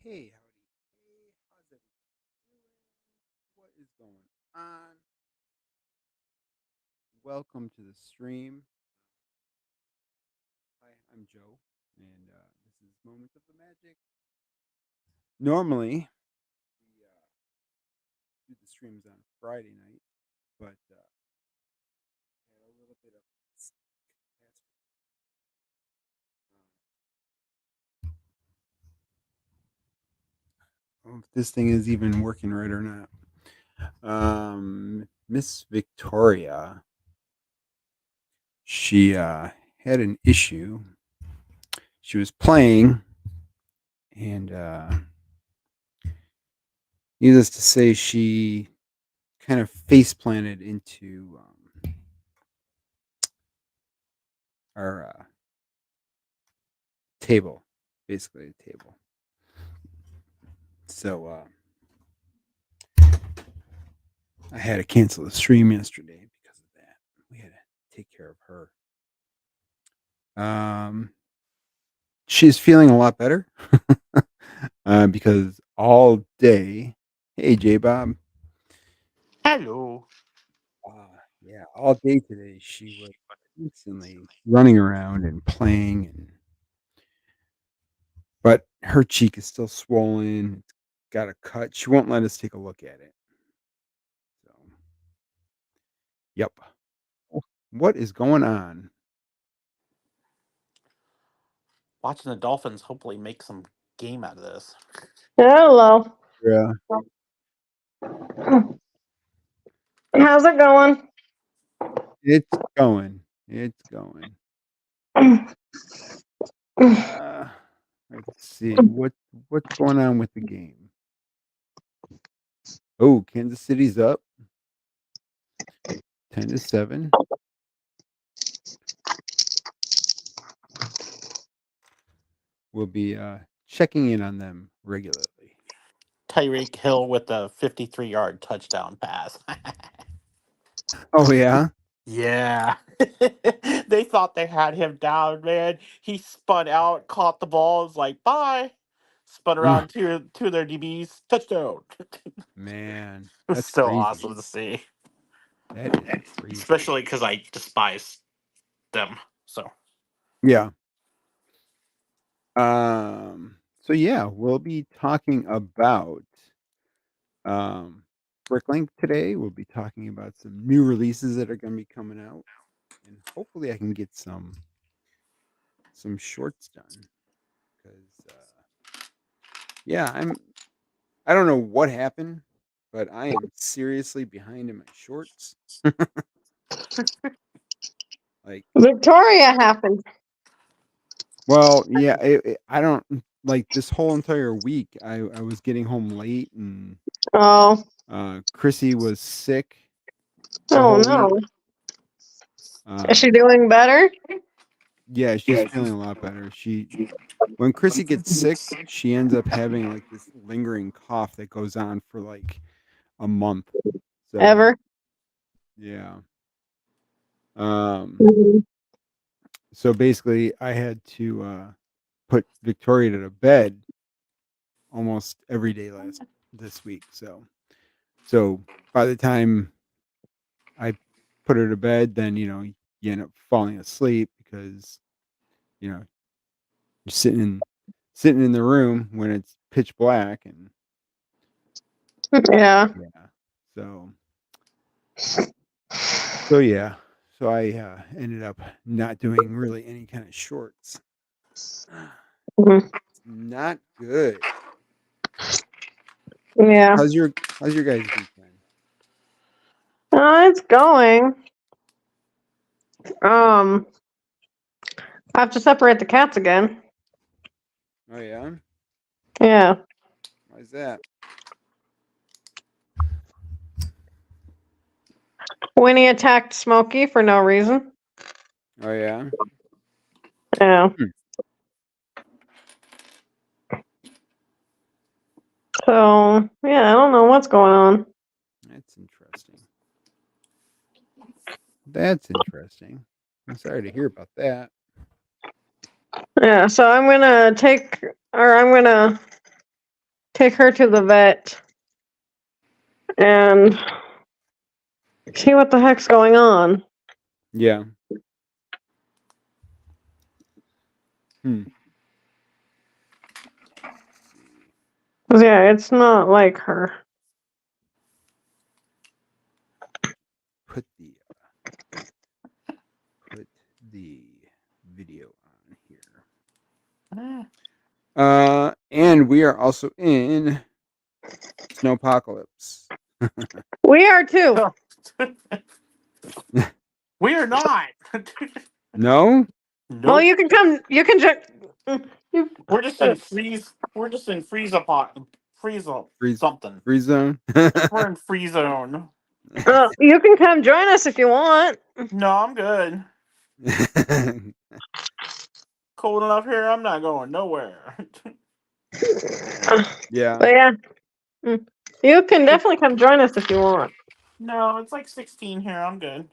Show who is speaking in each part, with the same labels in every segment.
Speaker 1: Hey, howdy. Hey, how's everybody doing? What is going on? Welcome to the stream. Hi, I'm Joe, and this is Moments of the Magic. Normally, we do the streams on Friday night, but had a little bit of I don't know if this thing is even working right or not. Miss Victoria, she had an issue. She was playing, and needless to say, she kind of face planted into our table, basically a table. So I had to cancel the stream yesterday because of that. We had to take care of her. She's feeling a lot better because all day, hey J Bob,
Speaker 2: Hello.
Speaker 1: yeah, all day today she was instantly running around and playing, but her cheek is still swollen. It's got a cut. She won't let us take a look at it. So, yep. What is going on?
Speaker 2: Watching the Dolphins hopefully make some game out of this.
Speaker 3: Hello.
Speaker 1: Yeah.
Speaker 3: How's it going?
Speaker 1: It's going. It's going. Let's see what's going on with the game. Oh, Kansas City's up 10-7. We'll be checking in on them regularly.
Speaker 2: Tyreek Hill with a 53-yard touchdown pass.
Speaker 1: Oh yeah.
Speaker 2: Yeah. They thought they had him down, man. He spun out, caught the ball, was like, bye. Spun around two of their DBs. Touchdown.
Speaker 1: Man,
Speaker 2: It was
Speaker 1: that's
Speaker 2: so
Speaker 1: crazy.
Speaker 2: awesome to see.
Speaker 1: That is crazy.
Speaker 2: Especially because I despise them. So
Speaker 1: Yeah. So yeah, we'll be talking about Bricklink today. We'll be talking about some new releases that are going to be coming out, and hopefully I can get some shorts done because yeah, I don't know what happened, but I am seriously behind in my shorts. Like,
Speaker 3: Victoria happened.
Speaker 1: well, yeah, I don't like this whole entire week. I was getting home late, and
Speaker 3: Oh,
Speaker 1: Chrissy was sick the
Speaker 3: oh
Speaker 1: whole week.
Speaker 3: no. Is she doing better?
Speaker 1: Yeah, she's feeling a lot better. When Chrissy gets sick, she ends up having like this lingering cough that goes on for like a month. So
Speaker 3: Ever?
Speaker 1: yeah.
Speaker 3: Mhm.
Speaker 1: So basically I had to put Victoria to bed almost every day this week. So by the time I put her to bed, then you end up falling asleep because you know you're sitting in the room when it's pitch black, and
Speaker 3: Yeah.
Speaker 1: yeah. So yeah. So I ended up not doing really any kind of shorts.
Speaker 3: Mhm.
Speaker 1: Not good.
Speaker 3: Yeah.
Speaker 1: How's your guys' weekend?
Speaker 3: It's going. Um, I have to separate the cats again.
Speaker 1: Oh yeah?
Speaker 3: Yeah.
Speaker 1: Why's that?
Speaker 3: Winnie attacked Smokey for no reason.
Speaker 1: Oh yeah?
Speaker 3: Yeah.
Speaker 1: Hmm.
Speaker 3: So, yeah, I don't know what's going on.
Speaker 1: That's interesting. That's interesting. I'm sorry to hear about that.
Speaker 3: Yeah, so I'm gonna take her to the vet and see what the heck's going on.
Speaker 1: Yeah.
Speaker 3: 'Cause, yeah, it's not like her.
Speaker 1: Put the video on here. And we are also in Snowpocalypse.
Speaker 3: We are too.
Speaker 2: We are not.
Speaker 1: No?
Speaker 3: Well,
Speaker 2: Nope.
Speaker 3: you can come. You can just.
Speaker 2: We're just in freeze. We're just in freeze up. Freeze up.
Speaker 1: Freeze
Speaker 2: Something.
Speaker 1: Free zone.
Speaker 2: We're in free zone.
Speaker 3: You can come join us if you want.
Speaker 2: No, I'm good. Cold enough here. I'm not going nowhere.
Speaker 1: Yeah.
Speaker 3: But yeah, you can definitely come join us if you want.
Speaker 2: No, it's like 16 here. I'm good.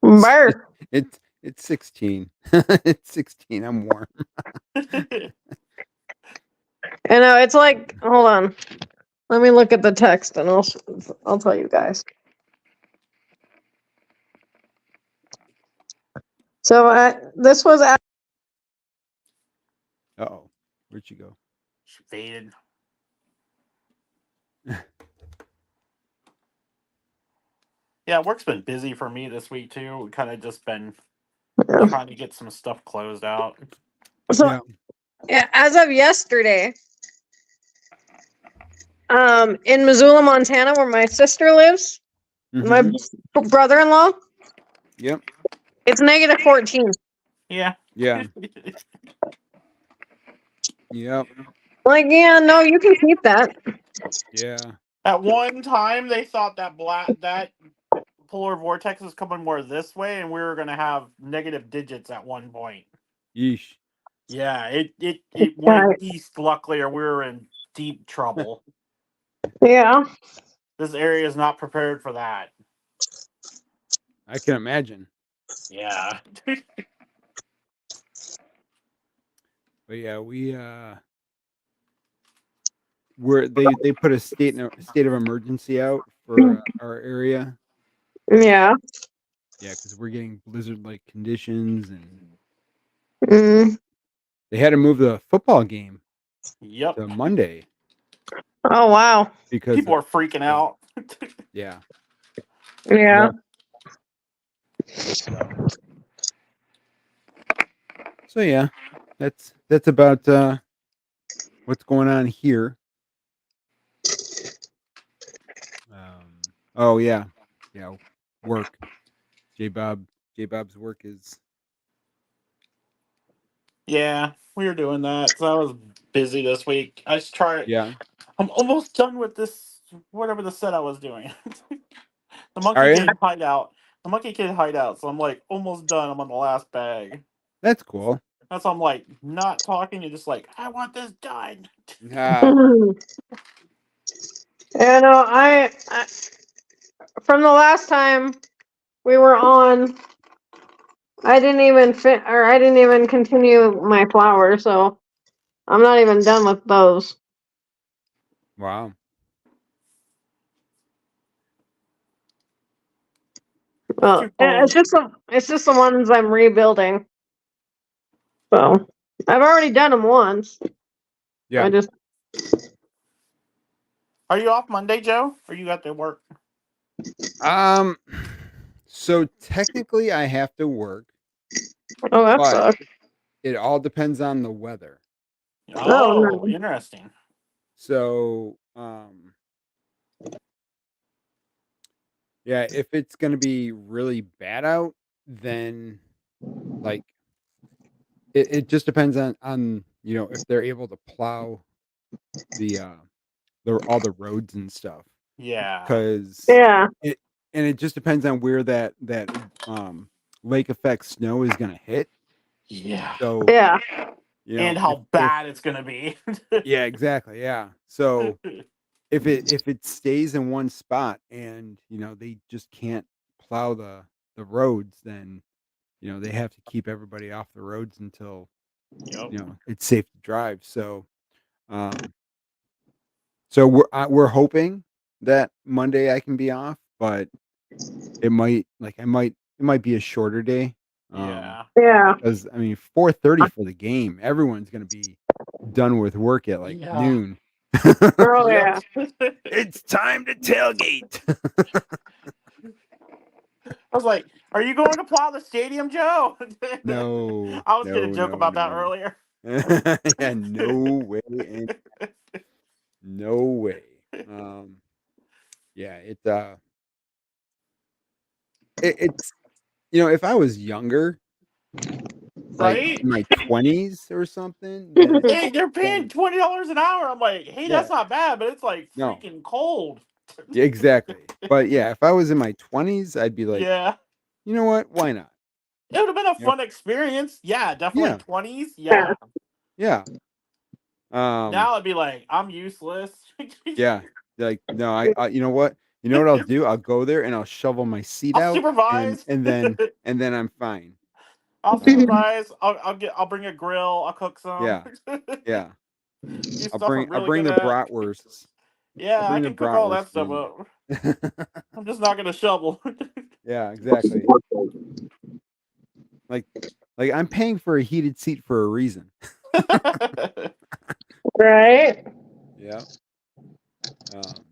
Speaker 3: Burr.
Speaker 1: It's 16. It's 16. I'm warm.
Speaker 3: You know, it's like. Hold on. Let me look at the text, and I'll tell you guys. So this was at.
Speaker 1: Uh-oh. Where'd she go?
Speaker 2: She faded. Yeah, work's been busy for me this week too. We kind of just been trying to get some stuff closed out.
Speaker 3: So yeah, as of yesterday, in Missoula, Montana, where my sister lives, my brother-in-law,
Speaker 1: Yep.
Speaker 3: it's negative 14.
Speaker 2: Yeah.
Speaker 1: Yeah. Yep.
Speaker 3: Like, yeah, no, you can keep that.
Speaker 1: Yeah.
Speaker 2: At one time, they thought that polar vortex was coming more this way, and we were gonna have negative digits at one point.
Speaker 1: Yeesh.
Speaker 2: Yeah, it went east. Luckily, or we were in deep trouble.
Speaker 3: Yeah.
Speaker 2: This area is not prepared for that.
Speaker 1: I can imagine.
Speaker 2: Yeah.
Speaker 1: But yeah, they put a state of emergency out for our area.
Speaker 3: Yeah.
Speaker 1: Yeah, because we're getting blizzard-like conditions, and
Speaker 3: Mm.
Speaker 1: they had to move the football game
Speaker 2: Yep.
Speaker 1: to Monday
Speaker 3: Oh, wow.
Speaker 1: because
Speaker 2: People are freaking out.
Speaker 1: yeah.
Speaker 3: Yeah.
Speaker 1: So yeah, that's about what's going on here. Oh yeah, work. J Bob's work is
Speaker 2: Yeah, we were doing that. So I was busy this week. I just tried.
Speaker 1: yeah.
Speaker 2: I'm almost done with this. Whatever the set I was doing. The
Speaker 1: Are
Speaker 2: Monkey
Speaker 1: you?
Speaker 2: Kid hideout. The Monkey Kid hideout. So I'm like almost done. I'm on the last bag.
Speaker 1: That's cool.
Speaker 2: That's why I'm like not talking. You're just like, I want this done.
Speaker 1: Ah,
Speaker 3: Yeah, no, I from the last time we were on, I didn't even continue my flowers, so I'm not even done with those.
Speaker 1: wow.
Speaker 2: It's
Speaker 3: Well,
Speaker 2: too cold.
Speaker 3: it's just the ones I'm rebuilding. So I've already done them once.
Speaker 1: Yeah.
Speaker 3: I just
Speaker 2: Are you off Monday, Joe? Or you got to work?
Speaker 1: So technically I have to work,
Speaker 3: that
Speaker 1: but
Speaker 3: sucks.
Speaker 1: it all depends on the weather.
Speaker 3: Oh
Speaker 2: Oh,
Speaker 3: no.
Speaker 2: interesting.
Speaker 1: So, yeah, if it's gonna be really bad out, then like it just depends on if they're able to plow the all the roads and stuff.
Speaker 2: Yeah.
Speaker 1: Because
Speaker 3: Yeah.
Speaker 1: it just depends on where that lake effect snow is gonna hit.
Speaker 2: Yeah.
Speaker 1: So
Speaker 3: Yeah.
Speaker 2: And
Speaker 1: if
Speaker 2: how bad it's gonna be.
Speaker 1: yeah, exactly, yeah. So if it stays in one spot and they just can't plow the roads, then they have to keep everybody off the roads until
Speaker 2: Yep.
Speaker 1: it's safe to drive. So So we're hoping that Monday I can be off, but it might it might be a shorter day.
Speaker 2: Yeah.
Speaker 3: Yeah.
Speaker 1: Because I mean 4:30 for the game. Everyone's gonna be done with work at like
Speaker 2: Yeah.
Speaker 1: noon.
Speaker 3: Oh
Speaker 2: Yep.
Speaker 3: yeah.
Speaker 1: It's time to tailgate.
Speaker 2: I was like, "Are you going to plow the stadium, Joe?"
Speaker 1: No,
Speaker 2: I was gonna
Speaker 1: no,
Speaker 2: joke
Speaker 1: no,
Speaker 2: about that
Speaker 1: no.
Speaker 2: earlier.
Speaker 1: Yeah, no way in no way. Yeah, it's if I was younger, like
Speaker 2: Right?
Speaker 1: in my 20s or something, then
Speaker 2: Hey, they're paying $20 an hour. I'm like, hey,
Speaker 1: yeah,
Speaker 2: that's not bad, but it's like
Speaker 1: no.
Speaker 2: freaking cold.
Speaker 1: Yeah, exactly. But yeah, if I was in my 20s, I'd be like,
Speaker 2: Yeah.
Speaker 1: you know what? Why not?
Speaker 2: It would have been a
Speaker 1: You know?
Speaker 2: fun experience. Yeah, definitely
Speaker 1: Yeah,
Speaker 2: 20s.
Speaker 3: Yeah.
Speaker 2: Yeah.
Speaker 1: yeah.
Speaker 2: Now I'd be like, I'm useless.
Speaker 1: Yeah. Like, no, you know what? You know what I'll do? I'll go there and I'll shovel my seat
Speaker 2: I'll
Speaker 1: out and
Speaker 2: supervise.
Speaker 1: then I'm fine.
Speaker 2: I'll
Speaker 1: Um,
Speaker 2: supervise. I'll bring a grill. I'll cook some.
Speaker 1: yeah, yeah.
Speaker 2: Do stuff I'm
Speaker 1: I'll
Speaker 2: really
Speaker 1: bring
Speaker 2: good
Speaker 1: the
Speaker 2: at.
Speaker 1: bratwursts. I'll
Speaker 2: Yeah, I
Speaker 1: bring the
Speaker 2: can cook all that
Speaker 1: bratwurst
Speaker 2: stuff
Speaker 1: in.
Speaker 2: up. I'm just not gonna shovel.
Speaker 1: Yeah, exactly. Like I'm paying for a heated seat for a reason.
Speaker 3: Right.
Speaker 1: Yeah. Um,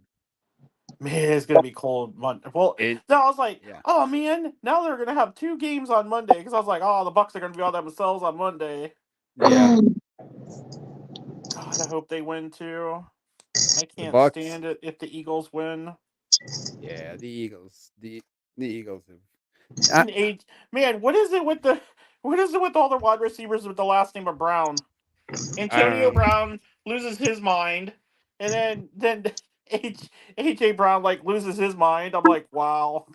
Speaker 2: Man, it's gonna be cold Monday. Well,
Speaker 1: it
Speaker 2: no, I was like,
Speaker 1: yeah.
Speaker 2: oh man, now they're gonna have two games on Monday because I was like, oh, the Bucks are gonna be all themselves on Monday.
Speaker 1: Yeah.
Speaker 2: God, I hope they win too. I
Speaker 1: The
Speaker 2: can't
Speaker 1: Bucks.
Speaker 2: stand it if the Eagles win.
Speaker 1: Yeah, the Eagles. The Eagles have
Speaker 2: And age, man, what is it with all the wide receivers with the last name of Brown?
Speaker 1: I
Speaker 2: Antonio
Speaker 1: don't
Speaker 2: Brown loses his mind, and then AJ Brown like loses his mind. I'm like, wow.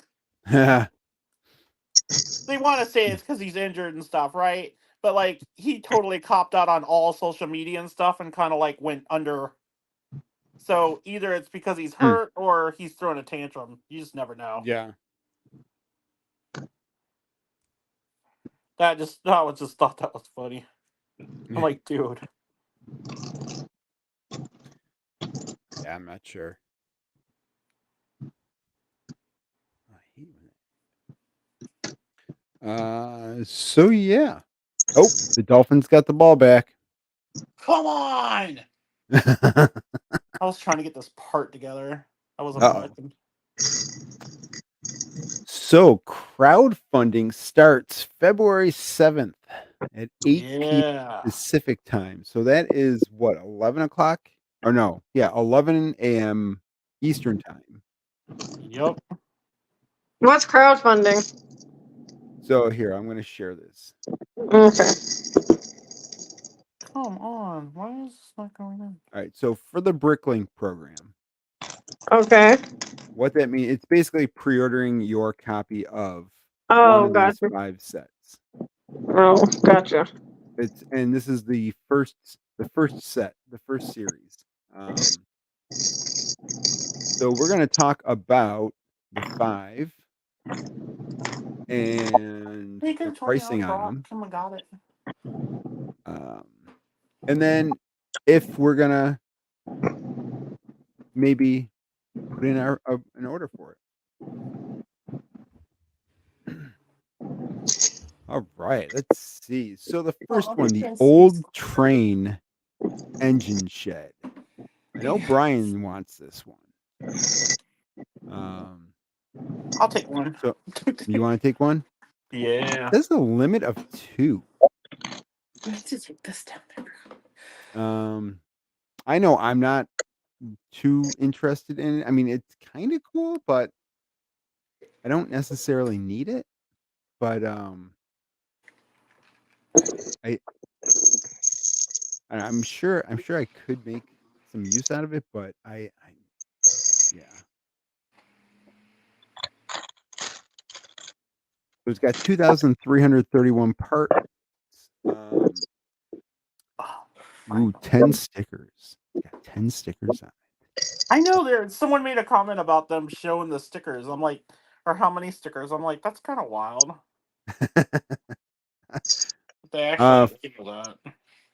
Speaker 1: know.
Speaker 2: They want to say it's because he's injured and stuff, right? But like he totally copped out on all social media and stuff, and kind of like went under. So either it's because he's hurt or he's throwing a tantrum. You just never know.
Speaker 1: Yeah.
Speaker 2: I was just thought that was funny. I'm like, dude.
Speaker 1: Yeah, I'm not sure. So yeah. Oh, the Dolphins got the ball back.
Speaker 2: Come on! I was trying to get this part together. I wasn't
Speaker 1: Uh-oh.
Speaker 2: watching.
Speaker 1: So crowdfunding starts February 7th at 8 p.m.
Speaker 2: Yeah.
Speaker 1: Pacific time. So that is what, 11 o'clock? Or no, yeah, 11 a.m. Eastern time.
Speaker 2: Yep.
Speaker 3: What's crowdfunding?
Speaker 1: So here, I'm going to share this.
Speaker 3: Okay.
Speaker 2: Come on. Why is this not going in?
Speaker 1: All right. So for the Bricklink program,
Speaker 3: Okay.
Speaker 1: what that means, it's basically pre-ordering your copy of one
Speaker 3: Oh,
Speaker 1: of these
Speaker 3: gotcha.
Speaker 1: 5 sets.
Speaker 3: Oh, gotcha.
Speaker 1: And this is the first set, the first series. So we're going to talk about the 5 and
Speaker 2: Hey,
Speaker 1: the
Speaker 2: good
Speaker 1: pricing
Speaker 2: $20
Speaker 1: on
Speaker 2: off.
Speaker 1: them.
Speaker 2: Come on, got it.
Speaker 1: And then if we're going to maybe put in an order for it. All right, let's see. So the first one, the old train engine shed. I know Brian wants this one.
Speaker 2: I'll take one.
Speaker 1: So you want to take one?
Speaker 2: Yeah.
Speaker 1: There's a limit of 2.
Speaker 2: Let's just take this down there.
Speaker 1: I know I'm not too interested in it. I mean, it's kind of cool, but I don't necessarily need it. But I I'm sure I could make some use out of it, but yeah. So it's got 2,331 parts. Um,
Speaker 2: Oh,
Speaker 1: ooh,
Speaker 2: finally.
Speaker 1: 10 stickers. It's got 10 stickers on
Speaker 2: I know someone made a comment about them showing the stickers. I'm like, or how many stickers? I'm like, that's kind of wild.
Speaker 1: it.
Speaker 2: They actually
Speaker 1: uh,
Speaker 2: feel that.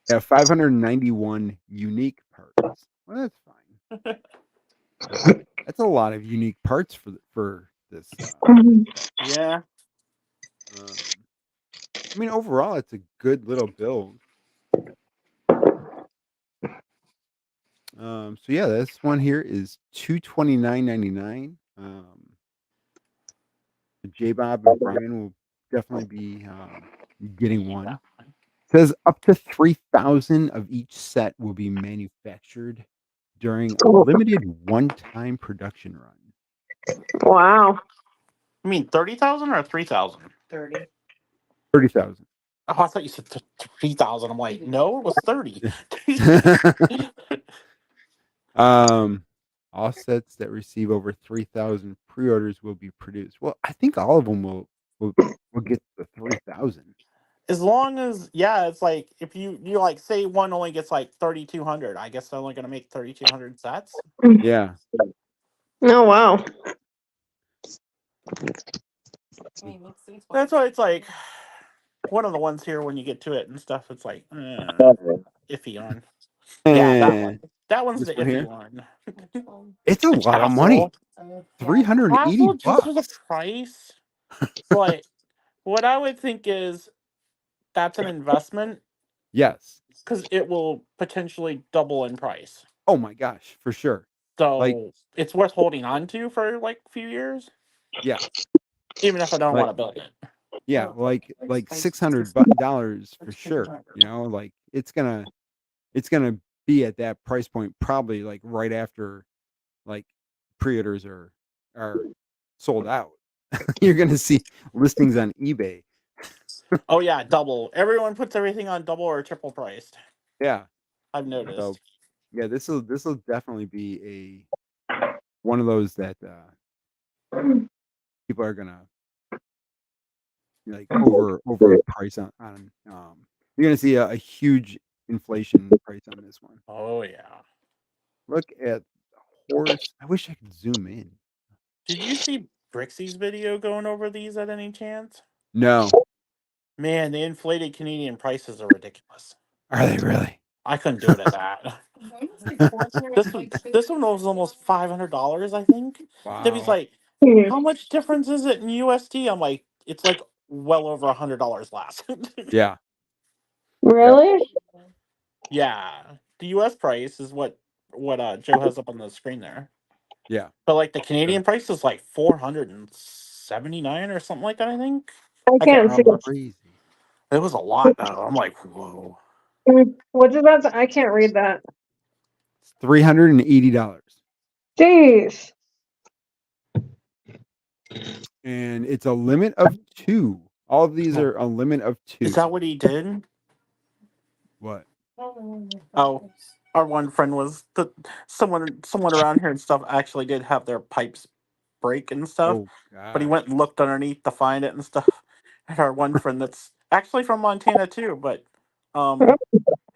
Speaker 1: yeah, 591 unique parts. Well, that's fine. That's a lot of unique parts for this.
Speaker 2: Yeah.
Speaker 1: I mean, overall, it's a good little build. So yeah, this one here is $229.99. J Bob and Brian will definitely be getting one. Says up to 3,000 of each set will be manufactured during a limited one-time production run.
Speaker 3: Wow.
Speaker 2: You mean 30,000 or 3,000?
Speaker 1: 30,000.
Speaker 2: Oh, I thought you said 3,000. I'm like, no, it was 30.
Speaker 1: All sets that receive over 3,000 pre-orders will be produced. Well, I think all of them will get the 3,000.
Speaker 2: As long as, yeah, it's like if you like say one only gets like 3,200, I guess they're only going to make 3,200 sets.
Speaker 1: Yeah.
Speaker 3: Oh wow.
Speaker 2: That's why it's like one of the ones here when you get to it and stuff. It's like iffy on. Yeah, that one. That one's
Speaker 1: This
Speaker 2: the
Speaker 1: one
Speaker 2: iffy
Speaker 1: here?
Speaker 2: one.
Speaker 1: It's a
Speaker 2: The
Speaker 1: lot of
Speaker 2: castle.
Speaker 1: money.
Speaker 2: Castle
Speaker 1: $380.
Speaker 2: just for the price. So like, what I would think is that's an investment
Speaker 1: Yes.
Speaker 2: because it will potentially double in price.
Speaker 1: Oh my gosh, for sure.
Speaker 2: So
Speaker 1: Like,
Speaker 2: it's worth holding on to for like a few years,
Speaker 1: yeah.
Speaker 2: even if I don't
Speaker 1: Like,
Speaker 2: want to build it.
Speaker 1: yeah, like $600 for sure. You know, like it's gonna be at that price point probably like right after like pre-orders are sold out. You're gonna see listings on eBay.
Speaker 2: Oh yeah, double. Everyone puts everything on double or triple priced.
Speaker 1: Yeah.
Speaker 2: I've noticed.
Speaker 1: So yeah, this will definitely be one of those that people are gonna like over price on. You're gonna see a huge inflation price on this one.
Speaker 2: Oh yeah.
Speaker 1: Look at the horse. I wish I could zoom in.
Speaker 2: Did you see Brixie's video going over these at any chance?
Speaker 1: No,
Speaker 2: Man, the inflated Canadian prices are ridiculous.
Speaker 1: are they really?
Speaker 2: I couldn't do it at that. This one was almost $500, I think. Debbie's
Speaker 1: Wow.
Speaker 2: like, how much difference is it in USD? I'm like, it's like well over $100 less.
Speaker 1: Yeah.
Speaker 3: Really?
Speaker 2: Yeah, the US price is what Joe has up on the screen there.
Speaker 1: Yeah.
Speaker 2: But like the Canadian price is like 479 or something like that, I think.
Speaker 3: I
Speaker 2: I can't
Speaker 3: can't see
Speaker 2: remember.
Speaker 1: Crazy.
Speaker 2: It was a lot though. I'm like, whoa.
Speaker 3: it. What does that say? I can't read that.
Speaker 1: It's $380.
Speaker 3: Jeez.
Speaker 1: And it's a limit of 2. All of these are a limit of 2.
Speaker 2: Is that what he did?
Speaker 1: What?
Speaker 2: Oh, our one friend was someone around here and stuff actually did have their pipes break and stuff,
Speaker 1: Oh
Speaker 2: but he
Speaker 1: gosh.
Speaker 2: went and looked underneath to find it and stuff. And our one friend that's actually from Montana too, but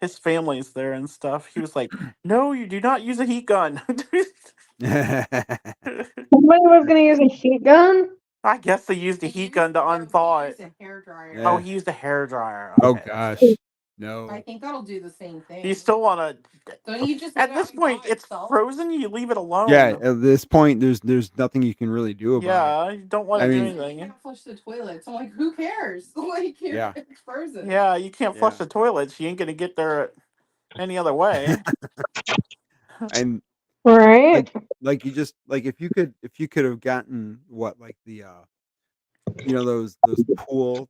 Speaker 2: his family's there and stuff. He was like, "No, you do not use a heat gun."
Speaker 3: Somebody was gonna use a heat gun?
Speaker 2: I guess they used a heat gun to unthaw it.
Speaker 1: Yeah.
Speaker 2: Oh, he used a hair dryer.
Speaker 1: Oh
Speaker 2: Okay.
Speaker 1: gosh. No.
Speaker 4: I think that'll do the same thing.
Speaker 2: You still want to?
Speaker 4: Don't you just
Speaker 2: At
Speaker 4: let it
Speaker 2: this
Speaker 4: out and
Speaker 2: point,
Speaker 4: thaw
Speaker 2: it's
Speaker 4: itself?
Speaker 2: frozen. You leave it alone.
Speaker 1: Yeah, at this point there's nothing you can really do about it.
Speaker 2: Yeah, you don't want
Speaker 1: I
Speaker 2: to do
Speaker 1: mean-
Speaker 4: You
Speaker 2: anything.
Speaker 4: can't flush the toilets. I'm like, who cares? Like,
Speaker 1: Yeah.
Speaker 4: it's frozen.
Speaker 2: Yeah, you can't flush
Speaker 1: Yeah.
Speaker 2: the toilets. You ain't gonna get there any other way.
Speaker 1: And
Speaker 3: Right.
Speaker 1: like you just like if you could have gotten what like the those pool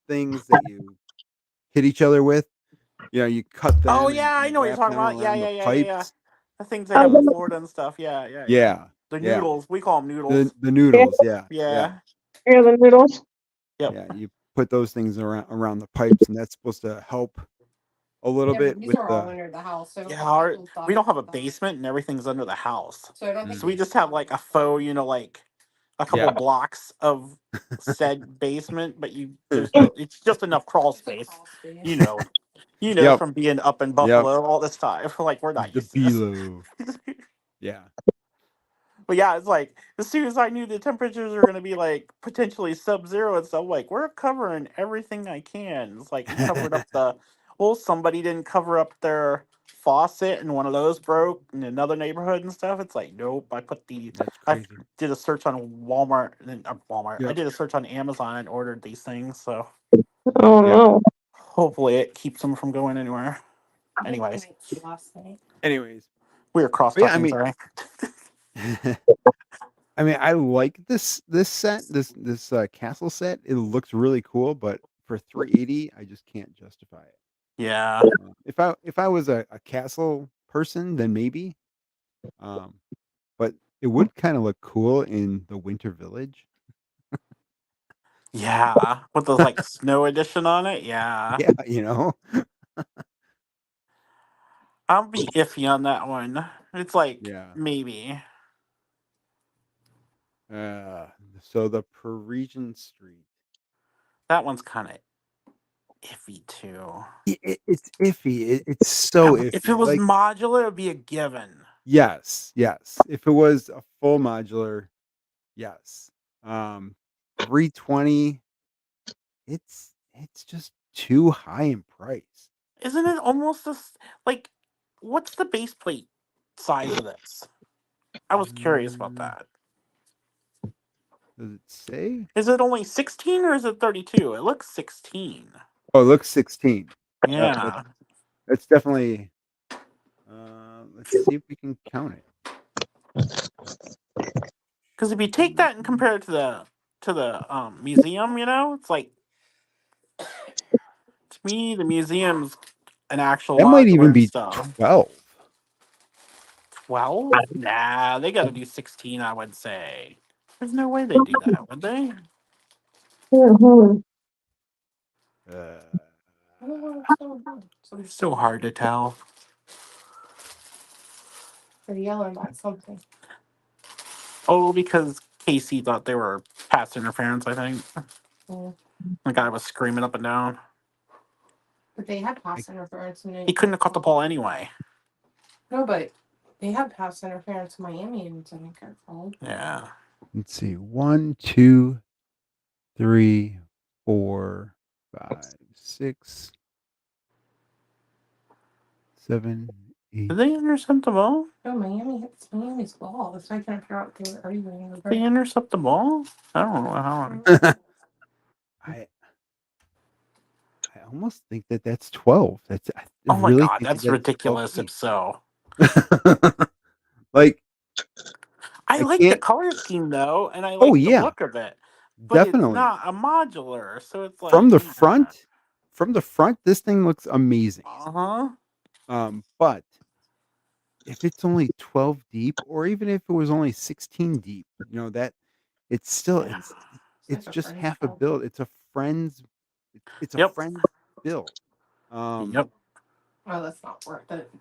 Speaker 1: things that you hit each other with. You cut them.
Speaker 2: Oh
Speaker 1: and
Speaker 2: yeah, I know what you're
Speaker 1: wrap
Speaker 2: talking
Speaker 1: them
Speaker 2: about. Yeah,
Speaker 1: around
Speaker 2: yeah,
Speaker 1: the
Speaker 2: yeah, yeah, yeah.
Speaker 1: pipes.
Speaker 2: The things they have in Florida and stuff. Yeah, yeah, yeah.
Speaker 1: Yeah.
Speaker 2: The
Speaker 1: yeah.
Speaker 2: noodles. We call them noodles.
Speaker 1: The noodles. Yeah.
Speaker 2: Yeah.
Speaker 3: Here are the noodles.
Speaker 2: Yep.
Speaker 1: Yeah. You put those things around the pipes, and that's supposed to help a little
Speaker 4: Yeah,
Speaker 1: bit
Speaker 4: but these
Speaker 1: with
Speaker 4: are all
Speaker 1: the.
Speaker 4: under the house. So
Speaker 2: Yeah, we don't have a basement and everything's under the house.
Speaker 4: So I don't think
Speaker 2: So we just have like a faux, like a couple
Speaker 1: Yeah.
Speaker 2: blocks of said basement, but it's just enough crawl space. You know
Speaker 1: Yep.
Speaker 2: from being up in Buffalo all this time. Like we're not
Speaker 1: The
Speaker 2: used to this.
Speaker 1: below. Yeah.
Speaker 2: But yeah, it's like as soon as I knew the temperatures were gonna be like potentially sub-zero and stuff, like we're covering everything I can. It's like we covered up well, somebody didn't cover up their faucet and one of those broke in another neighborhood and stuff. It's like, nope.
Speaker 1: That's
Speaker 2: I
Speaker 1: crazy.
Speaker 2: did a search on Walmart and Walmart. I
Speaker 1: Yep.
Speaker 2: did a search on Amazon and ordered these things. So
Speaker 3: Oh
Speaker 1: Yeah.
Speaker 3: no.
Speaker 2: hopefully it keeps them from going anywhere. Anyways,
Speaker 4: Last night.
Speaker 1: Anyways,
Speaker 2: we were cross
Speaker 1: but yeah, I
Speaker 2: talking.
Speaker 1: mean,
Speaker 2: Sorry.
Speaker 1: I mean, I like this set, this castle set. It looks really cool, but for 380, I just can't justify it.
Speaker 2: Yeah.
Speaker 1: If I was a castle person, then maybe. But it would kind of look cool in the Winter Village.
Speaker 2: Yeah. With the like snow edition on it. Yeah.
Speaker 1: Yeah, you know.
Speaker 2: I'll be iffy on that one. It's like
Speaker 1: Yeah.
Speaker 2: maybe.
Speaker 1: So the Parisian Street.
Speaker 2: That one's kind of iffy too.
Speaker 1: It's iffy. It's so
Speaker 2: If it
Speaker 1: iffy.
Speaker 2: was
Speaker 1: Like,
Speaker 2: modular, it'd be a given.
Speaker 1: yes. If it was a full modular, yes. 320. It's just too high in price.
Speaker 2: Isn't it almost this like what's the base plate size of this? I was curious about that.
Speaker 1: Does it say?
Speaker 2: Is it only 16 or is it 32? It looks 16.
Speaker 1: Oh, it looks 16.
Speaker 2: Yeah.
Speaker 1: That's definitely. Let's see if we can count it.
Speaker 2: Because if you take that and compare it to the museum, it's like to me the museum's an actual
Speaker 1: That might
Speaker 2: modular
Speaker 1: even
Speaker 2: and
Speaker 1: be
Speaker 2: stuff.
Speaker 1: 12.
Speaker 2: 12? Nah, they gotta do 16, I would say. There's no way they do that, would they?
Speaker 3: Mhm.
Speaker 4: Oh, so good. So
Speaker 2: It's so hard to tell.
Speaker 4: they're yelling about something.
Speaker 2: Oh, because Casey thought they were pass interference, I think.
Speaker 4: Yeah.
Speaker 2: The guy was screaming up and down.
Speaker 4: But they had pass interference in
Speaker 2: He couldn't have caught the ball anyway.
Speaker 4: No, but they had pass interference in Miami and didn't get called.
Speaker 2: Yeah.
Speaker 1: Let's see. 1, 2, 3, 4, 5, 6, 7, 8.
Speaker 2: Did they intercept the ball?
Speaker 4: No, Miami hits Miami's ball. That's why I can't figure out if they were arguing
Speaker 2: Did
Speaker 4: over
Speaker 2: they
Speaker 4: it.
Speaker 2: intercept the ball? I don't know how.
Speaker 1: I almost think that's 12. I
Speaker 2: Oh my
Speaker 1: really
Speaker 2: god,
Speaker 1: think
Speaker 2: that's
Speaker 1: that's 12
Speaker 2: ridiculous if
Speaker 1: feet.
Speaker 2: so.
Speaker 1: Like,
Speaker 2: I
Speaker 1: I
Speaker 2: like the
Speaker 1: can't.
Speaker 2: color scheme though, and I
Speaker 1: Oh
Speaker 2: like the
Speaker 1: yeah,
Speaker 2: look of it. But it's
Speaker 1: definitely.
Speaker 2: not a modular, so it's like
Speaker 1: From the front, this thing looks amazing.
Speaker 2: Uh-huh.
Speaker 1: But if it's only 12 deep, or even if it was only 16 deep, that it's still
Speaker 2: Yeah.
Speaker 1: it's
Speaker 4: like a
Speaker 1: just
Speaker 4: French
Speaker 1: half a
Speaker 4: ball.
Speaker 1: build. It's a
Speaker 2: Yep.
Speaker 1: friend's build.
Speaker 2: Yep.
Speaker 4: Oh, that's not worth it.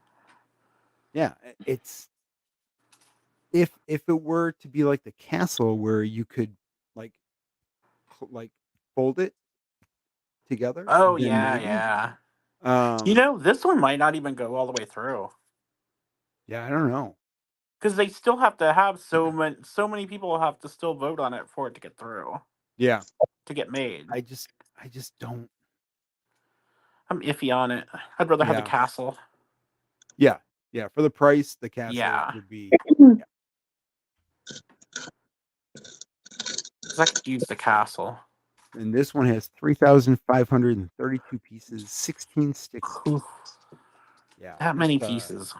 Speaker 1: Yeah, it's if it were to be like the castle where you could like like fold it together,
Speaker 2: Oh
Speaker 1: then
Speaker 2: yeah,
Speaker 1: maybe.
Speaker 2: yeah. This one might not even go all the way through.
Speaker 1: Yeah, I don't know.
Speaker 2: Because they still have to have so many people have to still vote on it for it to get through.
Speaker 1: Yeah,
Speaker 2: To get made.
Speaker 1: I just don't.
Speaker 2: I'm iffy on it. I'd rather have the
Speaker 1: Yeah,
Speaker 2: castle.
Speaker 1: yeah. For the price, the castle
Speaker 2: Yeah.
Speaker 1: would be.
Speaker 2: Because I could use the castle.
Speaker 1: And this one has 3,532 pieces, 16 stickers.
Speaker 2: Oof,
Speaker 1: Yeah,
Speaker 2: that many pieces.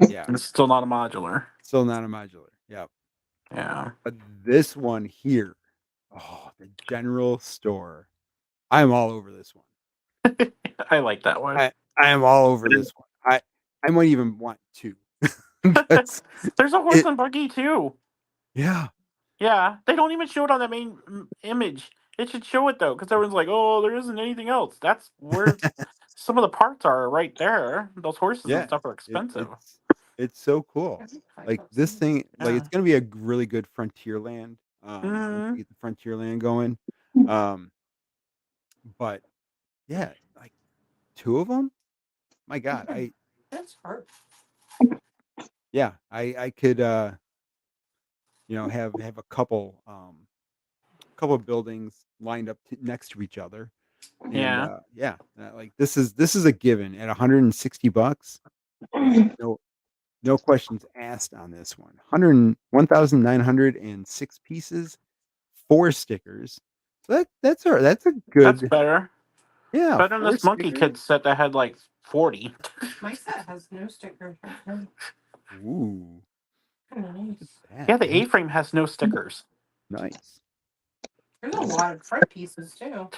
Speaker 1: Yeah,
Speaker 2: And it's still not a modular.
Speaker 1: still not a modular. Yeah,
Speaker 2: Yeah.
Speaker 1: but this one here, the general store. I'm all over this one.
Speaker 2: I like that one.
Speaker 1: I am all over this one. I might even want two.
Speaker 2: There's a horse and buggy too.
Speaker 1: Yeah.
Speaker 2: Yeah. They don't even show it on the main image. It should show it though, because everyone's like, oh, there isn't anything else. That's where some of the parts are right there. Those horses and
Speaker 1: Yeah.
Speaker 2: stuff are expensive.
Speaker 1: It's so cool. Like this thing, like it's gonna be a really good Frontierland. Once we get the Frontierland going. But yeah, like two of them. My God,
Speaker 4: That's hard.
Speaker 1: I could have a couple buildings lined up next to each other. And
Speaker 2: Yeah.
Speaker 1: like this is a given at $160. No questions asked on this one. 1,906 pieces, 4 stickers. So that's a
Speaker 2: That's
Speaker 1: good
Speaker 2: better.
Speaker 1: yeah,
Speaker 2: Better than
Speaker 1: 4
Speaker 2: this Monkey
Speaker 1: stickers.
Speaker 2: Kid set that had like 40.
Speaker 4: My set has no stickers.
Speaker 1: Ooh,
Speaker 4: Kind of nice.
Speaker 1: that
Speaker 2: Yeah, the A-frame has no stickers.
Speaker 1: nice.
Speaker 4: There's a lot of front pieces too.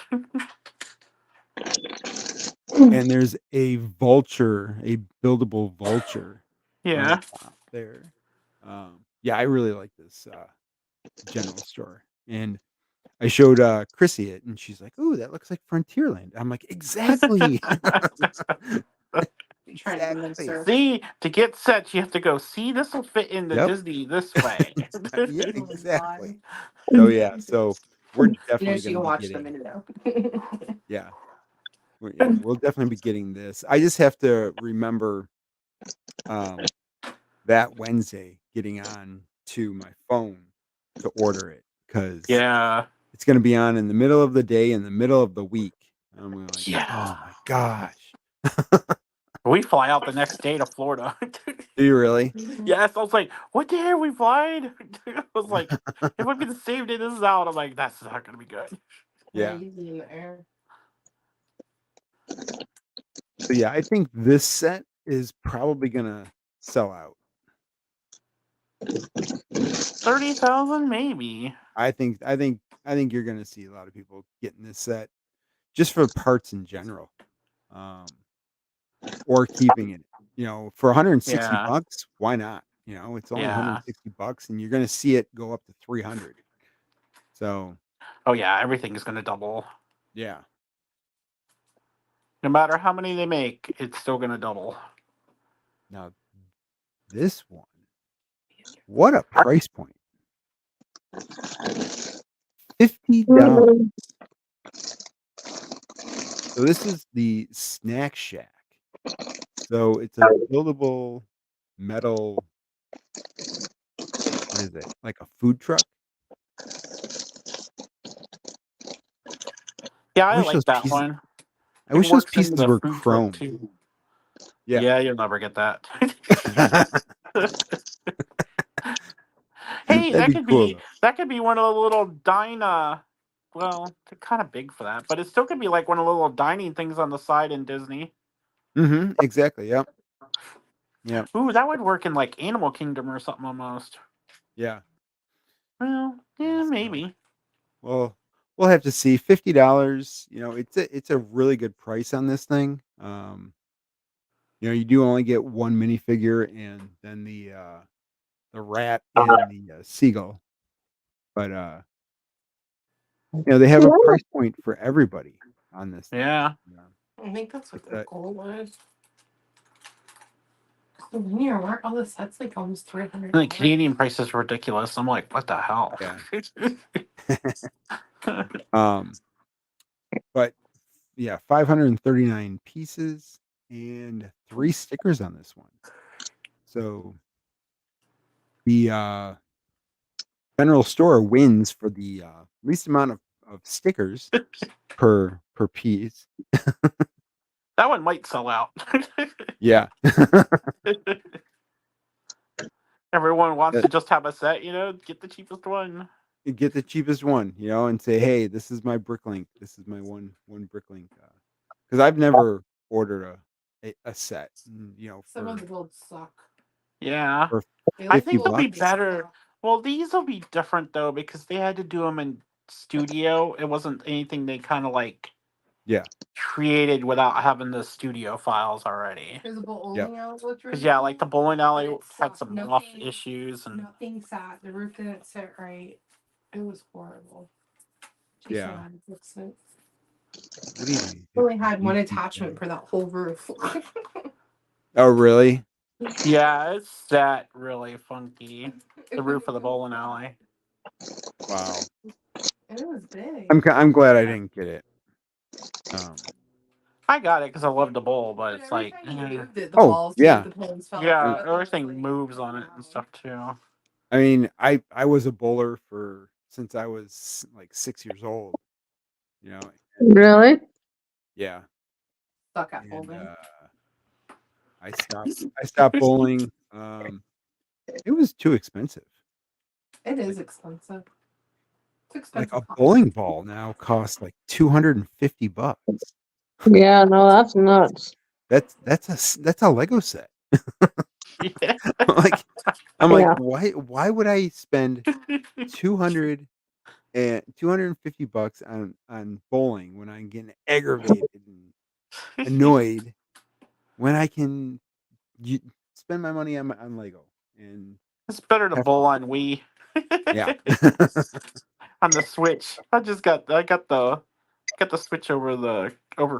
Speaker 1: And there's a vulture, a buildable vulture on
Speaker 2: Yeah.
Speaker 1: the top there. Yeah, I really like this general store. And I showed Chrissy it, and she's like, "Ooh, that looks like Frontierland." I'm like, "Exactly."
Speaker 4: You trying to convince
Speaker 1: Exactly.
Speaker 4: her.
Speaker 2: See, to get sets, you have to go, see, this will fit into
Speaker 1: Yep.
Speaker 2: Disney this way.
Speaker 1: Yeah,
Speaker 4: Oh my
Speaker 1: exactly.
Speaker 4: God.
Speaker 1: So yeah, so we're
Speaker 4: You know
Speaker 1: definitely
Speaker 4: she
Speaker 1: going
Speaker 4: can
Speaker 1: to be
Speaker 4: watch them in
Speaker 1: getting.
Speaker 4: it though.
Speaker 1: Yeah, we'll definitely be getting this. I just have to remember that Wednesday getting on to my phone to order it because
Speaker 2: Yeah.
Speaker 1: it's going to be on in the middle of the day, in the middle of the week. I'm like,
Speaker 2: Yeah.
Speaker 1: oh my gosh.
Speaker 2: We fly out the next day to Florida.
Speaker 1: Do you really?
Speaker 2: Yes, I was like, what day are we flying? I was like, it would be the same day this is out. I'm like, that's not going to be good.
Speaker 1: Yeah.
Speaker 4: Easy in the air.
Speaker 1: So yeah, I think this set is probably going to sell out.
Speaker 2: 30,000 maybe.
Speaker 1: I think you're going to see a lot of people getting this set just for parts in general. Or keeping it, for 160
Speaker 2: Yeah.
Speaker 1: bucks, why not? It's only
Speaker 2: Yeah.
Speaker 1: 160 bucks and you're going to see it go up to 300. So,
Speaker 2: Oh yeah, everything is going to double.
Speaker 1: yeah.
Speaker 2: No matter how many they make, it's still going to double.
Speaker 1: Now, this one, what a price point. $50. So this is the Snack Shack. So it's a buildable metal, what is it? Like a food truck?
Speaker 2: Yeah,
Speaker 1: I
Speaker 2: I
Speaker 1: wish
Speaker 2: like
Speaker 1: those
Speaker 2: that
Speaker 1: pieces
Speaker 2: one.
Speaker 1: I
Speaker 2: It
Speaker 1: wish those
Speaker 2: works in
Speaker 1: pieces
Speaker 2: the
Speaker 1: were
Speaker 2: food truck
Speaker 1: chrome.
Speaker 2: too.
Speaker 1: Yeah.
Speaker 2: Yeah, you'll never get that. Hey,
Speaker 1: That'd be cool though.
Speaker 2: that could be one of the little well, they're kind of big for that, but it still could be like one of the little dining things on the side in Disney.
Speaker 1: Mhm, exactly. Yep. Yep.
Speaker 2: Ooh, that would work in like Animal Kingdom or something almost.
Speaker 1: Yeah.
Speaker 2: Well, yeah,
Speaker 1: So,
Speaker 2: maybe.
Speaker 1: well, we'll have to see. $50, it's a really good price on this thing. You do only get one minifigure and then the rat and the seagull. But they have a price point for everybody on this thing.
Speaker 2: Yeah.
Speaker 4: I think that's what
Speaker 1: It's
Speaker 4: the
Speaker 1: a-
Speaker 4: goal was. So linear, weren't all the sets like almost $300?
Speaker 2: The Canadian price is ridiculous. I'm like, what the hell?
Speaker 1: Yeah. But yeah, 539 pieces and 3 stickers on this one. So the general store wins for the least amount of stickers per piece.
Speaker 2: That one might sell out.
Speaker 1: Yeah.
Speaker 2: Everyone wants to just have a set, get the cheapest one.
Speaker 1: You get the cheapest one, and say, "Hey, this is my Bricklink. This is my one Bricklink." Because I've never ordered a set,
Speaker 4: Some of the builds suck.
Speaker 2: Yeah.
Speaker 1: for
Speaker 4: They
Speaker 2: I
Speaker 4: look
Speaker 2: think
Speaker 1: $50
Speaker 2: they'll be
Speaker 1: bucks.
Speaker 2: better. Well, these will be different though because they had to do them in studio. It wasn't anything they kind of like
Speaker 1: Yeah.
Speaker 2: created without having the studio files already.
Speaker 4: Because the bowling
Speaker 1: Yep.
Speaker 4: alley looked really
Speaker 2: Because yeah, like the bowling alley
Speaker 4: But it
Speaker 2: had
Speaker 4: sucked.
Speaker 2: some rough
Speaker 4: Nothing-
Speaker 2: issues and
Speaker 4: Nothing sat. The roof didn't sit right. It was horrible. Jason
Speaker 1: Yeah.
Speaker 4: had to fix it.
Speaker 1: What do you mean?
Speaker 4: Only had one attachment for that whole roof.
Speaker 1: Oh, really?
Speaker 2: yeah, it's that really funky. The roof of the bowling alley.
Speaker 1: Wow.
Speaker 4: And it was big.
Speaker 1: I'm glad I didn't get it.
Speaker 2: I got it because I love the bowl, but it's
Speaker 4: every
Speaker 2: like
Speaker 4: time you moved it, the
Speaker 1: Oh,
Speaker 4: balls
Speaker 1: yeah.
Speaker 4: moved, the pins fell
Speaker 2: yeah,
Speaker 4: apart. It was
Speaker 2: everything
Speaker 4: like,
Speaker 2: moves on it
Speaker 4: wow.
Speaker 2: and stuff too.
Speaker 1: I mean, I was a bowler since I was like 6 years old.
Speaker 3: Really?
Speaker 1: Yeah.
Speaker 4: Suck at
Speaker 1: And
Speaker 4: bowling.
Speaker 1: I stopped bowling. It was too expensive.
Speaker 4: It is expensive. It's
Speaker 1: Like
Speaker 4: expensive.
Speaker 1: a bowling ball now costs like $250.
Speaker 3: Yeah, no, that's nuts.
Speaker 1: That's a Lego set.
Speaker 2: Yeah.
Speaker 1: Like I'm like,
Speaker 3: Yeah.
Speaker 1: why would I spend 250 bucks on bowling when I'm getting aggravated and annoyed when I can spend my money on Lego and
Speaker 2: It's better to
Speaker 1: have
Speaker 2: bowl
Speaker 1: fun.
Speaker 2: on Wii.
Speaker 1: Yeah.
Speaker 2: On the Switch. I got the Switch over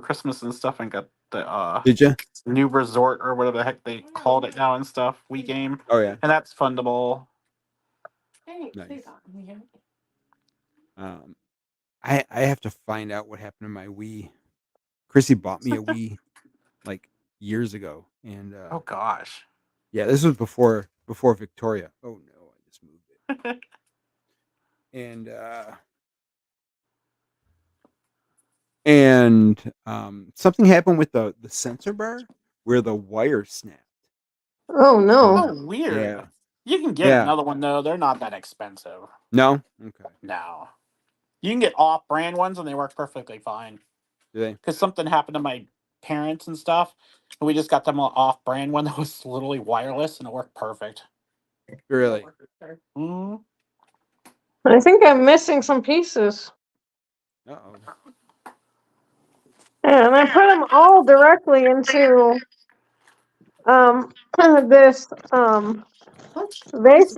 Speaker 2: Christmas and stuff, and got the
Speaker 1: Did you?
Speaker 2: new resort or whatever the heck they called it now and stuff. Wii game,
Speaker 1: Oh yeah.
Speaker 2: and that's fun to bowl.
Speaker 1: Nice. I have to find out what happened to my Wii. Chrissy bought me a Wii like years ago, and
Speaker 2: Oh gosh.
Speaker 1: yeah, this was before Victoria. Oh no, I just moved it. And something happened with the sensor bar where the wire snapped.
Speaker 3: Oh no.
Speaker 2: Oh, weird.
Speaker 1: Yeah.
Speaker 2: You can get
Speaker 1: Yeah.
Speaker 2: another one though. They're not that expensive.
Speaker 1: No? Okay.
Speaker 2: No. You can get off-brand ones, and they work perfectly fine.
Speaker 1: Do they?
Speaker 2: Because something happened to my parents and stuff, and we just got them an off-brand one that was literally wireless, and it worked perfect.
Speaker 1: Really?
Speaker 2: Mm.
Speaker 3: I think I'm missing some pieces.
Speaker 1: Uh-oh.
Speaker 3: Yeah, and I put them all directly into this vase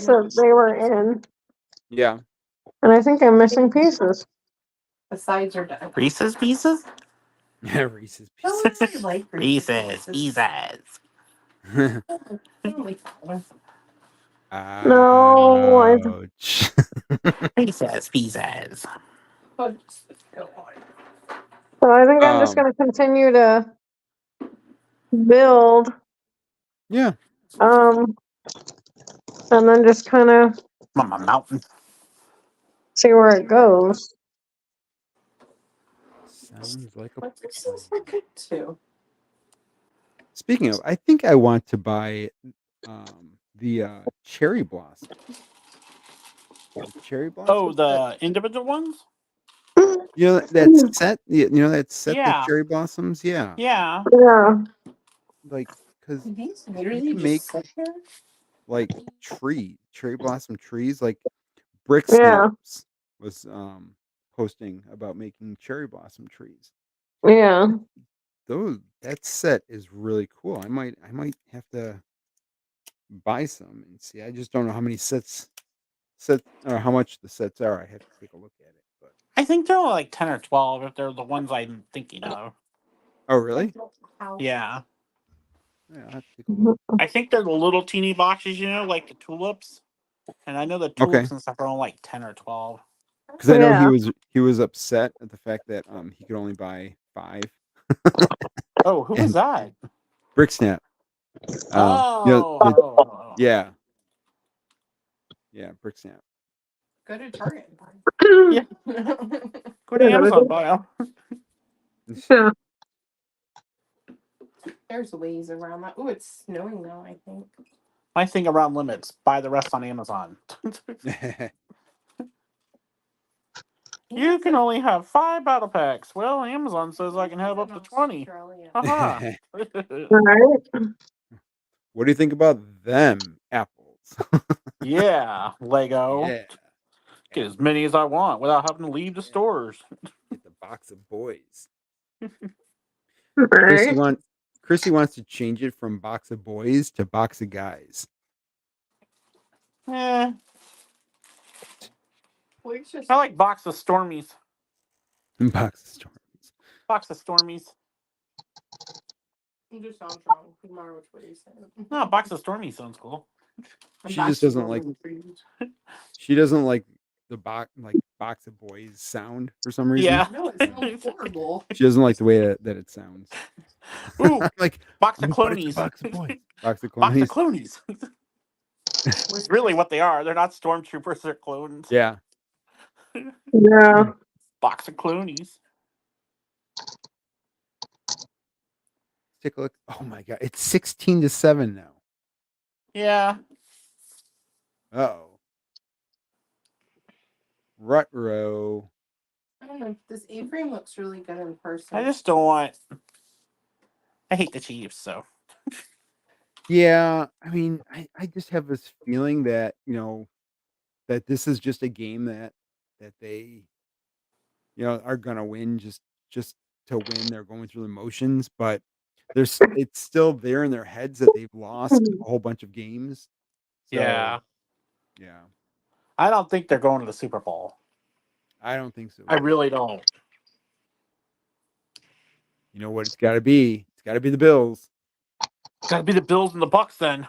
Speaker 3: that they were in,
Speaker 1: Yeah.
Speaker 3: and I think I'm missing pieces.
Speaker 4: The sides are done.
Speaker 2: Reese's Pieces?
Speaker 1: Yeah, Reese's
Speaker 4: Oh,
Speaker 1: Pieces.
Speaker 4: I really like
Speaker 2: Reese's Pieces.
Speaker 3: No,
Speaker 1: Ouch.
Speaker 2: Reese's Pieces.
Speaker 3: so I think I'm just
Speaker 1: Um,
Speaker 3: gonna continue to build,
Speaker 1: yeah.
Speaker 3: and then just kind of
Speaker 2: Mama Mountain.
Speaker 3: see where it goes.
Speaker 1: Sounds like a
Speaker 4: But this
Speaker 1: plan.
Speaker 4: is good too.
Speaker 1: Speaking of, I think I want to buy the cherry blossom. The cherry
Speaker 2: Oh,
Speaker 1: blossom set.
Speaker 2: the individual ones?
Speaker 1: You know that set. You know that set, the
Speaker 2: Yeah.
Speaker 1: cherry blossoms. Yeah,
Speaker 2: Yeah.
Speaker 3: Yeah.
Speaker 1: like because
Speaker 4: These
Speaker 1: you
Speaker 4: literally
Speaker 1: can make
Speaker 4: just sit here.
Speaker 1: like cherry blossom trees. Like Brick
Speaker 3: Yeah.
Speaker 1: Snaps was posting about making cherry blossom trees.
Speaker 3: Yeah.
Speaker 1: That set is really cool. I might have to buy some and see. I just don't know how many sets or how much the sets are. I have to take a look at it. But
Speaker 2: I think they're only like 10 or 12 if they're the ones I'm thinking of.
Speaker 1: oh really?
Speaker 2: Yeah.
Speaker 1: Yeah, I'll have to take a look.
Speaker 2: I think they're the little teeny boxes, like the tulips. And I know the
Speaker 1: Okay.
Speaker 2: tulips and stuff are only like 10 or 12.
Speaker 1: Because I know
Speaker 3: Yeah.
Speaker 1: he was upset at the fact that he could only buy 5.
Speaker 2: Oh, who was
Speaker 1: And
Speaker 2: that?
Speaker 1: Brick Snap.
Speaker 2: Oh.
Speaker 1: Yeah. Yeah, Brick Snap.
Speaker 4: Go to Target and buy.
Speaker 2: Yeah. Go to Amazon, buy them.
Speaker 3: Yeah.
Speaker 4: There's ways around that. Oh, it's snowing now, I think.
Speaker 2: My thing around limits, buy the rest on Amazon. You can only have 5 battle packs. Well, Amazon says I can have up to 20. Haha.
Speaker 3: Right.
Speaker 1: What do you think about them apples?
Speaker 2: Yeah, Lego.
Speaker 1: Yeah.
Speaker 2: Get as many as I want without having to leave the stores.
Speaker 1: Get the box of boys.
Speaker 3: Right.
Speaker 1: Chrissy wants to change it from box of boys to box of guys.
Speaker 2: Eh, I like box of Stormies.
Speaker 1: Box of storms.
Speaker 2: Box of Stormies.
Speaker 4: You just sound wrong, no matter which way you say it.
Speaker 2: No, box of Stormies sounds cool.
Speaker 1: She just doesn't like. She doesn't like the box of boys sound for some reason.
Speaker 2: Yeah.
Speaker 4: No, it sounds horrible.
Speaker 1: She doesn't like the way that it sounds.
Speaker 2: Ooh,
Speaker 1: Like
Speaker 2: box of
Speaker 1: but it's a
Speaker 2: clonies.
Speaker 1: box of boys. Box of
Speaker 2: Box of
Speaker 1: clonies.
Speaker 2: clonies. It's really what they are. They're not stormtroopers, they're clones.
Speaker 1: Yeah.
Speaker 3: Yeah.
Speaker 2: Box of clonies.
Speaker 1: take a look. Oh my god, it's 16-7 now.
Speaker 2: Yeah.
Speaker 1: Uh-oh. Ruh-roh.
Speaker 4: I don't know. This A-frame looks really good in person.
Speaker 2: I just don't want. I hate the Chiefs, so.
Speaker 1: Yeah, I mean, I just have this feeling that, that this is just a game that they, are gonna win just to win. They're going through the motions, but it's still there in their heads that they've lost a whole bunch of games.
Speaker 2: Yeah.
Speaker 1: So, yeah,
Speaker 2: I don't think they're going to the Super Bowl.
Speaker 1: I don't think so
Speaker 2: I
Speaker 1: either.
Speaker 2: really don't.
Speaker 1: You know what it's gotta be? It's gotta be the Bills.
Speaker 2: Gotta be the Bills and the Bucks then.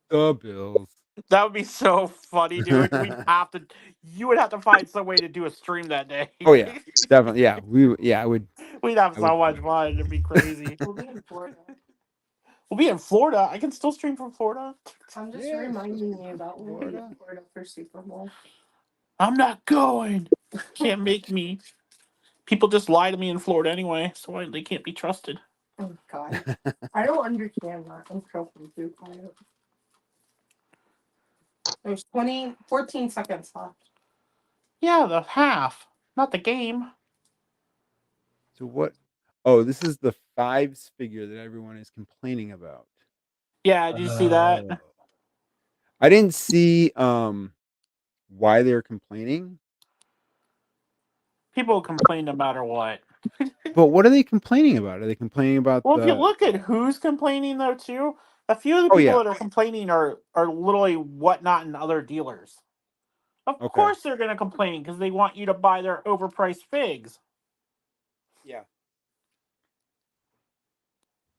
Speaker 1: The Bills.
Speaker 2: That would be so funny, dude. You would have to find some way to do a stream that day.
Speaker 1: Oh, yeah. Definitely, yeah. I would
Speaker 2: We'd have
Speaker 1: I would
Speaker 2: so much
Speaker 1: do it.
Speaker 2: fun. It'd be crazy.
Speaker 4: We'll be in Florida.
Speaker 2: We'll be in Florida. I can still stream from Florida.
Speaker 4: I'm just
Speaker 1: Yeah,
Speaker 4: reminding you about we'll be in
Speaker 1: Florida.
Speaker 4: Florida for Super Bowl.
Speaker 2: I'm not going. Can't make me. People just lie to me in Florida anyway, so they can't be trusted.
Speaker 4: Oh God, I don't understand that. I'm so confused by it. There's 14 seconds left.
Speaker 2: Yeah, the half, not the game.
Speaker 1: So what? Oh, this is the fives figure that everyone is complaining about.
Speaker 2: Yeah, did you see that?
Speaker 1: Oh. I didn't see why they're complaining.
Speaker 2: People complain no matter what.
Speaker 1: But what are they complaining about? Are they complaining about
Speaker 2: Well, if you
Speaker 1: the
Speaker 2: look at who's complaining though, too, a few of the
Speaker 1: Oh,
Speaker 2: people
Speaker 1: yeah.
Speaker 2: that are complaining are literally Whatnot and other dealers. Of
Speaker 1: Okay.
Speaker 2: course, they're going to complain because they want you to buy their overpriced figs.
Speaker 1: Yeah.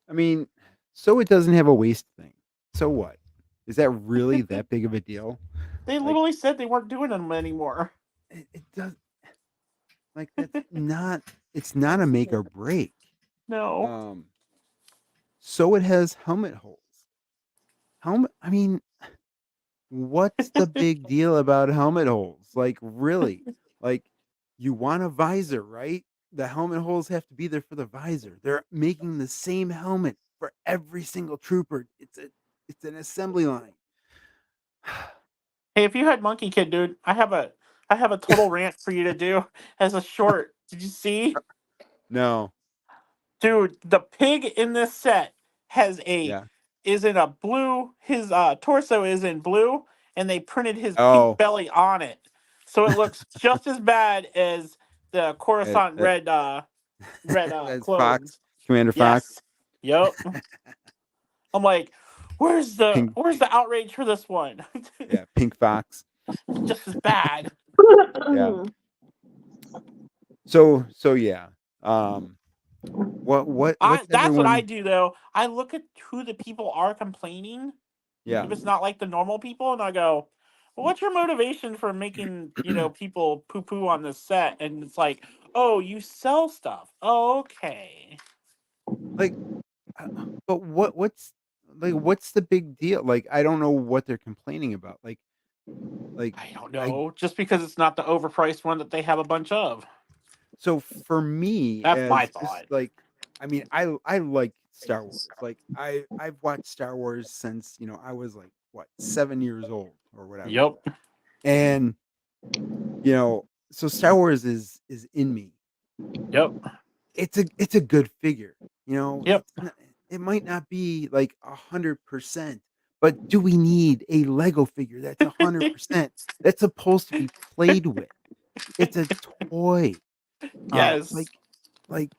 Speaker 1: I mean, so it doesn't have a waste thing. So what? Is that really that big of a deal?
Speaker 2: They
Speaker 1: Like,
Speaker 2: literally said they weren't doing them anymore.
Speaker 1: it does like that's not it's not a make or break.
Speaker 2: No.
Speaker 1: So it has helmet holes. I mean, what's the big deal about helmet holes? Like, really? Like, you want a visor, right? The helmet holes have to be there for the visor. They're making the same helmet for every single trooper. It's an assembly line.
Speaker 2: Hey, if you had Monkey Kid, dude, I have a total rant for you to do as a short. Did you see?
Speaker 1: No.
Speaker 2: Dude, the pig in this set
Speaker 1: Yeah.
Speaker 2: is in a blue, his torso is in blue, and they printed his
Speaker 1: Oh.
Speaker 2: pink belly on it. So it looks just as bad as the Coruscant red
Speaker 1: That's
Speaker 2: clones.
Speaker 1: Fox, Commander Fox.
Speaker 2: Yes. Yep. I'm like, where's the
Speaker 1: Pink,
Speaker 2: outrage for this one?
Speaker 1: yeah, Pink Fox.
Speaker 2: Just as bad.
Speaker 1: Yeah. So yeah. What's
Speaker 2: That's what I
Speaker 1: everyone?
Speaker 2: do though. I look at who the people are complaining.
Speaker 1: Yeah.
Speaker 2: If it's not like the normal people, and I go, well, what's your motivation for making, people poo poo on this set? And it's like, oh, you sell stuff. Oh, okay.
Speaker 1: Like, but what's the big deal? Like, I don't know what they're complaining about. Like
Speaker 2: I don't know. Just because it's not the overpriced one that they have a bunch of.
Speaker 1: so for me,
Speaker 2: That's my
Speaker 1: as just
Speaker 2: thought.
Speaker 1: like, I mean, I like Star Wars. Like, I've watched Star Wars since I was like 7 years old or whatever.
Speaker 2: Yep.
Speaker 1: And so Star Wars is in me.
Speaker 2: Yep.
Speaker 1: It's a good figure.
Speaker 2: Yep.
Speaker 1: It might not be like 100%, but do we need a Lego figure that's 100%? That's supposed to be played with. It's a toy.
Speaker 2: Yes.
Speaker 1: Like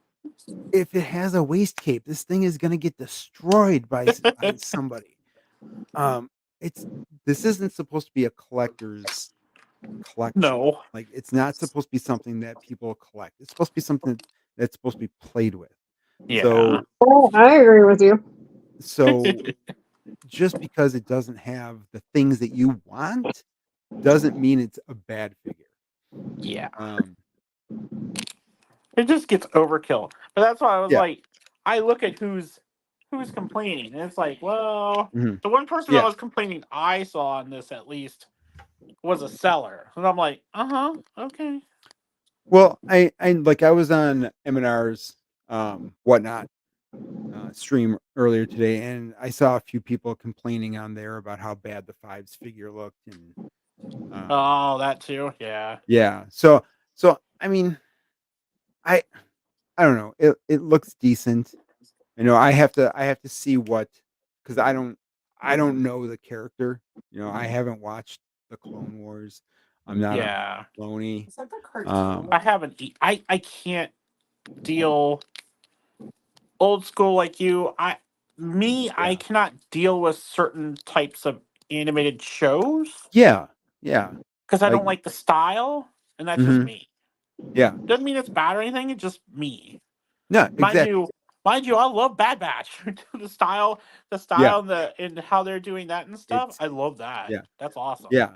Speaker 1: if it has a waist cape, this thing is gonna get destroyed by somebody. This isn't supposed to be a collector's collection.
Speaker 2: No.
Speaker 1: Like, it's not supposed to be something that people collect. It's supposed to be something that's supposed to be played with.
Speaker 2: Yeah.
Speaker 3: Oh, I agree with you.
Speaker 1: So just because it doesn't have the things that you want doesn't mean it's a bad figure.
Speaker 2: Yeah.
Speaker 1: Um,
Speaker 2: It just gets overkill. But that's why I was
Speaker 1: Yeah.
Speaker 2: like, I look at who's complaining, and it's like, well,
Speaker 1: Mhm.
Speaker 2: the one person
Speaker 1: Yeah.
Speaker 2: that was complaining I saw on this at least was a seller, and I'm like, okay.
Speaker 1: Well, I was on M&R's whatnot stream earlier today, and I saw a few people complaining on there about how bad the Fives figure looked, and
Speaker 2: Oh, that too. Yeah.
Speaker 1: yeah. So I mean, I don't know. It looks decent. I have to see what, because I don't know the character. I haven't watched the Clone Wars. I'm not a
Speaker 2: Yeah.
Speaker 1: cloney.
Speaker 4: Is that the cartoon?
Speaker 2: I haven't. I can't deal old school like you. I
Speaker 1: Yeah.
Speaker 2: cannot deal with certain types of animated shows
Speaker 1: Yeah.
Speaker 2: because I
Speaker 1: Like,
Speaker 2: don't like the style, and that's just
Speaker 1: mhm,
Speaker 2: me.
Speaker 1: yeah.
Speaker 2: Doesn't mean it's bad or anything. It's just me.
Speaker 1: No,
Speaker 2: Mind
Speaker 1: exactly.
Speaker 2: you, I love Bad Batch. the style,
Speaker 1: Yeah.
Speaker 2: and how they're doing that and stuff.
Speaker 1: It's
Speaker 2: I love that.
Speaker 1: yeah.
Speaker 2: That's awesome.
Speaker 1: Yeah.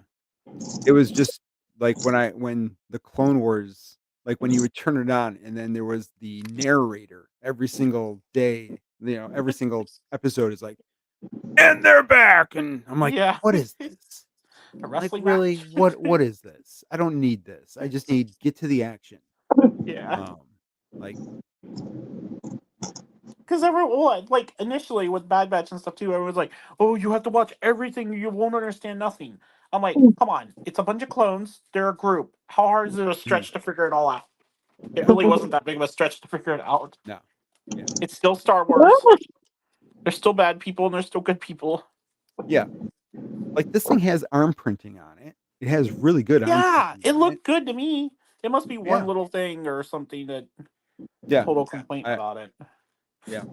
Speaker 1: It was just like when the Clone Wars, like when you would turn it on and then there was the narrator every single day, every single episode is like, and they're back, and I'm like,
Speaker 2: Yeah.
Speaker 1: what is this?
Speaker 2: A
Speaker 1: Like,
Speaker 2: wrestling
Speaker 1: really,
Speaker 2: match.
Speaker 1: what is this? I don't need this. I just need get to the action.
Speaker 2: Yeah.
Speaker 1: Like,
Speaker 2: Because everyone, like, initially with Bad Batch and stuff too, everyone's like, "Oh, you have to watch everything. You won't understand nothing." I'm like, "Come on, it's a bunch of clones. They're a group. How hard is it a
Speaker 1: mhm,
Speaker 2: stretch to figure it all out?" It really wasn't that big of a stretch to figure it out.
Speaker 1: no, yeah,
Speaker 2: It's still Star Wars. There's still bad people and there's still good people.
Speaker 1: yeah. Like this thing has arm printing on it. It has really good arm
Speaker 2: Yeah,
Speaker 1: printing
Speaker 2: it
Speaker 1: on it.
Speaker 2: looked good to me. It must be one
Speaker 1: Yeah,
Speaker 2: little thing or something that
Speaker 1: yeah,
Speaker 2: total complaint
Speaker 1: I,
Speaker 2: about it.
Speaker 1: yeah.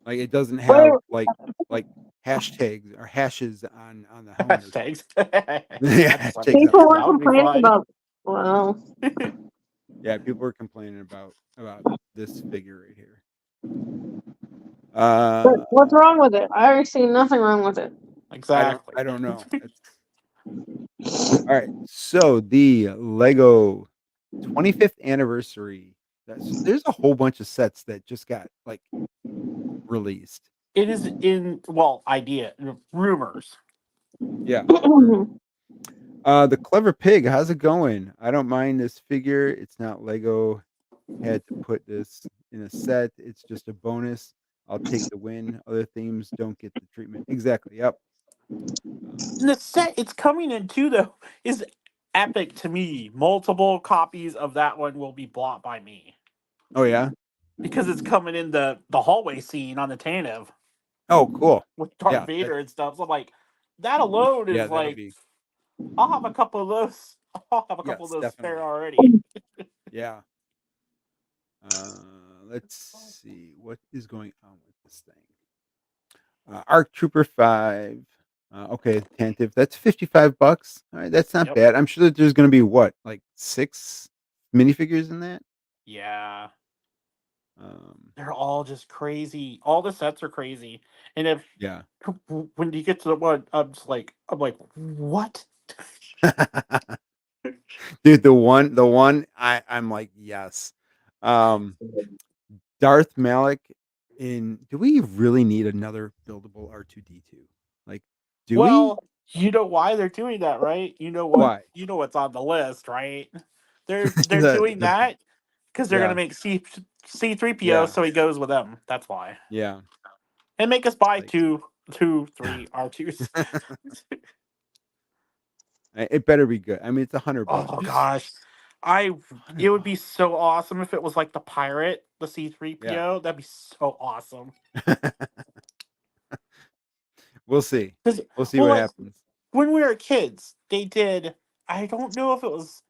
Speaker 1: Like it doesn't
Speaker 3: Wait,
Speaker 1: have like hashtags or hashes on the helmet or
Speaker 2: Hashtags.
Speaker 1: yeah,
Speaker 2: That's funny.
Speaker 1: hashtags on
Speaker 3: people
Speaker 1: the
Speaker 3: were
Speaker 2: That
Speaker 1: helmet.
Speaker 2: would be
Speaker 3: complaining
Speaker 2: fun.
Speaker 3: about. Well,
Speaker 1: Yeah, people were complaining about this figure right here.
Speaker 3: what's wrong with it? I see nothing wrong with it.
Speaker 2: Exactly.
Speaker 1: I don't know. All right. So the Lego 25th anniversary. There's a whole bunch of sets that just got like released.
Speaker 2: It is idea rumors.
Speaker 1: Yeah. The Clever Pig, how's it going? I don't mind this figure. It's not Lego had to put this in a set. It's just a bonus. I'll take the win. Other themes don't get the treatment. Exactly. Yep.
Speaker 2: And the set it's coming in too though is epic to me. Multiple copies of that one will be bought by me
Speaker 1: Oh yeah.
Speaker 2: because it's coming in the hallway scene on the Tanev
Speaker 1: Oh cool.
Speaker 2: with Darth
Speaker 1: Yeah.
Speaker 2: Vader and stuff. So I'm like, that alone
Speaker 1: Yeah,
Speaker 2: is
Speaker 1: that'll
Speaker 2: like,
Speaker 1: be
Speaker 2: I'll have a couple of those. I'll have a couple of
Speaker 1: yes,
Speaker 2: those spare
Speaker 1: definitely.
Speaker 2: already.
Speaker 1: Yeah. Let's see what is going on with this thing. Arc Trooper 5. Okay, tentative. That's $55. All right, that's not
Speaker 2: Yep.
Speaker 1: bad. I'm sure that there's going to be what, like 6 minifigures in that.
Speaker 2: Yeah.
Speaker 1: Um,
Speaker 2: They're all just crazy. All the sets are crazy. And if
Speaker 1: yeah.
Speaker 2: when you get to the one, I'm like, what?
Speaker 1: Dude, the one I'm like, yes. Darth Malik do we really need another buildable R2D2? Like, do we?
Speaker 2: Well, you know why they're doing that, right?
Speaker 1: Why?
Speaker 2: You know what's on the list, right? They're doing
Speaker 1: the
Speaker 2: that because they're gonna
Speaker 1: yeah,
Speaker 2: make C3PO,
Speaker 1: yeah,
Speaker 2: so he goes with them. That's why.
Speaker 1: yeah.
Speaker 2: And make us buy
Speaker 1: Like
Speaker 2: two, three R2s.
Speaker 1: it better be good. I mean, it's $100.
Speaker 2: Oh gosh. It would be
Speaker 1: $100.
Speaker 2: so awesome if it was like the pirate, the
Speaker 1: Yeah.
Speaker 2: C3PO. That'd be so awesome.
Speaker 1: We'll see.
Speaker 2: 'Cause,
Speaker 1: We'll see
Speaker 2: well,
Speaker 1: what
Speaker 2: like
Speaker 1: happens.
Speaker 2: when we were kids, they did. I don't know if it was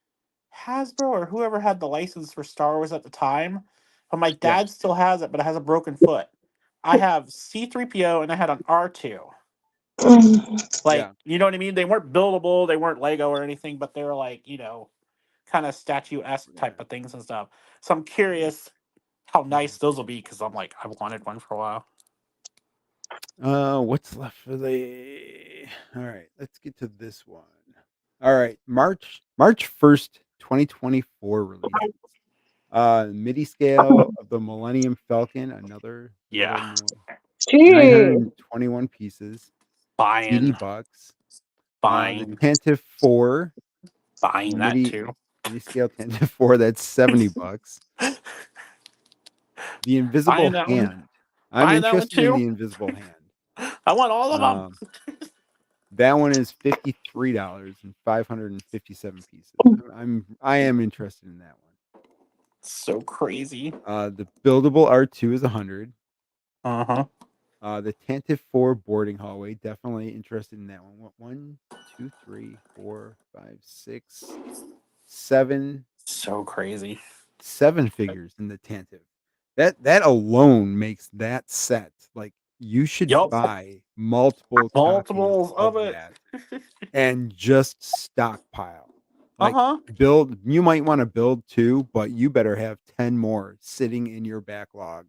Speaker 2: Hasbro or whoever had the license for Star Wars at the time, but my
Speaker 1: Yeah.
Speaker 2: dad still has it, but it has a broken foot. I have C3PO and I had an R2. Like,
Speaker 1: Yeah.
Speaker 2: you know what I mean? They weren't buildable, they weren't Lego or anything, but they were like, kind of statuesque
Speaker 1: Yeah.
Speaker 2: type of things and stuff. So I'm curious how nice those will be because I'm like, I've wanted one for a while.
Speaker 1: What's left for the all right, let's get to this one. All right, March 1st, 2024 release. MIDI scale of the Millennium Falcon, another
Speaker 2: Yeah.
Speaker 1: more.
Speaker 3: Gee.
Speaker 1: 921 pieces,
Speaker 2: Buying,
Speaker 1: $80. The
Speaker 2: buying,
Speaker 1: Tantive 4,
Speaker 2: buying that
Speaker 1: MIDI
Speaker 2: too.
Speaker 1: scale Tantive 4, that's $70. The Invisible
Speaker 2: Buying that one.
Speaker 1: Hand. I'm
Speaker 2: Buy that one
Speaker 1: interested in
Speaker 2: too.
Speaker 1: the invisible hand.
Speaker 2: I want all of them.
Speaker 1: That one is $53 and 557 pieces. I am interested in that one.
Speaker 2: So crazy.
Speaker 1: The buildable R2 is 100.
Speaker 2: Uh-huh.
Speaker 1: The Tantive 4 boarding hallway, definitely interested in that one. 1, 2, 3, 4, 5, 6, 7.
Speaker 2: So crazy.
Speaker 1: 7 figures in the Tantive. That alone makes that set. Like, you should
Speaker 2: Yup.
Speaker 1: buy multiple copies
Speaker 2: Multiples of it.
Speaker 1: that and just stockpile. Like,
Speaker 2: Uh-huh.
Speaker 1: you might want to build 2, but you better have 10 more sitting in your backlog.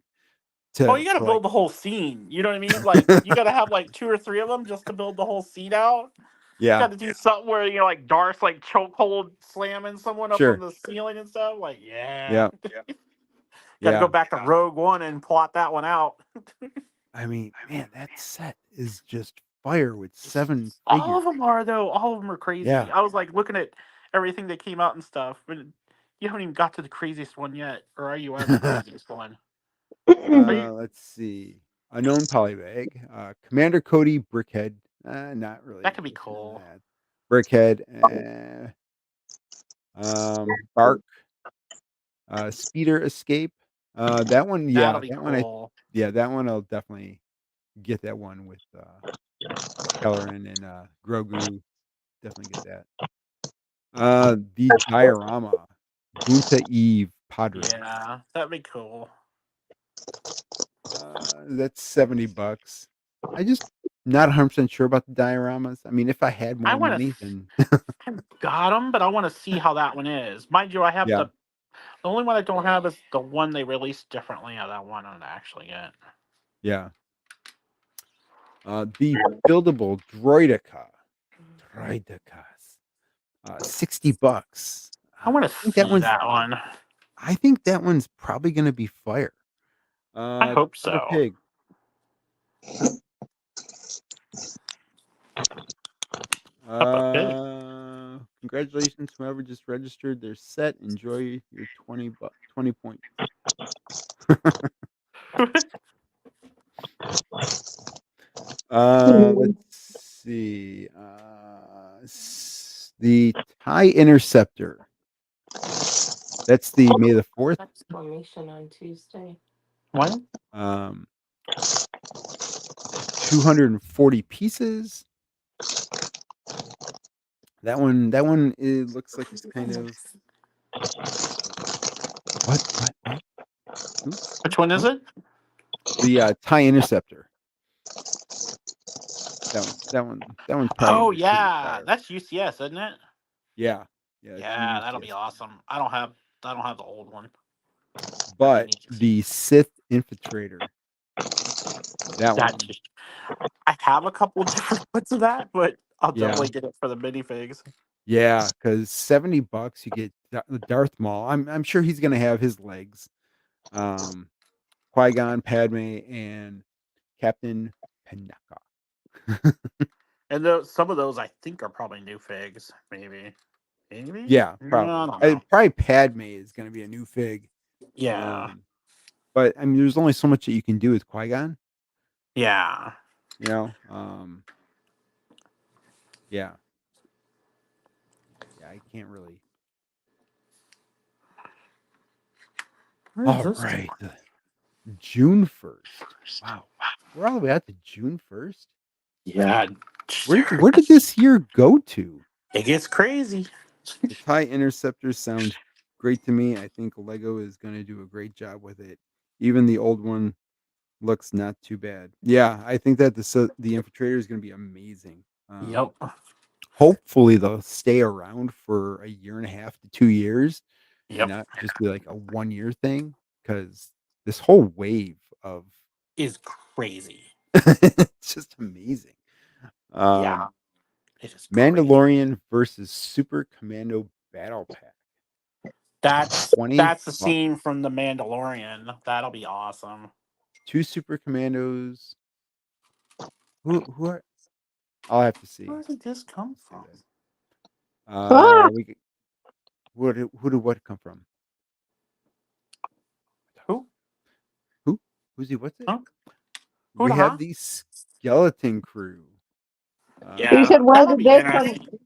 Speaker 2: Oh, you gotta build the whole scene. You know what I mean? Like, you gotta have like 2 or 3 of them just to build the whole scene out.
Speaker 1: Yeah.
Speaker 2: Got to do something where like Darth like chokehold slamming someone up
Speaker 1: Sure.
Speaker 2: on the ceiling and stuff. Like,
Speaker 1: Yeah.
Speaker 2: Got to go back to Rogue One and plot that one out.
Speaker 1: I mean, man, that set is just fire with 7
Speaker 2: All
Speaker 1: figures.
Speaker 2: of them are though. All of them are crazy.
Speaker 1: Yeah.
Speaker 2: I was like looking at everything that came out and stuff, but you haven't even got to the craziest one yet, or are you at the craziest one?
Speaker 1: Let's see. Unknown polybag. Commander Cody Brickhead. Not really.
Speaker 2: That could be
Speaker 1: interested in
Speaker 2: cool.
Speaker 1: that. Brickhead. Bark. Speeder Escape. That one, yeah.
Speaker 2: That'll be
Speaker 1: That
Speaker 2: cool.
Speaker 1: one, that one I'll definitely get that one with Kelleran and Grogu. Definitely get that. The diorama. Bunta Eve Padre.
Speaker 2: Yeah, that'd be cool.
Speaker 1: That's $70. I just not 100% sure about the dioramas. I mean, if I had more money, then
Speaker 2: I got them, but I want to see how that one is. Mind you, I have the only one I don't have is the one they released differently. That one I actually get.
Speaker 1: Yeah. The buildable Droideka. $60.
Speaker 2: I want to see that one.
Speaker 1: I think that one's probably going to be fire.
Speaker 2: I hope so.
Speaker 1: Pig. Congratulations, whoever just registered their set. Enjoy your 20 points. Let's see. The TIE Interceptor. That's the May the 4th.
Speaker 4: Exclamation on Tuesday.
Speaker 2: What?
Speaker 1: 240 pieces. That one, it looks like it's kind of. What?
Speaker 2: Which one is it?
Speaker 1: The TIE Interceptor. That one's probably.
Speaker 2: Oh yeah, that's UCS, isn't it?
Speaker 1: Yeah.
Speaker 2: Yeah, that'll be awesome. I don't have the old one.
Speaker 1: But the Sith Infiltrator. That one.
Speaker 2: I have a couple different ones of that, but I'll definitely get it for the minifigs.
Speaker 1: Yeah, because $70 you get Darth Maul. I'm sure he's gonna have his legs. Qui-Gon, Padme, and Captain Panaka.
Speaker 2: And some of those I think are probably new figs, maybe.
Speaker 1: Yeah, probably. Probably Padme is gonna be a new fig.
Speaker 2: Yeah.
Speaker 1: But I mean, there's only so much that you can do with Qui-Gon.
Speaker 2: Yeah.
Speaker 1: You know. Yeah. I can't really. All right. June 1st. Wow. We're all the way out to June 1st.
Speaker 2: Yeah.
Speaker 1: Where did this year go to?
Speaker 2: It gets crazy.
Speaker 1: The TIE Interceptor sounds great to me. I think Lego is going to do a great job with it. Even the old one looks not too bad. Yeah, I think that the Infiltrator is going to be amazing.
Speaker 2: Yep.
Speaker 1: Hopefully they'll stay around for a year and a half to 2 years.
Speaker 2: Yep.
Speaker 1: And not just be like a 1-year thing, because this whole wave of
Speaker 2: is crazy.
Speaker 1: It's just amazing.
Speaker 2: Yeah. It is
Speaker 1: Mandalorian versus Super Commando Battle Pack.
Speaker 2: That's the scene from The Mandalorian. That'll be awesome.
Speaker 1: 2 Super Commandos. Who are? I'll have to see.
Speaker 2: Where did this come from?
Speaker 1: Who did what come from?
Speaker 2: Who?
Speaker 1: Who's he? What's it?
Speaker 2: Huh?
Speaker 1: we
Speaker 2: Hoorah.
Speaker 1: have the Skeleton Crew.
Speaker 3: You said where
Speaker 2: that'll
Speaker 3: did
Speaker 2: be
Speaker 3: this come?
Speaker 2: interesting.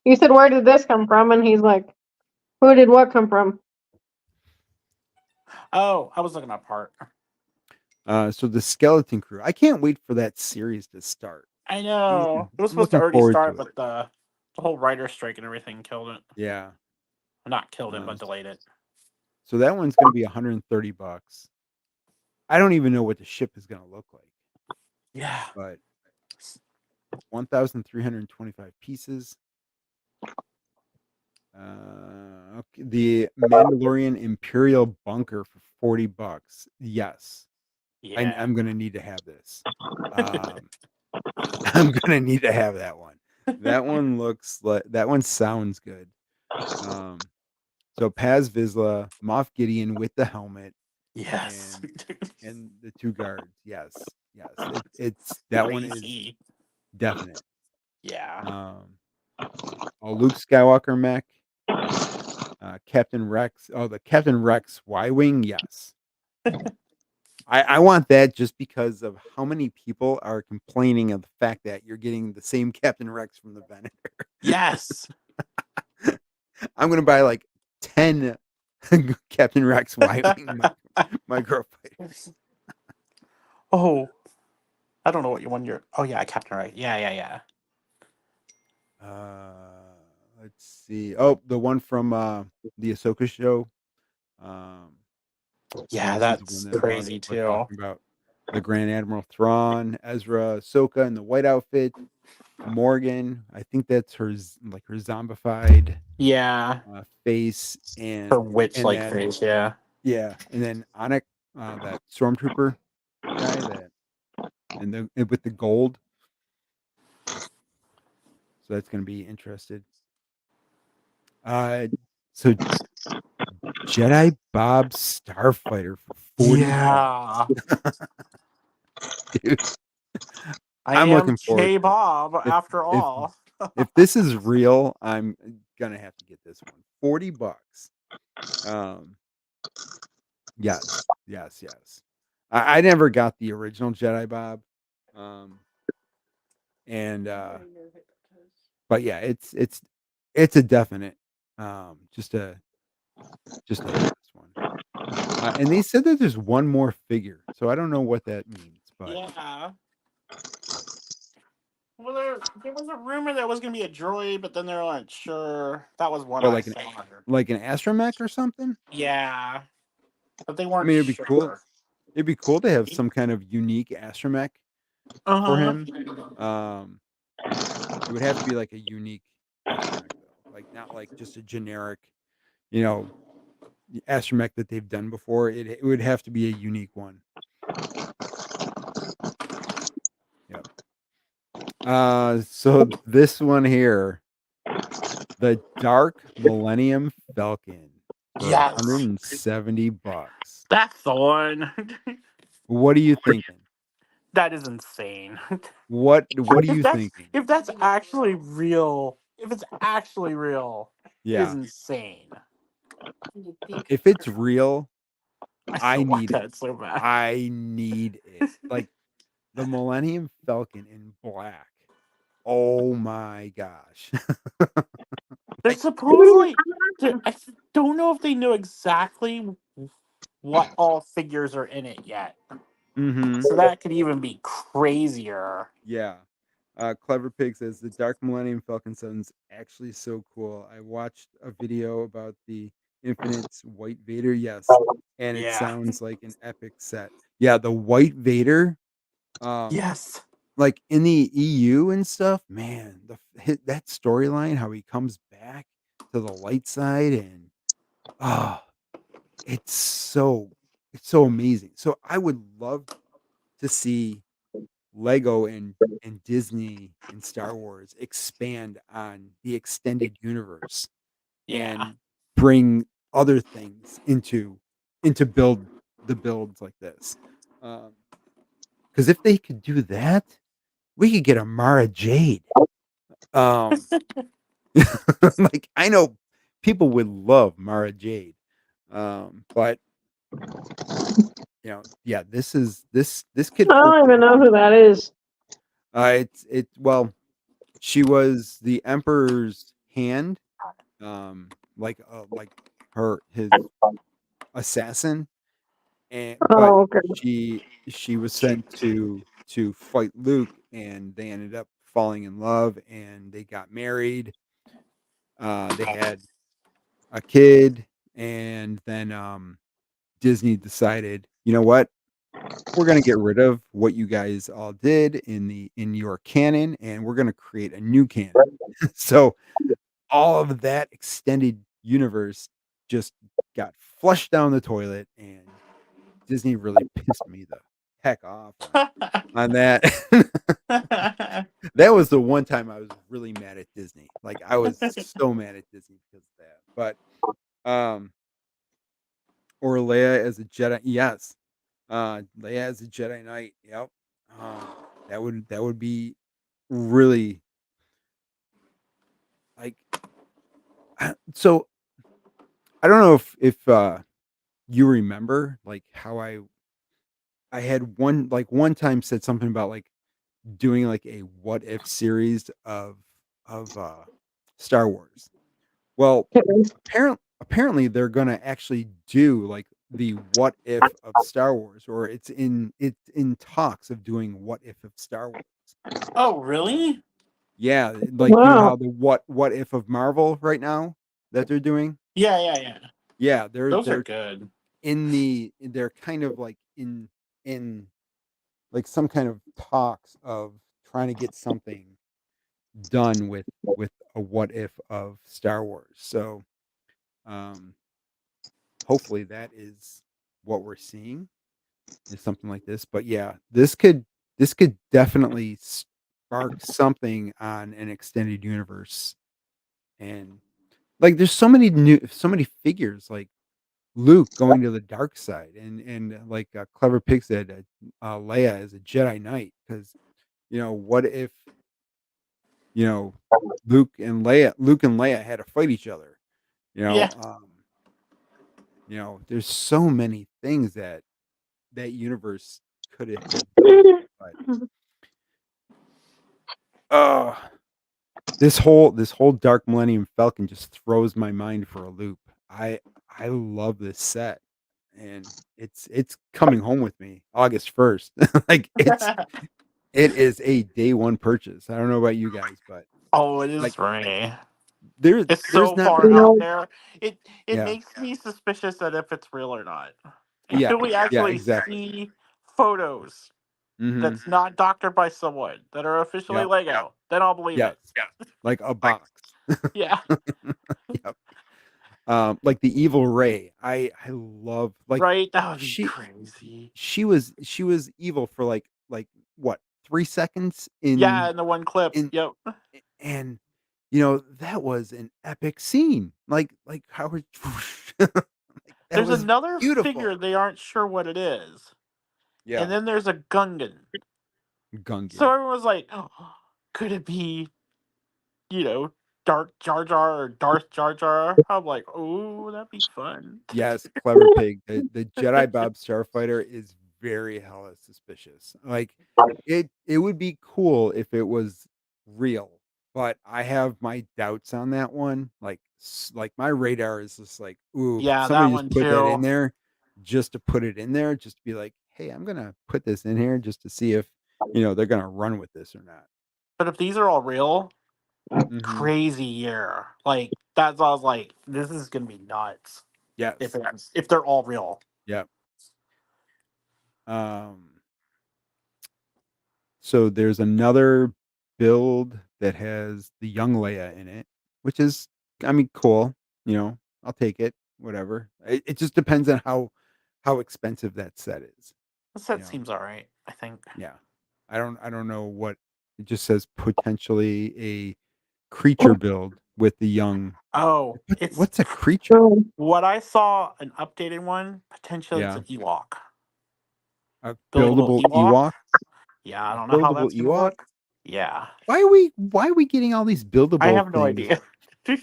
Speaker 3: You said where did this come from? And he's like, who did what come from?
Speaker 2: Oh, I was looking up part.
Speaker 1: So the Skeleton Crew. I can't wait for that series to start.
Speaker 2: I know. It was
Speaker 1: I'm
Speaker 2: supposed to
Speaker 1: looking
Speaker 2: already
Speaker 1: forward
Speaker 2: start,
Speaker 1: to it.
Speaker 2: but the whole writer strike and everything killed it.
Speaker 1: Yeah.
Speaker 2: Not killed it, but delayed it.
Speaker 1: So that one's going to be $130. I don't even know what the ship is going to look like,
Speaker 2: Yeah.
Speaker 1: but 1,325 pieces. Okay, the Mandalorian Imperial Bunker for $40. Yes,
Speaker 2: Yeah.
Speaker 1: I'm going to need to have this. I'm going to need to have that one. That one looks like that one sounds good. So Paz Vizsla, Moff Gideon with the helmet.
Speaker 2: Yes.
Speaker 1: And the two guards. Yes. It's that one is
Speaker 2: Crazy.
Speaker 1: definite.
Speaker 2: Yeah.
Speaker 1: Luke Skywalker mech. Captain Rex. Oh, the Captain Rex Y-wing. Yes. I want that just because of how many people are complaining of the fact that you're getting the same Captain Rex from the Venator.
Speaker 2: Yes.
Speaker 1: I'm gonna buy like 10 Captain Rex Y-wing microfighters.
Speaker 2: Oh, I don't know what you want your. Oh yeah, Captain Right. Yeah.
Speaker 1: Let's see. Oh, the one from the Ahsoka show.
Speaker 2: Yeah,
Speaker 1: This is
Speaker 2: that's
Speaker 1: one that
Speaker 2: crazy
Speaker 1: we're
Speaker 2: too.
Speaker 1: talking about. The Grand Admiral Thrawn, Ezra, Ahsoka in the white outfit, Morgan. I think that's her her zombified
Speaker 2: Yeah.
Speaker 1: face and
Speaker 2: Her witch like
Speaker 1: then
Speaker 2: face. Yeah.
Speaker 1: yeah, and then Anik, that stormtrooper guy and with the gold. So that's going to be interested. So Jedi Bob Starfighter for $40.
Speaker 2: Yeah.
Speaker 1: Dude,
Speaker 2: I
Speaker 1: I'm
Speaker 2: am
Speaker 1: looking forward
Speaker 2: J
Speaker 1: to it.
Speaker 2: Bob after
Speaker 1: If
Speaker 2: all.
Speaker 1: if this is real, I'm gonna have to get this one. $40. Yes. I never got the original Jedi Bob. And but yeah, it's a definite just to have this one. And they said that there's one more figure, so I don't know what that means, but
Speaker 2: Yeah. Well, there was a rumor that it was gonna be a droid, but then they're like, sure. That was one
Speaker 1: or
Speaker 2: I saw.
Speaker 1: like an astromech or something.
Speaker 2: Yeah, but they
Speaker 1: I
Speaker 2: weren't
Speaker 1: mean, it'd be cool.
Speaker 2: sure.
Speaker 1: It'd be cool to have some kind of unique astromech for him. It would have to be like a unique astromech though, like not like just a generic, you know, astromech that they've done before. It would have to be a unique one. Yep. So this one here, the Dark Millennium Falcon for
Speaker 2: Yes.
Speaker 1: $170.
Speaker 2: That's the one.
Speaker 1: What are you thinking?
Speaker 2: That is insane.
Speaker 1: What are you
Speaker 2: If that's
Speaker 1: thinking?
Speaker 2: if that's actually real, if it's actually real, it is
Speaker 1: Yeah.
Speaker 2: insane.
Speaker 1: If it's real,
Speaker 2: I
Speaker 1: I
Speaker 2: still want
Speaker 1: need it.
Speaker 2: that so bad.
Speaker 1: I need it. Like the Millennium Falcon in black. Oh my gosh.
Speaker 2: They're supposedly. I don't know if they know exactly what all figures are in it yet.
Speaker 1: Mm-hmm.
Speaker 2: So that could even be crazier.
Speaker 1: Yeah. Clever Pig says the Dark Millennium Falcon sounds actually so cool. I watched a video about the Infinite's White Vader. Yes. And it
Speaker 2: Yeah.
Speaker 1: sounds like an epic set. Yeah, the White Vader.
Speaker 2: Yes.
Speaker 1: Like in the EU and stuff, man, that storyline, how he comes back to the light side and oh, it's so amazing. So I would love to see Lego and Disney and Star Wars expand on the extended universe
Speaker 2: Yeah.
Speaker 1: and bring other things into builds like this. Because if they could do that, we could get a Mara Jade. Like I know people would love Mara Jade, but Yeah, this kid.
Speaker 3: I don't even know who that is.
Speaker 1: Well, she was the emperor's hand, like his assassin, but
Speaker 3: Oh, okay.
Speaker 1: she was sent to fight Luke, and they ended up falling in love, and they got married. They had a kid, and then Disney decided, you know what? We're gonna get rid of what you guys all did in your canon, and we're gonna create a new canon. So all of that extended universe just got flushed down the toilet, and Disney really pissed me the heck off on that. That was the one time I was really mad at Disney. Like, I was so mad at Disney because of that. But or Leia as a Jedi, yes. Leia as a Jedi Knight, yep. That would be really like so I don't know if you remember like how I had one time said something about like doing like a what if series of Star Wars. Well, apparently they're gonna actually do like the what if of Star Wars, or it's in talks of doing what if of Star Wars.
Speaker 2: Oh, really?
Speaker 1: Yeah, like
Speaker 3: Wow.
Speaker 1: how the what if of Marvel right now that they're doing.
Speaker 2: Yeah.
Speaker 1: Yeah, they're
Speaker 2: Those are
Speaker 1: they're
Speaker 2: good.
Speaker 1: they're kind of like in like some kind of talks of trying to get something done with a what if of Star Wars. So um hopefully that is what we're seeing is something like this. But yeah, this could definitely spark something on an extended universe. And like there's so many figures like Luke going to the dark side, and like Clever Pig said, Leia is a Jedi Knight, because what if you know Luke and Leia had to fight each other. You
Speaker 2: Yeah.
Speaker 1: know, there's so many things that universe could have done, but uh this whole Dark Millennium Falcon just throws my mind for a loop. I love this set, and it's coming home with me August 1st. Like it is a day one purchase. I don't know about you guys, but
Speaker 2: Oh, it
Speaker 1: like
Speaker 2: is for me. It's
Speaker 1: there's
Speaker 2: so
Speaker 1: not
Speaker 2: far
Speaker 3: You
Speaker 1: many.
Speaker 2: out
Speaker 3: know,
Speaker 2: there. It
Speaker 1: Yeah.
Speaker 2: makes me suspicious that if it's real or not.
Speaker 1: Yeah.
Speaker 2: Until we
Speaker 1: Yeah,
Speaker 2: actually
Speaker 1: exactly.
Speaker 2: see photos
Speaker 1: Mhm.
Speaker 2: that's not doctored by someone that are officially
Speaker 1: Yep.
Speaker 2: Lego, then I'll believe
Speaker 1: Yes.
Speaker 2: it.
Speaker 1: Like a box.
Speaker 2: Yeah.
Speaker 1: Yep. Like the evil Ray. I love like
Speaker 2: Right? That would be
Speaker 1: she
Speaker 2: crazy.
Speaker 1: she was evil for like what, 3 seconds
Speaker 2: Yeah,
Speaker 1: in
Speaker 2: in the one clip.
Speaker 1: in
Speaker 2: Yep.
Speaker 1: and that was an epic scene. Like how it like that
Speaker 2: There's
Speaker 1: was
Speaker 2: another figure
Speaker 1: beautiful.
Speaker 2: they aren't sure what it is.
Speaker 1: Yeah.
Speaker 2: And then there's a Gungan. So
Speaker 1: Gungan.
Speaker 2: everyone's like, oh, could it be, you know, Dark Jar Jar or Darth Jar Jar? I'm like, oh, that'd be fun.
Speaker 1: Yes, Clever Pig. The Jedi Bob Starfighter is very hella suspicious. Like it would be cool if it was real, but I have my doubts on that one. Like my radar is just like, ooh,
Speaker 2: Yeah, that
Speaker 1: somebody just
Speaker 2: one
Speaker 1: put that
Speaker 2: too.
Speaker 1: in there just to put it in there, just to be like, hey, I'm gonna put this in here just to see if they're gonna run with this or not.
Speaker 2: But if these are all real,
Speaker 1: Hmm.
Speaker 2: crazy year. Like that's why I was like, this is gonna be nuts.
Speaker 1: Yes.
Speaker 2: If they're all real.
Speaker 1: Yep. Um So there's another build that has the young Leia in it, which is, I mean, cool. I'll take it. Whatever. It just depends on how expensive that set is.
Speaker 2: The
Speaker 1: You
Speaker 2: set
Speaker 1: know.
Speaker 2: seems alright, I think.
Speaker 1: Yeah. I don't know what it just says. Potentially a creature build with the young.
Speaker 2: Oh, it's
Speaker 1: What's a creature?
Speaker 2: what I saw an updated one, potentially it's
Speaker 1: Yeah.
Speaker 2: an Ewok.
Speaker 1: A
Speaker 2: Buildable
Speaker 1: buildable
Speaker 2: Ewok.
Speaker 1: Ewok.
Speaker 2: Yeah, I
Speaker 1: A
Speaker 2: don't know how
Speaker 1: buildable
Speaker 2: that's gonna
Speaker 1: Ewok.
Speaker 2: look. Yeah.
Speaker 1: Why are we getting all these
Speaker 2: I
Speaker 1: buildable
Speaker 2: have no
Speaker 1: things?
Speaker 2: idea.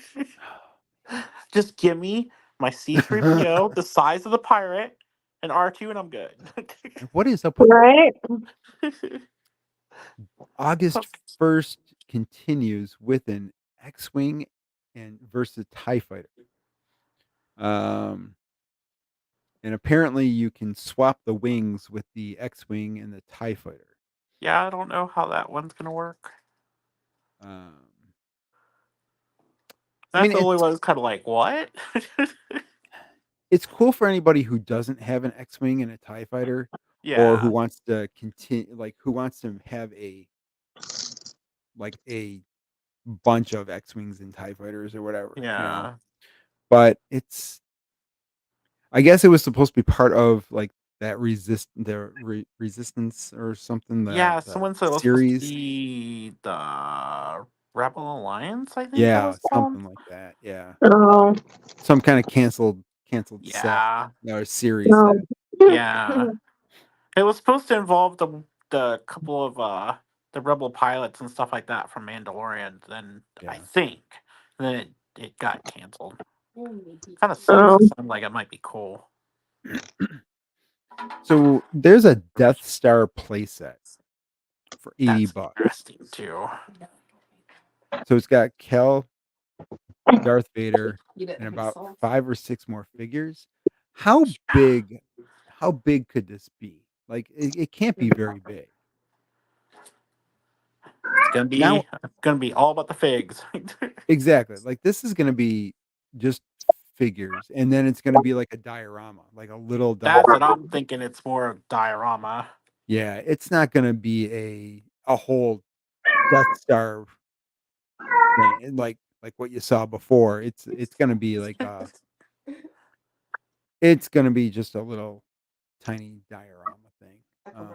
Speaker 2: Just give me my C3PO, the size of the pirate, and R2, and I'm good.
Speaker 1: What is up with
Speaker 3: Right?
Speaker 1: August 1st continues with an X-Wing and versus TIE Fighter. And apparently you can swap the wings with the X-Wing and the TIE Fighter.
Speaker 2: Yeah, I don't know how that one's gonna work.
Speaker 1: I
Speaker 2: That's
Speaker 1: mean,
Speaker 2: the only one that's kind of like, what?
Speaker 1: it's cool for anybody who doesn't have an X-Wing and a TIE Fighter, or who
Speaker 2: Yeah,
Speaker 1: wants to continue, like who wants to have a bunch of X-Wings and TIE Fighters or whatever,
Speaker 2: yeah,
Speaker 1: But I guess it was supposed to be part of like that resistance or something.
Speaker 2: yeah.
Speaker 1: The
Speaker 2: Someone said it was supposed to
Speaker 1: series,
Speaker 2: be the Rebel Alliance. I think that
Speaker 1: yeah,
Speaker 2: was called.
Speaker 1: something like that. Yeah,
Speaker 3: Oh,
Speaker 1: some kind of canceled set
Speaker 2: Yeah,
Speaker 1: or series
Speaker 3: no.
Speaker 1: that.
Speaker 2: yeah. It was supposed to involve the couple of the rebel pilots and stuff like that from Mandalorian. Then I
Speaker 1: Yeah.
Speaker 2: think, and then it got canceled. Kind of sucks.
Speaker 3: Oh.
Speaker 2: It sounded like it might be cool.
Speaker 1: So there's a Death Star playset for
Speaker 2: That's
Speaker 1: $80.
Speaker 2: interesting too.
Speaker 1: So it's got Kel, Darth Vader,
Speaker 4: You didn't
Speaker 1: and
Speaker 4: think
Speaker 1: about
Speaker 4: so?
Speaker 1: 5 or 6 more figures. How big? How big could this be? Like it can't be very big. Now,
Speaker 2: It's gonna be all about the figs.
Speaker 1: exactly. Like this is going to be just figures, and then it's going to be like a diorama, like a little
Speaker 2: That's what
Speaker 1: diorama.
Speaker 2: I'm thinking. It's more of diorama.
Speaker 1: Yeah, it's not going to be a whole Death Star thing, like what you saw before. It's going to be like it's going to be just a little tiny diorama thing.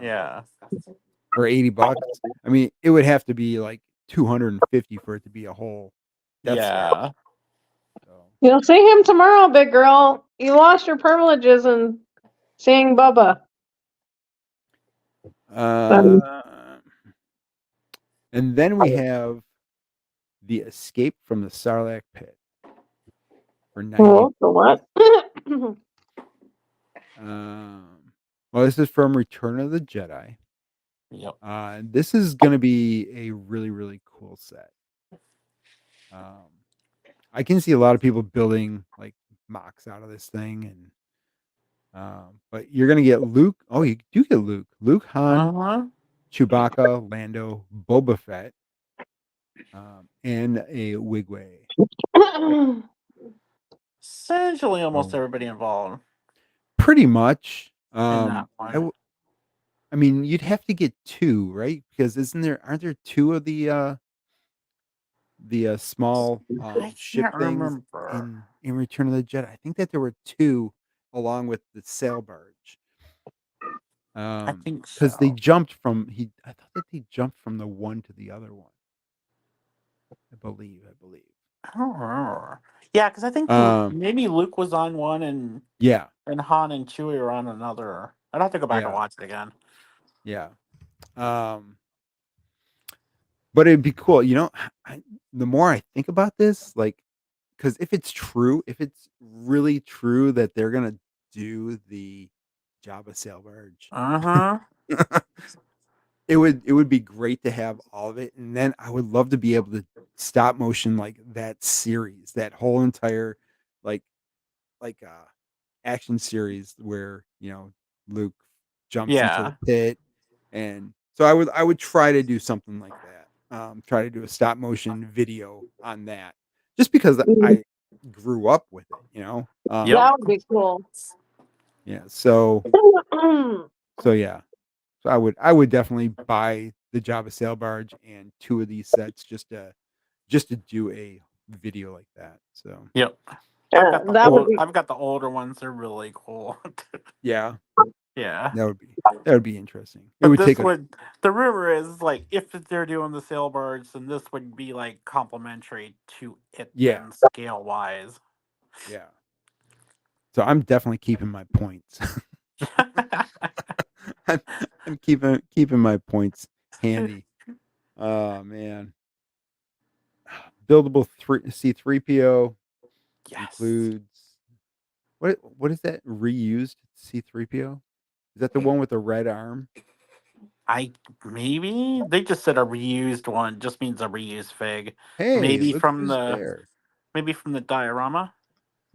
Speaker 2: Yeah.
Speaker 1: For $80. I mean, it would have to be like 250 for it to be a whole Death Star.
Speaker 2: Yeah.
Speaker 1: So,
Speaker 3: You'll see him tomorrow, big girl. You lost your privileges in seeing Bubba.
Speaker 1: and then we have the Escape from the Sarlacc pit for 90.
Speaker 3: The what?
Speaker 1: Well, this is from Return of the Jedi.
Speaker 2: Yep.
Speaker 1: This is going to be a really, really cool set. I can see a lot of people building like mocks out of this thing, and but you're going to get Luke. Oh, you do get Luke, Han,
Speaker 2: Uh-huh.
Speaker 1: Chewbacca, Lando, Boba Fett, and a Wigway.
Speaker 2: Essentially almost
Speaker 1: So
Speaker 2: everybody involved
Speaker 1: pretty much.
Speaker 2: in that one.
Speaker 1: I mean, you'd have to get 2, right? Because aren't there 2 of the small
Speaker 2: I
Speaker 1: ship
Speaker 2: can't
Speaker 1: things
Speaker 2: remember.
Speaker 1: in Return of the Jedi? I think that there were 2 along with the sail barge.
Speaker 2: I think
Speaker 1: Because they
Speaker 2: so.
Speaker 1: jumped from I thought that they jumped from the one to the other one. I believe.
Speaker 2: I don't remember. Yeah, because I think
Speaker 1: Um,
Speaker 2: maybe Luke was on one
Speaker 1: yeah,
Speaker 2: and Han and Chewie were on another. I'd have to go back and
Speaker 1: yeah,
Speaker 2: watch it again.
Speaker 1: yeah. But it'd be cool, the more I think about this, like, because if it's true, if it's really true that they're gonna do the Jabba sail barge,
Speaker 2: Uh-huh.
Speaker 1: it would be great to have all of it, and then I would love to be able to stop motion like that series, that whole entire like action series where Luke jumps into the
Speaker 2: Yeah.
Speaker 1: pit, and so I would try to do something like that. Try to do a stop motion video on that, just because I grew up with it.
Speaker 2: Yep.
Speaker 3: That would be cool.
Speaker 1: Yeah. So yeah. So I would definitely buy the Java sail barge and 2 of these sets just to do a video like that. So
Speaker 2: Yep.
Speaker 3: That would be.
Speaker 2: I've got the older ones. They're really cool.
Speaker 1: yeah,
Speaker 2: Yeah.
Speaker 1: that would be interesting. It
Speaker 2: But
Speaker 1: would take a
Speaker 2: the rumor is like if they're doing the sail barge, then this would be like complementary to it
Speaker 1: yeah,
Speaker 2: then scale wise.
Speaker 1: yeah. So I'm definitely keeping my points. I'm, I'm keeping my points handy. Oh man. Buildable C3PO
Speaker 2: Yes.
Speaker 1: includes What is that reused C3PO? Is that the one with the red arm?
Speaker 2: Maybe they just said a reused one. Just means a reused fig.
Speaker 1: Hey,
Speaker 2: Maybe
Speaker 1: look
Speaker 2: from
Speaker 1: who's
Speaker 2: the
Speaker 1: there.
Speaker 2: diorama.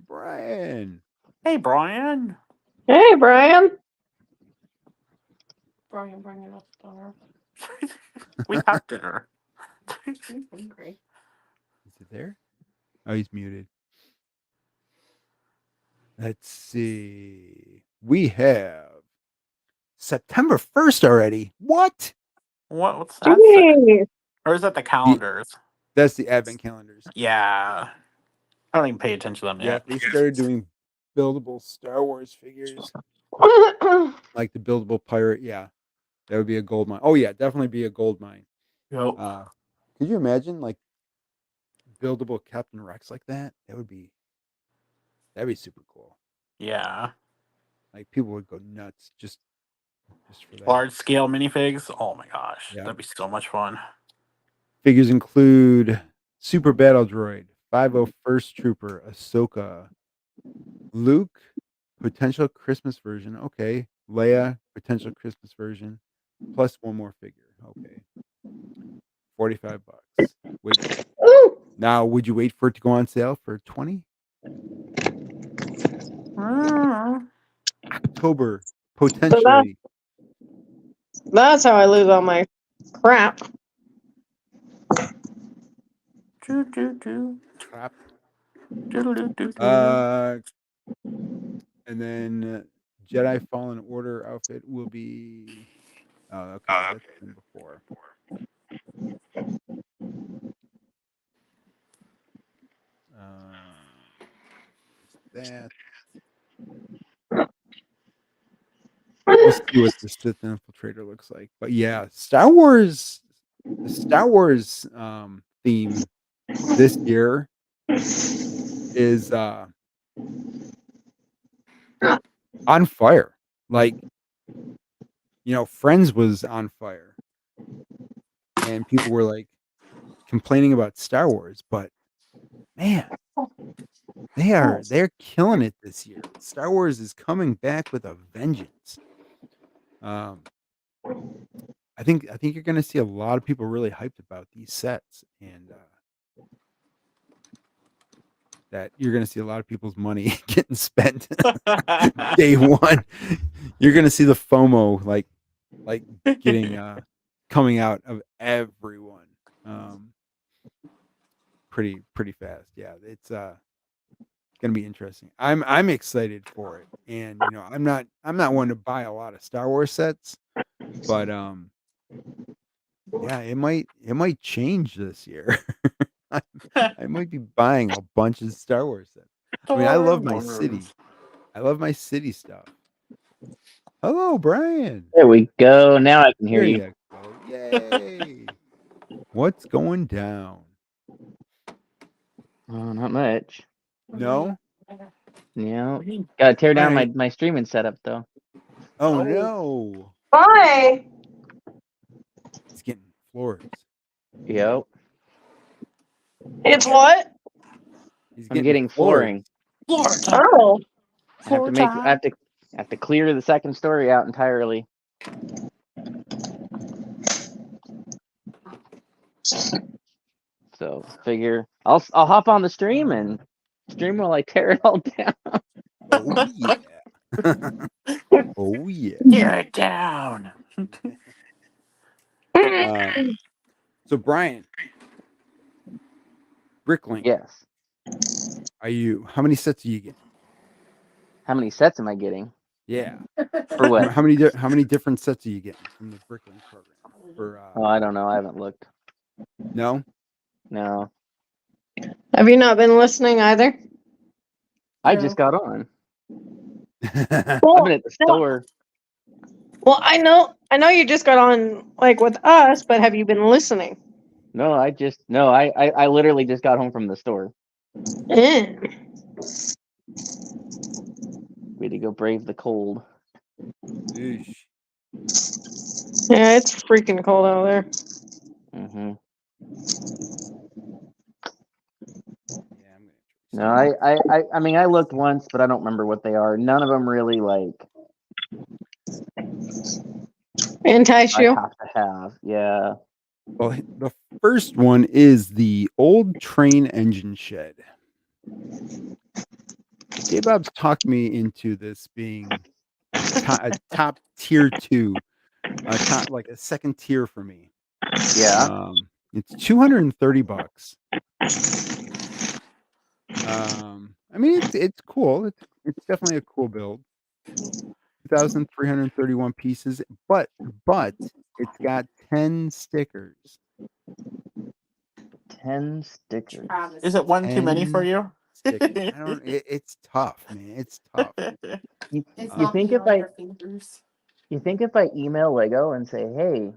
Speaker 1: Brian.
Speaker 2: Hey, Brian.
Speaker 3: Hey, Brian.
Speaker 4: Brian bringing us dinner.
Speaker 2: We have dinner.
Speaker 4: He's hungry.
Speaker 1: Is it there? Oh, he's muted. Let's see. We have September 1st already. What?
Speaker 2: What's that say?
Speaker 3: Jeez.
Speaker 2: Or is that the calendars?
Speaker 1: That's the advent calendars.
Speaker 2: Yeah. I don't even pay attention to them
Speaker 1: Yeah,
Speaker 2: yet.
Speaker 1: if they started doing buildable Star Wars figures, like the buildable pirate, yeah, that would be a gold mine. Oh yeah, definitely be a gold mine.
Speaker 2: Yep.
Speaker 1: Could you imagine like buildable Captain Rex like that? That'd be super cool.
Speaker 2: Yeah.
Speaker 1: Like people would go nuts just for that.
Speaker 2: Large scale minifigs. Oh my gosh.
Speaker 1: Yeah.
Speaker 2: That'd be so much fun.
Speaker 1: Figures include Super Battle Droid, 501st Trooper, Ahsoka, Luke, potential Christmas version. Okay. Leia, potential Christmas version, plus one more figure. Okay. $45. Wait.
Speaker 3: Ooh.
Speaker 1: Now, would you wait for it to go on sale for 20? October, potentially.
Speaker 3: That's how I lose all my crap.
Speaker 1: Crap.
Speaker 2: Crap.
Speaker 1: And then Jedi Fallen Order outfit will be. Oh, okay, that's been before. That. We'll see what the Sith Infiltrator looks like, but yeah, Star Wars. The Star Wars theme this year is on fire. Like, Friends was on fire, and people were like complaining about Star Wars, but man, they're killing it this year. Star Wars is coming back with a vengeance. I think you're going to see a lot of people really hyped about these sets, and that you're going to see a lot of people's money getting spent day one. You're going to see the FOMO like getting coming out of everyone pretty fast. Yeah, it's gonna be interesting. I'm excited for it, and I'm not one to buy a lot of Star Wars sets, but yeah, it might change this year. I might be buying a bunch of Star Wars sets. I mean, I love my city. I love my city stuff. Hello, Brian.
Speaker 5: There we go. Now I can hear
Speaker 1: There
Speaker 5: you.
Speaker 1: you go. Yay! What's going down?
Speaker 5: Oh, not much.
Speaker 1: No?
Speaker 5: Yeah. Gotta tear down
Speaker 1: Alright.
Speaker 5: my streaming setup though.
Speaker 1: Oh no.
Speaker 3: Bye.
Speaker 1: It's getting floors.
Speaker 5: Yep.
Speaker 3: It's what?
Speaker 1: He's
Speaker 5: I'm getting flooring.
Speaker 3: Oh.
Speaker 5: I have to clear the second story out entirely. So figure I'll hop on the stream and stream while I tear it all down.
Speaker 1: Oh yeah. Oh yeah.
Speaker 2: Tear it down.
Speaker 1: So Brian, Bricklink.
Speaker 5: Yes.
Speaker 1: How many sets are you getting?
Speaker 5: How many sets am I getting?
Speaker 1: Yeah.
Speaker 5: For what?
Speaker 1: How many different sets are you getting from the Bricklink program? For
Speaker 5: Oh, I don't know. I haven't looked.
Speaker 1: No?
Speaker 5: No.
Speaker 3: Have you not been listening either?
Speaker 5: I just got on. I've
Speaker 3: Well,
Speaker 5: been at the store.
Speaker 3: well, I know you just got on like with us, but have you been listening?
Speaker 5: No, I literally just got home from the store.
Speaker 3: Eh.
Speaker 5: Way to go brave the cold.
Speaker 1: Eesh.
Speaker 3: Yeah, it's freaking cold out there.
Speaker 5: Mm-hmm.
Speaker 1: Yeah, I'm gonna
Speaker 5: No, I mean, I looked once, but I don't remember what they are. None of them really like
Speaker 3: Entice
Speaker 5: I
Speaker 3: you.
Speaker 5: have to have. Yeah.
Speaker 1: Well, the first one is the old train engine shed. J-Bob's talked me into this being a top tier 2, top like a second tier for me.
Speaker 5: Yeah.
Speaker 1: It's $230. I mean it's cool. It's definitely a cool build. 2,331 pieces, but it's got 10 stickers.
Speaker 5: 10 stickers.
Speaker 4: Travis.
Speaker 2: Is it one too many for
Speaker 1: 10
Speaker 2: you?
Speaker 1: stickers. I don't. It's tough, man. It's tough.
Speaker 5: You,
Speaker 4: It's
Speaker 5: you
Speaker 4: not
Speaker 5: think if
Speaker 4: beyond
Speaker 5: I
Speaker 4: your fingers.
Speaker 5: you think if I email Lego and say, hey,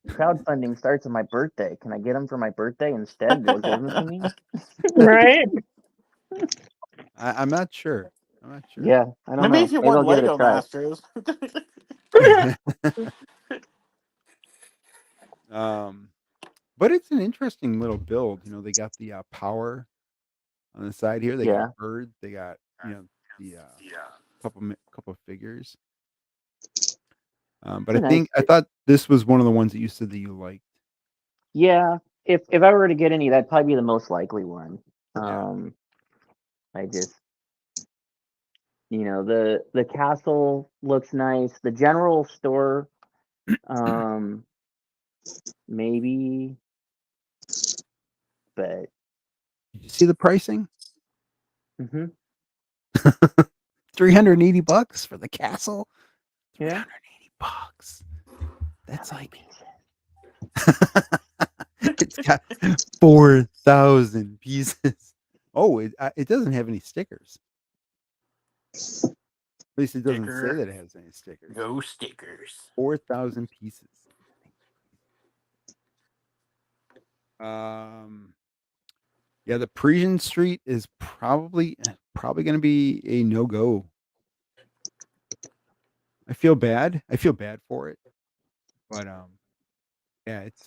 Speaker 5: crowdfunding starts on my birthday, can I get them for my birthday instead? They'll give them to me.
Speaker 3: Right?
Speaker 1: I'm not sure. I'm not sure.
Speaker 5: Yeah, I don't
Speaker 2: Maybe
Speaker 5: know.
Speaker 2: if you
Speaker 5: Maybe I'll
Speaker 2: won
Speaker 5: give it a
Speaker 2: Lego
Speaker 5: try.
Speaker 2: Masters.
Speaker 1: But it's an interesting little build. You know, they got the power on the side here. They
Speaker 5: Yeah.
Speaker 1: got birds. They got the couple of figures. But
Speaker 5: It's nice.
Speaker 1: I thought this was one of the ones that you said that you liked.
Speaker 5: Yeah, if I were to get any, that'd probably be the most likely one.
Speaker 1: Yeah.
Speaker 5: I just, the castle looks nice. The general store, maybe, but
Speaker 1: Did you see the pricing?
Speaker 5: hmm
Speaker 1: $380 for the castle.
Speaker 5: yeah.
Speaker 1: $380. That's
Speaker 5: How many
Speaker 1: like
Speaker 5: pieces?
Speaker 1: it's got 4,000 pieces. Oh, it doesn't have any stickers. At least it doesn't say
Speaker 2: Sticker.
Speaker 1: that it has any stickers.
Speaker 2: No stickers.
Speaker 1: 4,000 pieces. Yeah, the Parisian Street is probably going to be a no-go. I feel bad. I feel bad for it. But yeah, it's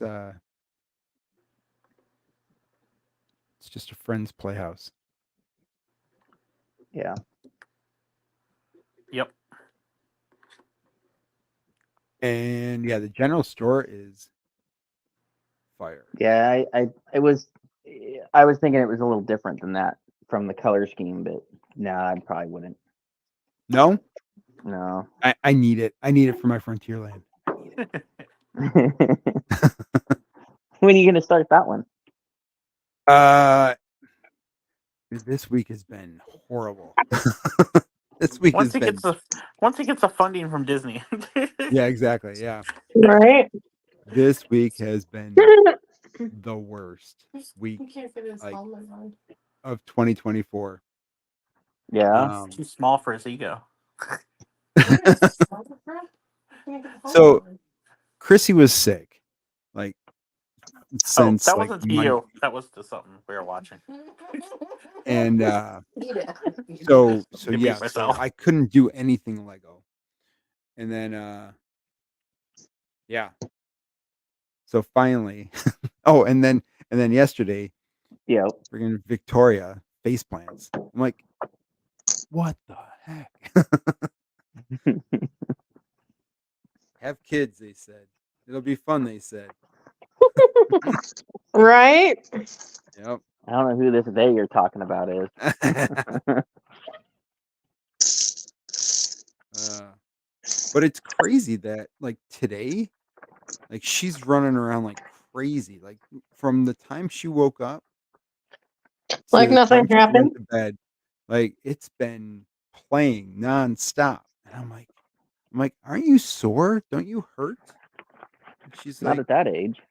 Speaker 1: just a friend's playhouse.
Speaker 5: Yeah.
Speaker 2: Yep.
Speaker 1: And yeah, the general store is fire.
Speaker 5: Yeah, I was thinking it was a little different than that from the color scheme, but no, I probably wouldn't.
Speaker 1: No?
Speaker 5: No.
Speaker 1: I need it. I need it for my Frontierland.
Speaker 5: When are you gonna start that one?
Speaker 1: This week has been horrible. This week
Speaker 2: Once
Speaker 1: has been
Speaker 2: he gets the funding from Disney.
Speaker 1: yeah, exactly. Yeah,
Speaker 3: Right?
Speaker 1: this week has been the worst week
Speaker 4: He can't fit his
Speaker 1: like-
Speaker 4: helmet on.
Speaker 1: of 2024.
Speaker 5: Yeah.
Speaker 2: Too small for his ego.
Speaker 1: So- Chrissy was sick, like since
Speaker 2: that
Speaker 1: like
Speaker 2: wasn't to
Speaker 1: Monday.
Speaker 2: you. That was to something we were watching.
Speaker 1: And
Speaker 4: Yeah.
Speaker 1: so
Speaker 2: Could be
Speaker 1: yeah, so
Speaker 2: myself.
Speaker 1: I couldn't do anything Lego. And then yeah. So finally, and then yesterday,
Speaker 5: Yeah.
Speaker 1: friggin' Victoria face plants. I'm like, what the heck? Have kids, they said. It'll be fun, they said.
Speaker 3: Right?
Speaker 1: Yep.
Speaker 5: I don't know who this they you're talking about is.
Speaker 1: But it's crazy that like today, like she's running around like crazy. Like from the time she woke up, to
Speaker 3: Like
Speaker 1: the
Speaker 3: nothing
Speaker 1: time she
Speaker 3: happened?
Speaker 1: went to bed, like it's been playing nonstop. And I'm like, aren't you sore? Don't you hurt? And she's
Speaker 5: Not
Speaker 1: like,
Speaker 5: at that age.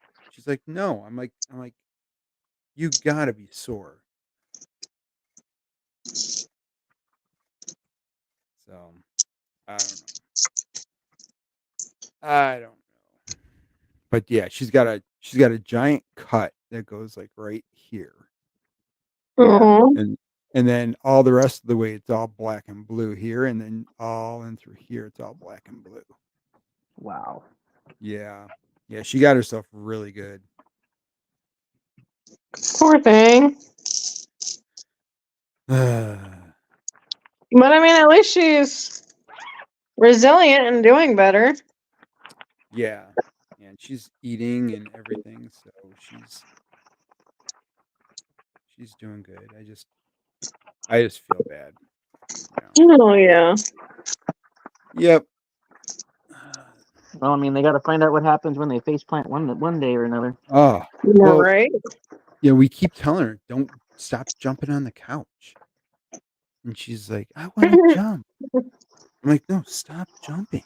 Speaker 1: no. I'm like, you gotta be sore. So I don't know. But yeah, she's got a giant cut that goes like right here.
Speaker 3: Oh,
Speaker 1: And then all the rest of the way it's all black and blue here, and then all in through here it's all black and blue.
Speaker 5: Wow.
Speaker 1: Yeah. Yeah, she got herself really good.
Speaker 3: poor thing. But I mean, at least she's resilient and doing better.
Speaker 1: Yeah. And she's eating and everything, so she's doing good. I just feel bad. You know.
Speaker 3: Oh yeah.
Speaker 1: Yep.
Speaker 5: Well, I mean, they got to find out what happens when they faceplant one day or another.
Speaker 1: Oh,
Speaker 3: Yeah,
Speaker 1: well,
Speaker 3: right.
Speaker 1: yeah, we keep telling her, don't stop jumping on the couch. And she's like, I want to jump. I'm like, no, stop jumping.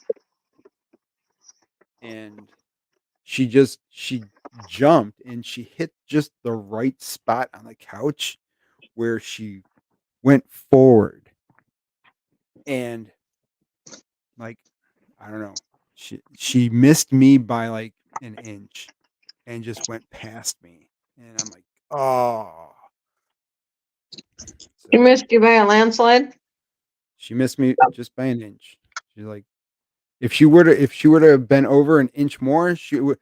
Speaker 1: And she jumped and she hit just the right spot on the couch where she went forward. And like, I don't know, she missed me by like an inch and just went past me. And I'm like, oh.
Speaker 3: She
Speaker 1: So
Speaker 3: missed you by a landslide.
Speaker 1: she missed me just by an inch. She's like, if she would have been over an inch more, she would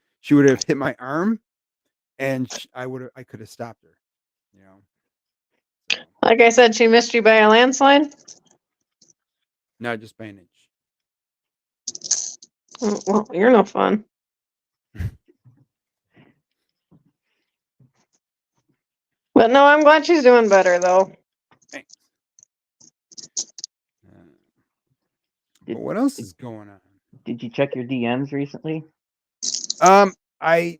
Speaker 1: have hit my arm, and I could have stopped her. You know. So
Speaker 3: Like I said, she missed you by a landslide.
Speaker 1: not just by an inch.
Speaker 3: Well, you're no fun. But no, I'm glad she's doing better though.
Speaker 1: Thanks. But what else is going on?
Speaker 5: Did you check your DMs recently?
Speaker 1: I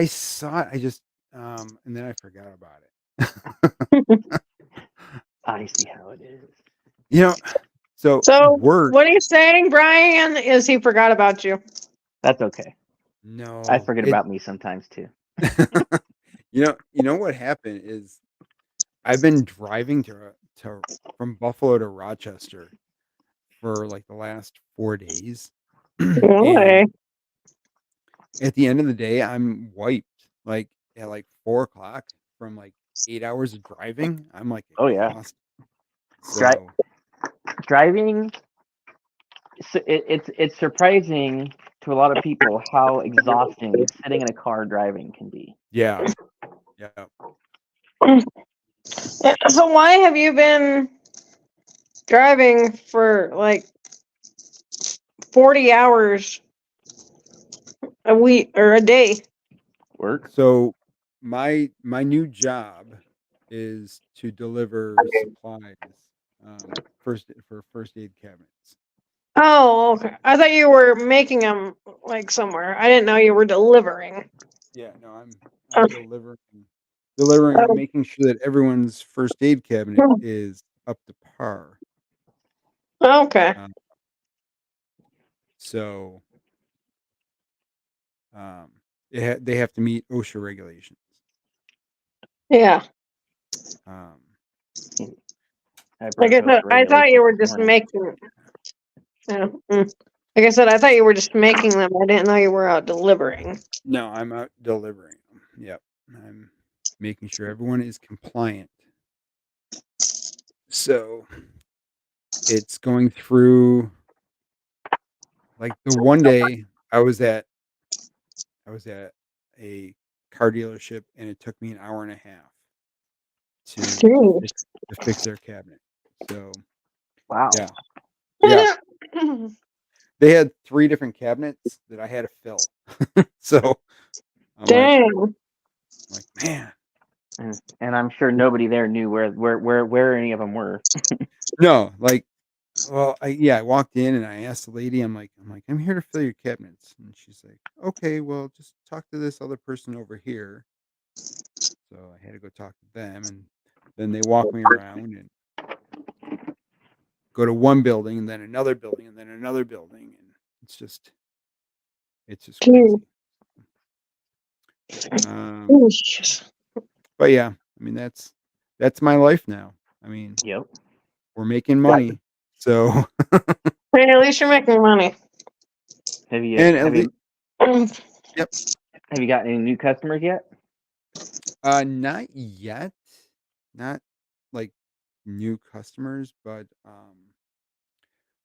Speaker 1: saw it. I just and then I forgot about it.
Speaker 5: I see how it is.
Speaker 1: You know,
Speaker 3: So
Speaker 1: work.
Speaker 3: what are you saying, Brian? Is he forgot about you?
Speaker 5: That's okay.
Speaker 1: No,
Speaker 5: I forget about me sometimes too.
Speaker 1: you know what happened is I've been driving to from Buffalo to Rochester for like the last 4 days.
Speaker 3: Why?
Speaker 1: And at the end of the day, I'm wiped. Like at like 4 o'clock from like 8 hours of driving, I'm like
Speaker 5: Oh, yeah.
Speaker 1: exhausted. So
Speaker 5: Driving, it's surprising to a lot of people how exhausting sitting in a car driving can be.
Speaker 1: yeah.
Speaker 3: So why have you been driving for like 40 hours a week or a day?
Speaker 5: Work.
Speaker 1: So my new job is to deliver supplies for first aid cabinets.
Speaker 3: Oh, okay. I thought you were making them like somewhere. I didn't know you were delivering.
Speaker 1: Yeah, no, I'm
Speaker 3: Oh.
Speaker 1: delivering and making sure that everyone's first aid cabinet is up to par.
Speaker 3: Okay.
Speaker 1: So they have to meet OSHA regulations.
Speaker 3: Yeah. Like I thought you were just making. Yeah. Like I said, I thought you were just making them. I didn't know you were out delivering.
Speaker 1: No, I'm out delivering them. Yep. I'm making sure everyone is compliant. So it's going through like the one day I was at a car dealership and it took me an hour and a half to fix their cabinet. So
Speaker 5: wow.
Speaker 1: Yeah. They had 3 different cabinets that I had to fill. So I'm
Speaker 3: Dang.
Speaker 1: like, man.
Speaker 5: And I'm sure nobody there knew where any of them were.
Speaker 1: No, like, well, I walked in and I asked the lady, I'm like, I'm here to fill your cabinets. And she's like, okay, well, just talk to this other person over here. So I had to go talk to them, and then they walk me around and go to one building and then another building and then another building. And it's just crazy. But yeah, I mean, that's my life now. I mean,
Speaker 5: Yep.
Speaker 1: we're making money. So
Speaker 3: Hey, at least you're making money.
Speaker 5: Have you gotten any new customers yet?
Speaker 1: Not yet. Not like new customers, but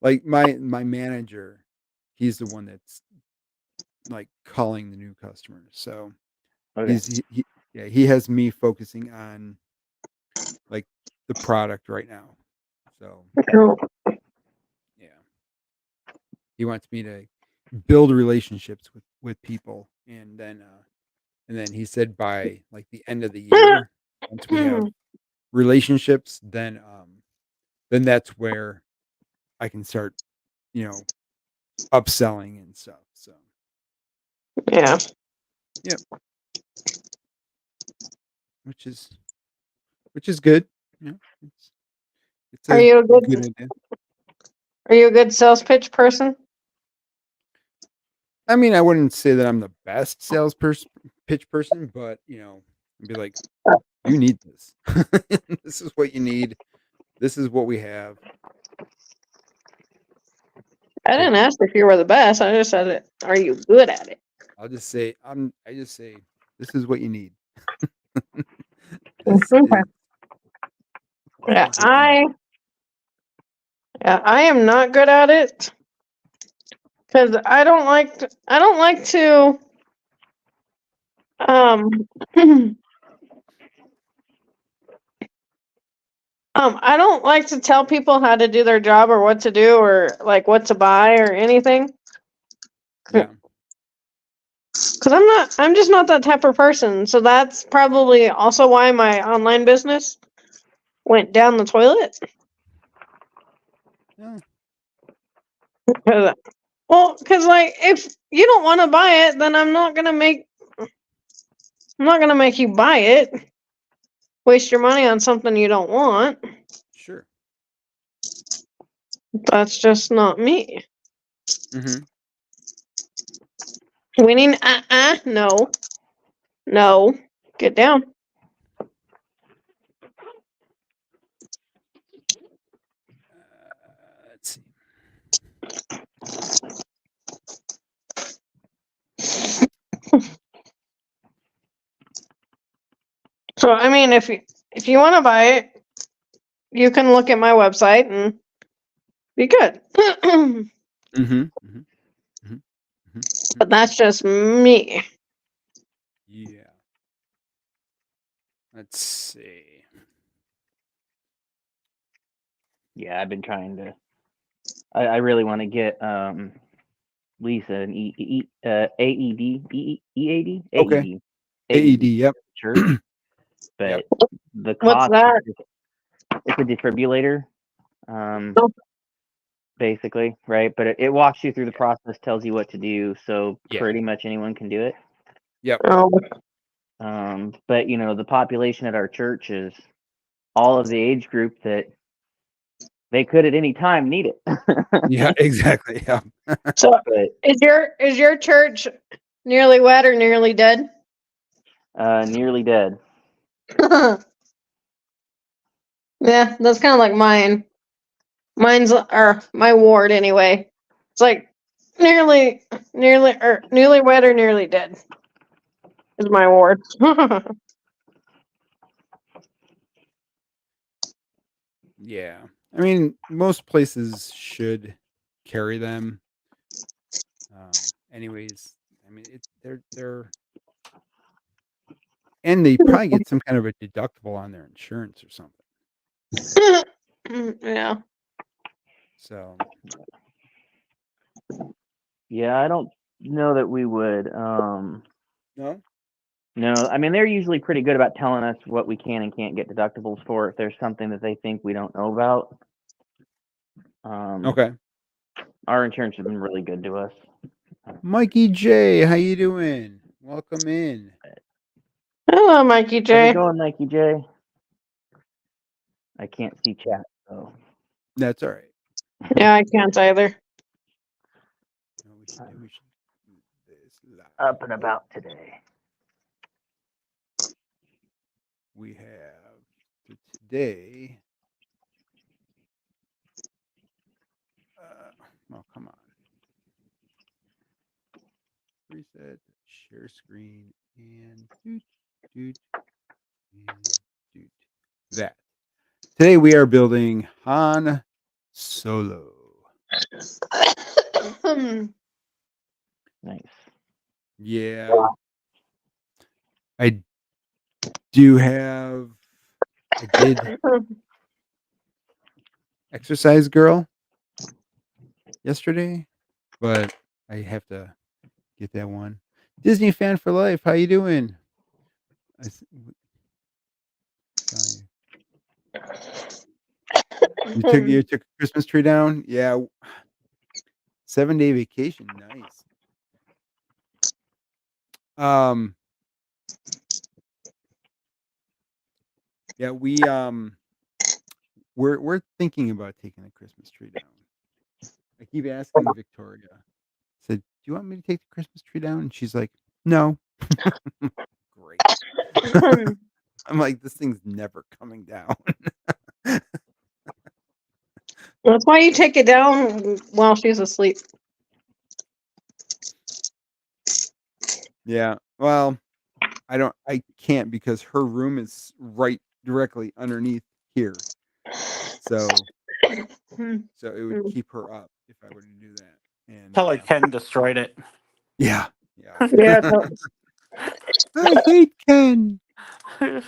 Speaker 1: like my manager, he's the one that's like calling the new customers. So
Speaker 5: Okay.
Speaker 1: he has me focusing on like the product right now. So yeah, he wants me to build relationships with people, and then he said by like the end of the year, once we have relationships, then that's where I can start, upselling and stuff. So
Speaker 3: Yeah.
Speaker 1: yep, which is good. Yeah, it's
Speaker 3: Are
Speaker 1: a
Speaker 3: you a
Speaker 1: good
Speaker 3: good
Speaker 1: idea.
Speaker 3: Are you a good sales pitch person?
Speaker 1: I mean, I wouldn't say that I'm the best pitch person, but I'd be like, you need this. This is what you need. This is what we have.
Speaker 3: I
Speaker 1: Take
Speaker 3: didn't
Speaker 1: it.
Speaker 3: ask if you were the best. I just said, are you good at it?
Speaker 1: I just say this is what you need.
Speaker 3: Okay.
Speaker 1: This is
Speaker 3: Yeah,
Speaker 1: what you need.
Speaker 3: I am not good at it because I don't like to um I don't like to tell people how to do their job or what to do or like what to buy or anything
Speaker 1: Yeah.
Speaker 3: because I'm just not that type of person. So that's probably also why my online business went down the toilet.
Speaker 1: Yeah.
Speaker 3: Because like if you don't want to buy it, then I'm not gonna make you buy it. Waste your money on something you don't want.
Speaker 1: Sure.
Speaker 3: That's just not me.
Speaker 1: Mm-hmm.
Speaker 3: Winning, no, get down.
Speaker 1: Let's see.
Speaker 3: So I mean, if you want to buy it, you can look at my website and be good.
Speaker 1: Mm-hmm. Mm-hmm. Mm-hmm. Mm-hmm.
Speaker 3: But that's just me.
Speaker 1: Yeah. Let's see.
Speaker 5: Yeah, I've been trying to. I really want to get Lisa an EAD
Speaker 1: Okay. AED. Yep.
Speaker 5: church,
Speaker 1: Yep.
Speaker 5: but the
Speaker 3: What's
Speaker 5: cost
Speaker 3: that?
Speaker 5: it's a defibrillator,
Speaker 3: Oh.
Speaker 5: basically, right? But it walks you through the process, tells you what to do, so
Speaker 1: Yeah.
Speaker 5: pretty much anyone can do it.
Speaker 1: Yep.
Speaker 3: Oh.
Speaker 5: But the population at our church is all of the age group that they could at any time need it.
Speaker 1: Yeah. Exactly. Yeah.
Speaker 3: So
Speaker 5: But
Speaker 3: is your church nearly wet or nearly dead?
Speaker 5: nearly dead.
Speaker 3: Yeah, that's kind of like mine. Mine's or my ward anyway. It's like nearly wet or nearly dead is my ward.
Speaker 1: Yeah. I mean, most places should carry them. Anyways, I mean, they're and they probably get some kind of a deductible on their insurance or something.
Speaker 3: Yeah.
Speaker 1: So
Speaker 5: Yeah, I don't know that we would.
Speaker 1: no.
Speaker 5: No, I mean they're usually pretty good about telling us what we can and can't get deductibles for if there's something that they think we don't know about.
Speaker 1: Okay.
Speaker 5: Our insurance has been really good to us.
Speaker 1: Mikey J, how you doing? Welcome in.
Speaker 3: Hello, Mikey
Speaker 5: How's
Speaker 3: J.
Speaker 5: it going, Nike J? I can't see chat, so
Speaker 1: That's all right.
Speaker 3: Yeah, I can't either.
Speaker 1: No, we should do this live.
Speaker 5: up and about today.
Speaker 1: We have today. Oh, come on. Reset, share screen, and doot, and doot. That. Today we are building Han Solo.
Speaker 5: Nice.
Speaker 1: Yeah. I do have. I did exercise girl yesterday, but I have to get that one. Disney fan for life. How you doing? Sorry. You took a Christmas tree down? Yeah. 7-day vacation. Nice. Yeah, we're thinking about taking the Christmas tree down. I keep asking Victoria. I said, "Do you want me to take the Christmas tree down?" And she's like, "No." Great. I'm like, this thing's never coming down.
Speaker 3: That's why you take it down while she's asleep.
Speaker 1: Yeah. Well, I can't because her room is right directly underneath here. So it would keep her up if I were to do that. And
Speaker 2: Tell like Ken destroyed it.
Speaker 1: yeah.
Speaker 3: Yeah.
Speaker 1: I hate Ken.
Speaker 2: Man,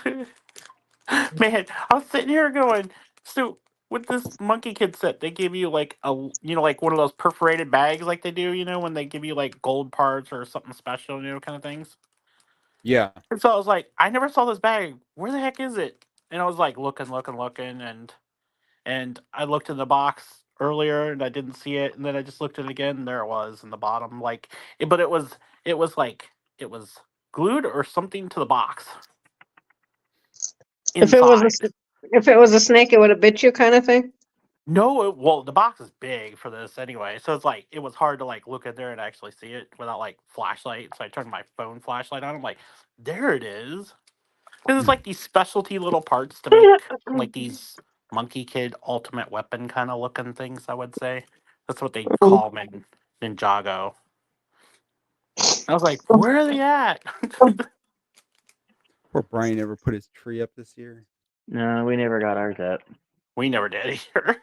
Speaker 2: I was sitting here going, so with this Monkey Kid set, they give you like like one of those perforated bags like they do, when they give you like gold parts or something special, kind of things.
Speaker 1: Yeah.
Speaker 2: And so I was like, I never saw this bag. Where the heck is it? And I was like looking, and I looked in the box earlier and I didn't see it, and then I just looked at it again, and there it was in the bottom. But it was glued or something to the box.
Speaker 3: If it was a snake, it would have bit you, kind of thing.
Speaker 2: No, well, the box is big for this anyway, so it's like it was hard to like look at there and actually see it without like flashlight. So I turned my phone flashlight on. I'm like, there it is, because it's like these specialty little parts to make like these Monkey Kid Ultimate Weapon kind of looking things. I would say that's what they call them in Ninjago. I was like, where are they at?
Speaker 1: Poor Brian never put his tree up this year.
Speaker 5: No, we never got ours up.
Speaker 2: We never did either.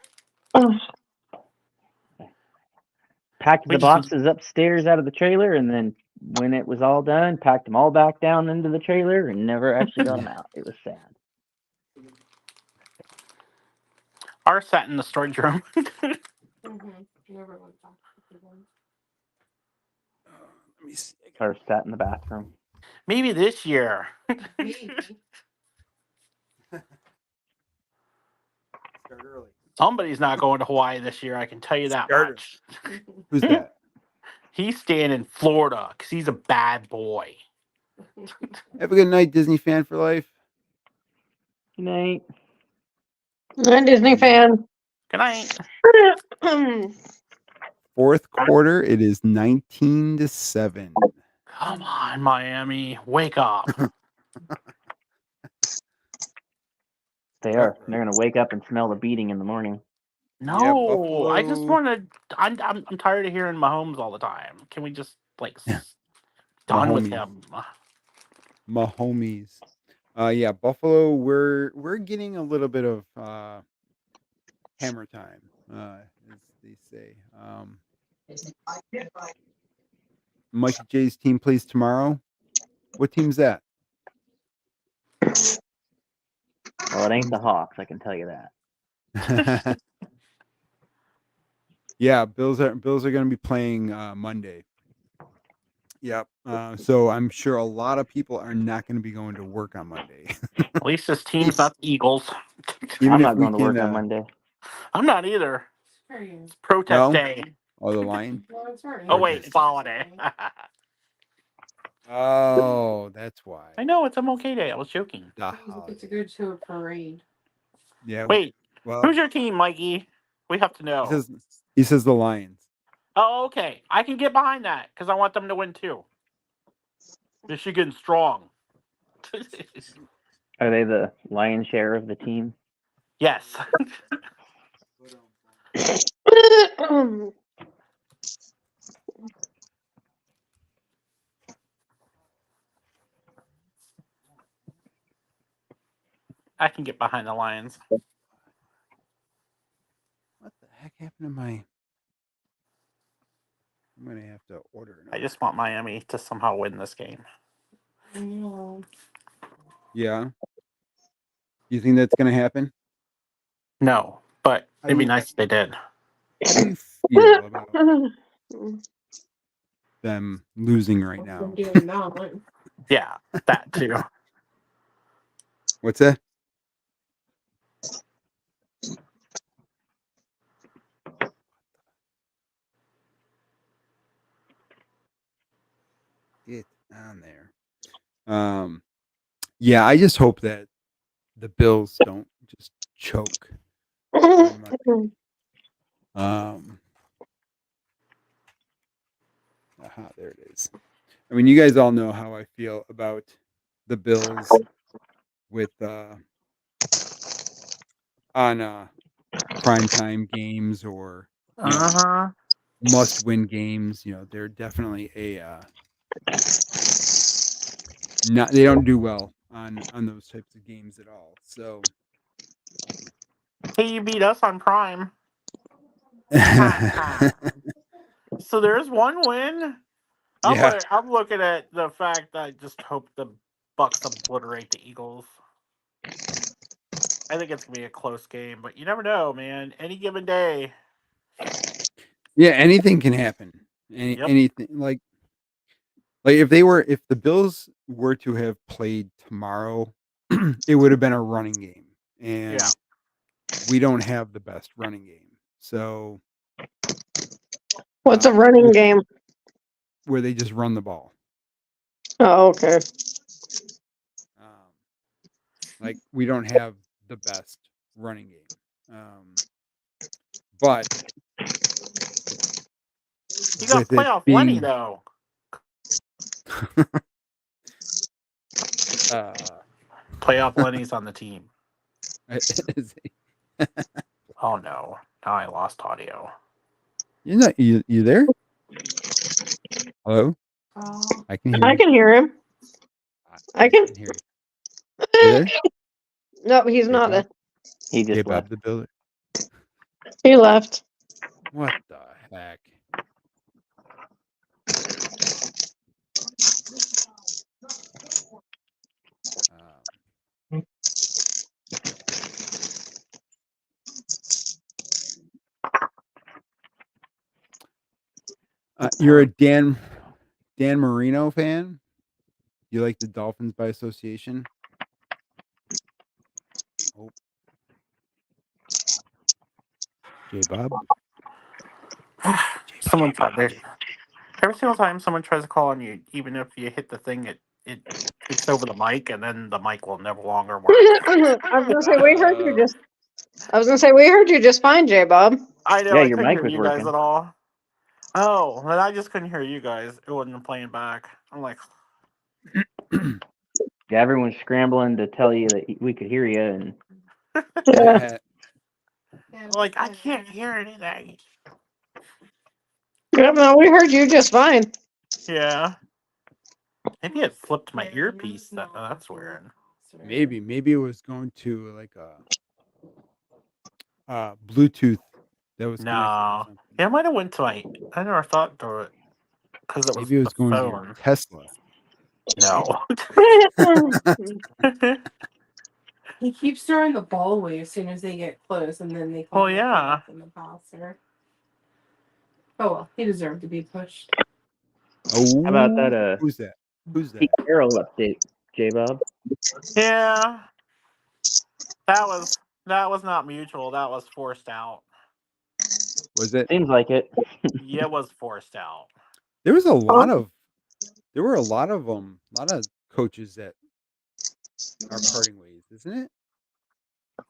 Speaker 5: Packed the boxes upstairs out of the trailer, and then when it was all done, packed them all back down into the trailer and never actually got them out. It was sad.
Speaker 2: Ours sat in the storage room.
Speaker 4: Never went back to the one.
Speaker 1: Let me see.
Speaker 5: Or sat in the bathroom.
Speaker 2: Maybe this year.
Speaker 4: Maybe.
Speaker 1: Start early.
Speaker 2: Somebody's not going to Hawaii this year. I can tell you that
Speaker 1: Start
Speaker 2: much.
Speaker 1: Who's that?
Speaker 2: He's staying in Florida because he's a bad boy.
Speaker 1: Have a good night, Disney fan for life.
Speaker 5: Good night.
Speaker 3: I'm a Disney fan.
Speaker 2: Good night.
Speaker 1: Fourth quarter, it is 19-7.
Speaker 2: Come on, Miami. Wake up.
Speaker 5: They are. They're gonna wake up and smell the beating in the morning.
Speaker 2: No,
Speaker 1: Yeah,
Speaker 2: I just want to. I'm tired of hearing Mahomes all the time. Can we just done with him?
Speaker 1: My homies. Yeah, Buffalo. We're getting a little bit of hammer time, as they say. Mikey J's team plays tomorrow. What team's that?
Speaker 5: Well, it ain't the Hawks, I can tell you that.
Speaker 1: Yeah, Bills are going to be playing Monday. Yep. So I'm sure a lot of people are not going to be going to work on Monday.
Speaker 2: At least this team's not the Eagles.
Speaker 5: I'm not going to work on Monday.
Speaker 2: I'm not either. It's protest
Speaker 1: No?
Speaker 2: day.
Speaker 1: Oh, the Lion?
Speaker 2: Oh wait, it's holiday.
Speaker 1: Oh, that's why.
Speaker 2: I know, it's MLK Day. I was joking.
Speaker 4: It's a good to a parade.
Speaker 1: Yeah.
Speaker 2: Wait,
Speaker 1: well,
Speaker 2: who's your team, Mikey? We have to know.
Speaker 1: He says the Lions.
Speaker 2: Oh, okay. I can get behind that because I want them to win too. Michigan strong.
Speaker 5: Are they the lion's share of the team?
Speaker 2: Yes. I can get behind the Lions.
Speaker 1: What the heck happened to my... I'm going to have to order it.
Speaker 2: I just want Miami to somehow win this game.
Speaker 1: Yeah. You think that's going to happen?
Speaker 2: No, but
Speaker 1: How
Speaker 2: it'd
Speaker 1: do
Speaker 2: be
Speaker 1: you-
Speaker 2: nice if they did.
Speaker 1: How do you feel about them losing right now?
Speaker 4: I'm doing that.
Speaker 2: Yeah, that too.
Speaker 1: What's that? Get on there. Yeah, I just hope that the Bills don't just choke on Monday. There it is. I mean, you guys all know how I feel about the Bills with on primetime games or must-win games. They're definitely not. They don't do well on those types of games at all. So
Speaker 2: Hey, you beat us on Prime. So there's one win.
Speaker 1: Yeah.
Speaker 2: I'm looking at the fact that I just hope the Bucks obliterate the Eagles. I think it's gonna be a close game, but you never know, man. Any given day.
Speaker 1: Yeah, anything can happen. Anything like if the Bills were to have played tomorrow, it would have been a running game, and we don't have the best running game. So
Speaker 3: What's a running game?
Speaker 1: where they just run the ball.
Speaker 3: Oh, okay.
Speaker 1: Like we don't have the best running game, but
Speaker 2: You got
Speaker 1: with it
Speaker 2: playoff
Speaker 1: being
Speaker 2: Lenny though. Playoff Lenny's on the team. Oh no! Now I lost audio.
Speaker 1: You're not you there? Hello? I can hear
Speaker 3: I
Speaker 1: you.
Speaker 3: can hear him. I can
Speaker 1: hear you. You there?
Speaker 3: No, he's
Speaker 1: Hey,
Speaker 3: not.
Speaker 1: Bob.
Speaker 5: He just
Speaker 1: Hey,
Speaker 5: left.
Speaker 1: Bob the Builder.
Speaker 3: He left.
Speaker 1: What the heck? You're a Dan Marino fan? You like the Dolphins by association? Oh. J Bob?
Speaker 2: Someone tried there. Every single time someone tries to call on you, even if you hit the thing, it's over the mic, and then the mic will no longer work.
Speaker 3: I was gonna say we heard you just. I was gonna say we heard you just fine, J Bob.
Speaker 2: I know.
Speaker 5: Yeah,
Speaker 2: I
Speaker 5: your
Speaker 2: couldn't
Speaker 5: mic
Speaker 2: hear
Speaker 5: was
Speaker 2: you guys
Speaker 5: working.
Speaker 2: at all. Oh, and I just couldn't hear you guys. It wasn't playing back. I'm like,
Speaker 5: Yeah, everyone's scrambling to tell you that we could hear you, and
Speaker 3: Yeah.
Speaker 2: I can't hear anything.
Speaker 3: Yeah, no, we heard you just fine.
Speaker 2: Yeah. Maybe it flipped my earpiece. That's weird.
Speaker 1: Maybe it was going to like a Bluetooth that was connected or
Speaker 2: No.
Speaker 1: something.
Speaker 2: Yeah, I might have went to my. I never thought to it because it was
Speaker 1: Maybe it was
Speaker 2: the
Speaker 1: going to your
Speaker 2: phone.
Speaker 1: Tesla.
Speaker 2: No.
Speaker 4: He keeps throwing the ball away as soon as they get close, and then they call
Speaker 2: Well, yeah.
Speaker 4: in the passer. Oh well, he deserved to be pushed.
Speaker 1: Oh,
Speaker 5: how about that?
Speaker 1: Who's that?
Speaker 5: Pete Carroll update, J Bob.
Speaker 2: Yeah. That was not mutual. That was forced out.
Speaker 1: Was it?
Speaker 5: Seems like it.
Speaker 2: Yeah, it was forced out.
Speaker 1: There was a lot of a lot of coaches that are parting ways, isn't it?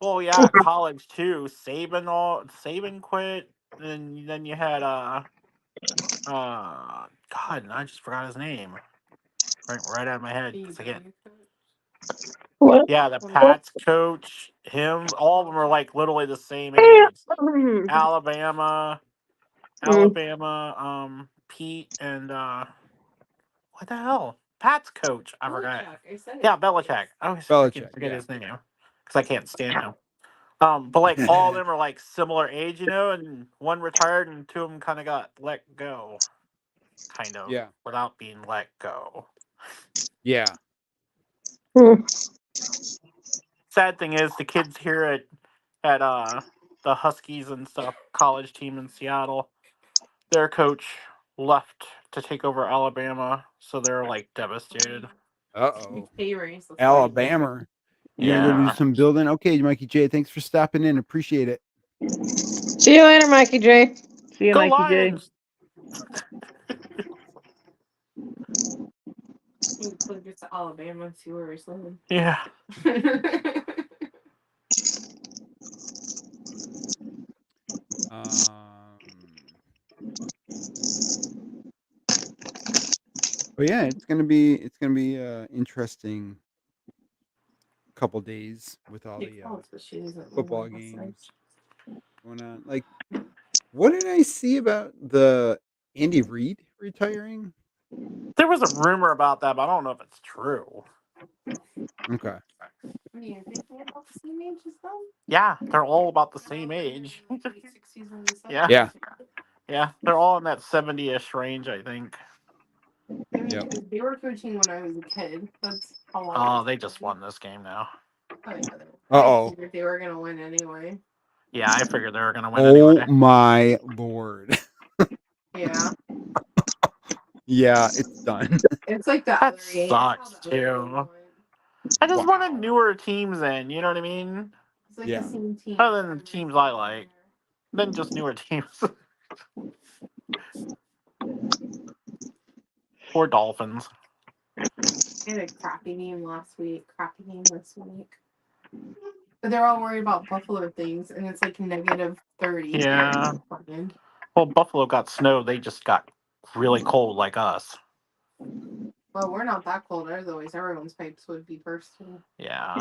Speaker 2: Well, yeah, college too. Saban quit. Then you had God, I just forgot his name. Right out of my head. 'Cause I can't.
Speaker 3: What?
Speaker 2: Yeah, the Pats coach, him, all of them are like literally the same age. Alabama, Pete, and what the hell? Pat's coach. I forgot. Yeah, Belichick. I always freaking forget his name because I can't stand him. But like all of them are like similar age, and one retired, and two of them kind of got let go, kind of, without being let go.
Speaker 1: Yeah.
Speaker 2: Sad thing is, the kids here at the Huskies and stuff college team in Seattle. Their coach left to take over Alabama, so they're like devastated.
Speaker 1: Uh-oh.
Speaker 4: Pay raise. That's why.
Speaker 1: Alabama. You gonna go do
Speaker 2: Yeah.
Speaker 1: some building? Okay, Mikey J, thanks for stopping in. Appreciate it.
Speaker 3: See you later, Mikey J.
Speaker 5: See you,
Speaker 2: Go
Speaker 5: Mikey J.
Speaker 2: Lions!
Speaker 4: You can click it to Alabama and see where he's living.
Speaker 2: Yeah.
Speaker 1: But yeah, it's gonna be interesting couple days with all the football games going on. Like, what did I see about the Andy Reid retiring?
Speaker 2: There was a rumor about that, but I don't know if it's true.
Speaker 1: Okay.
Speaker 4: Yeah, they about the same age as them.
Speaker 2: Yeah, they're all about the same age. Yeah.
Speaker 1: Yeah.
Speaker 2: Yeah, they're all in that 70-ish range, I think.
Speaker 4: I mean,
Speaker 1: Yep.
Speaker 4: 'cause they were coaching when I was a kid. That's how long.
Speaker 2: Oh, they just won this game now.
Speaker 4: Oh, yeah,
Speaker 1: Uh-oh.
Speaker 4: I figured they were gonna win anyway.
Speaker 2: Yeah, I figured they were gonna win
Speaker 1: Oh
Speaker 2: anyway.
Speaker 1: my lord.
Speaker 4: Yeah.
Speaker 1: Yeah, it's done.
Speaker 4: It's like the
Speaker 2: That
Speaker 4: other game.
Speaker 2: sucks, too. I just wanted newer teams in, you know what I mean?
Speaker 4: It's like
Speaker 1: Yeah.
Speaker 4: the same team.
Speaker 2: Other than the teams I like. Then just newer teams. Poor Dolphins.
Speaker 4: They had a crappy game last week, crappy game this week. But they're all worried about Buffalo things, and it's like negative 30.
Speaker 2: Yeah. Well, Buffalo got snow. They just got really cold like us.
Speaker 4: Well, we're not that cold, otherwise everyone's pipes would be bursting.
Speaker 2: Yeah.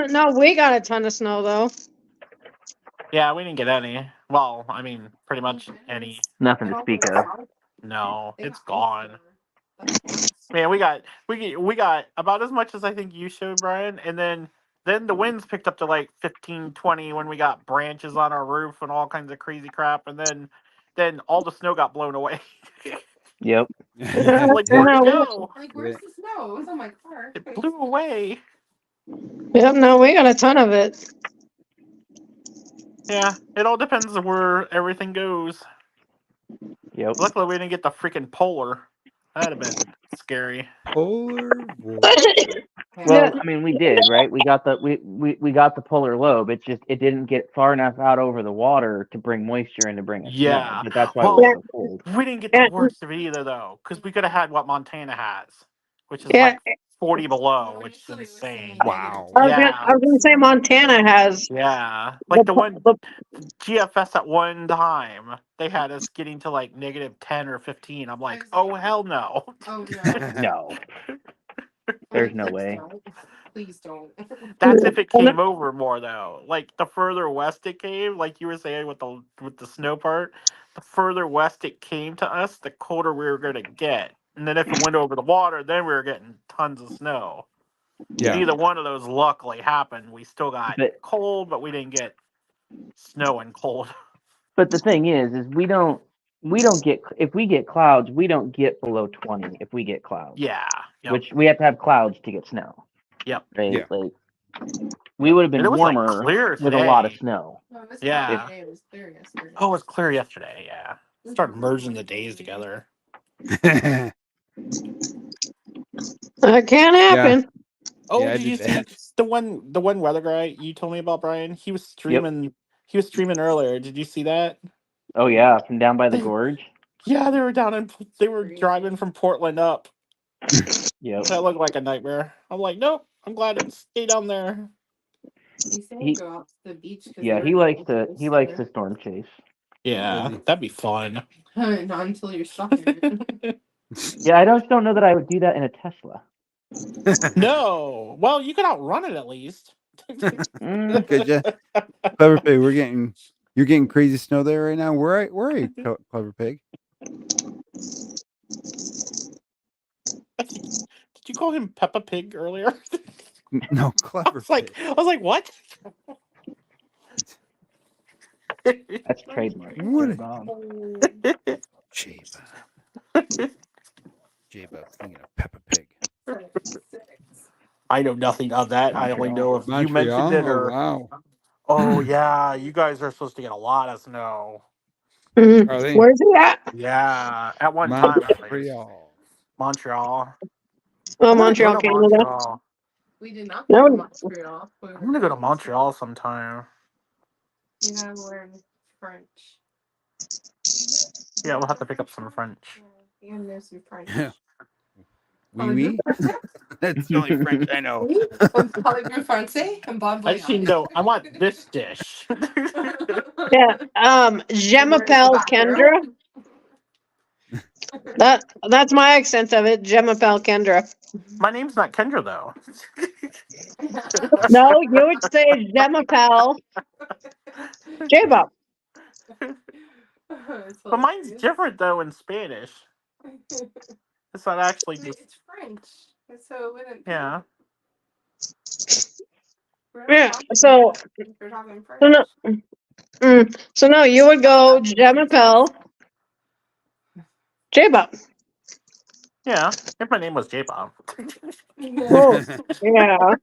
Speaker 3: No, we got a ton of snow though.
Speaker 2: Yeah, we didn't get any. Well, I mean, pretty much any.
Speaker 5: Nothing to speak of.
Speaker 2: No, it's gone. Man, we got about as much as I think you showed, Brian, and then the winds picked up to like 15, 20 when we got branches on our roof and all kinds of crazy crap, and then all the snow got blown away.
Speaker 5: Yep.
Speaker 2: Like, where'd it go?
Speaker 4: Like, where's the snow? It was on my car.
Speaker 2: It blew away.
Speaker 3: Yep, no, we got a ton of it.
Speaker 2: Yeah, it all depends on where everything goes.
Speaker 5: Yep.
Speaker 2: Luckily, we didn't get the freaking polar. That'd have been scary.
Speaker 1: Polar vortex.
Speaker 5: Well, I mean, we did, right? We got the we got the polar lobe. It didn't get far enough out over the water to bring moisture and to bring us
Speaker 2: Yeah.
Speaker 5: snow. But that's why
Speaker 2: Well,
Speaker 5: it was so cold.
Speaker 2: We didn't get the worst of it either, though, because we could have had what Montana has, which is
Speaker 3: Yeah.
Speaker 2: like 40 below, which is insane.
Speaker 1: Wow.
Speaker 3: I
Speaker 2: Yeah.
Speaker 3: was gonna say Montana has.
Speaker 2: Yeah. Like the one
Speaker 3: the-
Speaker 2: GFS at one time, they had us getting to like negative 10 or 15. I'm like, oh, hell no.
Speaker 4: Oh, no.
Speaker 5: No, there's no way.
Speaker 4: Please don't.
Speaker 2: That's if it came over more, though. Like the further west it came, like you were saying with the snow part, the further west it came to us, the colder we were going to get. And then if it went over the water, then we were getting tons of snow.
Speaker 1: Yeah.
Speaker 2: Neither one of those luckily happened. We still got
Speaker 5: But-
Speaker 2: cold, but we didn't get snow and cold.
Speaker 5: But the thing is we don't get, if we get clouds, we don't get below 20 if we get clouds.
Speaker 2: Yeah. Yep.
Speaker 5: Which we have to have clouds to get snow.
Speaker 2: Yep.
Speaker 5: Right?
Speaker 1: Yeah.
Speaker 5: Like, we would have been
Speaker 2: And it was, like,
Speaker 5: warmer
Speaker 2: clear
Speaker 5: with a lot of
Speaker 2: today.
Speaker 5: snow.
Speaker 4: No, it was
Speaker 2: Yeah.
Speaker 4: clear today. It was clear yesterday.
Speaker 2: Oh, it was clear yesterday. Yeah. Started merging the days together.
Speaker 3: That can't happen.
Speaker 2: Oh,
Speaker 1: Yeah, I
Speaker 2: did you
Speaker 1: did
Speaker 2: see
Speaker 1: that.
Speaker 2: the one weather guy you told me about, Brian? He was streaming. He was streaming earlier. Did you see that?
Speaker 5: Oh yeah, from down by the gorge.
Speaker 2: Yeah, they were driving from Portland up.
Speaker 5: Yep.
Speaker 2: That looked like a nightmare. I'm like, nope. I'm glad it stayed down there.
Speaker 4: He's saying
Speaker 5: He-
Speaker 4: go out to the beach.
Speaker 5: Yeah, he likes to storm chase.
Speaker 2: Yeah, that'd be fun.
Speaker 4: Not until you're stuck in it.
Speaker 5: Yeah, I just don't know that I would do that in a Tesla.
Speaker 2: No. Well, you could outrun it at least.
Speaker 5: Mm,
Speaker 1: Could ya? Clever Pig, you're getting crazy snow there right now. Where are you, Clever Pig?
Speaker 2: Did you call him Peppa Pig earlier?
Speaker 1: No, Clever Pig.
Speaker 2: I was like, what?
Speaker 5: that's trademark.
Speaker 1: What?
Speaker 5: Bob.
Speaker 1: J-Bub's thinking of Peppa Pig.
Speaker 2: I know nothing of that. I only know if you mentioned
Speaker 1: Montreal?
Speaker 2: it
Speaker 1: Oh,
Speaker 2: or.
Speaker 1: wow.
Speaker 2: Oh yeah, you guys are supposed to get a lot of snow.
Speaker 3: Mhm.
Speaker 1: Are they?
Speaker 3: Where's he at?
Speaker 2: Yeah, at one time at least.
Speaker 1: Montreal.
Speaker 2: Montreal.
Speaker 3: Oh,
Speaker 2: I want to go
Speaker 3: Montreal,
Speaker 2: to
Speaker 3: Canada.
Speaker 2: Montreal.
Speaker 4: We did not go
Speaker 3: No.
Speaker 4: to Montreal.
Speaker 2: I'm gonna go to Montreal sometime.
Speaker 4: You gotta learn French.
Speaker 2: Yeah, we'll have to pick up some French.
Speaker 4: You gotta know some French.
Speaker 1: Oui, oui. That's the only French I know.
Speaker 4: Oui, parlez-vous français? And bon
Speaker 2: I just need to know. I want this dish.
Speaker 3: Yeah. Je m'appelle Kendra. That's my accent of it. Je m'appelle Kendra.
Speaker 2: My name's not Kendra though.
Speaker 3: No, you would say Je m'appelle J-Bob.
Speaker 2: But mine's different though in Spanish. It's not actually just
Speaker 4: It's French, so it wouldn't.
Speaker 2: yeah.
Speaker 3: Yeah. So
Speaker 4: We're talking French.
Speaker 3: so no, you would go Je m'appelle J-Bob.
Speaker 2: Yeah. If my name was J-Bob.
Speaker 3: Oh, yeah.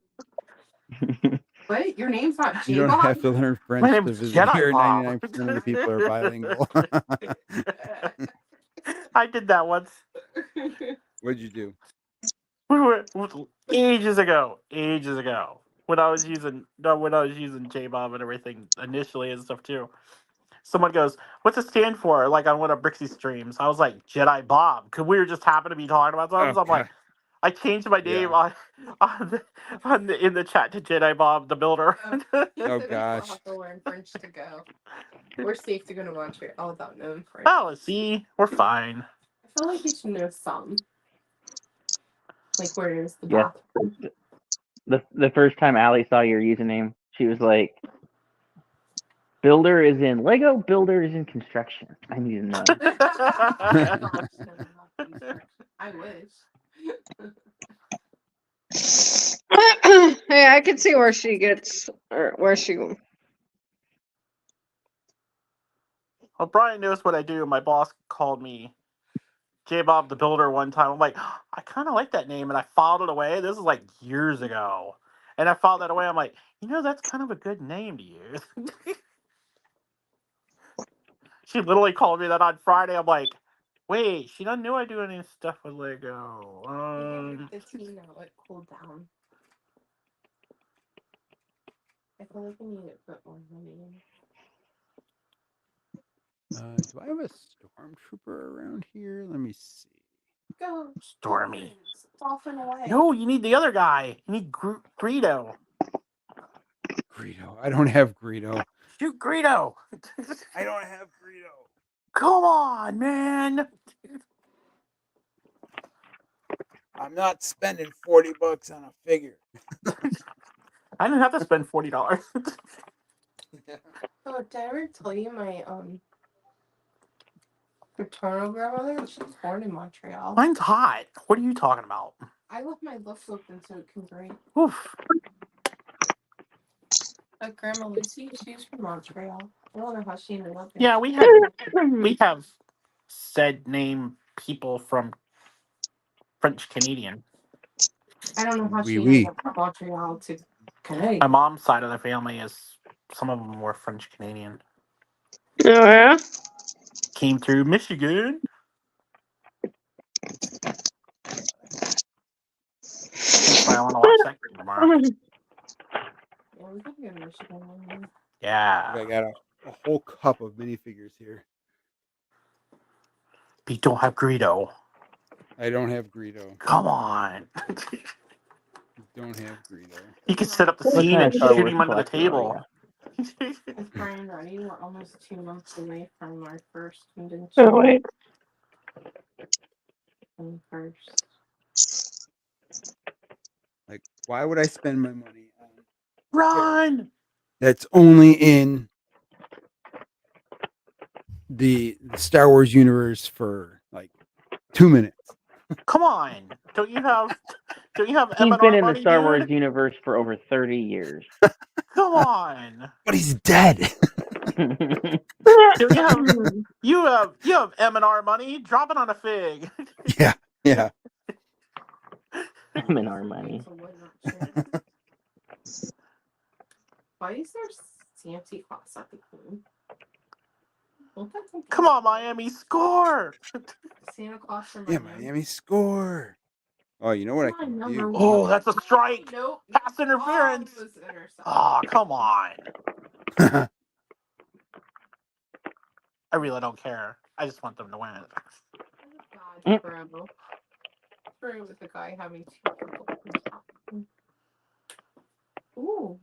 Speaker 4: What? Your name's not
Speaker 1: You don't
Speaker 4: J-Bob?
Speaker 1: have to learn French
Speaker 2: My
Speaker 1: to
Speaker 2: name's
Speaker 1: visit
Speaker 2: Jedi
Speaker 1: here.
Speaker 2: Bob.
Speaker 1: 99% of the people are bilingual.
Speaker 2: I did that once.
Speaker 1: What'd you do?
Speaker 2: We were ages ago. When I was using J-Bob and everything initially and stuff too. Someone goes, "What's it stand for?" Like on one of Brixie's streams. I was like, Jedi Bob. Cause we were just happened to be talking about something. So I'm like, I changed my name
Speaker 1: Yeah.
Speaker 2: in the chat to Jedi Bob the Builder.
Speaker 1: Oh, gosh.
Speaker 4: We'll have to learn French to go. We're safe to go to Montreal without knowing French.
Speaker 2: Oh, see, we're fine.
Speaker 4: I feel like you should know some. Like where is the
Speaker 5: Yeah.
Speaker 4: bathroom?
Speaker 5: The first time Allie saw your username, she was like, "Builder is in Lego. Builder is in construction. I need to know."
Speaker 4: I wish.
Speaker 3: Hey, I can see where she gets, or where she.
Speaker 2: Well, Brian knows what I do. My boss called me J-Bob the Builder one time. I'm like, I kind of like that name, and I filed it away. This is like years ago, and I filed that away. I'm like, that's kind of a good name to use. She literally called me that on Friday. I'm like, wait, she doesn't know I do any stuff with Lego.
Speaker 4: 15 now, it cooled down. I feel like we need to put more money in.
Speaker 1: Do I have a stormtrooper around here? Let me see.
Speaker 4: Go,
Speaker 2: Stormy.
Speaker 4: Dolphin away.
Speaker 2: No, you need the other guy. You need Greedo.
Speaker 1: Greedo. I don't have Greedo.
Speaker 2: Shoot Greedo.
Speaker 1: I don't have Greedo.
Speaker 2: Come on, man.
Speaker 1: I'm not spending $40 on a figure.
Speaker 2: I didn't have to spend $40.
Speaker 4: Oh, did I ever tell you my paternal grandmother? She was born in Montreal.
Speaker 2: Mine's hot. What are you talking about?
Speaker 4: I left my lips open so it can breathe.
Speaker 2: Oof.
Speaker 4: But Grandma Lucy, she's from Montreal. I don't know how she ended up there.
Speaker 2: Yeah, we have said name people from French Canadian.
Speaker 4: I don't know how she
Speaker 1: Oui.
Speaker 4: ended up from Montreal to Canada.
Speaker 2: My mom's side of the family is some of them were French Canadian.
Speaker 3: Oh yeah.
Speaker 2: Came through Michigan. That's why I want to watch that game tomorrow.
Speaker 4: Yeah, we could go to Michigan one day.
Speaker 2: Yeah.
Speaker 1: I got a whole cup of minifigures here.
Speaker 2: But you don't have Greedo.
Speaker 1: I don't have Greedo.
Speaker 2: Come on.
Speaker 1: Don't have Greedo.
Speaker 2: You can set up the
Speaker 5: What
Speaker 2: scene
Speaker 5: kind
Speaker 2: and
Speaker 5: of Star
Speaker 2: shoot
Speaker 5: Wars
Speaker 2: him under the
Speaker 5: collector are
Speaker 2: table.
Speaker 4: With Brian Ready, we're almost 2 months away from our first convention.
Speaker 3: Oh wait.
Speaker 4: 21st.
Speaker 1: Like, why would I spend my money on
Speaker 2: Run!
Speaker 1: that's only in the Star Wars universe for like 2 minutes?
Speaker 2: Come on. Don't you have
Speaker 5: He's
Speaker 2: M&R
Speaker 5: been in the
Speaker 2: money,
Speaker 5: Star
Speaker 2: dude?
Speaker 5: Wars universe for over 30 years.
Speaker 2: Come on.
Speaker 1: But he's dead.
Speaker 2: You have M&R money. Drop it on a fig.
Speaker 1: Yeah. Yeah.
Speaker 5: M&R money.
Speaker 4: Why is there Santa Claus at the game. Well, that's okay.
Speaker 2: Come on, Miami, score!
Speaker 4: Santa Claus for
Speaker 1: Yeah,
Speaker 4: Miami.
Speaker 1: Miami score. Oh, you know what I
Speaker 4: Come on,
Speaker 1: can
Speaker 4: number
Speaker 1: do?
Speaker 4: one.
Speaker 2: Oh, that's a strike!
Speaker 4: Nope.
Speaker 2: Pass interference!
Speaker 4: Oh, it was intercepted.
Speaker 2: Oh, come on. I really don't care. I just want them to win.
Speaker 4: God, bro. True with the guy having two people. Ooh.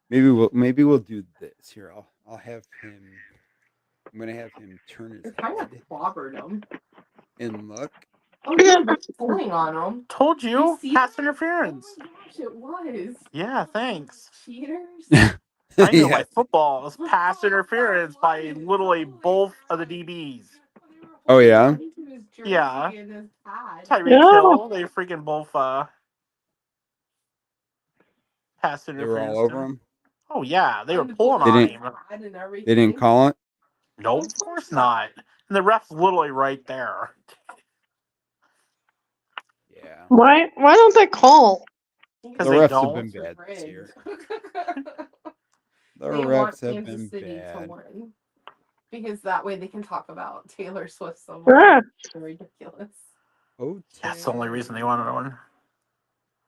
Speaker 1: maybe we'll do this here. I'll have him. I'm gonna have him turn his
Speaker 4: You're kind of
Speaker 1: head
Speaker 4: clobbered him.
Speaker 1: and look.
Speaker 4: Oh, yeah, that's pulling on him.
Speaker 2: Told you,
Speaker 4: see
Speaker 2: pass
Speaker 4: that?
Speaker 2: interference.
Speaker 4: Oh my gosh, it was.
Speaker 2: Yeah, thanks.
Speaker 4: Cheaters.
Speaker 2: I know my
Speaker 1: Yeah.
Speaker 2: football is pass interference by literally both of the DBs.
Speaker 1: Oh, yeah?
Speaker 2: Yeah.
Speaker 4: Tyreek
Speaker 3: Yeah.
Speaker 2: Hill, they freaking both pass
Speaker 1: They were all
Speaker 2: interference.
Speaker 1: over him.
Speaker 2: Oh yeah, they were
Speaker 4: And
Speaker 2: pulling
Speaker 1: They
Speaker 2: on
Speaker 1: didn't-
Speaker 2: him.
Speaker 1: They didn't call it.
Speaker 2: No, of course not. And the ref's literally right there.
Speaker 1: Yeah.
Speaker 3: Why don't they call?
Speaker 2: Because
Speaker 1: The
Speaker 2: they
Speaker 1: refs
Speaker 2: don't.
Speaker 1: have been bad this year. The
Speaker 4: They want
Speaker 1: refs have
Speaker 4: Kansas
Speaker 1: been
Speaker 4: City
Speaker 1: bad.
Speaker 4: to win. Because that way they can talk about Taylor Swift so much.
Speaker 3: Yeah.
Speaker 4: It's ridiculous.
Speaker 1: Oh,
Speaker 2: That's the only reason they wanted to win.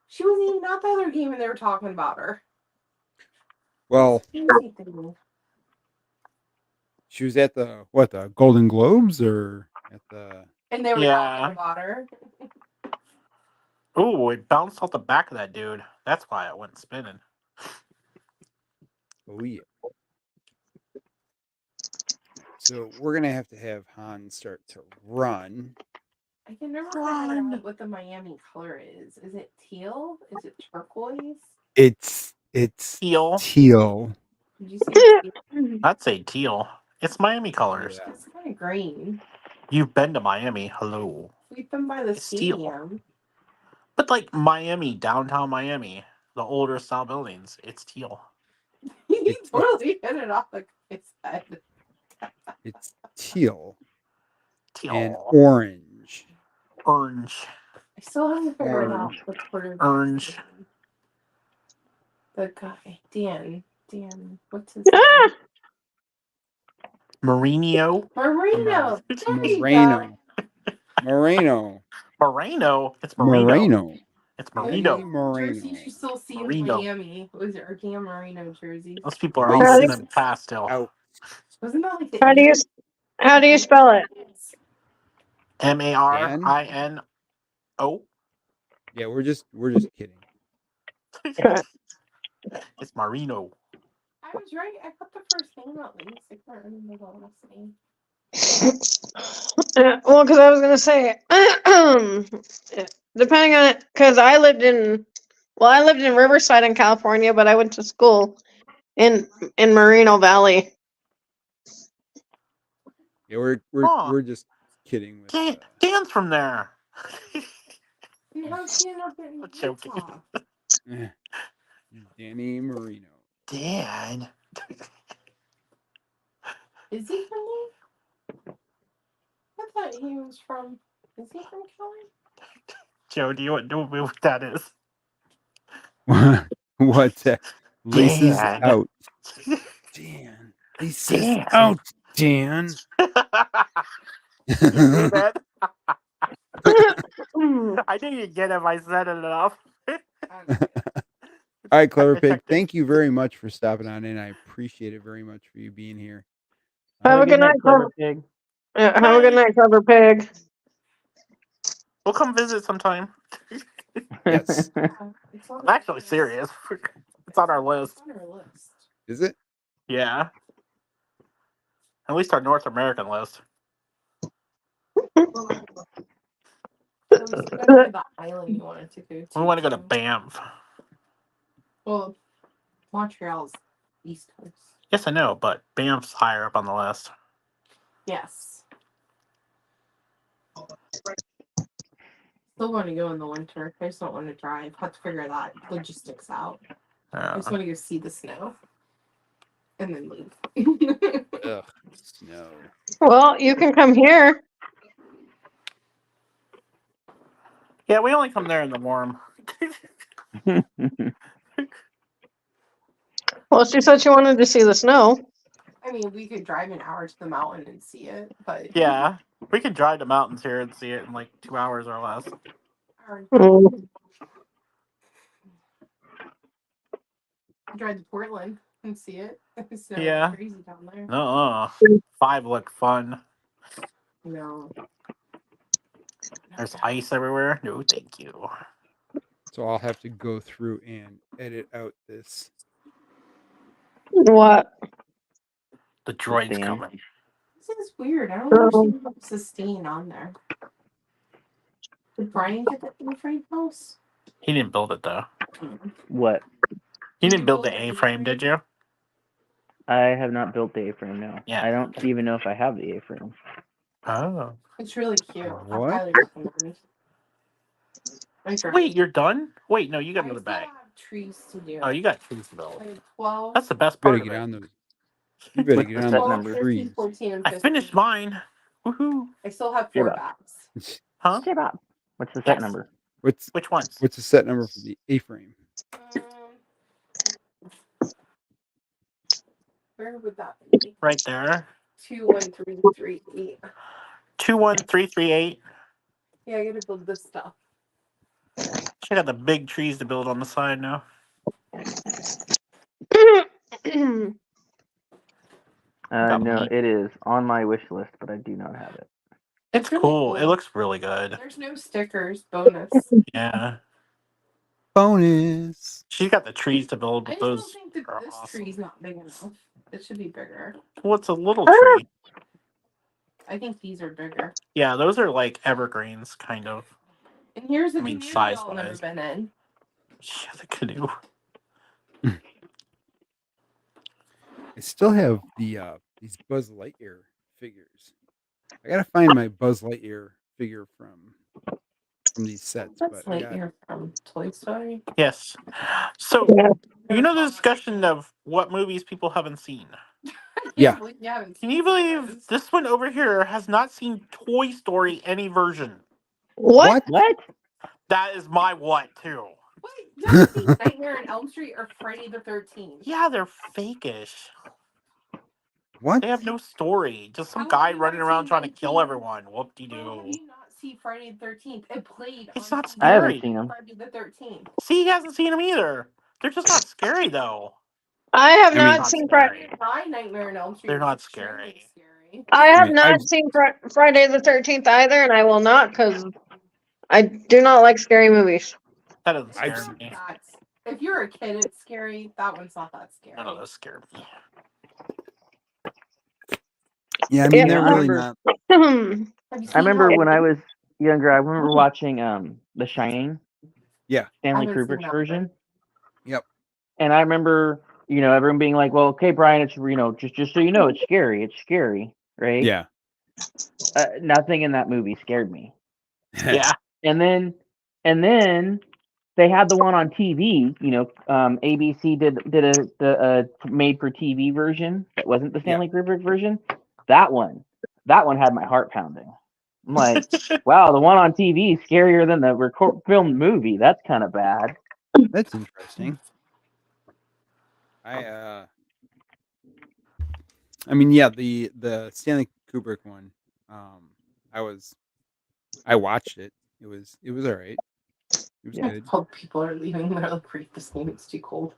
Speaker 4: She wasn't even at the other game and they were talking about her.
Speaker 1: well,
Speaker 4: Crazy thing.
Speaker 1: she was at the Golden Globes or at the.
Speaker 4: And they were talking about her.
Speaker 2: Ooh, it bounced off the back of that dude. That's why it went spinning.
Speaker 1: Oh yeah. So we're gonna have to have Han start to run.
Speaker 4: I can never figure out what the Miami color is. Is it teal? Is it turquoise?
Speaker 1: It's
Speaker 2: Teal.
Speaker 1: teal.
Speaker 4: Did you say teal?
Speaker 2: I'd say teal. It's Miami colors.
Speaker 1: Yeah.
Speaker 4: It's kind of green.
Speaker 2: You've been to Miami. Hello.
Speaker 4: We've been by the
Speaker 2: It's teal.
Speaker 4: stadium.
Speaker 2: But like Miami, downtown Miami, the older style buildings, it's teal.
Speaker 4: He totally hit it off the guy's head.
Speaker 1: It's teal
Speaker 2: Teal.
Speaker 1: and orange.
Speaker 2: Orange.
Speaker 4: I still haven't figured out
Speaker 1: Orange.
Speaker 4: the quarterback.
Speaker 2: Orange.
Speaker 4: The guy, Dan, what's his
Speaker 3: Ah!
Speaker 4: name?
Speaker 2: Marino.
Speaker 4: Marino. There you
Speaker 1: Moreno.
Speaker 4: go.
Speaker 1: Moreno.
Speaker 2: Moreno. It's Marino.
Speaker 1: Moreno.
Speaker 2: It's
Speaker 1: Danny
Speaker 2: Marino.
Speaker 1: Moreno.
Speaker 4: Jersey you still see
Speaker 2: Marino.
Speaker 4: in Miami. Was it Arcam Marino jersey?
Speaker 2: Those people are all
Speaker 1: Racist
Speaker 2: sitting in the past still.
Speaker 1: out.
Speaker 4: Wasn't that like the
Speaker 3: How do you spell it?
Speaker 2: Marino.
Speaker 1: Yeah, we're just kidding.
Speaker 2: It's Marino.
Speaker 4: I was right. I put the first name at least. I can't remember the last name.
Speaker 3: Well, because I was gonna say, depending on it, because I lived in Riverside in California, but I went to school in Moreno Valley.
Speaker 1: Yeah,
Speaker 2: Huh.
Speaker 1: we're just kidding with.
Speaker 2: Dan's from there.
Speaker 4: And how's he end up in
Speaker 2: I'm joking.
Speaker 4: Utah?
Speaker 1: Danny Marino.
Speaker 2: Dan.
Speaker 4: Is he from there? I thought he was from. Is he from Cali?
Speaker 2: Joe, do you know what that is?
Speaker 1: What's that? Laces
Speaker 2: Dan.
Speaker 1: out. Dan. Laces
Speaker 2: Dan.
Speaker 1: out, Dan.
Speaker 2: You see that?
Speaker 3: Hmm.
Speaker 2: I knew you'd get it if I said it enough.
Speaker 1: All right, Clever Pig. Thank you very much for stopping on in. I appreciate it very much for you being here.
Speaker 3: Have a good night,
Speaker 5: Clever Pig.
Speaker 3: Yeah, have a good night, Clever Pig.
Speaker 2: We'll come visit sometime.
Speaker 1: Yes.
Speaker 2: I'm actually serious. It's on our list.
Speaker 1: Is it?
Speaker 2: Yeah. At least our North American list.
Speaker 4: The island you wanted to go to.
Speaker 2: We want to go to Banff.
Speaker 4: Well, Montreal's East Coast.
Speaker 2: Yes, I know, but Banff's higher up on the list.
Speaker 4: Yes. Still want to go in the winter. I just don't want to drive. Have to figure that logistics out. I just want to go see the snow. And then leave.
Speaker 1: Ugh, snow.
Speaker 3: Well, you can come here.
Speaker 2: Yeah, we only come there in the warm.
Speaker 3: Well, she said she wanted to see the snow.
Speaker 4: I mean, we could drive an hour to the mountain and see it, but
Speaker 2: Yeah, we can drive the mountains here and see it in like 2 hours or less.
Speaker 3: Mm.
Speaker 4: Drive to Portland and see it. It's no
Speaker 2: Yeah.
Speaker 4: crazy down there.
Speaker 2: 5 look fun.
Speaker 4: No.
Speaker 2: There's ice everywhere. No, thank you.
Speaker 1: So I'll have to go through and edit out this.
Speaker 3: What?
Speaker 2: The droid's
Speaker 5: Sustain.
Speaker 2: coming.
Speaker 4: This is weird. I don't understand sustain on there. Did Brian get the A-frame house?
Speaker 2: He didn't build it though.
Speaker 5: What?
Speaker 2: You didn't build the A-frame, did you?
Speaker 5: I have not built the A-frame, no.
Speaker 2: Yeah.
Speaker 5: I don't even know if I have the A-frame.
Speaker 2: Oh.
Speaker 4: It's really cute.
Speaker 1: What?
Speaker 4: I highly recommend it.
Speaker 2: Wait, you're done? Wait, no, you got
Speaker 4: I
Speaker 2: another
Speaker 4: still
Speaker 2: bag.
Speaker 4: have trees to do.
Speaker 2: Oh, you got trees to build.
Speaker 4: I have 12.
Speaker 2: That's the best
Speaker 1: You
Speaker 2: part
Speaker 1: better
Speaker 2: of
Speaker 1: get
Speaker 2: it.
Speaker 1: on those. You better
Speaker 5: What's
Speaker 1: get
Speaker 5: the
Speaker 1: on
Speaker 5: set
Speaker 1: those
Speaker 4: 12,
Speaker 5: number?
Speaker 4: 13,
Speaker 1: trees.
Speaker 4: 14, and
Speaker 2: I
Speaker 4: 15.
Speaker 2: finished mine. Woohoo.
Speaker 4: I still have
Speaker 5: Give
Speaker 4: 4
Speaker 5: up.
Speaker 4: bags.
Speaker 2: Huh?
Speaker 5: Say Bob. What's the set
Speaker 2: Yes.
Speaker 5: number?
Speaker 1: What's
Speaker 2: Which ones?
Speaker 1: what's the set number for the A-frame?
Speaker 4: Where would that be?
Speaker 2: Right there.
Speaker 4: 21338.
Speaker 2: 21338.
Speaker 4: Yeah, I gotta build this stuff.
Speaker 2: She got the big trees to build on the side now. Got
Speaker 5: No,
Speaker 2: meat.
Speaker 5: it is on my wish list, but I do not have it.
Speaker 2: It's
Speaker 4: really
Speaker 2: cool. It
Speaker 4: cool.
Speaker 2: looks really good.
Speaker 4: There's no stickers. Bonus.
Speaker 2: Yeah.
Speaker 1: Bonus.
Speaker 2: She's got the trees to build,
Speaker 4: I
Speaker 2: but
Speaker 4: just
Speaker 2: those
Speaker 4: don't think that
Speaker 2: are
Speaker 4: this
Speaker 2: awesome.
Speaker 4: tree's not big enough. It should be bigger.
Speaker 2: What's a little tree?
Speaker 4: I think these are bigger.
Speaker 2: Yeah, those are like evergreens, kind of.
Speaker 4: And here's the
Speaker 2: I mean,
Speaker 4: canoe
Speaker 2: size
Speaker 4: y'all never
Speaker 2: wise.
Speaker 4: been in.
Speaker 2: Yeah, the canoe.
Speaker 1: I still have the these Buzz Lightyear figures. I gotta find my Buzz Lightyear figure from these sets,
Speaker 4: That's
Speaker 1: but I got
Speaker 4: Lightyear from Toy Story.
Speaker 2: Yes. So, you know the discussion of what movies people haven't seen?
Speaker 1: Yeah.
Speaker 2: Can you believe this one over here has not seen Toy Story any version?
Speaker 3: What?
Speaker 5: What?
Speaker 2: That is my what, too.
Speaker 4: Wait, you haven't seen Nightmare on Elm Street or Friday the 13th?
Speaker 2: Yeah, they're fakish.
Speaker 1: What?
Speaker 2: They have no story. Just some
Speaker 4: How
Speaker 2: guy
Speaker 4: have you
Speaker 2: running
Speaker 4: not
Speaker 2: around
Speaker 4: seen
Speaker 2: trying to kill
Speaker 4: 19?
Speaker 2: everyone. Whoop-de-doo.
Speaker 4: How have you not seen Friday the 13th? It played
Speaker 2: It's
Speaker 4: on
Speaker 2: not
Speaker 4: TV.
Speaker 5: I haven't
Speaker 2: scary.
Speaker 5: seen them.
Speaker 4: Friday the 13th.
Speaker 2: See, he hasn't seen them either. They're just not scary, though.
Speaker 3: I have
Speaker 1: I mean-
Speaker 3: not
Speaker 2: Not
Speaker 3: seen
Speaker 2: scary.
Speaker 4: My Nightmare on Elm Street.
Speaker 2: They're
Speaker 4: was
Speaker 2: not
Speaker 4: extremely
Speaker 2: scary.
Speaker 4: scary.
Speaker 3: I
Speaker 1: I
Speaker 3: have
Speaker 1: mean,
Speaker 3: not
Speaker 1: I've-
Speaker 3: seen Friday the 13th either, and I will not because I do not like scary movies.
Speaker 2: That doesn't
Speaker 1: I've
Speaker 2: scare
Speaker 1: seen-
Speaker 2: me.
Speaker 4: If you're a kid, it's scary. That one's not that scary.
Speaker 2: None of those scare me.
Speaker 1: Yeah, I mean
Speaker 3: Yeah.
Speaker 1: they're really not.
Speaker 4: Have you
Speaker 5: I
Speaker 4: seen
Speaker 5: remember
Speaker 4: that
Speaker 5: when I
Speaker 4: one?
Speaker 5: was younger, I remember watching The Shining.
Speaker 1: Yeah.
Speaker 5: Stanley
Speaker 4: I haven't seen
Speaker 5: Kubrick's
Speaker 4: that
Speaker 5: version.
Speaker 1: Yep.
Speaker 5: And I remember, everyone being like, "Well, okay, Brian, it's just so you know, it's scary, right?"
Speaker 1: Yeah.
Speaker 5: Nothing in that movie scared me.
Speaker 2: Yeah.
Speaker 5: And then they had the one on TV. ABC did a made for TV version that wasn't the Stanley Kubrick version. That one had my heart pounding. I'm like, wow, the one on TV is scarier than the filmed movie. That's kind of bad.
Speaker 1: That's interesting. I mean, yeah, the Stanley Kubrick one. I watched it. It was all right. It was good.
Speaker 4: Hope people are leaving. They're like, "Read this game. It's too cold."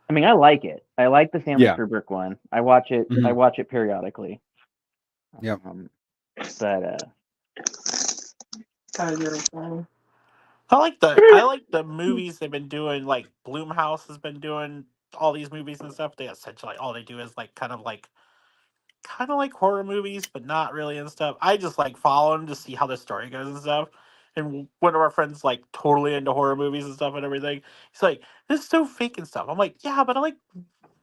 Speaker 5: I mean, I like it. I like the Stanley
Speaker 1: Yeah.
Speaker 5: Kubrick one. I watch it.
Speaker 1: Mhm.
Speaker 5: I watch it periodically.
Speaker 1: Yep.
Speaker 5: But
Speaker 2: I like the movies they've been doing. Like Blumhouse has been doing all these movies and stuff. They essentially all they do is like kind of like horror movies, but not really and stuff. I just like follow them to see how the story goes and stuff. And one of our friends like totally into horror movies and stuff and everything. He's like, "This is so fake and stuff." I'm like, "Yeah, but I like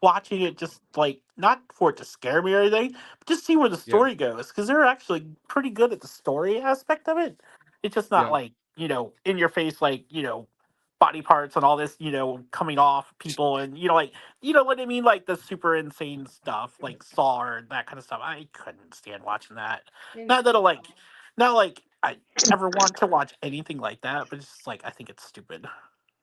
Speaker 2: watching it just like not for it to scare me or anything, but just see where the story goes because they're actually pretty good at the story aspect of it. It's just not
Speaker 1: Yeah.
Speaker 2: like in your face like body parts and all this coming off people and like what I mean, like the super insane stuff like Saw or that kind of stuff. I couldn't stand watching that. Not that I ever want to watch anything like that, but it's just like I think it's stupid.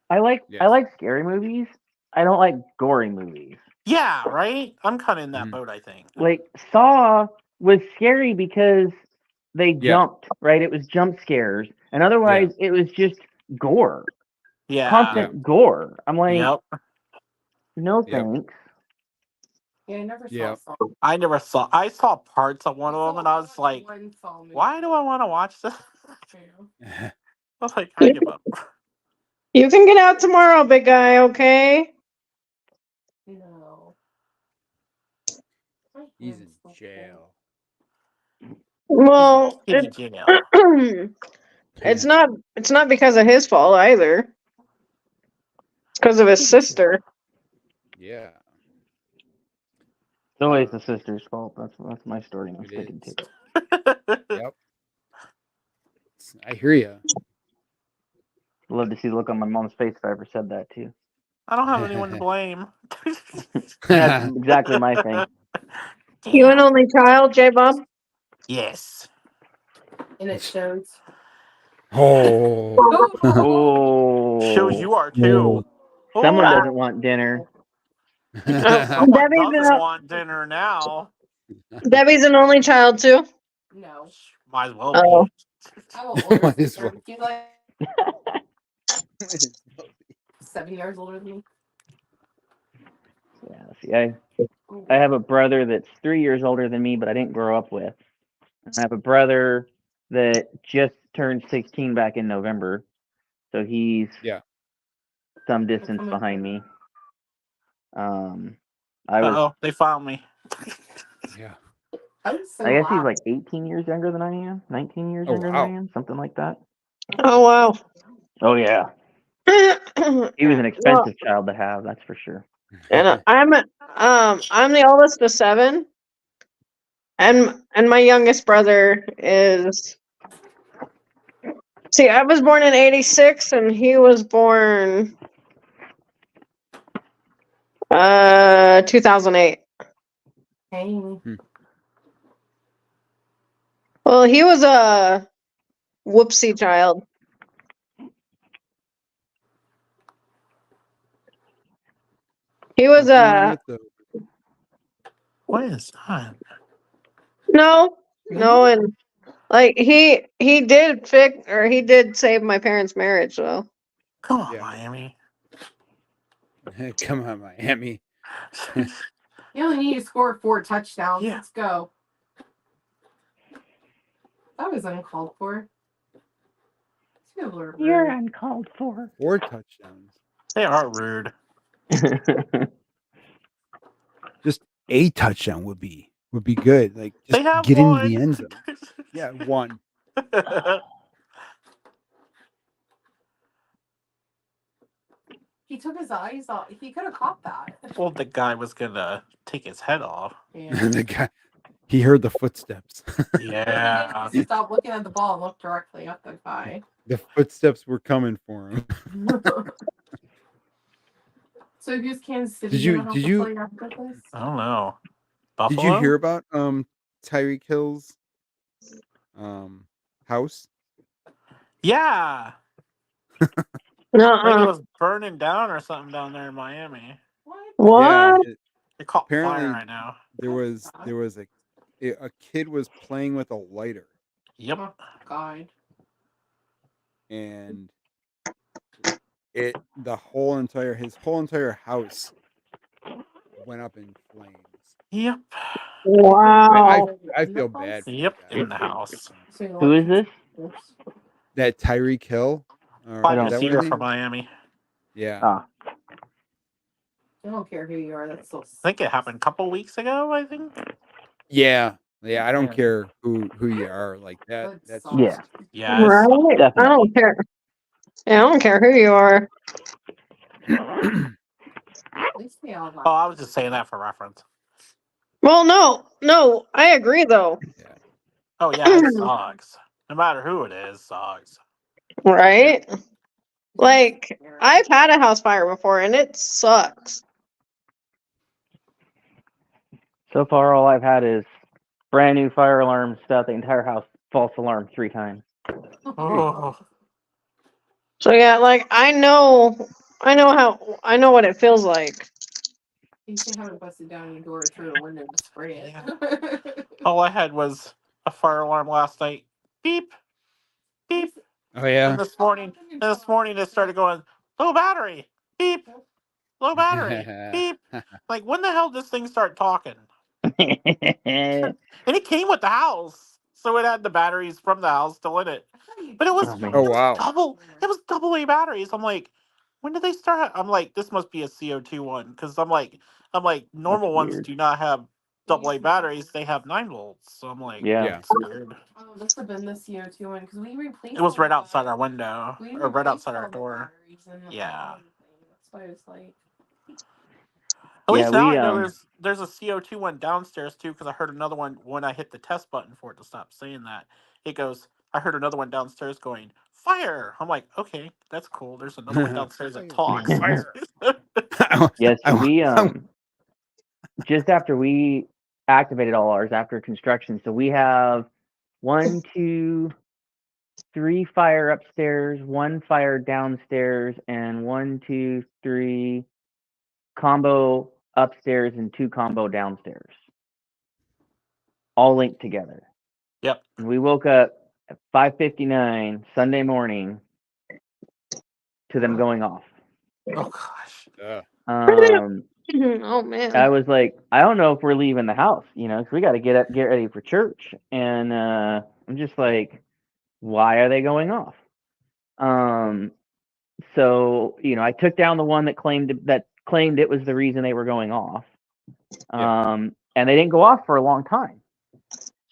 Speaker 5: I like
Speaker 1: Yes.
Speaker 5: scary movies, I don't like gory movies.
Speaker 2: Yeah, right. I'm kind of in that
Speaker 1: Mhm.
Speaker 2: boat. I think.
Speaker 5: Like Saw was scary because they
Speaker 1: Yeah.
Speaker 5: jumped, right? It was jump scares, and otherwise it was just gore,
Speaker 2: Yeah.
Speaker 5: constant gore. I'm like,
Speaker 2: Yep.
Speaker 5: no
Speaker 1: Yep.
Speaker 5: thanks.
Speaker 4: Yeah, I never
Speaker 1: Yeah.
Speaker 4: saw.
Speaker 2: I never saw. I saw parts of one of them, and I was like,
Speaker 4: one Saw movie.
Speaker 2: "Why do I want to watch this?"
Speaker 4: Yeah.
Speaker 2: I was like, "I give up."
Speaker 3: You can get out tomorrow, big guy, okay?
Speaker 4: No.
Speaker 1: He's in jail.
Speaker 3: Well,
Speaker 2: Kitty jail.
Speaker 3: it's not because of his fault either. It's because of his sister.
Speaker 1: Yeah.
Speaker 5: It's always the sister's fault. That's my story. I'm
Speaker 1: It
Speaker 5: sticking
Speaker 1: is.
Speaker 5: to it.
Speaker 1: Yep. I hear you.
Speaker 5: Love to see the look on my mom's face if I ever said that too.
Speaker 2: I don't have anyone to blame.
Speaker 5: That's exactly my thing.
Speaker 3: You an only child, J Bob?
Speaker 2: Yes.
Speaker 4: And it shows.
Speaker 1: Oh.
Speaker 5: Oh,
Speaker 2: Shows you are too.
Speaker 5: someone
Speaker 2: Oh,
Speaker 5: doesn't want dinner.
Speaker 2: someone
Speaker 3: Debbie's
Speaker 2: doesn't want dinner now.
Speaker 3: an only child too.
Speaker 4: No.
Speaker 2: Might as well
Speaker 3: Oh.
Speaker 2: be.
Speaker 4: I have an older
Speaker 1: Might as
Speaker 4: sister.
Speaker 1: well.
Speaker 4: She's like 7 years older than me.
Speaker 5: Yeah, see, I have a brother that's 3 years older than me, but I didn't grow up with. I have a brother that just turned 16 back in November, so he's
Speaker 1: Yeah.
Speaker 5: some distance
Speaker 4: coming
Speaker 5: behind
Speaker 4: through.
Speaker 5: me. I was,
Speaker 2: Oh, they found me.
Speaker 1: Yeah.
Speaker 4: I was so
Speaker 5: I guess he's
Speaker 4: loud.
Speaker 5: like 18 years younger than I am, 19 years
Speaker 1: Oh,
Speaker 5: younger
Speaker 1: wow.
Speaker 5: than I am, something like that.
Speaker 3: Oh wow.
Speaker 5: Oh yeah, he was an
Speaker 3: Well,
Speaker 5: expensive child to have, that's for sure.
Speaker 3: and I'm the oldest of 7, and my youngest brother is. See, I was born in '86, and he was born 2008.
Speaker 4: Hey.
Speaker 3: Well, he was a whoopsie child. He was
Speaker 1: What's wrong with the
Speaker 2: What is that?
Speaker 3: no, and like he did he did save my parents' marriage though.
Speaker 2: Come on,
Speaker 1: Yeah.
Speaker 2: Miami.
Speaker 1: Come on, Miami.
Speaker 4: You only need to score 4 touchdowns.
Speaker 2: Yeah.
Speaker 4: Let's go. That was uncalled for. These people are
Speaker 5: You're
Speaker 4: rude.
Speaker 5: uncalled for.
Speaker 1: 4 touchdowns.
Speaker 2: They are rude.
Speaker 1: Just a touchdown would be good. Like just
Speaker 2: They have
Speaker 1: get
Speaker 2: one.
Speaker 1: into the end zone. Yeah, 1.
Speaker 4: He took his eyes off. He could have caught that.
Speaker 2: Well, the guy was gonna take his head off.
Speaker 4: Yeah.
Speaker 1: The guy, he heard the footsteps.
Speaker 2: Yeah.
Speaker 4: He didn't stop looking at the ball and look directly at the guy.
Speaker 1: The footsteps were coming for him.
Speaker 4: So who's Kansas City
Speaker 1: Did you-
Speaker 4: gonna have
Speaker 1: did
Speaker 4: to
Speaker 1: you-
Speaker 4: play after this?
Speaker 2: I don't know.
Speaker 1: Did
Speaker 2: Buffalo?
Speaker 1: you hear about Tyreek Hill's house?
Speaker 2: Yeah. I think it
Speaker 3: Nuh-uh.
Speaker 2: was burning down or something down there in Miami.
Speaker 4: What?
Speaker 3: What?
Speaker 1: Yeah,
Speaker 2: It caught
Speaker 1: Apparently-
Speaker 2: fire right now.
Speaker 1: there was a kid was playing with a lighter
Speaker 2: Yep.
Speaker 4: Oh, God.
Speaker 1: and his whole entire house went up in flames.
Speaker 2: Yep.
Speaker 3: Wow.
Speaker 1: I feel bad for
Speaker 2: Yep.
Speaker 1: the guy.
Speaker 2: In the house.
Speaker 5: Who is this?
Speaker 1: That Tyreek Hill. Or,
Speaker 2: Wide
Speaker 5: don't-
Speaker 1: is that what
Speaker 2: receiver
Speaker 1: his
Speaker 2: for
Speaker 1: name is?
Speaker 2: Miami.
Speaker 1: Yeah.
Speaker 5: Ah,
Speaker 4: I don't care who you are. That's so.
Speaker 2: I think it happened a couple weeks ago, I think.
Speaker 1: Yeah. I don't
Speaker 2: Yeah.
Speaker 1: care who you are like that.
Speaker 4: That
Speaker 1: That's
Speaker 4: sucks.
Speaker 5: Yeah.
Speaker 2: Yeah.
Speaker 3: Right? I
Speaker 5: definitely.
Speaker 3: don't care. Yeah, I don't care who you are.
Speaker 4: At least they all got.
Speaker 2: Oh, I was just saying that for reference.
Speaker 3: Well, no, I agree though.
Speaker 2: Oh, yeah, it sucks. No matter who it is, sucks.
Speaker 3: Right? Like, I've had a house fire before and it sucks.
Speaker 5: So far, all I've had is brand new fire alarms, stuff, the entire house false alarm 3 times.
Speaker 2: Oh.
Speaker 3: So yeah, like I know I know what it feels like.
Speaker 4: You should have it busted down your door through the window to spray it.
Speaker 2: All I had was a fire alarm last night. Beep, beep.
Speaker 1: Oh yeah.
Speaker 2: And this morning it started going low battery. Beep, low battery. Beep. Like, when the hell did this thing start talking? And it came with the house, so it had the batteries from the house still in it. But it was
Speaker 5: Oh, man.
Speaker 1: Oh wow.
Speaker 2: it was double A batteries. I'm like, when did they start? I'm like, this must be a CO2 one, because I'm like normal ones
Speaker 5: weird.
Speaker 2: do not have double A batteries. They have 9 volts. So I'm like,
Speaker 5: Yeah.
Speaker 1: Yeah.
Speaker 2: it's weird.
Speaker 4: Oh, this have been the CO2 one because we replaced.
Speaker 2: It was
Speaker 4: all
Speaker 2: right
Speaker 4: the
Speaker 2: outside our
Speaker 4: batteries.
Speaker 2: window,
Speaker 4: We
Speaker 2: or right
Speaker 4: replaced
Speaker 2: outside
Speaker 4: all
Speaker 2: our
Speaker 4: the
Speaker 2: door.
Speaker 4: batteries and
Speaker 2: Yeah.
Speaker 4: everything. That's why it's like.
Speaker 2: At
Speaker 5: Yeah,
Speaker 2: least now
Speaker 5: we
Speaker 2: I know there's a CO2 one downstairs too, because I heard another one when I hit the test button for it to stop saying that. It goes, I heard another one downstairs going, fire. I'm like, okay, that's cool. There's another one downstairs that talks.
Speaker 1: Fire.
Speaker 5: yes, we
Speaker 1: I-
Speaker 5: just after we activated all ours after construction, so we have 1, 2, 3 fire upstairs, 1 fire downstairs, and 1, 2, 3 combo upstairs and 2 combo downstairs, all linked together.
Speaker 2: Yep.
Speaker 5: And we woke up at 5:59 Sunday morning to them going off.
Speaker 2: Oh gosh.
Speaker 5: Um,
Speaker 3: Oh man.
Speaker 5: I was like, I don't know if we're leaving the house, because we got to get ready for church. And I'm just like, why are they going off? So I took down the one that claimed it was the reason they were going off. And they didn't go off for a long time.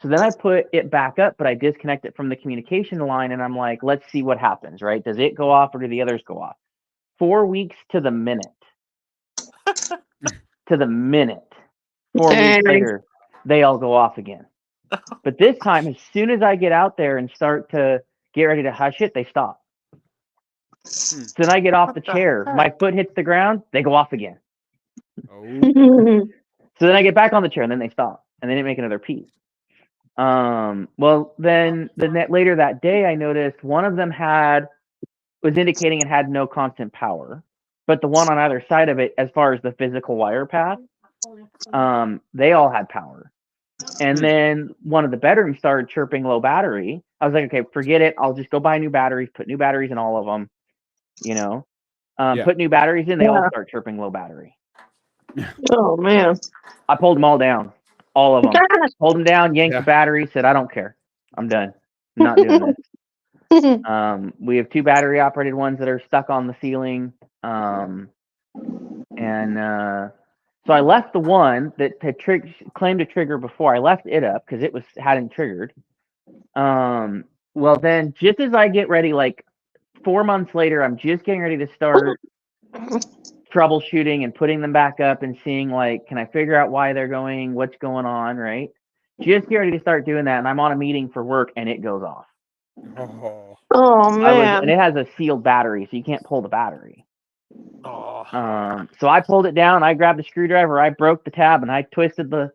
Speaker 5: So then I put it back up, but I disconnect it from the communication line, and I'm like, let's see what happens, right? Does it go off or do the others go off? 4 weeks to the minute. To the minute. 4 weeks
Speaker 3: Dang.
Speaker 5: later, they all go off again. But this time, as soon as I get out there and start to get ready to hush it, they stop. So then I get off the chair. My foot hits the ground. They go off again.
Speaker 1: Oh.
Speaker 5: So then I get back on the chair, and then they stop, and they didn't make another peep. Well, then later that day, I noticed one of them was indicating it had no constant power, but the one on either side of it, as far as the physical wire path, they all had power. And then one of the bedrooms started chirping low battery. I was like, okay, forget it. I'll just go buy new batteries, put new batteries in all of them, put new batteries in. They all start chirping low battery.
Speaker 3: Oh man.
Speaker 5: I pulled them all down, all of them. Pulled them down, yanked the battery, said, I don't care. I'm done. I'm not doing this. We have 2 battery operated ones that are stuck on the ceiling. So I left the one that had claimed to trigger before. I left it up because it hadn't triggered. Well, then just as I get ready, like 4 months later, I'm just getting ready to start troubleshooting and putting them back up and seeing, like, can I figure out why they're going, what's going on, right? Just get ready to start doing that, and I'm on a meeting for work, and it goes off.
Speaker 1: Oh.
Speaker 3: Oh man.
Speaker 5: And it has a sealed battery, so you can't pull the battery.
Speaker 2: Oh.
Speaker 5: So I pulled it down. I grabbed a screwdriver. I broke the tab, and I twisted the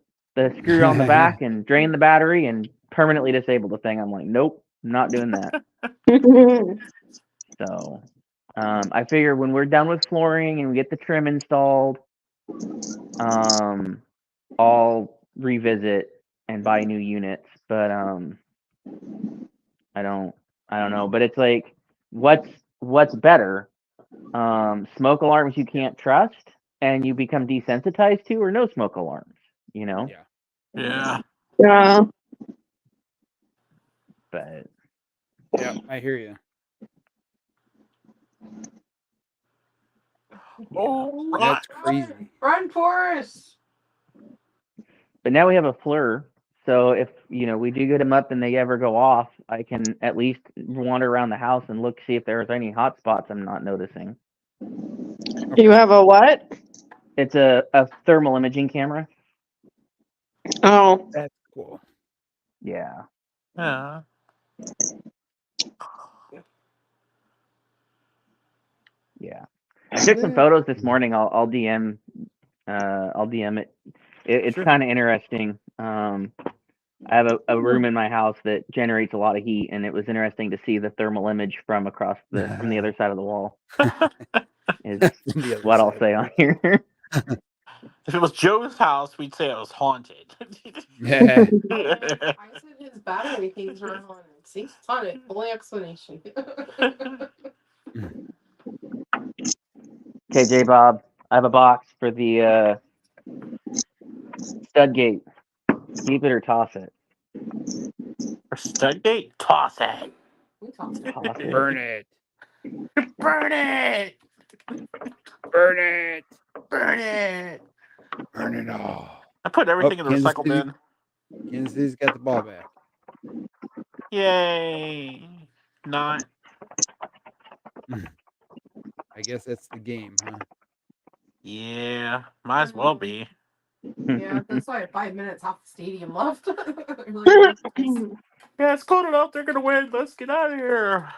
Speaker 5: screw on the back and drained the battery and permanently disabled the thing. I'm like, nope, I'm not doing that. So I figure when we're done with flooring and we get the trim installed, I'll revisit and buy new units. But I don't know. But it's like, what's better? Smoke alarms you can't trust and you become desensitized to, or no smoke alarms,
Speaker 1: Yeah.
Speaker 2: Yeah.
Speaker 3: Yeah.
Speaker 5: But
Speaker 1: Yeah, I hear you.
Speaker 2: Oh, run.
Speaker 1: That's crazy.
Speaker 4: Run, Forrest!
Speaker 5: but now we have a FLIR, so if we do get them up and they ever go off, I can at least wander around the house and look, see if there's any hot spots I'm not noticing.
Speaker 3: You have a what?
Speaker 5: It's a thermal imaging camera.
Speaker 3: Oh.
Speaker 1: That's cool.
Speaker 5: Yeah.
Speaker 2: Yeah.
Speaker 5: Yeah. I took some photos this morning. I'll DM it. It's
Speaker 1: Sure.
Speaker 5: kind of interesting. I have a room in my house that generates a lot of heat, and it was interesting to see the thermal image from across from the other side of the wall. Is
Speaker 1: From the other
Speaker 5: what I'll
Speaker 1: side.
Speaker 5: say on here.
Speaker 2: If it was Joe's house, we'd say it was haunted.
Speaker 1: Yeah.
Speaker 4: I said his battery things were haunted. See, haunted. Only explanation.
Speaker 5: Okay, J Bob, I have a box for the stud gate. Keep it or toss it.
Speaker 2: For stud gate, toss it.
Speaker 4: We talked about
Speaker 5: Toss it.
Speaker 1: Burn it.
Speaker 2: Burn it.
Speaker 1: Burn it.
Speaker 2: Burn it.
Speaker 1: Burn it all.
Speaker 2: I put everything in the
Speaker 1: Kansas
Speaker 2: recycle
Speaker 1: City.
Speaker 2: bin.
Speaker 1: Kansas City's got the ball back.
Speaker 2: Yay. Not.
Speaker 1: I guess that's the game, huh?
Speaker 2: Yeah. Might as well be.
Speaker 4: Yeah, that's why 5 minutes off the stadium left.
Speaker 2: Yeah, it's cold enough. They're gonna win. Let's get out of here.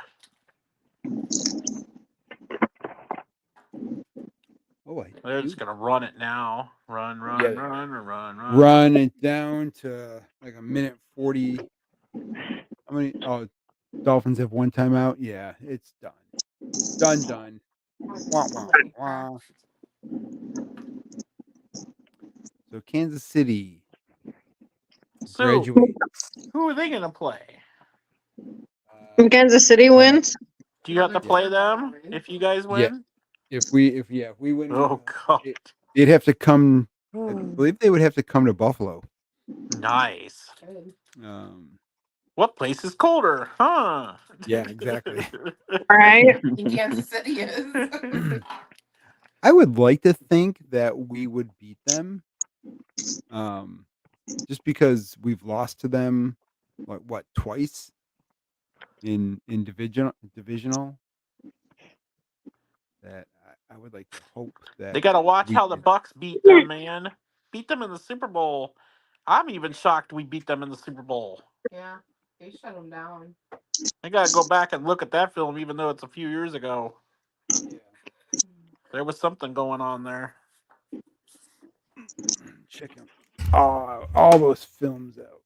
Speaker 1: Oh,
Speaker 2: They're just gonna run it now. Run, run,
Speaker 1: Yeah.
Speaker 2: run.
Speaker 1: Run it down to like a minute 40. How many? Oh, Dolphins have one timeout. Yeah, it's done. Done. Wah, wah, wah. So Kansas City
Speaker 2: So,
Speaker 1: graduates.
Speaker 2: who are they gonna play?
Speaker 3: Kansas City wins.
Speaker 2: Do you have to play them if you guys win?
Speaker 1: If we win,
Speaker 2: Oh God.
Speaker 1: they'd have to come. I believe they would have to come to Buffalo.
Speaker 2: Nice.
Speaker 1: Um,
Speaker 2: What place is colder, huh?
Speaker 1: Yeah, exactly.
Speaker 3: Right.
Speaker 4: In Kansas City is.
Speaker 1: I would like to think that we would beat them. Just because we've lost to them, what twice in divisional. That I would like to hope that
Speaker 2: They gotta watch
Speaker 1: we
Speaker 2: how the
Speaker 1: can-
Speaker 2: Bucks beat them, man. Beat them in the Super Bowl. I'm even shocked we beat them in the Super Bowl.
Speaker 4: Yeah, they shut them down.
Speaker 2: I gotta go back and look at that film, even though it's a few years ago.
Speaker 1: Yeah.
Speaker 2: There was something going on there.
Speaker 1: Check all those films out.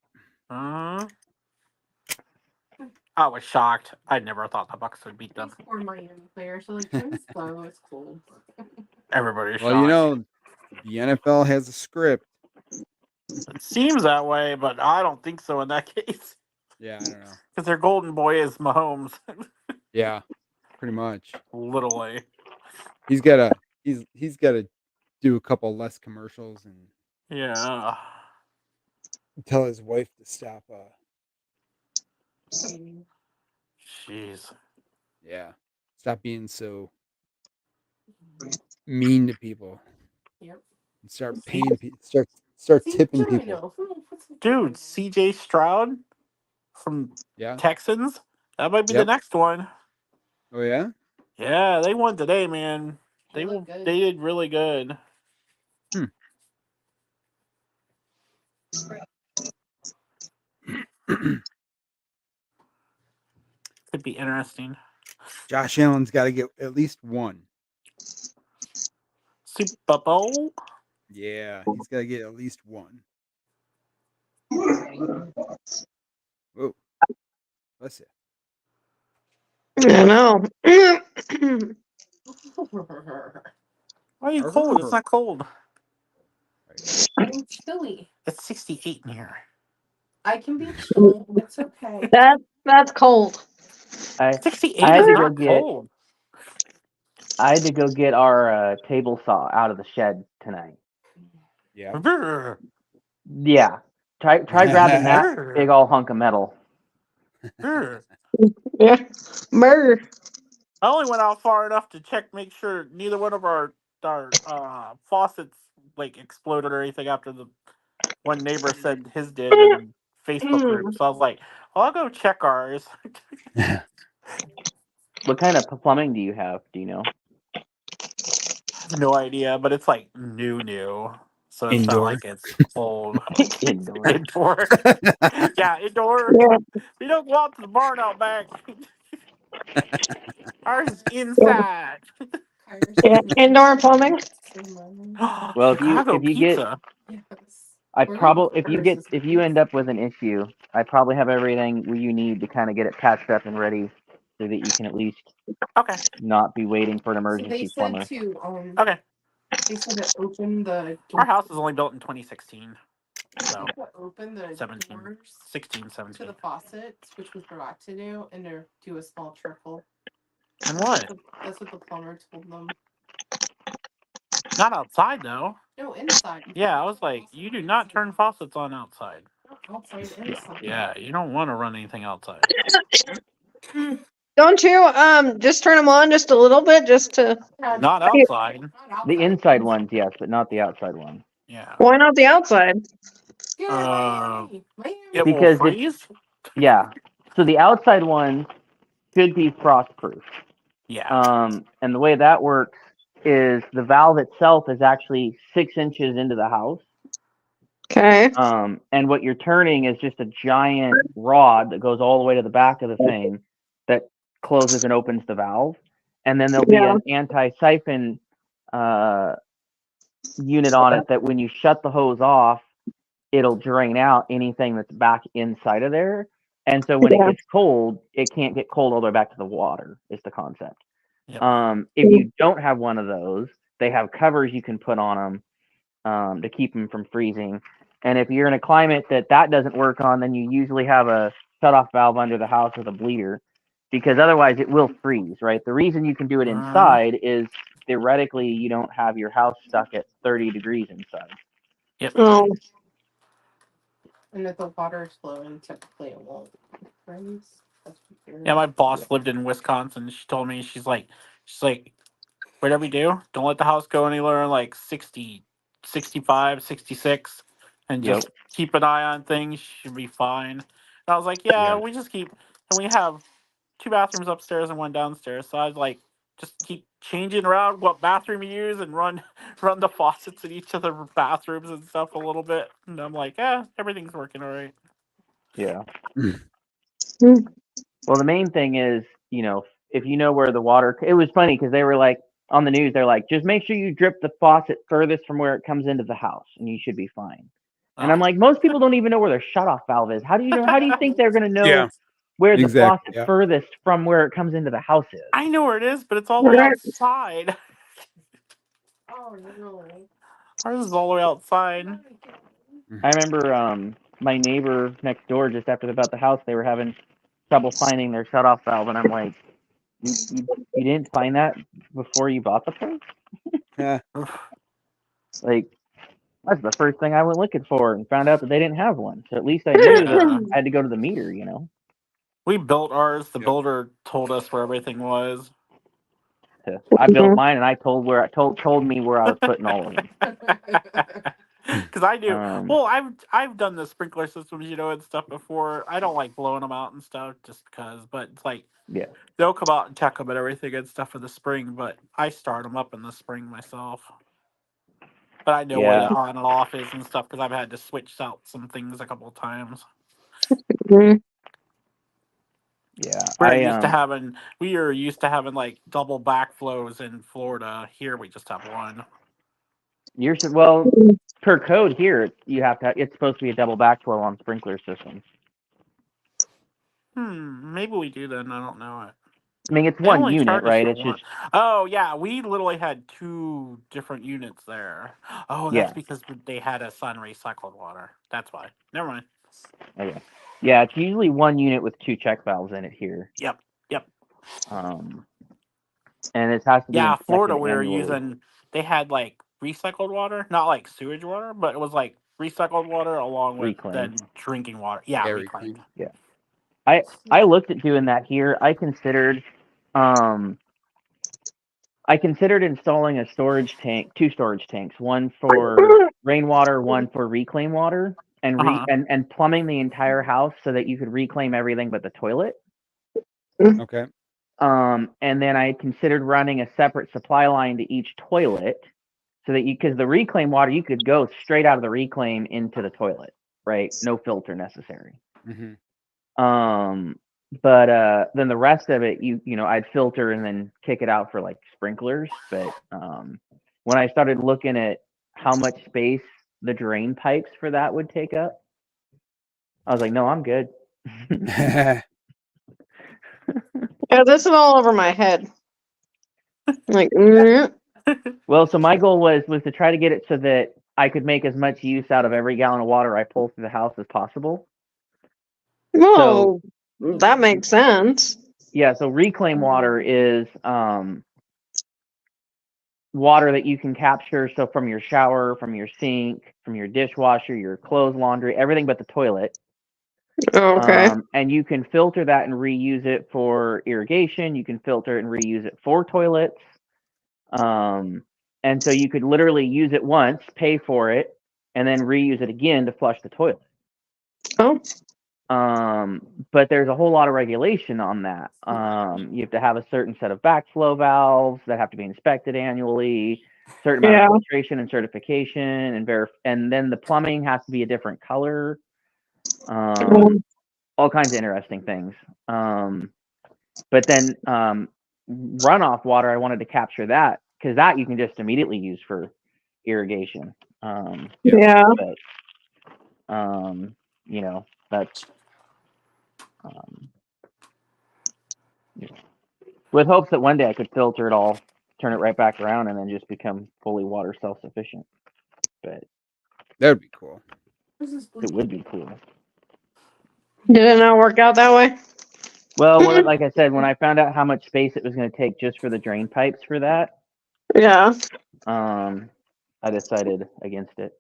Speaker 2: I was shocked. I never thought the Bucks would beat them.
Speaker 4: These poor Miami players are like, turn slow, it's cold.
Speaker 2: Everybody's
Speaker 1: Well,
Speaker 2: shocked.
Speaker 1: the NFL has a script.
Speaker 2: It seems that way, but I don't think so in that case.
Speaker 1: Yeah, I don't know.
Speaker 2: Because their golden boy is Mahomes.
Speaker 1: Yeah, pretty much.
Speaker 2: Literally.
Speaker 1: He's gotta do a couple less commercials and
Speaker 2: Yeah.
Speaker 1: tell his wife to stop.
Speaker 2: Jeez.
Speaker 1: Yeah, stop being so mean to people.
Speaker 4: Yep.
Speaker 1: And start paying people. Start tipping
Speaker 4: Joey,
Speaker 1: people.
Speaker 4: no.
Speaker 2: Dude, CJ Stroud from
Speaker 1: Yeah.
Speaker 2: Texans? That might be
Speaker 1: Yep.
Speaker 2: the next one.
Speaker 1: Oh yeah.
Speaker 2: Yeah, they won today, man.
Speaker 4: They look good.
Speaker 2: They did really good. Could be interesting.
Speaker 1: Josh Allen's got to get at least one.
Speaker 2: Super Bowl?
Speaker 1: Yeah, he's got to get at least one. Whoa. Bless it.
Speaker 3: I know.
Speaker 2: Why are you cold? It's not cold.
Speaker 4: I'm chilly.
Speaker 2: It's 68 in here.
Speaker 4: I can be chilly. It's okay.
Speaker 3: That's cold.
Speaker 2: 68
Speaker 5: I had
Speaker 2: is
Speaker 5: to
Speaker 2: not
Speaker 5: go get-
Speaker 2: cold.
Speaker 5: I had to go get our table saw out of the shed tonight.
Speaker 1: Yeah.
Speaker 2: Brr.
Speaker 5: Yeah. Try grabbing that big old hunk of metal.
Speaker 2: Brr.
Speaker 3: Yeah. Burr.
Speaker 2: I only went out far enough to make sure neither one of our faucets like exploded or anything after the one neighbor said his did in Facebook group. So I was like, well, I'll go check ours.
Speaker 5: What kind of plumbing do you have? Do you know?
Speaker 2: I have no idea, but it's like new. So it's not
Speaker 1: Indoor.
Speaker 2: like it's old.
Speaker 5: Indoor.
Speaker 2: Indoor. Yeah, indoor.
Speaker 3: Yeah.
Speaker 2: We don't go out to the barn out back. Ours is inside.
Speaker 3: Yeah. Indoor plumbing.
Speaker 5: Well, if you
Speaker 2: Chicago
Speaker 5: get-
Speaker 2: pizza.
Speaker 4: Yes.
Speaker 5: I
Speaker 4: We're
Speaker 5: probably
Speaker 4: going
Speaker 5: if you end up with an issue, I probably have everything you need to kind of get it patched up and ready, so that you can at least
Speaker 2: Okay.
Speaker 5: not be waiting for an
Speaker 4: So they
Speaker 5: emergency
Speaker 4: said
Speaker 5: plumber.
Speaker 4: to
Speaker 2: Okay.
Speaker 4: they said to open the
Speaker 2: Our house was only built in 2016. So
Speaker 4: open the
Speaker 2: 17,
Speaker 4: doors
Speaker 2: 16,
Speaker 4: to
Speaker 2: 17.
Speaker 4: the faucets, which was forgot to do, and to do a small trickle.
Speaker 2: And what?
Speaker 4: That's what the plumber told them.
Speaker 2: Not outside though.
Speaker 4: No, inside.
Speaker 2: Yeah, I was like, you do not turn faucets on outside.
Speaker 4: Outside, inside.
Speaker 2: Yeah, you don't want to run anything outside.
Speaker 3: Don't you just turn them on just a little bit just to?
Speaker 2: Not outside.
Speaker 5: The inside ones, yes, but not the outside ones.
Speaker 2: Yeah.
Speaker 3: Why not the outside?
Speaker 2: It will
Speaker 5: Because
Speaker 2: freeze.
Speaker 5: Yeah. So the outside ones should be frost-proof.
Speaker 2: Yeah.
Speaker 5: And the way that works is the valve itself is actually 6 inches into the house.
Speaker 3: Okay.
Speaker 5: And what you're turning is just a giant rod that goes all the way to the back of the thing that closes and opens the valve. And then there'll be
Speaker 3: Yeah.
Speaker 5: an anti-siphon unit on it that when you shut the hose off, it'll drain out anything that's back inside of there. And so when it
Speaker 3: Yeah.
Speaker 5: gets cold, it can't get cold all the way back to the water, is the concept.
Speaker 2: Yep.
Speaker 5: If you don't have one of those, they have covers you can put on them to keep them from freezing. And if you're in a climate that doesn't work on, then you usually have a shutoff valve under the house with a bleeder, because otherwise it will freeze, right? The reason you can do it inside is theoretically you don't have your house stuck at 30 degrees inside.
Speaker 2: Yep.
Speaker 3: Oh.
Speaker 4: And if the water is flowing, typically it won't freeze.
Speaker 2: Yeah, my boss lived in Wisconsin. She told me, she's like, whatever you do, don't let the house go any lower than like 60, 65, 66, and
Speaker 5: Yep.
Speaker 2: just keep an eye on things. Should be fine. And I was like, yeah, we just keep, and we have 2 bathrooms upstairs and 1 downstairs. So I was like, just keep changing around what bathroom you use and run the faucets in each of the bathrooms and stuff a little bit. And I'm like, everything's working all right.
Speaker 5: Yeah.
Speaker 3: Hmm.
Speaker 5: Well, the main thing is, if you know where the water, it was funny because they were like on the news, they're like, just make sure you drip the faucet furthest from where it comes into the house and you should be fine. And I'm like, most people don't even know where their shutoff valve is. How do you think they're going to know
Speaker 1: Yeah,
Speaker 5: where the
Speaker 1: exactly,
Speaker 5: faucet
Speaker 1: yeah.
Speaker 5: furthest from where it comes into the house is?
Speaker 2: I know where it is, but it's all the way outside.
Speaker 4: Oh no.
Speaker 2: Ours is all the way outside.
Speaker 5: I remember my neighbor next door, just after they bought the house, they were having trouble finding their shutoff valve. And I'm like, you didn't find that before you bought the place?
Speaker 1: Yeah.
Speaker 5: Like, that's the first thing I went looking for and found out that they didn't have one. So at least I knew that I had to go to the meter,
Speaker 2: We built ours. The builder told us where everything was.
Speaker 5: I built mine and I told me where I was putting all of them.
Speaker 2: Because I do.
Speaker 5: Um,
Speaker 2: Well, I've done the sprinkler systems, and stuff before. I don't like blowing them out and stuff just because. But it's like,
Speaker 5: yeah.
Speaker 2: they'll come out and check them and everything and stuff in the spring. But I start them up in the spring myself. But I know where
Speaker 5: Yeah.
Speaker 2: the on and off is and stuff because I've had to switch out some things a couple of times.
Speaker 3: Mhm.
Speaker 5: Yeah.
Speaker 2: We are used to having like double backflows in Florida. Here we just have one.
Speaker 5: Well, per code here, it's supposed to be a double backflow on sprinkler systems.
Speaker 2: Maybe we do then. I don't know it.
Speaker 5: I mean, it's
Speaker 2: They
Speaker 5: one
Speaker 2: only
Speaker 5: unit,
Speaker 2: charge us
Speaker 5: right?
Speaker 2: for
Speaker 5: It's
Speaker 2: one.
Speaker 5: just,
Speaker 2: Oh yeah, we literally had 2 different units there. Oh, that's
Speaker 5: yeah.
Speaker 2: because they had us on recycled water. That's why. Never mind.
Speaker 5: Okay. Yeah, it's usually one unit with 2 check valves in it here.
Speaker 2: Yep.
Speaker 5: And it has to be
Speaker 2: Yeah, Florida
Speaker 5: inspected
Speaker 2: we were
Speaker 5: annually.
Speaker 2: using. They had like recycled water, not like sewage water, but it was like recycled water along with
Speaker 5: Reclaimed.
Speaker 2: then drinking water. Yeah, reclaimed.
Speaker 5: Yeah. I looked at doing that here. I considered installing a storage tank, 2 storage tanks, one for rainwater, one for reclaim water, and and plumbing the entire house so that you could reclaim everything but the toilet.
Speaker 1: Okay.
Speaker 5: And then I considered running a separate supply line to each toilet so that because the reclaim water, you could go straight out of the reclaim into the toilet, right? No filter necessary.
Speaker 1: Mm-hmm.
Speaker 5: But then the rest of it, I'd filter and then kick it out for like sprinklers. But when I started looking at how much space the drain pipes for that would take up. I was like, no, I'm good.
Speaker 3: Yeah, this is all over my head. Like,
Speaker 5: Well, so my goal was to try to get it so that I could make as much use out of every gallon of water I pull through the house as possible.
Speaker 3: well, that makes sense.
Speaker 5: Yeah, so reclaim water is water that you can capture. So from your shower, from your sink, from your dishwasher, your clothes, laundry, everything but the toilet.
Speaker 3: Okay.
Speaker 5: And you can filter that and reuse it for irrigation. You can filter it and reuse it for toilets. And so you could literally use it once, pay for it, and then reuse it again to flush the toilet.
Speaker 3: Oh.
Speaker 5: But there's a whole lot of regulation on that. You have to have a certain set of backflow valves that have to be inspected annually, certain amount of filtration and certification, and then the plumbing has to be a different color. All kinds of interesting things. But then runoff water, I wanted to capture that because that you can just immediately use for irrigation.
Speaker 3: Yeah.
Speaker 5: But you know, that's with hopes that one day I could filter it all, turn it right back around, and then just become fully water self-sufficient. But
Speaker 1: That would be cool.
Speaker 5: it would be cool.
Speaker 3: Did it not work out that way?
Speaker 5: Well, like I said, when I found out how much space it was going to take just for the drain pipes for that,
Speaker 3: Yeah.
Speaker 5: I decided against it.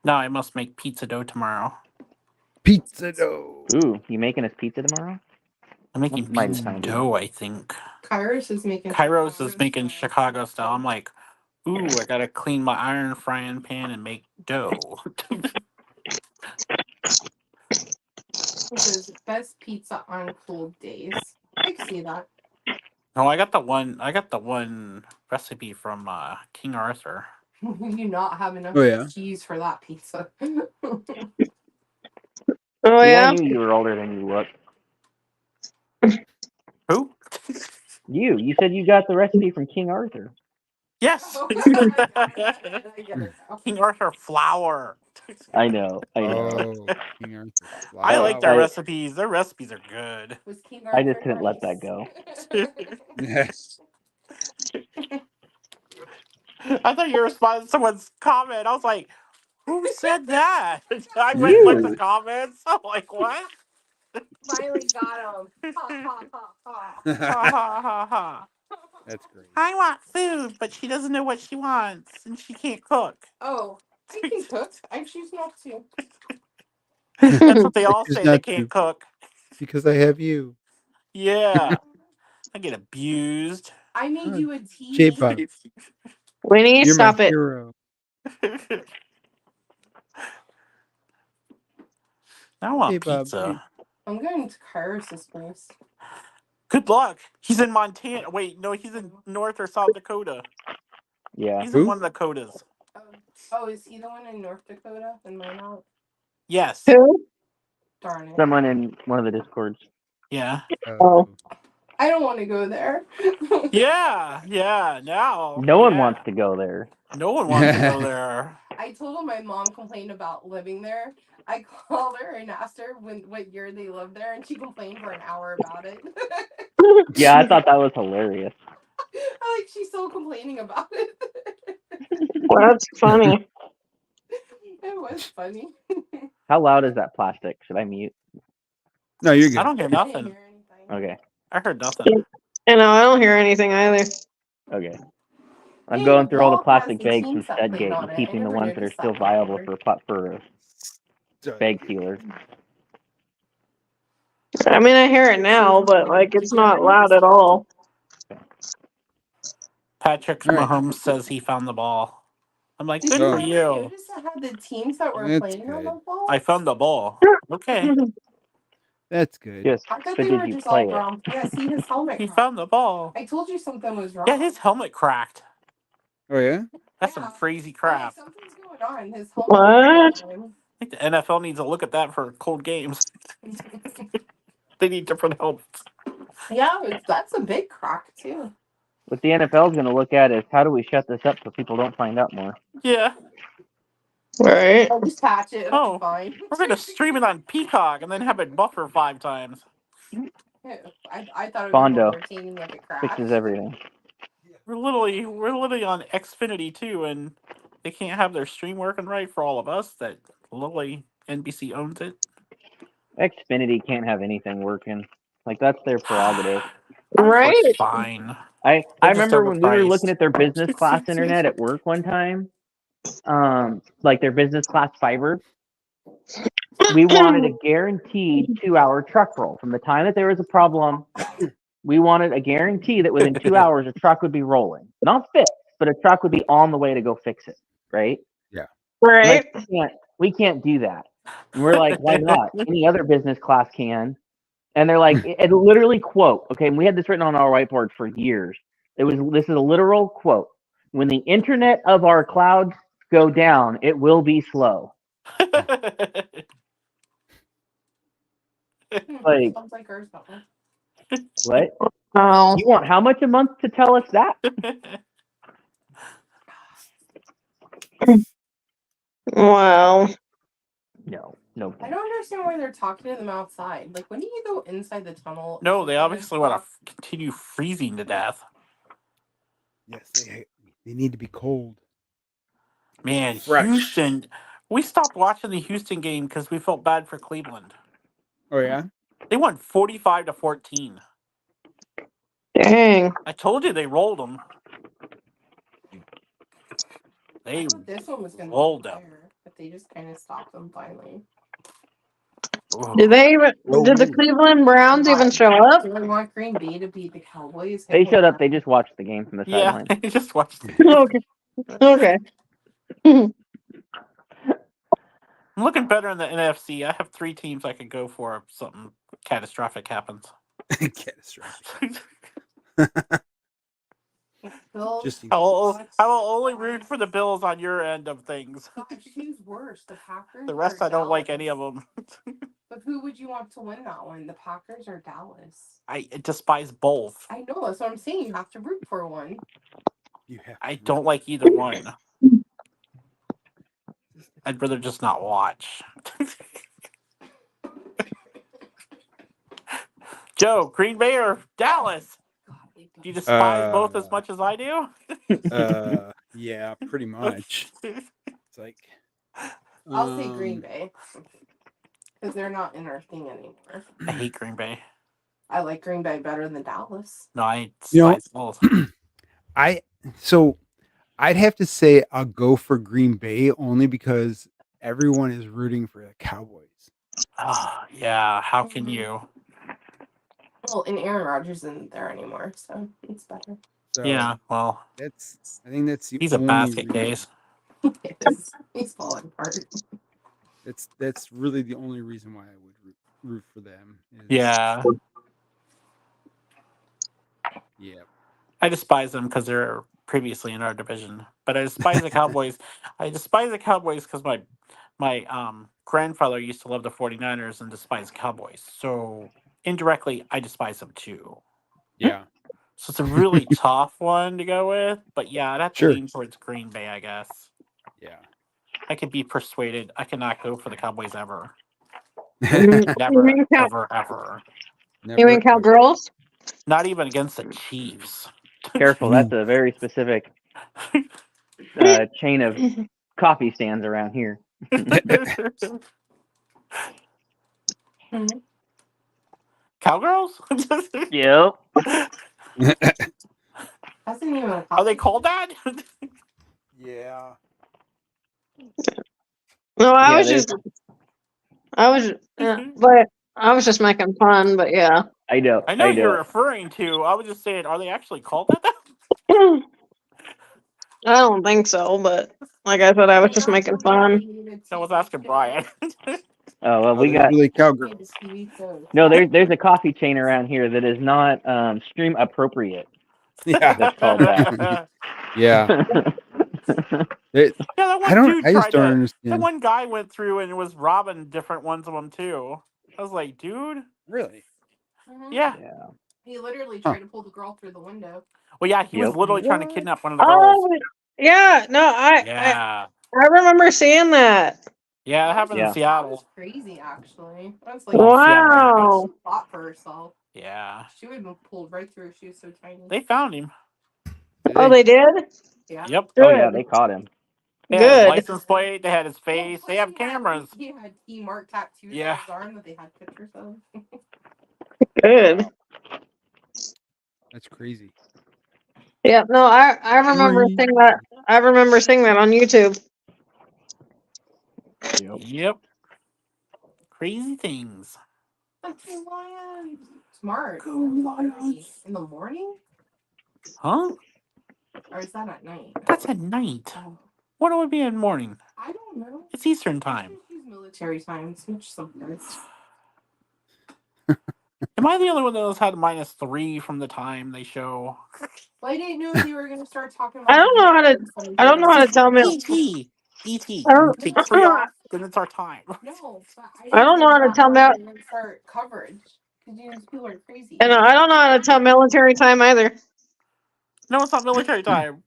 Speaker 2: No, I must make pizza dough tomorrow.
Speaker 1: Pizza dough.
Speaker 5: Ooh, you making us pizza tomorrow?
Speaker 2: I'm making
Speaker 5: That's mighty
Speaker 2: pizza
Speaker 5: kind of you.
Speaker 2: dough, I think.
Speaker 4: Kairos is making
Speaker 2: Chicago style. I'm like, ooh, I gotta clean my iron frying pan and make dough.
Speaker 4: It says best pizza on cold days. I can see that.
Speaker 2: No, I got the one recipe from King Arthur.
Speaker 4: You not have enough
Speaker 1: Oh, yeah.
Speaker 4: cheese for that pizza.
Speaker 3: Oh
Speaker 5: See, I
Speaker 3: yeah.
Speaker 5: knew you were older than you look.
Speaker 2: Who?
Speaker 5: You said you got the recipe from King Arthur.
Speaker 2: Yes.
Speaker 4: I get it now.
Speaker 2: King Arthur flour.
Speaker 5: I know.
Speaker 1: Oh, King Arthur.
Speaker 2: I like their
Speaker 5: I-
Speaker 2: recipes. Their recipes are good.
Speaker 4: Was King
Speaker 5: I just
Speaker 4: Arthur
Speaker 5: couldn't let that
Speaker 4: nice?
Speaker 5: go.
Speaker 1: Yes.
Speaker 2: I thought you responded to someone's comment. I was like, who said that? I went and looked at the
Speaker 5: You.
Speaker 2: comments. I'm like, what?
Speaker 4: Finally got him. Ha ha ha ha.
Speaker 2: Ha ha ha ha.
Speaker 1: That's great.
Speaker 2: I want food, but she doesn't know what she wants, and she can't cook.
Speaker 4: Oh, I can cook. I choose not to.
Speaker 2: That's what they all
Speaker 1: choose
Speaker 2: say. They
Speaker 1: not
Speaker 2: can't
Speaker 1: to.
Speaker 2: cook.
Speaker 1: Because I have you.
Speaker 2: Yeah. I get abused.
Speaker 4: I made you a tea.
Speaker 1: J-Bob,
Speaker 3: Winnie,
Speaker 1: you're
Speaker 3: stop
Speaker 1: my
Speaker 3: it.
Speaker 1: hero.
Speaker 2: I want
Speaker 1: J-Bob,
Speaker 2: pizza.
Speaker 4: I'm going to Kairos' place.
Speaker 2: Good luck. He's in Montana. Wait, no, he's in North or South Dakota.
Speaker 5: Yeah.
Speaker 2: He's
Speaker 1: Who?
Speaker 2: in one of the Dakotas.
Speaker 4: Oh, is he the one in North Dakota and mine out?
Speaker 2: Yes.
Speaker 3: Who?
Speaker 4: Darn it.
Speaker 5: Someone in one of the discords.
Speaker 2: Yeah.
Speaker 3: Oh.
Speaker 4: I don't want to go there.
Speaker 2: Yeah. Yeah. Now.
Speaker 5: No one
Speaker 2: yeah.
Speaker 5: wants to go there.
Speaker 2: No one wants to go there.
Speaker 4: I told him my mom complained about living there. I called her and asked her what year they lived there, and she complained for an hour about it.
Speaker 5: Yeah, I thought that was hilarious.
Speaker 4: Like she's still complaining about it.
Speaker 3: Well, that's funny.
Speaker 4: It was funny.
Speaker 5: How loud is that plastic? Should I mute?
Speaker 1: No, you're
Speaker 2: I
Speaker 1: good.
Speaker 2: don't hear
Speaker 4: I didn't
Speaker 2: nothing.
Speaker 4: hear anything.
Speaker 5: Okay.
Speaker 2: I heard nothing.
Speaker 3: And I don't hear anything either.
Speaker 5: Okay. I'm
Speaker 4: Hey,
Speaker 5: going
Speaker 4: the
Speaker 5: through all the
Speaker 4: wall
Speaker 5: plastic
Speaker 4: has the
Speaker 5: bags
Speaker 4: team
Speaker 5: from
Speaker 4: set plate
Speaker 5: Studgate
Speaker 4: on
Speaker 5: and
Speaker 4: it. I
Speaker 5: keeping the
Speaker 4: never
Speaker 5: ones that are
Speaker 4: noticed
Speaker 5: still
Speaker 4: that
Speaker 5: viable
Speaker 4: before.
Speaker 5: for bag sealers.
Speaker 3: I mean, I hear it now, but like it's not loud at all.
Speaker 2: Patrick
Speaker 1: All right.
Speaker 2: Mahomes says he found the ball. I'm like,
Speaker 4: Did
Speaker 2: good
Speaker 1: Oh.
Speaker 2: for
Speaker 4: you
Speaker 2: you.
Speaker 4: notice that had the teams that were
Speaker 1: That's
Speaker 4: playing on
Speaker 1: good.
Speaker 4: the ball?
Speaker 2: I found the ball. Okay.
Speaker 1: That's good.
Speaker 5: Yes.
Speaker 4: I thought
Speaker 5: But
Speaker 4: they
Speaker 5: did
Speaker 4: were
Speaker 5: you
Speaker 4: just
Speaker 5: play
Speaker 4: all
Speaker 5: it?
Speaker 4: wrong. Yeah, see his helmet
Speaker 2: He
Speaker 4: cracked.
Speaker 2: found the ball.
Speaker 4: I told you something was wrong.
Speaker 2: Yeah, his helmet cracked.
Speaker 1: Oh, yeah?
Speaker 2: That's
Speaker 4: Yeah.
Speaker 2: some crazy
Speaker 4: I'm
Speaker 2: crap.
Speaker 4: like, something's going on. His helmet.
Speaker 3: What?
Speaker 2: I think the NFL needs to look at that for cold games. They need different helmets.
Speaker 4: Yeah, that's a big crack too.
Speaker 5: What the NFL is going to look at is how do we shut this up so people don't find out more.
Speaker 2: Yeah.
Speaker 3: Right.
Speaker 4: I'll just patch it. It'll
Speaker 2: Oh,
Speaker 4: be fine.
Speaker 2: we're gonna stream it on Peacock and then have it buffer 5 times.
Speaker 4: I thought it would
Speaker 5: Bondo
Speaker 4: be more entertaining if it crashed.
Speaker 5: fixes everything.
Speaker 2: We're literally on Xfinity too, and they can't have their stream working right for all of us. That literally NBC owns it.
Speaker 5: Xfinity can't have anything working. Like, that's their prerogative.
Speaker 3: Right.
Speaker 2: It's fine.
Speaker 5: I
Speaker 2: They're just
Speaker 5: remember when we were
Speaker 2: overpriced.
Speaker 5: looking at their business class internet at work one time, like their business class fiber. We wanted a guaranteed 2-hour truck roll. From the time that there was a problem, we wanted a guarantee that within 2 hours a truck would be rolling. Not fixed, but a truck would be on the way to go fix it. Right?
Speaker 3: Right.
Speaker 5: Like, we can't do that. And we're like, why not? Any other business class can. And they're like, it literally quote, okay, and we had this written on our whiteboard for years. This is a literal quote. When the internet of our clouds go down, it will be slow. Like,
Speaker 4: Sounds like ours, don't
Speaker 5: what?
Speaker 3: Oh.
Speaker 5: You want how much a month to tell us that?
Speaker 3: Well.
Speaker 5: No.
Speaker 4: I don't understand why they're talking to them outside. Like, when do you go inside the tunnel?
Speaker 2: No, they obviously want to continue freezing to death.
Speaker 1: Yes, they need to be cold.
Speaker 2: Man,
Speaker 1: Fresh.
Speaker 2: Houston. We stopped watching the Houston game because we felt bad for Cleveland.
Speaker 1: Oh yeah.
Speaker 2: They won 45-14.
Speaker 3: Dang.
Speaker 2: I told you they rolled them. They
Speaker 4: I thought this one was going to
Speaker 2: rolled
Speaker 4: be
Speaker 2: them.
Speaker 4: fair, but they just kind of stopped them finally.
Speaker 3: Did the Cleveland Browns even show up?
Speaker 4: Do we want Green Bay to beat the Cowboys?
Speaker 5: They showed up. They just watched the game from the
Speaker 2: Yeah,
Speaker 5: sideline.
Speaker 2: I just watched it.
Speaker 3: Okay. Okay.
Speaker 2: I'm looking better in the NFC. I have 3 teams I could go for if something catastrophic happens.
Speaker 1: Catastrophic.
Speaker 4: Bills.
Speaker 1: Just in
Speaker 2: I will
Speaker 1: case.
Speaker 2: only root for the Bills on your end of things.
Speaker 4: Gosh, who's worse, the Packers?
Speaker 2: The rest
Speaker 4: or
Speaker 2: I don't like
Speaker 4: Dallas?
Speaker 2: any of them.
Speaker 4: But who would you want to win that one? The Packers or Dallas?
Speaker 2: I despise both.
Speaker 4: I know, that's what I'm saying. You have to root for one.
Speaker 1: You have.
Speaker 2: I don't like either one. I'd rather just not watch. Joe, Green Bay or Dallas?
Speaker 4: God, they
Speaker 2: Do you despise both as
Speaker 1: Uh,
Speaker 2: much as I do?
Speaker 1: Yeah, pretty much. It's like.
Speaker 4: I'll say Green Bay. Because they're not in our thing anymore.
Speaker 2: I hate Green Bay.
Speaker 4: I like Green Bay better than Dallas.
Speaker 2: No, I
Speaker 1: You know-
Speaker 2: despise both.
Speaker 1: I'd have to say I'll go for Green Bay only because everyone is rooting for the Cowboys.
Speaker 2: Yeah, how can you?
Speaker 4: Well, and Aaron Rodgers isn't there anymore, so it's better.
Speaker 1: So
Speaker 2: Yeah, well,
Speaker 1: I think that's the
Speaker 2: he's a
Speaker 1: only
Speaker 2: basket
Speaker 1: reason.
Speaker 2: case.
Speaker 4: He's falling apart.
Speaker 1: That's really the only reason why I would root for them.
Speaker 2: Yeah,
Speaker 1: Yeah.
Speaker 2: I despise them because they're previously in our division. But I despise the Cowboys. I despise the Cowboys because my grandfather used to love the 49ers and despise Cowboys. So indirectly, I despise them too.
Speaker 1: Yeah.
Speaker 2: So it's a really tough one to go with. But yeah, I'd have to
Speaker 1: Sure.
Speaker 2: lean towards Green Bay, I guess.
Speaker 1: Yeah.
Speaker 2: I could be persuaded. I cannot go for the Cowboys ever.
Speaker 3: You
Speaker 2: Never,
Speaker 3: mean
Speaker 2: ever.
Speaker 3: Cowgirls?
Speaker 2: Not even against the Chiefs.
Speaker 5: Careful, that's a very specific chain of coffee stands around here.
Speaker 2: Cowgirls?
Speaker 5: Yep.
Speaker 4: Hasn't even
Speaker 2: Are they called that?
Speaker 1: Yeah.
Speaker 3: No, I
Speaker 5: Yeah,
Speaker 3: was
Speaker 5: there's-
Speaker 3: just, but I was just making fun. But yeah,
Speaker 5: I know.
Speaker 2: I know you're referring to. I was just saying, are they actually called that?
Speaker 3: I don't think so. But like I said, I was just making fun.
Speaker 2: I was asking Brian.
Speaker 5: Oh well, we
Speaker 1: they're
Speaker 5: got
Speaker 1: really cowgirls.
Speaker 5: no. There's a coffee chain around here that is not stream appropriate.
Speaker 1: Yeah.
Speaker 5: That's called that.
Speaker 1: Yeah.
Speaker 2: Yeah, that one
Speaker 1: I
Speaker 2: dude
Speaker 1: just
Speaker 2: tried
Speaker 1: don't
Speaker 2: to.
Speaker 1: understand.
Speaker 2: That one guy went through and was robbing different ones of them too. I was like, dude,
Speaker 1: Really?
Speaker 2: yeah.
Speaker 5: Yeah.
Speaker 4: He literally tried to pull the girl through the window.
Speaker 2: Well, yeah, he was
Speaker 5: Yep.
Speaker 2: literally trying to kidnap one of the girls.
Speaker 3: Oh, yeah. No,
Speaker 2: Yeah.
Speaker 3: I remember seeing that.
Speaker 2: Yeah, it
Speaker 4: That
Speaker 2: happened in
Speaker 4: That
Speaker 5: Yeah.
Speaker 4: was
Speaker 2: Seattle.
Speaker 4: crazy, actually. That's
Speaker 2: Well,
Speaker 4: like
Speaker 2: Seattle, yeah.
Speaker 3: Wow.
Speaker 4: she fought for herself.
Speaker 2: Yeah.
Speaker 4: She would have been pulled right through if she was so tiny.
Speaker 2: They found him.
Speaker 1: Did
Speaker 3: Oh,
Speaker 1: they?
Speaker 3: they did?
Speaker 4: Yeah.
Speaker 2: Yep.
Speaker 5: Oh yeah,
Speaker 3: Good.
Speaker 5: they caught him.
Speaker 2: They had his
Speaker 3: Good.
Speaker 2: license plate. They had his face. They have cameras.
Speaker 4: He had E-mark tattoos
Speaker 2: Yeah.
Speaker 4: on his arm that they had pictures of.
Speaker 3: Good.
Speaker 1: Wow. That's crazy.
Speaker 3: Yeah, no, I remember seeing that. I remember seeing that on YouTube.
Speaker 5: Yep.
Speaker 2: Yep. Crazy things.
Speaker 4: That's a lion. Smart.
Speaker 2: Go Lions.
Speaker 4: In the morning?
Speaker 2: Huh?
Speaker 4: Or is that at night?
Speaker 2: That's at night.
Speaker 4: Oh,
Speaker 2: What would it be in the morning?
Speaker 4: I don't know.
Speaker 2: It's Eastern time.
Speaker 4: Use military times, which sometimes.
Speaker 2: Am I the only one that has had -3 from the time they show?
Speaker 4: Well, I didn't know you were going to start talking about.
Speaker 3: I don't know how to. I don't know how to tell me.
Speaker 2: E.T.
Speaker 3: I don't.
Speaker 2: Take 3 off, then it's our time.
Speaker 4: No, but
Speaker 3: I don't know how to tell
Speaker 4: that. Start coverage because these people are crazy.
Speaker 3: And I don't know how to tell military time either.
Speaker 2: No, it's not military time.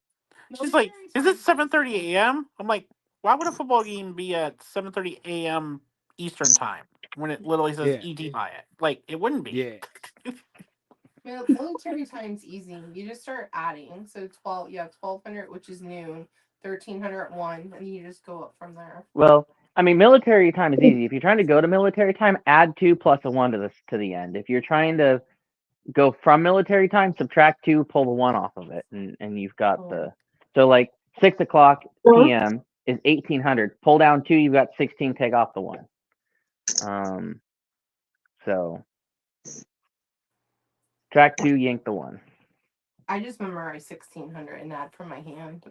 Speaker 2: She's like, is it 7:30 a.m.? I'm like, why would a football game be at 7:30 a.m. Eastern time when it literally says
Speaker 1: Yeah.
Speaker 2: ET by it? Like, it wouldn't be.
Speaker 1: Yeah.
Speaker 4: Military time's easy. You just start adding. So 12, you have 1200, which is noon, 1300 at 1, and you just go up from there.
Speaker 5: Well, I mean, military time is easy. If you're trying to go to military time, add 2 plus a 1 to the end. If you're trying to go from military time, subtract 2, pull the 1 off of it, and you've got the. So like 6 o'clock p.m. is 1800. Pull down 2, you've got 16. Take off the 1. So track 2, yank the 1.
Speaker 4: I just memorized 1600 and add from my hand.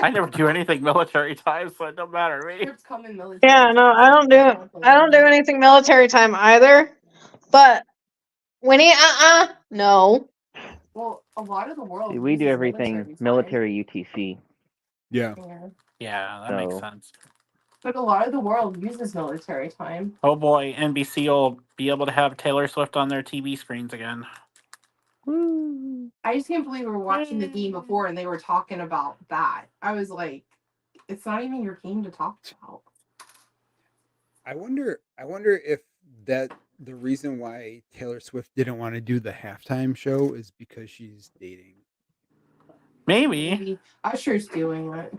Speaker 2: I never do anything military time, so it don't matter to me.
Speaker 4: Scripts come in military.
Speaker 3: Yeah, no, I don't do anything military time either. But when he no.
Speaker 4: Well, a lot of the world.
Speaker 5: See, we do
Speaker 4: uses
Speaker 5: everything
Speaker 4: military
Speaker 5: UTC.
Speaker 1: Yeah.
Speaker 4: time.
Speaker 2: Yeah, that makes
Speaker 5: So-
Speaker 2: sense.
Speaker 4: But a lot of the world uses military time.
Speaker 2: Oh boy, NBC will be able to have Taylor Swift on their TV screens again.
Speaker 4: I just can't believe we were watching the game before and they were talking about that. I was like, it's not even your game to talk about.
Speaker 1: I wonder if that the reason why Taylor Swift didn't want to do the halftime show is because she's dating.
Speaker 2: Maybe.
Speaker 4: Usher's doing it.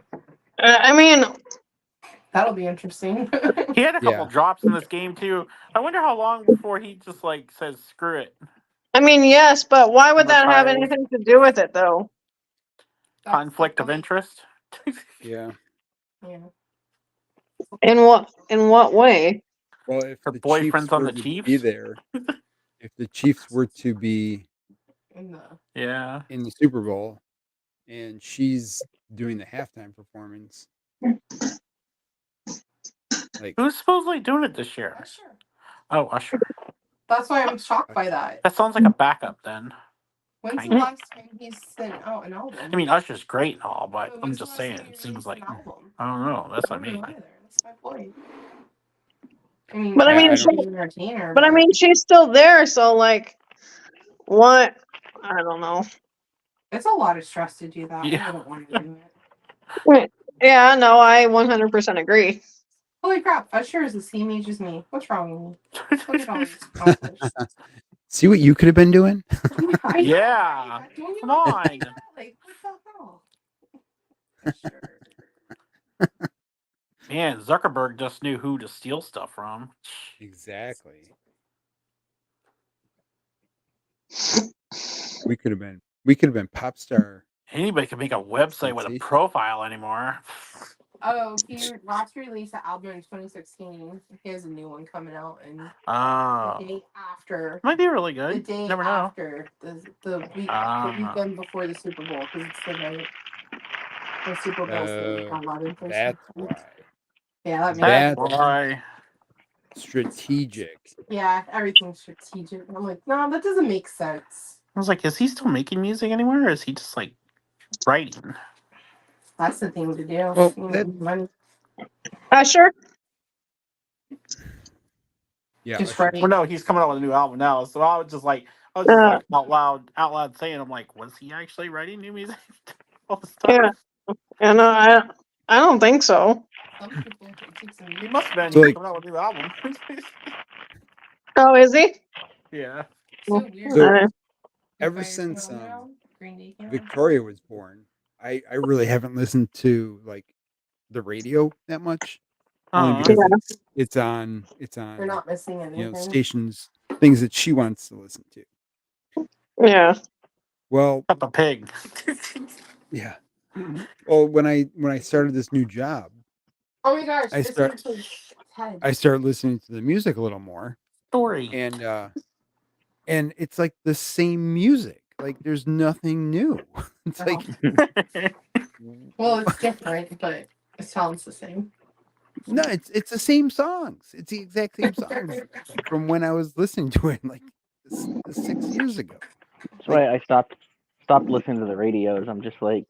Speaker 3: I mean,
Speaker 4: That'll be interesting.
Speaker 2: He had a couple
Speaker 1: Yeah.
Speaker 2: drops in this game too. I wonder how long before he just like says screw it.
Speaker 3: yes, but why would that have
Speaker 2: Retires.
Speaker 3: anything to do with it though?
Speaker 4: That's
Speaker 2: Conflict
Speaker 4: the
Speaker 2: of
Speaker 4: point.
Speaker 2: interest.
Speaker 1: Yeah.
Speaker 4: Yeah.
Speaker 3: In what way?
Speaker 1: Well, if
Speaker 2: Her
Speaker 1: the
Speaker 2: boyfriend's
Speaker 1: Chiefs
Speaker 2: on
Speaker 1: were
Speaker 2: the
Speaker 1: to
Speaker 2: Chiefs?
Speaker 1: be there, if the Chiefs were to be
Speaker 4: In the
Speaker 2: Yeah.
Speaker 1: in the Super Bowl and she's doing the halftime performance, like
Speaker 2: Who's supposedly doing it this year?
Speaker 4: Usher.
Speaker 2: Oh, Usher.
Speaker 4: That's why I'm shocked by that.
Speaker 2: That sounds like a backup then.
Speaker 4: When's the
Speaker 2: Kinda.
Speaker 4: last time he's sent out an album?
Speaker 2: I mean, Usher's great and all, but
Speaker 4: But
Speaker 2: I'm
Speaker 4: when's the
Speaker 2: just
Speaker 4: last
Speaker 2: saying,
Speaker 4: time he
Speaker 2: it seems
Speaker 4: released
Speaker 2: like
Speaker 4: an album?
Speaker 2: I don't know. That's
Speaker 4: I
Speaker 2: what I
Speaker 4: don't
Speaker 2: mean.
Speaker 4: know either. That's my point. I mean,
Speaker 3: But I mean,
Speaker 1: I don't-
Speaker 4: she's an entertainer.
Speaker 3: But I mean, she's still there, so like, what? I don't know.
Speaker 4: it's a lot of stress to do that.
Speaker 2: Yeah.
Speaker 4: I wouldn't want to do it.
Speaker 3: Yeah, no, I 100% agree.
Speaker 4: Holy crap! Usher is the same age as me. What's wrong with me? Look at all these accomplished.
Speaker 1: see what you could have been doing?
Speaker 4: I know,
Speaker 2: Yeah.
Speaker 4: right? Don't you
Speaker 2: Come
Speaker 4: like
Speaker 2: on.
Speaker 4: that? Like, what the hell? Usher.
Speaker 2: Man, Zuckerberg just knew who to steal stuff from.
Speaker 1: Exactly. We could have been pop star.
Speaker 2: Anybody can make a website with a
Speaker 1: Sensation.
Speaker 2: profile anymore.
Speaker 4: Oh, he last released an album in 2016. He has a new one coming out, and
Speaker 2: Oh.
Speaker 4: the day after,
Speaker 2: Might be really
Speaker 4: the
Speaker 2: good.
Speaker 4: day
Speaker 2: Never know.
Speaker 4: after the weekend before the Super Bowl, because it's the night. The Super Bowl's the 11th or
Speaker 1: That's
Speaker 4: something.
Speaker 1: why.
Speaker 4: Yeah, that makes
Speaker 1: That's
Speaker 2: That's why.
Speaker 1: strategic.
Speaker 4: Yeah, everything's strategic. I'm like, no, that doesn't make sense.
Speaker 2: I was like, is he still making music anywhere, or is he just like writing?
Speaker 4: That's the thing to do.
Speaker 1: Well,
Speaker 4: You
Speaker 1: that-
Speaker 4: need money.
Speaker 3: Usher?
Speaker 1: Yeah.
Speaker 4: Just
Speaker 1: Usher.
Speaker 4: right.
Speaker 2: Well, no, he's coming out with a new album now, so I was just like, I was just
Speaker 3: Uh,
Speaker 2: like out loud saying, I'm like, was he actually writing new music all the time?
Speaker 3: yeah. And I don't think so.
Speaker 4: Some people it takes a
Speaker 2: He must have been.
Speaker 1: So,
Speaker 2: He's
Speaker 1: like-
Speaker 2: coming out with a new album.
Speaker 3: Oh, is he?
Speaker 2: Yeah.
Speaker 4: So weird.
Speaker 1: So,
Speaker 3: Uh,
Speaker 1: ever
Speaker 4: Fire
Speaker 1: since
Speaker 4: came out now, Green Day came out.
Speaker 1: Victoria was born, I really haven't listened to like the radio that much, only
Speaker 2: Uh-huh.
Speaker 1: because
Speaker 3: Yeah.
Speaker 1: it's on
Speaker 4: You're not missing anything.
Speaker 1: stations, things that she wants to listen to.
Speaker 3: yeah.
Speaker 1: Well,
Speaker 2: Peppa Pig.
Speaker 1: yeah. Well, when I started this new job,
Speaker 4: Oh my gosh,
Speaker 1: I
Speaker 4: this
Speaker 1: start
Speaker 4: one was Ted.
Speaker 1: I started listening to the music a little more,
Speaker 2: Story.
Speaker 1: and it's like the same music. Like there's nothing new. It's
Speaker 4: Oh.
Speaker 1: like
Speaker 4: Well, it's different, but it sounds the same.
Speaker 1: no, it's the same songs. It's the exact same songs from when I was listening to it like 6 years ago.
Speaker 5: That's why I stopped listening to the radios. I'm just like,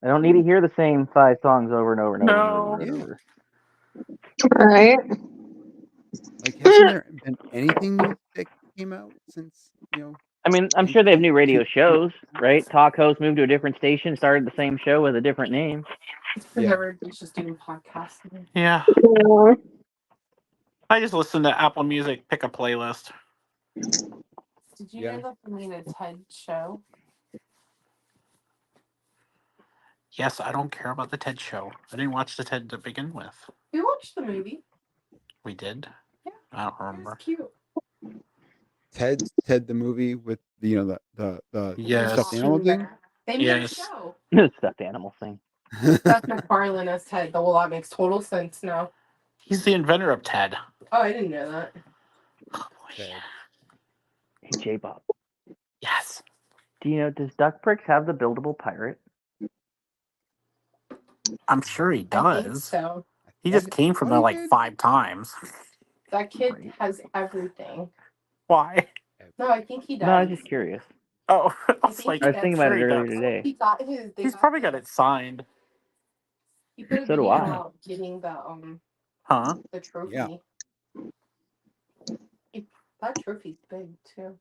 Speaker 5: I don't need to hear the same 5 songs over and over and over and over
Speaker 2: No.
Speaker 5: and
Speaker 1: Yeah.
Speaker 5: over.
Speaker 3: All right.
Speaker 1: Like hasn't there been anything new that came out since,
Speaker 5: I mean, I'm sure they have new radio shows, right? Talk host moved to a different station, started the same show with a different name.
Speaker 4: It's because
Speaker 1: Yeah.
Speaker 4: everybody's just doing podcasts. now.
Speaker 2: Yeah.
Speaker 3: Yeah.
Speaker 2: I just listen to Apple Music, pick a playlist.
Speaker 4: Did you
Speaker 1: Yeah.
Speaker 4: end up doing a TED show?
Speaker 2: Yes, I don't care about the TED show. I didn't watch the TED to begin with.
Speaker 4: We watched the movie.
Speaker 2: We did?
Speaker 4: Yeah.
Speaker 2: I don't
Speaker 4: It was
Speaker 2: remember.
Speaker 4: cute.
Speaker 1: Ted the movie with the the
Speaker 2: Yes.
Speaker 1: stuffed animal thing.
Speaker 4: They made
Speaker 2: Yes.
Speaker 4: a show.
Speaker 5: Stuffed animal thing.
Speaker 4: That's McFarlane as Ted. Well, that makes total sense now.
Speaker 2: He's the inventor of TED.
Speaker 4: Oh, I didn't know that.
Speaker 2: Oh, boy.
Speaker 1: Ted.
Speaker 5: Hey, J-Bob,
Speaker 2: Yes.
Speaker 5: do you know, does Duck Bricks have the buildable pirate?
Speaker 2: I'm sure he
Speaker 4: I think
Speaker 2: does.
Speaker 4: so.
Speaker 2: He just came from there like 5 times.
Speaker 4: That kid
Speaker 5: Right.
Speaker 4: has everything.
Speaker 2: Why?
Speaker 4: No, I think he does.
Speaker 5: No, I was just curious.
Speaker 2: Oh, I
Speaker 4: I
Speaker 2: was
Speaker 4: think
Speaker 2: like,
Speaker 4: he
Speaker 5: I was thinking about
Speaker 2: sure
Speaker 5: it
Speaker 2: he
Speaker 5: earlier
Speaker 2: does.
Speaker 5: today.
Speaker 4: He got his.
Speaker 2: He's probably got it signed.
Speaker 4: He put a
Speaker 5: So do
Speaker 4: video
Speaker 5: I.
Speaker 4: out getting
Speaker 2: Huh?
Speaker 4: the trophy.
Speaker 1: Yeah.
Speaker 4: That trophy's big too.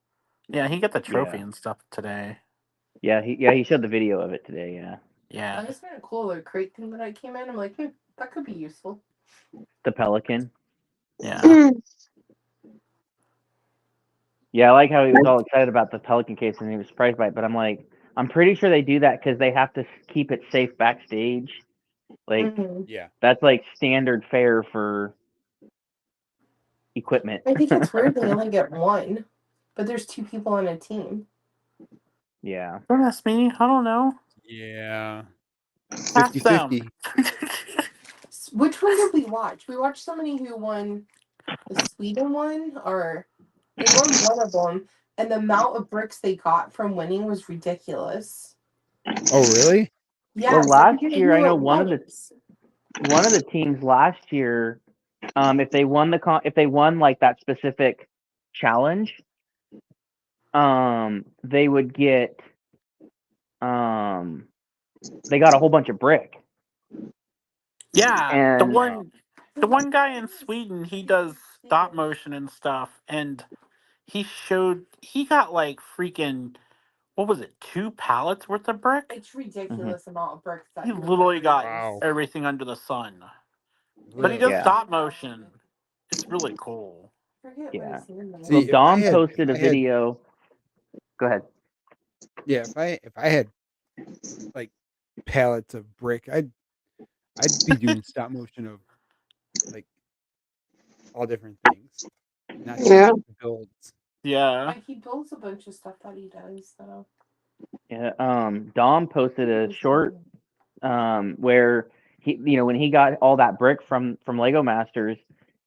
Speaker 2: Yeah, he got the trophy
Speaker 5: Yeah.
Speaker 2: and stuff today.
Speaker 5: Yeah, he showed the video of it today. Yeah,
Speaker 2: Yeah.
Speaker 4: That was kind of cool. The crate thing that I came in, I'm like, that could be useful.
Speaker 5: the pelican.
Speaker 2: Yeah.
Speaker 5: Yeah, I like how he was all excited about the pelican case and he was surprised by it. But I'm like, I'm pretty sure they do that because they have to keep it safe backstage. Like
Speaker 4: Mhm.
Speaker 1: Yeah.
Speaker 5: that's like standard fare for equipment.
Speaker 4: I think it's weird they only get one, but there's 2 people on a team.
Speaker 5: Yeah.
Speaker 2: Don't ask me. I don't know.
Speaker 1: Yeah.
Speaker 2: Ask
Speaker 1: 50-50.
Speaker 4: Which one did we watch? We watched somebody who won the Sweden one, or they won one of them, and the amount of bricks they got from winning was ridiculous.
Speaker 1: Oh really?
Speaker 4: Yeah,
Speaker 5: Well,
Speaker 4: so
Speaker 5: last
Speaker 4: forget
Speaker 5: year
Speaker 4: who
Speaker 5: I know
Speaker 4: it
Speaker 5: one of the teams last year, if they won if they won like that specific challenge, they would get they got a whole bunch of brick.
Speaker 2: Yeah.
Speaker 5: And
Speaker 2: The one guy in Sweden, he does stop motion and stuff, and he got like freaking, what was it, 2 pallets worth of brick?
Speaker 4: It's ridiculous amount of bricks that
Speaker 2: He
Speaker 4: your
Speaker 2: literally got
Speaker 4: brother
Speaker 1: Wow.
Speaker 2: everything under the sun. But he
Speaker 1: Really?
Speaker 2: does
Speaker 5: Yeah.
Speaker 2: stop motion. It's really cool.
Speaker 4: I forget
Speaker 5: Yeah.
Speaker 4: what his name is.
Speaker 1: See,
Speaker 5: well,
Speaker 1: if
Speaker 5: Dom
Speaker 1: I had-
Speaker 5: posted
Speaker 1: if
Speaker 5: a
Speaker 1: I had-
Speaker 5: video. Go ahead.
Speaker 1: Yeah, if I had like pallets of brick, I'd be doing stop motion of like all different things, not just
Speaker 3: Yeah.
Speaker 1: builds.
Speaker 2: Yeah.
Speaker 4: He builds a bunch of stuff that he does, so.
Speaker 5: Yeah. Dom posted a short where he, when he got all that brick from Lego Masters,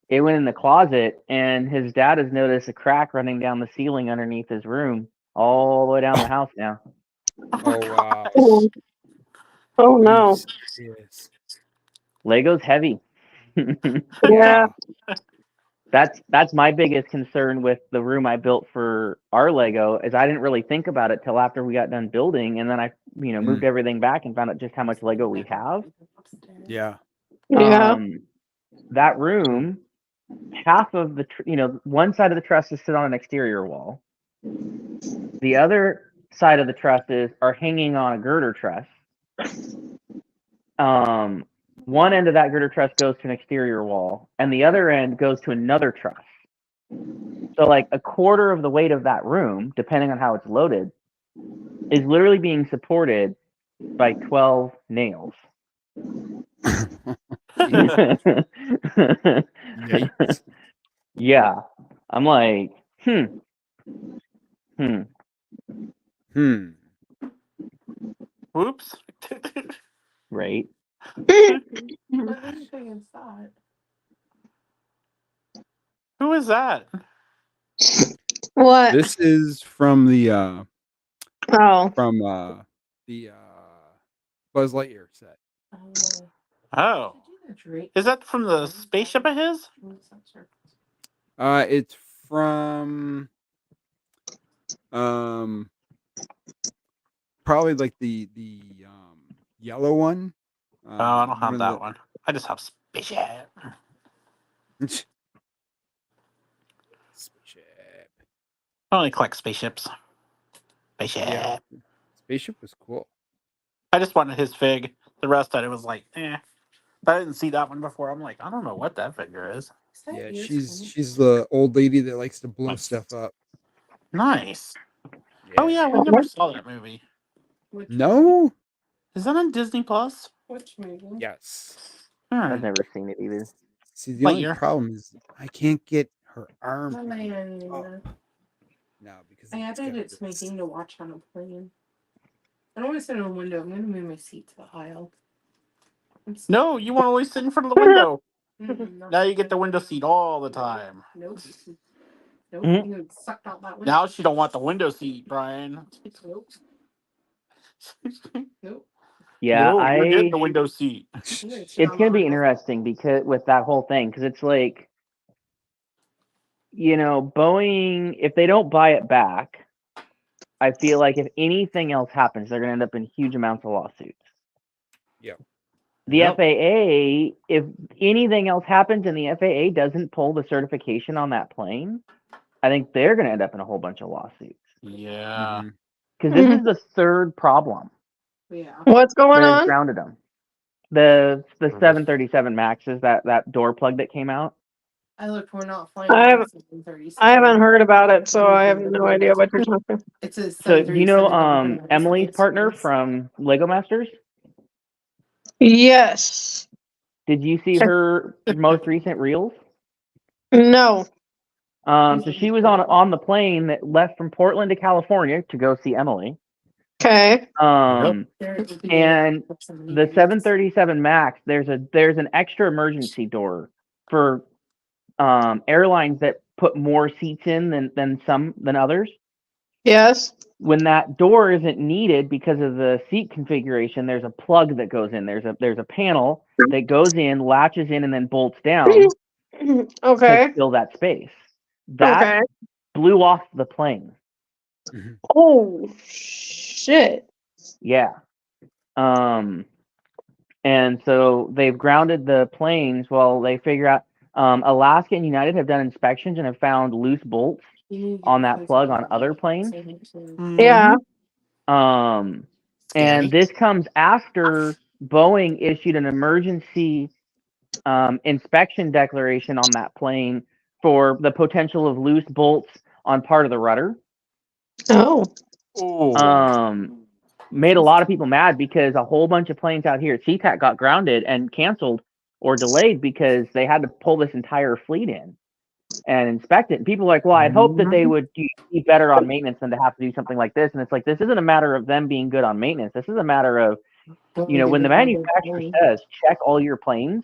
Speaker 5: it went in the closet, and his dad has noticed a crack running down the ceiling underneath his room, all the way down the house now.
Speaker 1: Oh wow.
Speaker 3: Oh, oh
Speaker 1: Are
Speaker 3: no.
Speaker 1: you serious?
Speaker 5: Lego's heavy.
Speaker 3: Yeah.
Speaker 5: That's my biggest concern with the room I built for our Lego is I didn't really think about it till after we got done building, and then I moved everything back and found out just how much Lego we have.
Speaker 1: Yeah.
Speaker 3: Yeah.
Speaker 5: That room, half of the one side of the trusses sit on an exterior wall, The other side of the trusses are hanging on a girder truss. One end of that girder truss goes to an exterior wall, and the other end goes to another truss. So like a quarter of the weight of that room, depending on how it's loaded, is literally being supported by 12 nails.
Speaker 1: Yikes.
Speaker 5: Yeah. I'm like,
Speaker 2: Whoops.
Speaker 5: right?
Speaker 4: What anything is that?
Speaker 2: Who is that?
Speaker 3: What?
Speaker 1: This is from the
Speaker 3: Oh.
Speaker 1: Buzz Lightyear set.
Speaker 2: Oh. Is that from the spaceship of his?
Speaker 1: It's from probably like the yellow one.
Speaker 2: Oh, I don't
Speaker 1: one
Speaker 2: have
Speaker 1: of
Speaker 2: that one. I just have spaceship.
Speaker 1: Spaceship.
Speaker 2: I only collect spaceships. Spaceship.
Speaker 1: Yeah. Spaceship was cool.
Speaker 2: I just wanted his fig. The rest of it was like, eh. I didn't see that one before. I'm like, I don't know what that figure is.
Speaker 1: Yeah, she's the old lady that likes to blow
Speaker 2: Nice.
Speaker 1: stuff up.
Speaker 2: Nice.
Speaker 1: Yeah.
Speaker 2: Oh yeah, we never saw that movie.
Speaker 1: No?
Speaker 2: Is that on Disney Plus?
Speaker 4: Which movie?
Speaker 1: Yes.
Speaker 5: I've never seen it either.
Speaker 1: See, the only
Speaker 2: Lightyear.
Speaker 1: problem is I can't get her arm
Speaker 4: Oh,
Speaker 1: to go
Speaker 4: man.
Speaker 1: up now because
Speaker 4: I
Speaker 1: it's
Speaker 4: bet
Speaker 1: got
Speaker 4: it's
Speaker 1: this-
Speaker 4: making to watch on a plane. I don't want to sit in a window. I'm going to move my seat to the aisle.
Speaker 2: No, you want to always sit in front of the window.
Speaker 4: Not
Speaker 2: Now you get the window seat all the time.
Speaker 4: Nope. Nope.
Speaker 5: Mm.
Speaker 4: You get sucked out that window.
Speaker 2: Now she don't want the window seat, Brian.
Speaker 4: Nope. Nope.
Speaker 5: Yeah,
Speaker 2: no, you're getting the window seat.
Speaker 5: it's gonna be interesting because with that whole thing, because it's like, Boeing, if they don't buy it back, I feel like if anything else happens, they're gonna end up in huge amounts of lawsuits.
Speaker 1: Yeah.
Speaker 5: The
Speaker 2: Yep.
Speaker 5: FAA, if anything else happens and the FAA doesn't pull the certification on that plane, I think they're gonna end up in a whole bunch of lawsuits.
Speaker 2: Yeah.
Speaker 1: Mhm.
Speaker 5: Because this is the third problem
Speaker 4: Yeah.
Speaker 3: What's going
Speaker 5: that has
Speaker 3: on?
Speaker 5: grounded them. The 737 Max is that door plug that came out.
Speaker 4: I looked. We're not flying.
Speaker 3: I haven't heard about it, so I have no idea what you're talking.
Speaker 4: It's a
Speaker 5: So do you know
Speaker 4: 737.
Speaker 5: Emily's partner from Lego Masters?
Speaker 3: Yes.
Speaker 5: Did you see her most recent reels?
Speaker 3: No.
Speaker 5: So she was on the plane that left from Portland to California to go see Emily.
Speaker 3: Okay.
Speaker 5: And the 737 Max, there's an extra emergency door for airlines that put more seats in than others.
Speaker 3: Yes.
Speaker 5: When that door isn't needed because of the seat configuration, there's a plug that goes in. There's a panel that goes in, latches in, and then bolts down
Speaker 3: Okay.
Speaker 5: to fill that space. That
Speaker 3: Okay.
Speaker 5: blew off the plane.
Speaker 3: Oh shit.
Speaker 5: Yeah. And so they've grounded the planes while they figure out. Alaska and United have done inspections and have found loose bolts on that plug on other planes.
Speaker 3: Yeah.
Speaker 5: And
Speaker 2: Scary.
Speaker 5: this comes after Boeing issued an emergency inspection declaration on that plane for the potential of loose bolts on part of the rudder.
Speaker 3: Oh.
Speaker 5: Made a lot of people mad because a whole bunch of planes out here at SeaTac got grounded and canceled or delayed because they had to pull this entire fleet in and inspect it. And people are like, well, I'd hope that they would be better on maintenance than to have to do something like this. And it's like, this isn't a matter of them being good on maintenance. This is a matter of, when the manufacturer says check all your planes,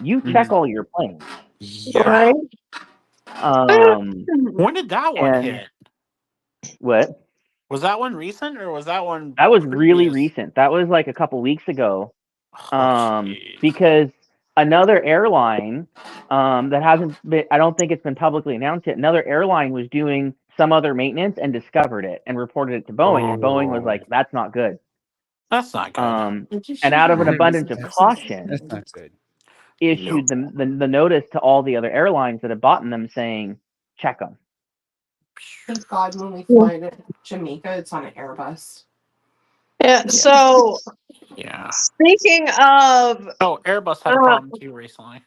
Speaker 5: you check all your planes.
Speaker 2: Yeah.
Speaker 3: Right.
Speaker 2: When did that one
Speaker 5: And-
Speaker 2: hit?
Speaker 5: What?
Speaker 2: Was that one recent or was that one?
Speaker 5: That was really
Speaker 2: previous?
Speaker 5: recent. That was like a couple weeks ago.
Speaker 2: Oh, jeez.
Speaker 5: Because another airline that hasn't been, I don't think it's been publicly announced yet, another airline was doing some other maintenance and discovered it and reported it to Boeing, and Boeing was like, that's not good.
Speaker 2: That's not good.
Speaker 5: And out of an abundance of caution,
Speaker 1: That's not good.
Speaker 5: issued the notice to all the other airlines that had bought them saying, check them.
Speaker 4: Thank God when we fly to Jamaica, it's on an Airbus.
Speaker 3: Yeah. So
Speaker 2: Yeah.
Speaker 3: speaking of,
Speaker 2: Oh, Airbus had a problem too recently.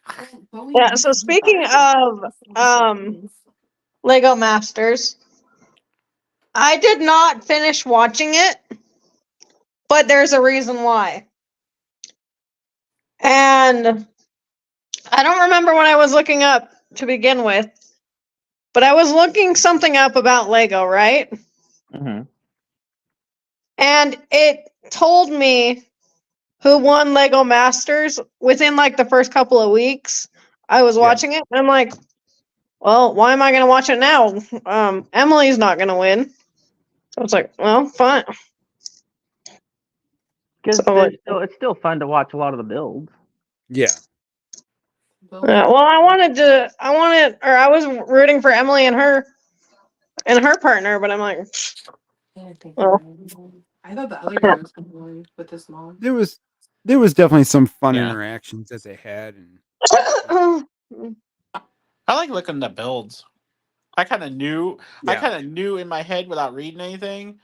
Speaker 4: But we
Speaker 3: yeah. So speaking of Lego Masters, I did not finish watching it, but there's a reason why. And I don't remember what I was looking up to begin with, but I was looking something up about Lego, right?
Speaker 5: Mm-hmm.
Speaker 3: And it told me who won Lego Masters within like the first couple of weeks. I was watching it, and I'm like, well, why am I going to watch it now? Emily's not going to win. So it's like, well, fine.
Speaker 5: Because
Speaker 3: So,
Speaker 5: it's still fun to watch a lot of the builds.
Speaker 1: Yeah.
Speaker 3: well, I was rooting for Emily and her partner, but I'm like, well,
Speaker 4: I thought the other guy was going to win with this mom.
Speaker 1: There was definitely some fun
Speaker 2: Yeah.
Speaker 1: interactions that they had, and
Speaker 2: I like looking at builds. I kind of knew. I
Speaker 1: Yeah.
Speaker 2: kind of knew in my head without reading anything.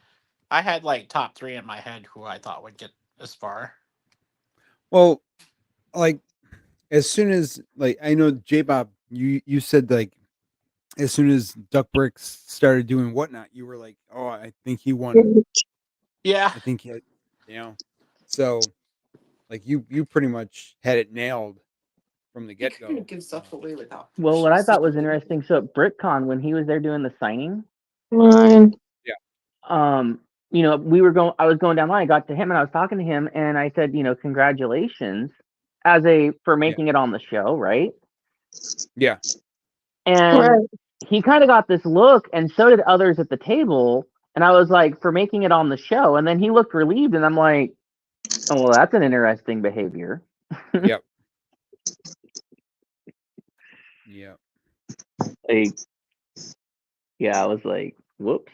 Speaker 2: I had like top 3 in my head who I thought would get this far.
Speaker 1: well, like as soon as like I know J-Bob, you said like as soon as Duck Bricks started doing whatnot, you were like, oh, I think he won.
Speaker 2: Yeah.
Speaker 1: I think he had, so like you pretty much had it nailed from the get go.
Speaker 4: Give stuff away without.
Speaker 5: Well, what I thought was interesting, so at BrickCon when he was there doing the signing,
Speaker 3: fine.
Speaker 5: I was going down the line, I got to him and I was talking to him and I said, congratulations for making it on the show, right?
Speaker 1: Yeah.
Speaker 5: And
Speaker 3: Right.
Speaker 5: he kind of got this look, and so did others at the table. And I was like, for making it on the show. And then he looked relieved, and I'm like, oh, well, that's an interesting behavior.
Speaker 1: Yep. Yep.
Speaker 5: Like, yeah, I was like, whoops.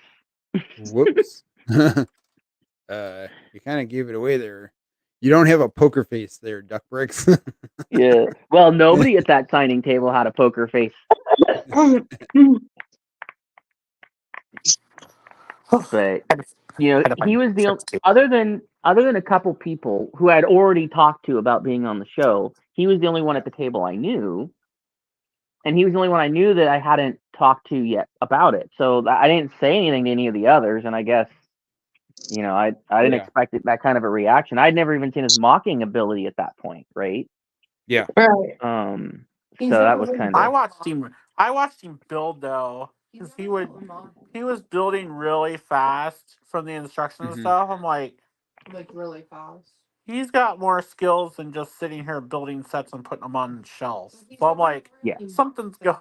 Speaker 1: Whoops. You kind of gave it away there. You don't have a poker face there, Duck Bricks.
Speaker 5: Yeah. Well, nobody at that signing table had a poker face. But he was the other than a couple people who I'd already talked to about being on the show, he was the only one at the table I knew, and he was the only one I knew that I hadn't talked to yet about it. So I didn't say anything to any of the others, and I guess I didn't expect that kind of a reaction. I'd never even seen his mocking ability at that point, right?
Speaker 1: Yeah.
Speaker 3: Right.
Speaker 5: So that was kind of.
Speaker 2: I watched him build though, because he was building really fast from the instructions and stuff. I'm like
Speaker 4: really fast.
Speaker 2: He's got more skills than just sitting here building sets and putting them on shelves. So I'm like,
Speaker 5: yeah,
Speaker 2: something's going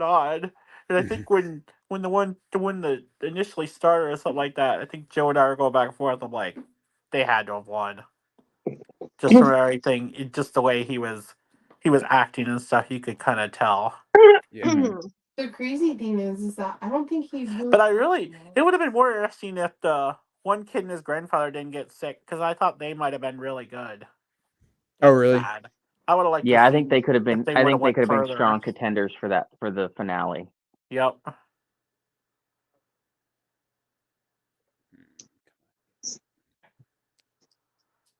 Speaker 2: on. And I think when the initially started or something like that, I think Joe and I were going back and forth. I'm like, they had to have won, just from everything, just the way he was acting and stuff. You could kind of tell.
Speaker 1: Yeah.
Speaker 4: The crazy thing is that I don't think he's really.
Speaker 2: But it would have been more interesting if the one kid and his grandfather didn't get sick, because I thought they might have been really good.
Speaker 1: Oh, really?
Speaker 2: Sad. I would have liked.
Speaker 5: Yeah,
Speaker 2: to
Speaker 5: I think
Speaker 2: see
Speaker 5: they could have been.
Speaker 2: if they
Speaker 5: I
Speaker 2: would
Speaker 5: think they
Speaker 2: went
Speaker 5: could have been
Speaker 2: further.
Speaker 5: strong contenders for the finale.
Speaker 2: Yep.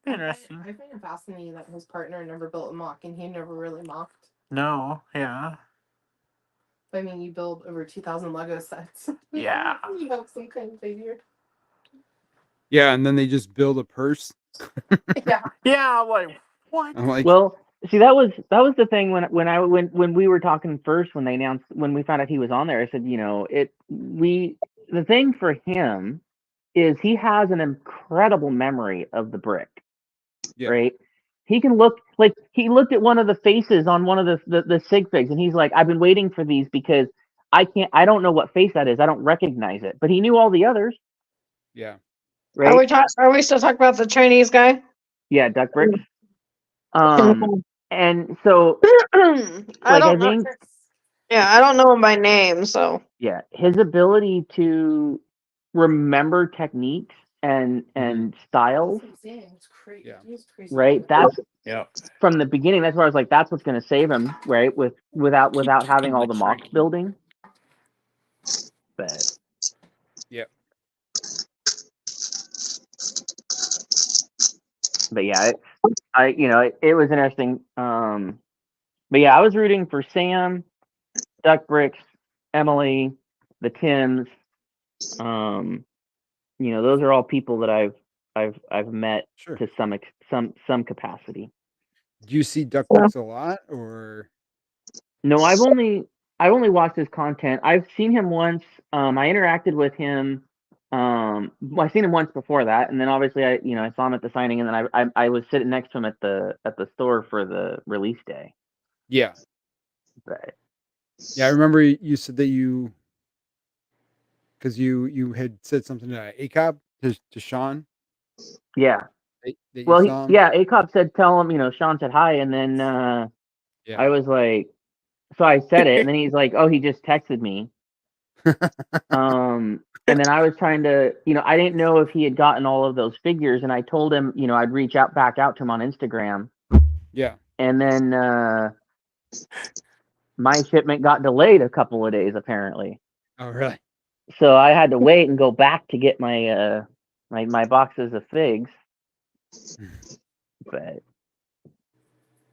Speaker 2: Interesting.
Speaker 4: I find it fascinating that his partner never built a mock, and he never really mocked.
Speaker 2: No. Yeah.
Speaker 4: I mean, you build over 2,000 Lego sets.
Speaker 2: Yeah.
Speaker 4: You have some kind of figure.
Speaker 1: Yeah, and then they just build a purse.
Speaker 4: Yeah.
Speaker 2: Yeah. I'm like, what?
Speaker 1: I'm like,
Speaker 5: Well, see, that was the thing when we were talking first, when we found out he was on there. I said, the thing for him is he has an incredible memory of the brick, right? He can look, like, he looked at one of the faces on one of the sig figs, and he's like, I've been waiting for these because I don't know what face that is. I don't recognize it, but he knew all the others.
Speaker 1: Yeah.
Speaker 5: Right.
Speaker 3: Are we still talking about the Chinese guy?
Speaker 5: Yeah, Duck Bricks. And so,
Speaker 3: I don't know.
Speaker 5: think,
Speaker 3: yeah, I don't know him by name, so
Speaker 5: yeah, his ability to remember techniques and styles,
Speaker 4: It's crazy.
Speaker 1: Yeah.
Speaker 4: He's crazy.
Speaker 5: right? That's
Speaker 2: Yep.
Speaker 5: from the beginning. That's where I was like, that's what's going to save him, right? Without having all the mock building. But
Speaker 1: Yep.
Speaker 5: but yeah, it was interesting. But yeah, I was rooting for Sam, Duck Bricks, Emily, the Tims. Those are all people that I've met
Speaker 1: Sure.
Speaker 5: to some capacity.
Speaker 1: Do you see Duck Bricks a lot, or?
Speaker 5: No, I've only watched his content. I've seen him once. I interacted with him. I've seen him once before that, and then obviously I saw him at the signing, and then I was sitting next to him at the store for the release day.
Speaker 1: Yeah.
Speaker 5: But
Speaker 1: Yeah, I remember you said that because you had said something to ACOB to Sean.
Speaker 5: yeah,
Speaker 1: That you
Speaker 5: well,
Speaker 1: saw him.
Speaker 5: ACOP said tell him, Sean said hi, and then
Speaker 1: Yeah.
Speaker 5: I was like, so I said it, and then he's like, oh, he just texted me. And then I was trying to, I didn't know if he had gotten all of those figures, and I told him, I'd reach back out to him on Instagram.
Speaker 1: Yeah.
Speaker 5: And then my shipment got delayed a couple of days apparently.
Speaker 1: Oh, really?
Speaker 5: So I had to wait and go back to get my my boxes of figs. But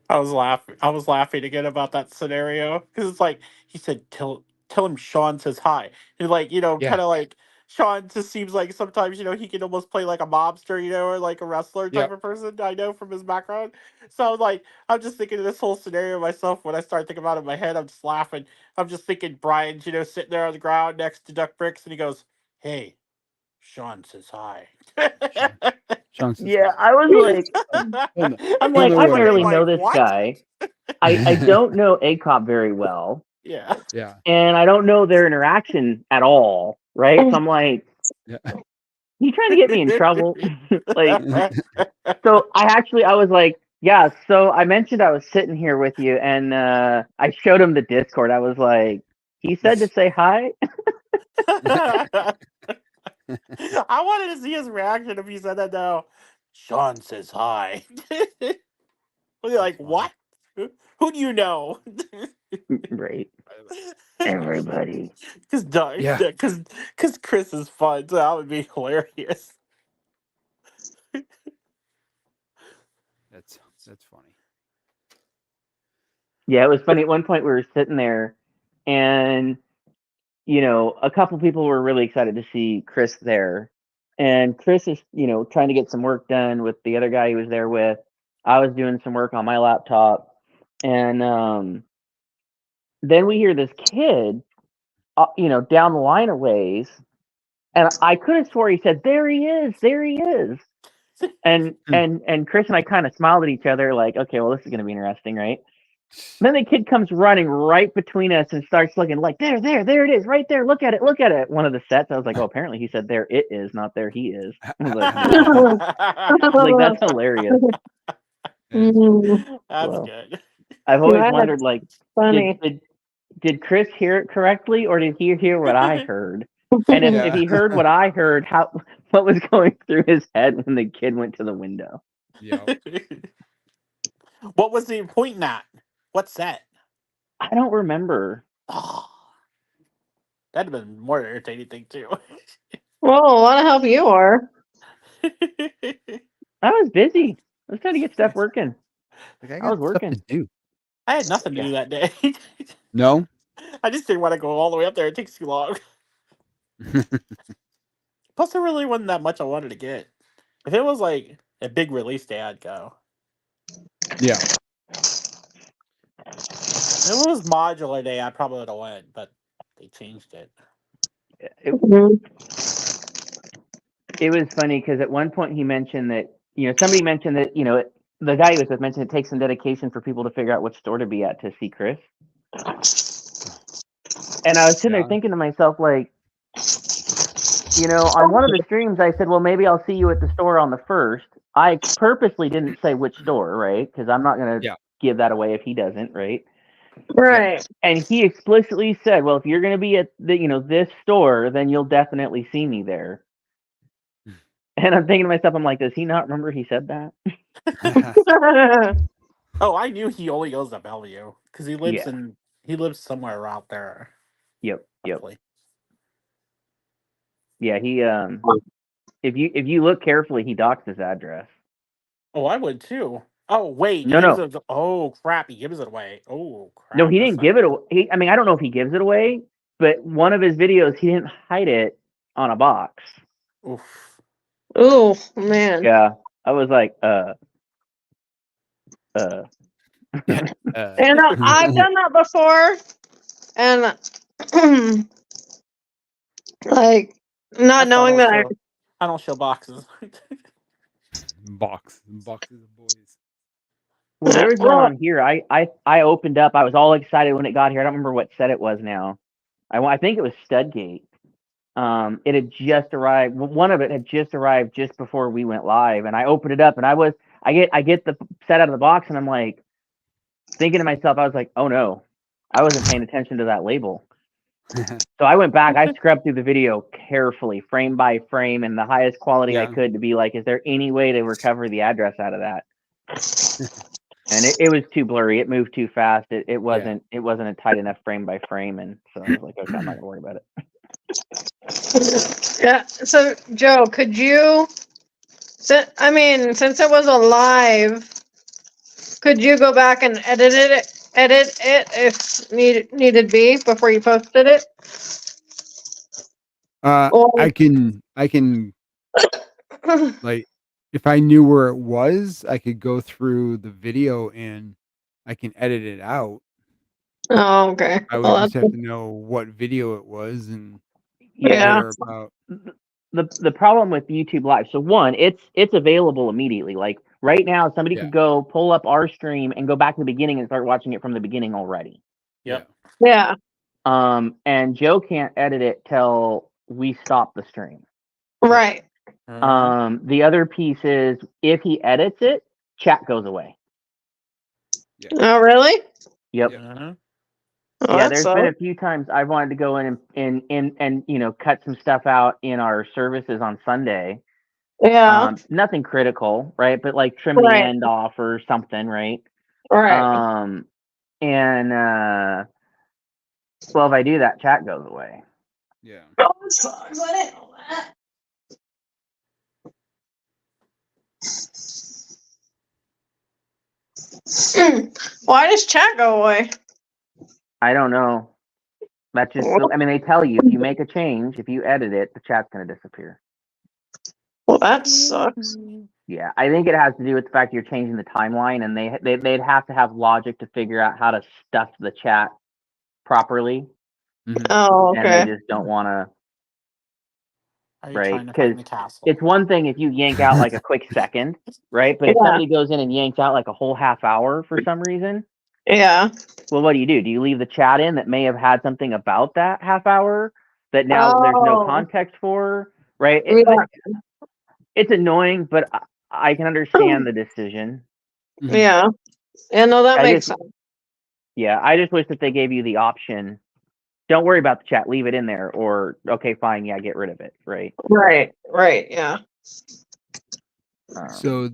Speaker 2: I was laughing again about that scenario because it's like he said, "Tell him Sean says hi." And
Speaker 1: Yeah.
Speaker 2: kind of like Sean just seems like sometimes he can almost play like a mobster, or like a wrestler type
Speaker 1: Yep.
Speaker 2: of person. I know from his background. So I was like, I'm just thinking of this whole scenario myself. When I start thinking about it in my head, I'm just laughing. I'm just thinking Brian's sitting there on the ground next to Duck Bricks, and he goes, "Hey, Sean says hi."
Speaker 1: Sean says
Speaker 5: yeah,
Speaker 1: hi.
Speaker 5: I was like,
Speaker 2: And
Speaker 5: I'm
Speaker 2: he's
Speaker 5: like, I
Speaker 2: looking at me
Speaker 5: barely know
Speaker 2: like,
Speaker 5: this
Speaker 2: "What?"
Speaker 5: guy. I don't know ACOP very well,
Speaker 2: Yeah.
Speaker 1: Yeah.
Speaker 5: and I don't know their interaction at all, right? So I'm like,
Speaker 1: Yeah.
Speaker 5: you trying to get me in trouble? Like, so I was like, yeah. So I mentioned I was sitting here with you, and I showed him the Discord. I was like, he said to say hi.
Speaker 2: I wanted to see his reaction if he said that now. Sean says hi. Was he like,
Speaker 1: funny.
Speaker 2: what? Who do you know?
Speaker 5: Right, everybody.
Speaker 2: Because
Speaker 1: Yeah.
Speaker 2: because Chris is fun, so that would be hilarious.
Speaker 1: That's funny.
Speaker 5: Yeah, it was funny. At one point, we were sitting there, and a couple people were really excited to see Chris there. And Chris is, trying to get some work done with the other guy he was there with. I was doing some work on my laptop. And then we hear this kid, down the line a ways. And I could have swore he said, there he is, there he is. And Chris and I kind of smiled at each other like, okay, well, this is going to be interesting, right? And then the kid comes running right between us and starts looking like, there it is, right there. Look at it. One of the sets. I was like, oh, apparently he said there it is, not there he is. I was like, that's hilarious.
Speaker 2: That's
Speaker 5: Well,
Speaker 2: good.
Speaker 5: I've always
Speaker 3: That's
Speaker 5: wondered, like,
Speaker 3: funny.
Speaker 5: did Chris hear it correctly, or did he hear what I heard? And if,
Speaker 1: Yeah.
Speaker 5: if he heard what I heard, what was going through his head when the kid went to the window?
Speaker 1: Yeah.
Speaker 2: What was he pointing at? What's that?
Speaker 5: I don't remember.
Speaker 2: Oh, that'd have been more irritating thing too.
Speaker 3: Well, a lot of help you are.
Speaker 5: I was busy. I was trying to get stuff working.
Speaker 1: Like,
Speaker 5: I was working.
Speaker 1: stuff to do.
Speaker 2: I had nothing to do that day.
Speaker 1: No.
Speaker 2: I just didn't want to go all the way up there. It takes too long. Plus, there really wasn't that much I wanted to get. If it was like a big release day, I'd go.
Speaker 1: Yeah.
Speaker 2: If it was modular day, I probably would have went, but they changed it.
Speaker 5: It was funny because at one point he mentioned that, somebody mentioned that, the guy he was with mentioned it takes some dedication for people to figure out which store to be at to see Chris. And I was sitting there thinking to myself, like, on one of the streams, I said, well, maybe I'll see you at the store on the 1st. I purposely didn't say which store, right? Because I'm not going to give that away if he doesn't, right?
Speaker 3: Right.
Speaker 5: And he explicitly said, well, if you're going to be at the, this store, then you'll definitely see me there. And I'm thinking to myself, I'm like, does he not remember he said that?
Speaker 2: Oh, I knew he only goes to Bellevue because he lives somewhere out there.
Speaker 5: Yep.
Speaker 2: Hopefully.
Speaker 5: Yeah, he if you look carefully, he doxed his address.
Speaker 2: Oh, I would too. Oh wait,
Speaker 5: No.
Speaker 2: Oh crap, he gives it away. Oh crap.
Speaker 5: No, he
Speaker 2: that's
Speaker 5: didn't
Speaker 2: not
Speaker 5: give it
Speaker 2: good.
Speaker 5: away. I mean, I don't know if he gives it away, but one of his videos, he didn't hide it on a box.
Speaker 2: Oof.
Speaker 3: Oh man.
Speaker 5: Yeah, I was like,
Speaker 3: And I've done that before, and like not
Speaker 2: That's why
Speaker 3: knowing that
Speaker 2: I don't show boxes.
Speaker 1: boxes of boys.
Speaker 5: Well, there was one
Speaker 3: Well,
Speaker 5: on here. I opened up. I was all excited when it got here. I don't remember what set it was now. I think it was Studgate. It had just arrived. One of it had just arrived just before we went live, and I opened it up, and I get the set out of the box, and I'm like thinking to myself, I was like, oh no, I wasn't paying attention to that label. So I went back. I scrubbed through the video carefully, frame by frame, and the highest quality I could to be like, is there any way to recover the address out of that? And it was too blurry. It moved too fast. It wasn't a tight enough frame by frame, and so I was like, okay, I'm not gonna worry about it.
Speaker 3: yeah. So Joe, could you? Since it was a live, could you go back and edit it if needed be before you posted it?
Speaker 1: I can like if I knew where it was, I could go through the video and I can edit it out.
Speaker 3: Oh, okay.
Speaker 1: I would just have to know what video it was and
Speaker 3: Yeah.
Speaker 1: about.
Speaker 5: The problem with YouTube Live, so one, it's available immediately. Like right now, somebody could go pull up our stream and go back to the beginning and start watching it from the beginning already.
Speaker 2: Yep.
Speaker 3: Yeah.
Speaker 5: And Joe can't edit it till we stop the stream.
Speaker 3: Right.
Speaker 5: The other piece is if he edits it, chat goes away.
Speaker 3: Oh, really?
Speaker 5: Yep.
Speaker 3: Oh,
Speaker 5: Yeah, there's been a few times I've wanted to go in and cut some stuff out in our services on Sunday.
Speaker 3: Yeah.
Speaker 5: Nothing critical, right? But like trim the end off or something, right?
Speaker 3: Right.
Speaker 5: Well, if I do that, chat goes away.
Speaker 1: Yeah.
Speaker 3: Oh, it sucks. I didn't know that. Why does chat go away?
Speaker 5: I don't know. That's just, I mean, they tell you if you make a change, if you edit it, the chat's going to disappear.
Speaker 3: Well, that sucks.
Speaker 5: Yeah, I think it has to do with the fact you're changing the timeline, and they'd have to have logic to figure out how to stuff the chat properly.
Speaker 3: Oh, okay.
Speaker 5: And they just don't want to. Right, because it's one thing if you yank out like a quick second, right? But if somebody goes in and yanks out like a whole half hour for some reason,
Speaker 3: yeah.
Speaker 5: Well, what do? Do you leave the chat in that may have had something about that half hour that now there's no context for, right? It's annoying, but I can understand the decision.
Speaker 3: Yeah. Yeah, no, that makes sense.
Speaker 5: Yeah, I just wish that they gave you the option. Don't worry about the chat, leave it in there, or okay, fine, yeah, get rid of it, right?
Speaker 3: Right, yeah.
Speaker 1: So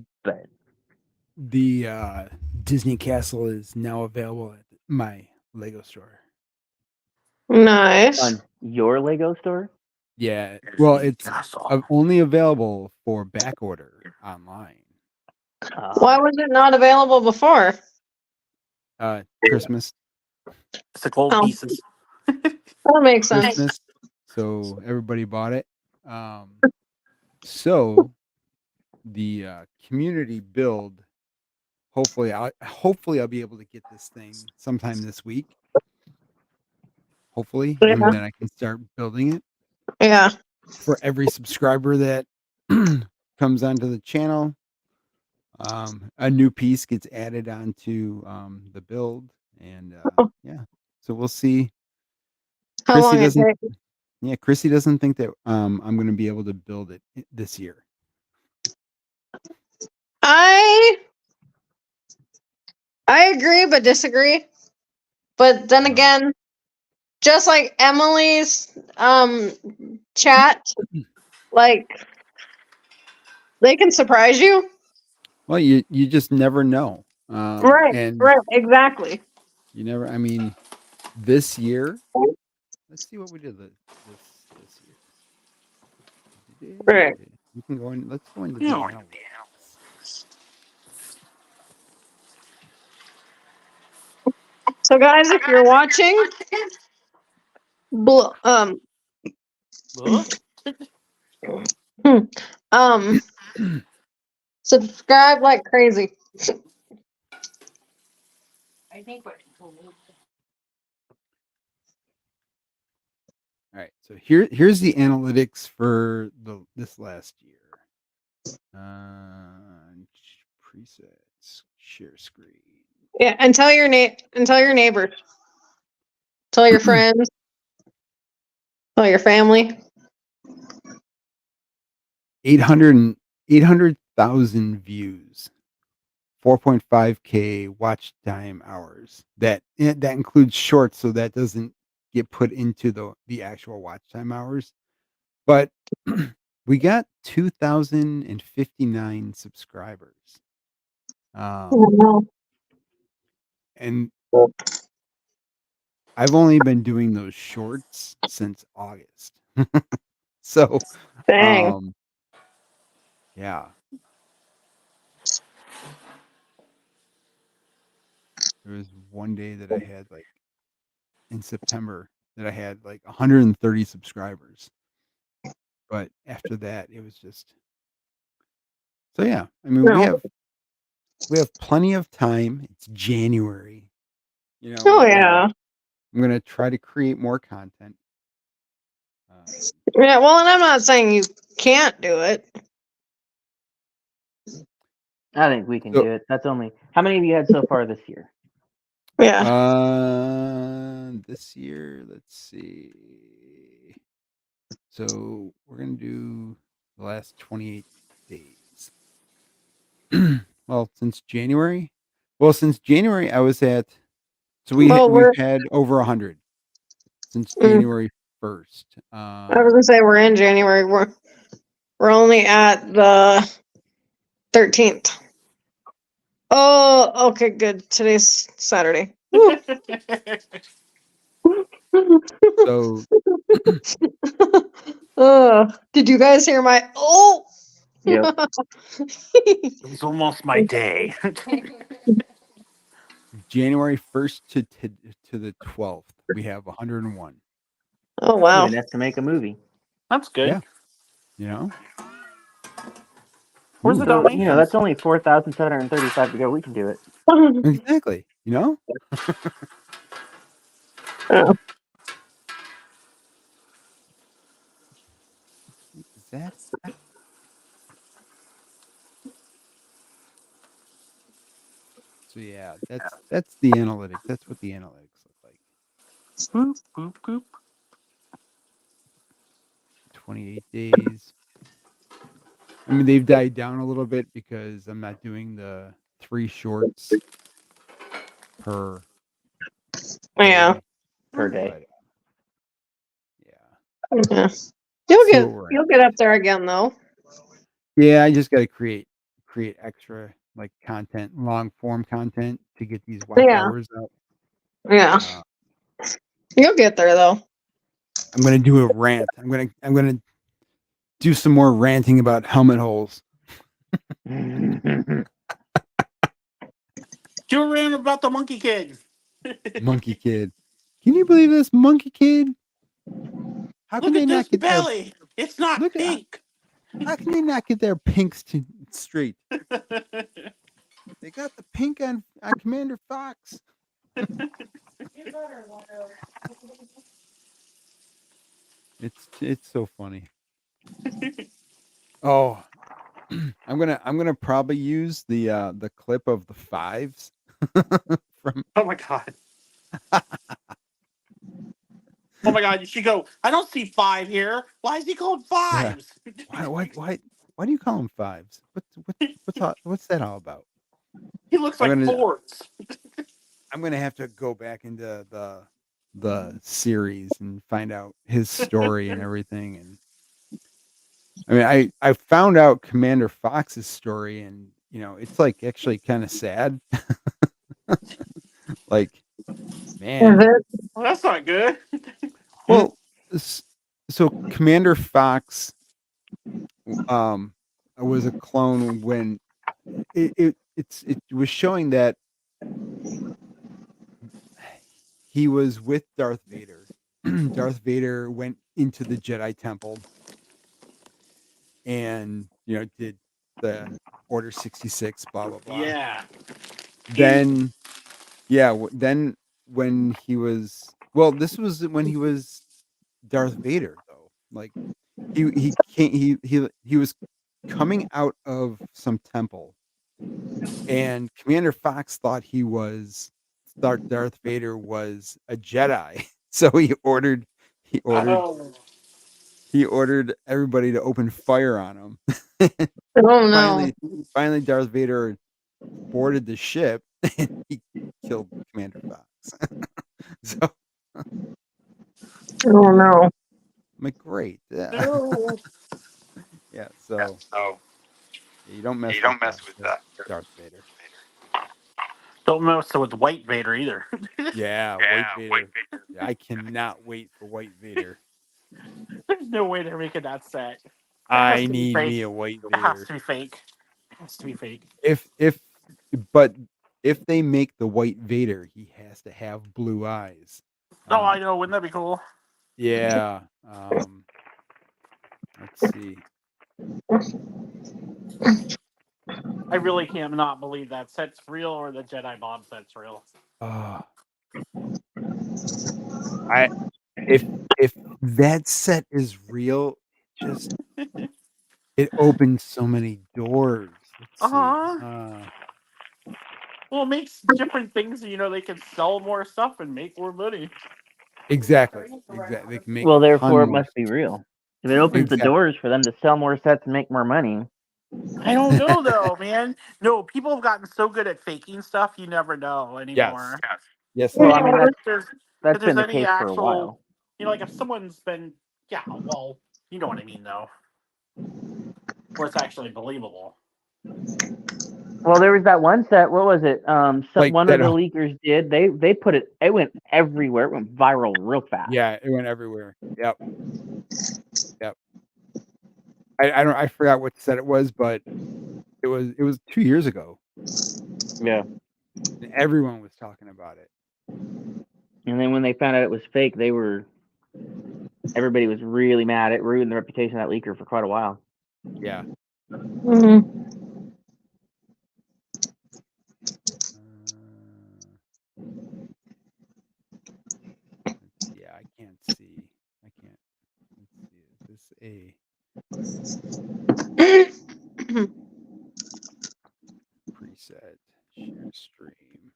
Speaker 1: the Disney Castle is now available at my Lego store.
Speaker 3: Nice.
Speaker 5: On your Lego store?
Speaker 1: Yeah. Well, it's only available for back order online.
Speaker 3: Why was it not available before?
Speaker 1: Christmas.
Speaker 2: It's the gold pieces.
Speaker 3: That makes sense.
Speaker 1: Christmas, so everybody bought it. So the community build. Hopefully I'll be able to get this thing sometime this week. Hopefully, and then I can start building it.
Speaker 3: Yeah.
Speaker 1: For every subscriber that comes onto the channel, a new piece gets added onto the build, and yeah. So we'll see.
Speaker 3: How long it takes?
Speaker 1: Yeah, Chrissy doesn't think that I'm going to be able to build it this year.
Speaker 3: I agree but disagree. But then again, just like Emily's chat, like they can surprise you.
Speaker 1: Well, you just never know.
Speaker 3: Right, exactly.
Speaker 1: You never. I mean, this year. Let's see what we did this year.
Speaker 3: Right.
Speaker 1: We can go in. Let's go into the
Speaker 2: Yeah.
Speaker 1: analytics.
Speaker 3: So guys, if you're watching, bl- um,
Speaker 2: Huh?
Speaker 3: um, subscribe like crazy.
Speaker 4: I think what.
Speaker 1: All right, so here's the analytics for this last year. Presets, share screen.
Speaker 3: Yeah, and tell your neighbors, tell your friends, tell your family.
Speaker 1: 800,000 views, 4.5K watch time hours. That includes shorts, so that doesn't get put into the actual watch time hours. But we got 2,059 subscribers.
Speaker 3: Oh,
Speaker 1: And I've only been doing those shorts since August. So,
Speaker 3: dang.
Speaker 1: yeah. There was one day that I had like in September that I had like 130 subscribers. But after that, it was just so yeah. I mean, we
Speaker 3: No.
Speaker 1: have plenty of time. It's January. You know,
Speaker 3: Oh yeah.
Speaker 1: I'm gonna try to create more content.
Speaker 3: Yeah. Well, and I'm not saying you can't do it.
Speaker 5: I think we can
Speaker 1: So,
Speaker 5: do it. That's only how many have you had so far this year?
Speaker 3: Yeah.
Speaker 1: This year, let's see. So we're gonna do the last 28 days. Well, since January. Well, since January, I was at. So
Speaker 3: Well,
Speaker 1: we've had over 100 since
Speaker 3: mm,
Speaker 1: January 1st.
Speaker 3: I was gonna say we're in January. We're only at the 13th. Oh, okay, good. Today's Saturday. Woo.
Speaker 1: So
Speaker 3: Did you guys hear my oh?
Speaker 5: Yep.
Speaker 2: It was almost my day.
Speaker 1: January 1st to the 12th, we have 101.
Speaker 3: Oh wow.
Speaker 5: Good enough to make a movie.
Speaker 2: That's good.
Speaker 1: Yeah. You know?
Speaker 2: Where's the
Speaker 1: Ooh,
Speaker 5: So
Speaker 2: donations?
Speaker 5: that's only 4,735 to go. We can do it.
Speaker 1: exactly. You know?
Speaker 3: Oh.
Speaker 1: Is that so yeah, that's the analytics. That's what the analytics look like.
Speaker 2: Boop, boop, boop.
Speaker 1: 28 days. I mean, they've died down a little bit because I'm not doing the 3 shorts per
Speaker 3: Yeah.
Speaker 1: day,
Speaker 5: Per day.
Speaker 1: but yeah.
Speaker 3: Yeah.
Speaker 1: See what we're
Speaker 3: You'll
Speaker 1: at.
Speaker 3: get up there again though.
Speaker 1: Yeah, I just got to create extra like content, long form content to get these watch
Speaker 3: Yeah.
Speaker 1: hours up.
Speaker 3: Yeah. You'll get there though.
Speaker 1: I'm gonna do a rant. I'm gonna do some more ranting about helmet holes.
Speaker 2: You were ranting about the monkey kid.
Speaker 1: Monkey kid. Can you believe this monkey kid? How can
Speaker 2: Look
Speaker 1: they
Speaker 2: at this
Speaker 1: not get their
Speaker 2: belly. It's not
Speaker 1: look at
Speaker 2: pink.
Speaker 1: how can they not get their pinks straight? They got the pink on Commander Fox. It's so funny. Oh, I'm gonna probably use the clip of the fives from
Speaker 2: Oh my god. Oh my god. You should go. I don't see 5 here. Why is he called
Speaker 1: yeah.
Speaker 2: fives?
Speaker 1: Why do you call them fives? What's that all about?
Speaker 2: He looks
Speaker 1: I'm
Speaker 2: like
Speaker 1: gonna
Speaker 2: 4s.
Speaker 1: I'm gonna have to go back into the series and find out his story and everything. And I mean, I found out Commander Fox's story, and you know, it's like actually kind of sad. Like, man.
Speaker 3: Is
Speaker 2: Well, that's not good.
Speaker 1: Well, so Commander Fox was a clone when it was showing that he was with Darth Vader. Darth Vader went into the Jedi Temple and did the Order 66, blah blah blah.
Speaker 2: Yeah.
Speaker 1: Then then when he was this was when he was Darth Vader though. Like he was coming out of some temple, and Commander Fox thought Darth Vader was a Jedi. So he ordered
Speaker 2: Oh.
Speaker 1: he ordered everybody to open fire on him.
Speaker 3: Oh no.
Speaker 1: Finally Darth Vader boarded the ship and he killed Commander Fox. So
Speaker 3: Oh no.
Speaker 1: I'm like, great. Yeah.
Speaker 2: No.
Speaker 1: Yeah, so you don't mess
Speaker 6: You
Speaker 1: with
Speaker 6: don't mess with that.
Speaker 1: Darth Vader.
Speaker 2: Don't mess with White Vader either.
Speaker 1: Yeah, White Vader. Yeah, I cannot wait for White Vader.
Speaker 2: There's no way they're making that set. It has
Speaker 1: I
Speaker 2: to be
Speaker 1: need
Speaker 2: fake.
Speaker 1: me a White
Speaker 2: It has
Speaker 1: Vader.
Speaker 2: to be fake. It has to be fake.
Speaker 1: But if they make the White Vader, he has to have blue eyes.
Speaker 2: Oh, I know. Wouldn't that be cool?
Speaker 1: Yeah. Let's see.
Speaker 2: I really can't not believe that set's real or the Jedi Bob set's real.
Speaker 1: I if that set is real, just it opens so many doors. Let's see.
Speaker 2: Well, it makes different things. They can sell more stuff and make more money.
Speaker 1: Exactly. They can make
Speaker 5: Well,
Speaker 1: a ton
Speaker 5: therefore, it
Speaker 1: more
Speaker 5: must be
Speaker 1: stuff.
Speaker 5: real. If it opens the
Speaker 1: Exactly.
Speaker 5: doors for them to sell more sets and make more money.
Speaker 2: I don't know though, man. No, people have gotten so good at faking stuff. You never know anymore.
Speaker 1: Yes.
Speaker 5: Well, I mean,
Speaker 2: If there's
Speaker 5: that's
Speaker 2: if there's
Speaker 5: been the
Speaker 2: any
Speaker 5: case for a
Speaker 2: actual,
Speaker 5: while.
Speaker 2: like if someone's been, yeah, well, you know what I mean though, where it's actually believable.
Speaker 5: Well, there was that one set. What was it?
Speaker 1: Like
Speaker 5: One
Speaker 1: that.
Speaker 5: of the leakers did. They put it. It went everywhere. It went viral real fast.
Speaker 1: Yeah, it went everywhere. Yep. I forgot what set it was, but it was 2 years ago.
Speaker 5: Yeah.
Speaker 1: And everyone was talking about it.
Speaker 5: And then when they found out it was fake, everybody was really mad. It ruined the reputation of that leaker for quite a while.
Speaker 1: Yeah.
Speaker 3: Mm-hmm.
Speaker 1: Yeah, I can't see. Let's see. Is this a preset share stream?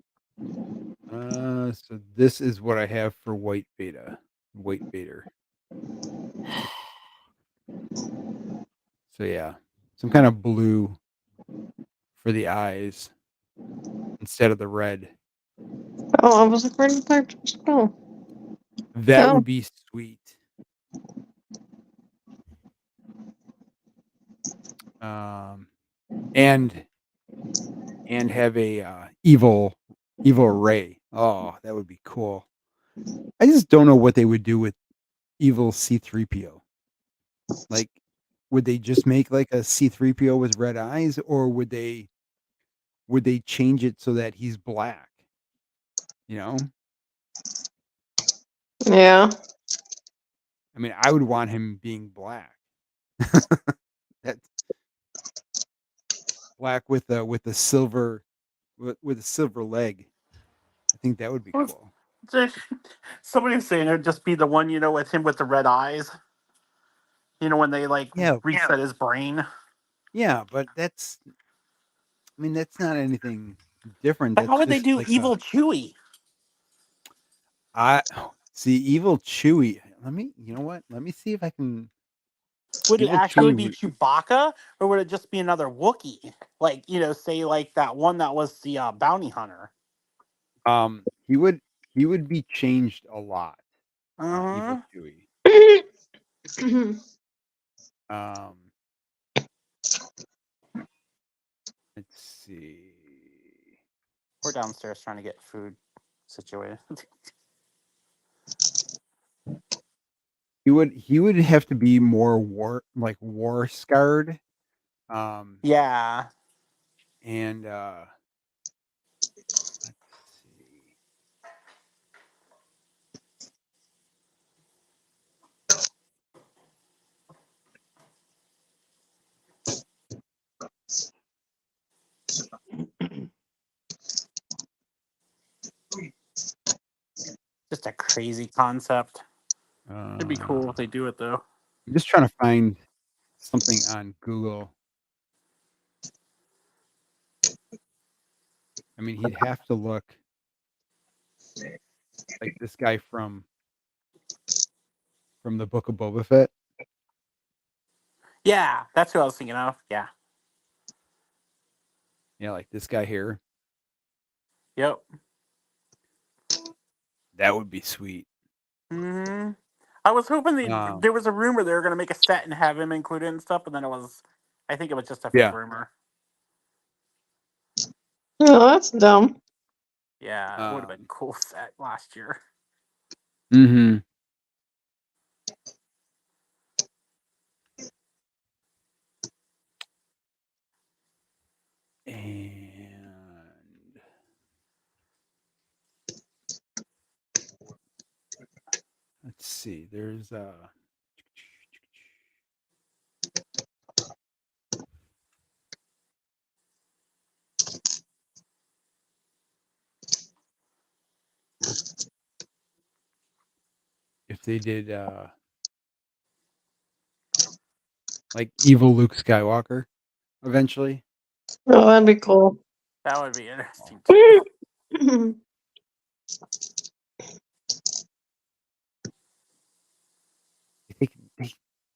Speaker 1: So this is what I have for White Vader. So yeah, some kind of blue for the eyes instead of the red.
Speaker 3: Oh, I was like, where did that just go?
Speaker 1: That
Speaker 3: Oh.
Speaker 1: would be sweet. And have a evil Ray. Oh, that would be cool. I just don't know what they would do with evil C3PO. Like, would they just make like a C3PO with red eyes, or would they change it so that he's black?
Speaker 3: Yeah.
Speaker 1: I mean, I would want him being black. That's black with a silver with a silver leg. I think that would be cool.
Speaker 2: Somebody was saying it'd just be the one, with him with the red eyes. When they
Speaker 1: Yeah.
Speaker 2: reset his brain.
Speaker 1: Yeah, but that's not anything different.
Speaker 2: But
Speaker 1: That's
Speaker 2: how would they
Speaker 1: just
Speaker 2: do
Speaker 1: like
Speaker 2: evil Chewie?
Speaker 1: I see evil Chewie. You know what? Let me see if I can.
Speaker 2: Would it
Speaker 1: Evil
Speaker 2: actually be
Speaker 1: Chewie.
Speaker 2: Chewbacca, or would it just be another Wookiee? Like, say like that one that was the bounty hunter.
Speaker 1: He would be changed a lot. Evil Chewie. Let's see.
Speaker 2: We're downstairs trying to get food situated.
Speaker 1: He would have to be more war scarred.
Speaker 2: Yeah.
Speaker 1: And let's see.
Speaker 2: Just a crazy concept. It'd be cool if they do it though.
Speaker 1: I'm just trying to find something on Google. I mean, he'd have to look like this guy from the Book of Boba Fett.
Speaker 2: Yeah, that's who I was thinking of. Yeah.
Speaker 1: Yeah, like this guy here.
Speaker 2: Yep.
Speaker 1: That would be sweet.
Speaker 2: Hmm. I was hoping
Speaker 1: Um,
Speaker 2: there was a rumor they were going to make a set and have him included and stuff, but then I think it was just a fake
Speaker 1: Yeah.
Speaker 2: rumor.
Speaker 3: Oh, that's dumb.
Speaker 2: Yeah, it would have been a cool set last year.
Speaker 1: Mm-hmm. And let's see. There's if they did like evil Luke Skywalker eventually.
Speaker 3: Oh, that'd be cool.
Speaker 2: That would be interesting too.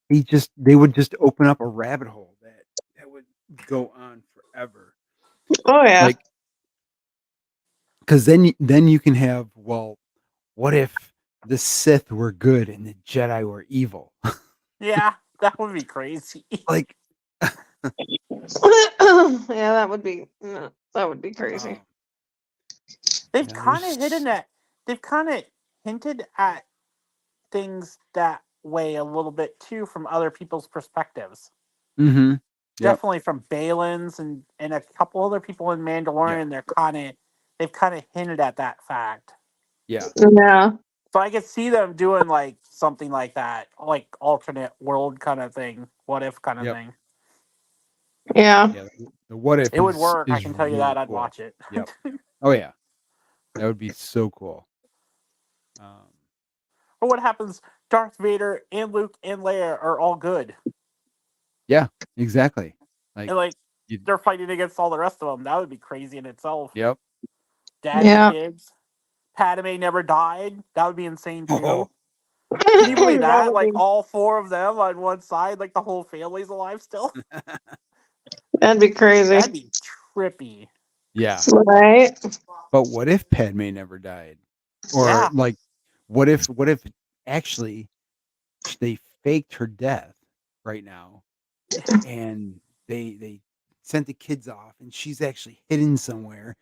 Speaker 1: They would just open up a rabbit hole that would go on forever.
Speaker 3: Oh yeah.
Speaker 1: Like, because then you can have, well, what if the Sith were good and the Jedi were evil?
Speaker 2: Yeah, that would be crazy.
Speaker 1: Like,
Speaker 3: Yeah, that would be crazy.
Speaker 2: They've
Speaker 1: yeah,
Speaker 2: kind
Speaker 1: there's-
Speaker 2: of hidden that. They've kind of hinted at things that way a little bit too from other people's perspectives.
Speaker 1: mm-hmm. Yep.
Speaker 2: Definitely from Balin's and a couple other people in Mandalorian. They've kind of hinted at that fact.
Speaker 1: Yeah.
Speaker 3: Yeah.
Speaker 2: So I could see them doing like something like that, like alternate world kind of thing, what if kind of
Speaker 1: Yep.
Speaker 2: thing.
Speaker 3: Yeah.
Speaker 1: Yeah. The what if
Speaker 2: It would
Speaker 1: is
Speaker 2: work. I
Speaker 1: is
Speaker 2: can tell you
Speaker 1: really
Speaker 2: that. I'd
Speaker 1: cool.
Speaker 2: watch it.
Speaker 1: Yep. Oh yeah, that would be so cool.
Speaker 2: Or what happens? Darth Vader and Luke and Leia are all good,
Speaker 1: Yeah, exactly. Like,
Speaker 2: and like
Speaker 1: you,
Speaker 2: they're fighting against all the rest of them. That would be crazy in itself.
Speaker 1: yep.
Speaker 2: Dad
Speaker 3: Yeah.
Speaker 2: and kids. Padme never died. That would be insane too.
Speaker 1: Oh,
Speaker 2: Can you believe that?
Speaker 3: would
Speaker 2: Like
Speaker 3: be,
Speaker 2: all four of them on one side, like the whole family's alive still.
Speaker 3: that'd be crazy.
Speaker 2: That'd be trippy.
Speaker 1: yeah.
Speaker 3: Right?
Speaker 1: But what if Padme never died? Or
Speaker 2: Yeah.
Speaker 1: like, what if actually they faked her death right now, and they sent the kids off, and she's actually hidden somewhere,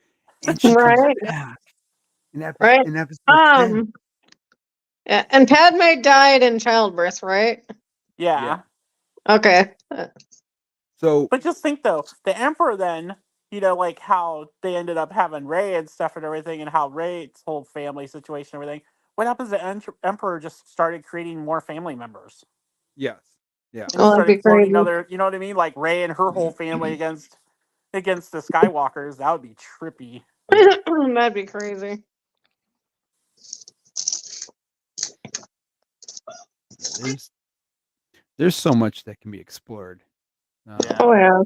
Speaker 1: and she comes
Speaker 3: Right.
Speaker 1: back in
Speaker 3: Right.
Speaker 1: episode 10.
Speaker 3: Yeah, and Padme died in childbirth, right?
Speaker 2: Yeah.
Speaker 3: Okay.
Speaker 1: So
Speaker 2: But just think though, the Emperor then, like how they ended up having Rey and stuff and everything, and how Rey's whole family situation and everything. What happens if the Emperor just started creating more family members?
Speaker 1: yes, yeah,
Speaker 2: And
Speaker 3: Oh, that'd be
Speaker 2: started floating
Speaker 3: crazy.
Speaker 2: other, you know what I mean? Like Rey and her whole family against the Skywalkers. That would be trippy.
Speaker 1: yeah.
Speaker 3: That'd be crazy.
Speaker 1: There's so much that can be explored.
Speaker 2: Yeah.
Speaker 3: Oh yeah.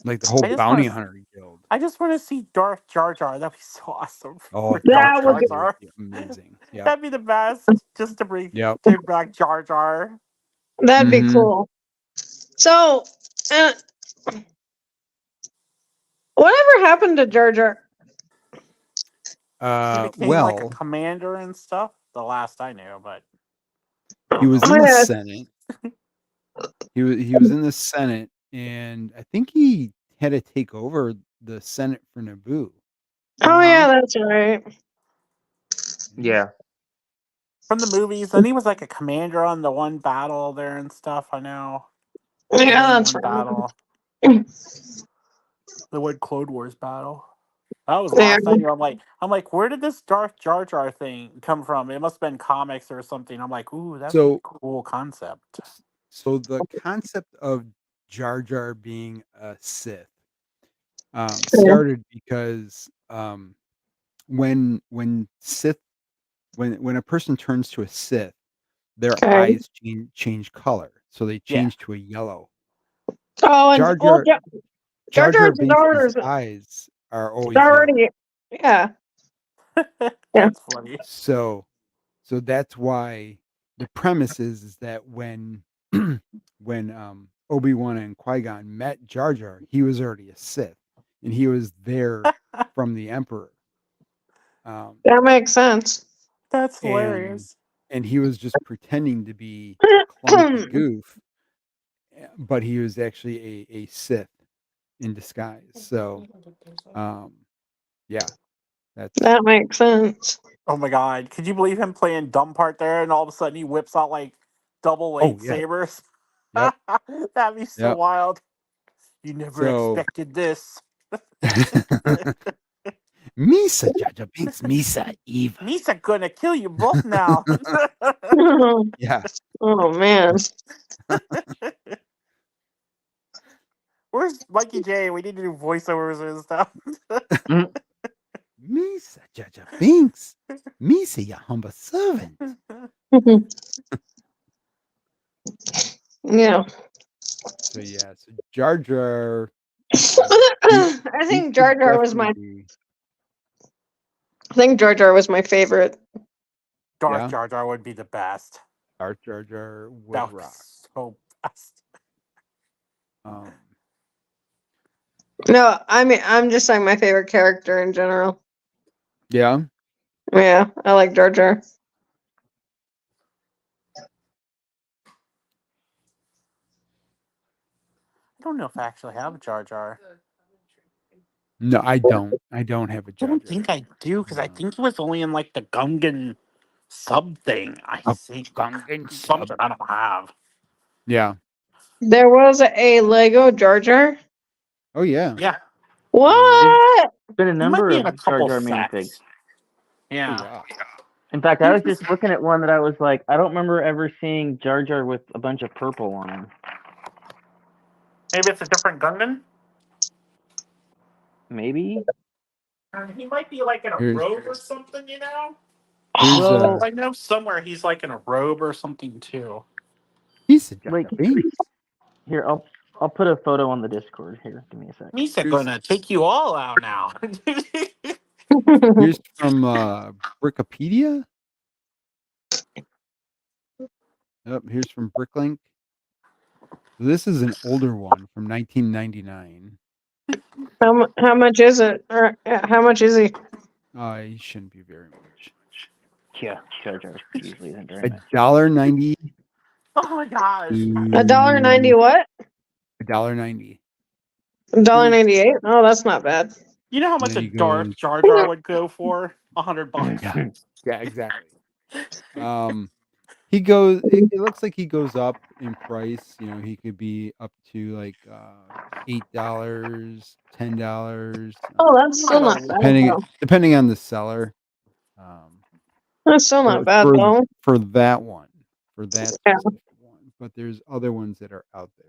Speaker 1: Like the whole
Speaker 2: I just
Speaker 1: bounty
Speaker 2: wanna-
Speaker 1: hunter guild.
Speaker 2: I just want to see Darth Jar Jar. That'd be so awesome.
Speaker 1: Oh,
Speaker 3: That
Speaker 2: Jar
Speaker 3: would be-
Speaker 2: Jar.
Speaker 1: amazing. Yeah,
Speaker 2: That'd be the best. Just to bring
Speaker 1: Yep.
Speaker 2: back Jar Jar.
Speaker 3: That'd be
Speaker 1: Mhm.
Speaker 3: cool. So, whatever happened to Jar Jar?
Speaker 2: He became like a
Speaker 1: Well,
Speaker 2: commander and stuff. The last I knew, but
Speaker 1: he was in
Speaker 3: Oh,
Speaker 1: the
Speaker 3: yeah.
Speaker 1: Senate. He was in the Senate, and I think he had to take over the Senate for Naboo.
Speaker 3: Oh yeah, that's right.
Speaker 5: Yeah.
Speaker 2: from the movies, and he was like a commander on the one battle there and stuff. I know. The
Speaker 3: Yeah,
Speaker 2: main
Speaker 3: that's
Speaker 2: one
Speaker 3: right.
Speaker 2: battle, the one Clone Wars battle. That was
Speaker 3: Yeah.
Speaker 2: last night. I'm like, where did this Darth Jar Jar thing come from? It must have been comics or something. I'm like, ooh, that's a
Speaker 1: So
Speaker 2: cool concept.
Speaker 1: so the concept of Jar Jar being a Sith started because when Sith when a person turns to a Sith, their
Speaker 3: Okay.
Speaker 1: eyes change color, so they
Speaker 2: Yeah.
Speaker 1: change to a yellow.
Speaker 3: Oh, and
Speaker 1: Jar
Speaker 3: well,
Speaker 1: Jar
Speaker 3: Jar
Speaker 1: Jar Jar
Speaker 3: Jar's
Speaker 1: Binks' eyes are always yellow.
Speaker 3: already. Yeah. Yeah.
Speaker 2: That's funny.
Speaker 1: So that's why the premise is that when when Obi-Wan and Qui-Gon met Jar Jar, he was already a Sith, and he was there from the Emperor.
Speaker 3: That makes sense.
Speaker 2: That's
Speaker 1: and
Speaker 2: hilarious.
Speaker 1: and he was just pretending to be a clumsy goof, but he was actually a Sith in disguise. So, yeah, that's
Speaker 3: That makes sense.
Speaker 2: Oh my god. Could you believe him playing dumb part there and all of a sudden he whips out like double
Speaker 1: oh yeah,
Speaker 2: lightsabers?
Speaker 1: yep,
Speaker 2: That'd be so
Speaker 1: yep.
Speaker 2: wild. You never
Speaker 1: So,
Speaker 2: expected this.
Speaker 1: Misa Jar Jar Binks, Misa Eva.
Speaker 2: Misa gonna kill you both now.
Speaker 1: Yeah.
Speaker 3: Oh man.
Speaker 2: Where's Mikey J? We need to do voiceovers and stuff.
Speaker 1: Misa Jar Jar Binks, Misa your humble servant.
Speaker 3: Yeah.
Speaker 1: So yeah, so Jar Jar.
Speaker 3: I
Speaker 1: he
Speaker 3: think
Speaker 1: could
Speaker 3: Jar Jar was
Speaker 1: definitely
Speaker 3: my.
Speaker 1: be.
Speaker 3: I think Jar Jar was my favorite.
Speaker 2: Darth
Speaker 1: Yeah,
Speaker 2: Jar Jar would be the best.
Speaker 1: Jar Jar would
Speaker 2: That would be
Speaker 1: rock.
Speaker 2: so best.
Speaker 1: Um,
Speaker 3: No, I mean I'm just saying my favorite character in general.
Speaker 1: yeah,
Speaker 3: Yeah, I like Jar Jar.
Speaker 2: I don't know if I actually have a Jar Jar.
Speaker 1: no, I don't. I don't have a
Speaker 2: I
Speaker 1: Jar
Speaker 2: don't
Speaker 1: Jar.
Speaker 2: think I do because I think it was only in like the Gungan sub thing. I
Speaker 1: A
Speaker 2: think
Speaker 1: Gungan
Speaker 2: something
Speaker 1: sub.
Speaker 2: I don't have.
Speaker 1: Yeah.
Speaker 3: There was a Lego Jar Jar.
Speaker 1: Oh yeah.
Speaker 2: Yeah,
Speaker 3: What?
Speaker 5: Been a
Speaker 2: he might
Speaker 5: number
Speaker 2: be in
Speaker 5: of
Speaker 2: a
Speaker 5: Jar
Speaker 2: couple
Speaker 5: Jar minifigs.
Speaker 2: sets.
Speaker 1: Oh
Speaker 2: Yeah,
Speaker 1: wow.
Speaker 5: In fact, I was just looking at one that I was like, I don't remember ever seeing Jar Jar with a bunch of purple on him.
Speaker 2: maybe it's a different Gungan.
Speaker 5: Maybe.
Speaker 2: He might be like in a
Speaker 1: Here's
Speaker 2: robe or something, you know.
Speaker 1: here's
Speaker 5: Well,
Speaker 2: I know somewhere he's like in a robe or something too.
Speaker 1: he's a Jar
Speaker 5: like
Speaker 1: Jar Binks.
Speaker 5: here, I'll put a photo on the Discord. Here, give me a sec.
Speaker 2: Misa
Speaker 1: Here's
Speaker 2: gonna take you all out now.
Speaker 1: here's from Brickopedia. Yep, here's from Bricklink. This is an older one from 1999.
Speaker 3: How much is it? Or how much is he?
Speaker 1: He shouldn't be very much.
Speaker 5: Yeah, Jar Jar usually isn't very much.
Speaker 1: $1.90
Speaker 2: Oh my gosh!
Speaker 3: $1.90 what?
Speaker 1: $1.90.
Speaker 3: $1.98? Oh, that's not bad.
Speaker 2: You know how
Speaker 1: And
Speaker 2: much
Speaker 1: then
Speaker 2: a
Speaker 1: he
Speaker 2: Darth
Speaker 1: goes,
Speaker 2: Jar Jar would go for? $100.
Speaker 1: yeah, yeah, exactly. He goes. It looks like he goes up in price. You know, he could be up to like $8, $10.
Speaker 3: Oh, that's still not bad though.
Speaker 1: Depending on the seller. Um,
Speaker 3: That's still not bad though.
Speaker 1: for that one, for that
Speaker 3: Yeah.
Speaker 1: specific one. But there's other ones that are out there.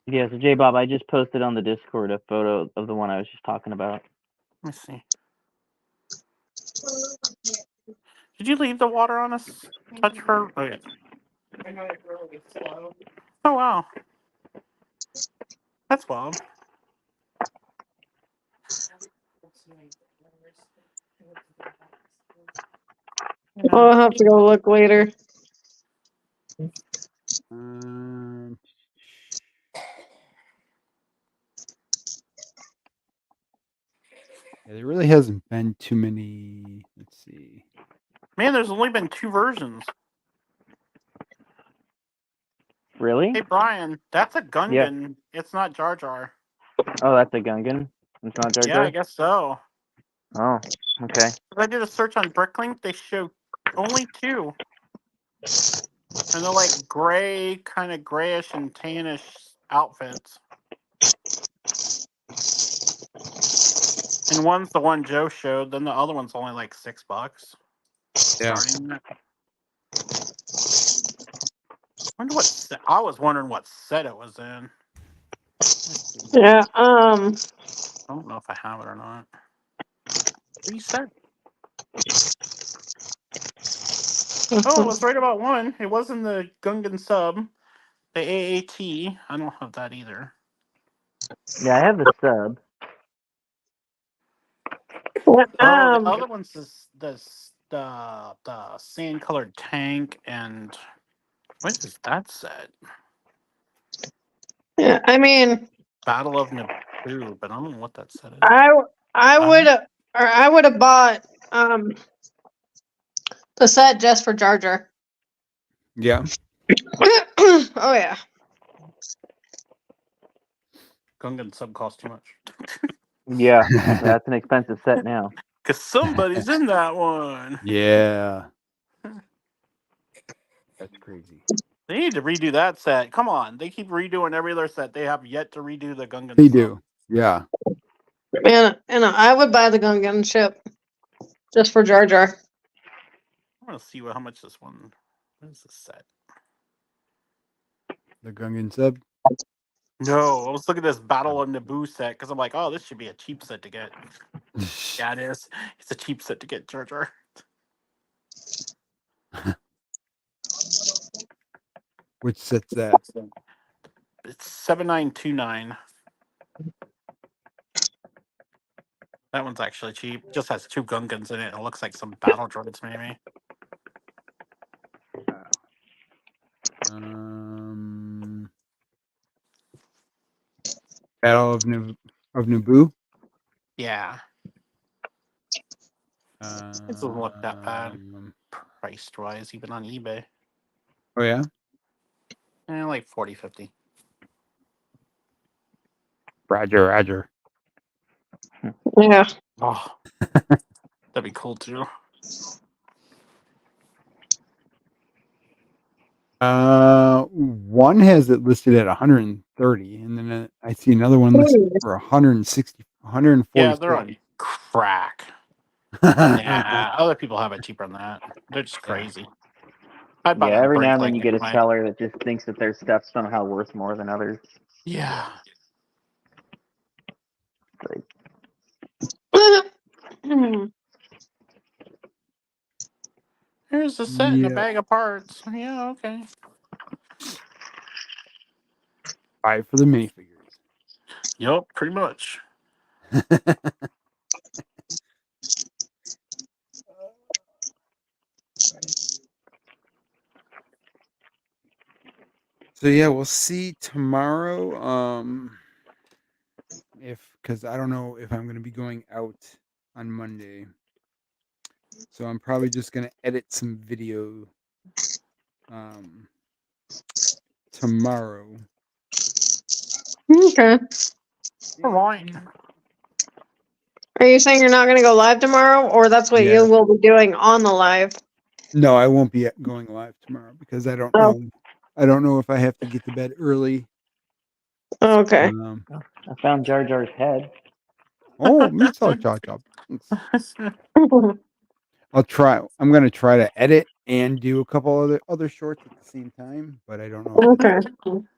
Speaker 5: Yeah, so J Bob, I just posted on the Discord a photo of the one I was just talking about.
Speaker 2: Let me see. Did you leave the water on us? Touch her. Okay. Oh wow, that's wild.
Speaker 3: I'll have to go look later.
Speaker 1: Yeah, there really hasn't been too many. Let's see.
Speaker 2: Man, there's only been 2 versions.
Speaker 5: Really?
Speaker 2: Hey Brian, that's a Gungan. It's not Jar Jar.
Speaker 5: Oh, that's a Gungan. It's not Jar
Speaker 2: Yeah, I
Speaker 5: Jar?
Speaker 2: guess so.
Speaker 5: Oh, okay.
Speaker 2: If I did a search on Bricklink, they show only 2. And they're like gray, kind of grayish and tannish outfits. And one's the one Joe showed, then the other one's only like $6.
Speaker 1: Yeah.
Speaker 2: Starting at. Wonder what set, I was wondering what set it was in.
Speaker 3: Yeah.
Speaker 2: I don't know if I have it or not. Reset. Oh, I was right about one. It wasn't the Gungan sub. The AAT. I don't have that either.
Speaker 5: Yeah, I have the sub.
Speaker 2: Oh, the other one's the sand colored tank, and what is that set?
Speaker 3: Yeah, I mean,
Speaker 2: Battle of Naboo, but I don't know what that set is.
Speaker 3: I would have bought the set just for Jar Jar.
Speaker 1: Yeah.
Speaker 3: Oh yeah.
Speaker 2: Gungan sub costs too much.
Speaker 5: Yeah, that's an expensive set now.
Speaker 2: Because somebody's in that one.
Speaker 1: Yeah. That's crazy.
Speaker 2: They need to redo that set. Come on. They keep redoing every other set. They have yet to redo the Gungan
Speaker 1: They
Speaker 2: sub.
Speaker 1: do. Yeah.
Speaker 3: And I would buy the Gungan ship just for Jar Jar.
Speaker 2: I want to see how much this one. What is this set?
Speaker 1: The Gungan sub.
Speaker 2: No, I was looking at this Battle of Naboo set because I'm like, oh, this should be a cheap set to get. Yeah, it is. It's a cheap set to get Jar Jar.
Speaker 1: Which set's that?
Speaker 2: It's 7929. That one's actually cheap. Just has 2 Gungans in it. It looks like some battle droids, maybe.
Speaker 1: Battle of Naboo.
Speaker 2: Yeah. It doesn't look that bad. Priced wise, even on eBay.
Speaker 1: Oh yeah.
Speaker 2: Like 40, 50.
Speaker 1: Roger. Roger.
Speaker 3: Yeah.
Speaker 2: Oh, that'd be cool too.
Speaker 1: One has it listed at 130, and then I see another one listed for 160, 140.
Speaker 2: Yeah, they're on crack. Nah, other people have it cheaper than that. They're just crazy. I bought
Speaker 5: Yeah,
Speaker 2: it on
Speaker 5: every now and then
Speaker 2: Bricklink
Speaker 5: you get a
Speaker 2: anyway.
Speaker 5: seller that just thinks that their stuff's somehow worth more than others.
Speaker 2: Yeah. Here's the set and a bag of parts. Yeah, okay.
Speaker 1: Buy it for the minifigures.
Speaker 2: Yup, pretty much.
Speaker 1: So yeah, we'll see tomorrow. Because I don't know if I'm going to be going out on Monday, so I'm probably just going to edit some video tomorrow.
Speaker 3: Okay.
Speaker 2: All right.
Speaker 3: Are you saying you're not going to go live tomorrow, or that's what
Speaker 1: Yeah.
Speaker 3: you will be doing on the live?
Speaker 1: No, I won't be going live tomorrow because I don't know. I don't know if I have to get to bed early.
Speaker 3: Okay.
Speaker 5: I found Jar Jar's head.
Speaker 1: Oh, me saw Chop. I'll try. I'm gonna try to edit and do a couple other shorts at the same time, but I don't know.
Speaker 3: Okay.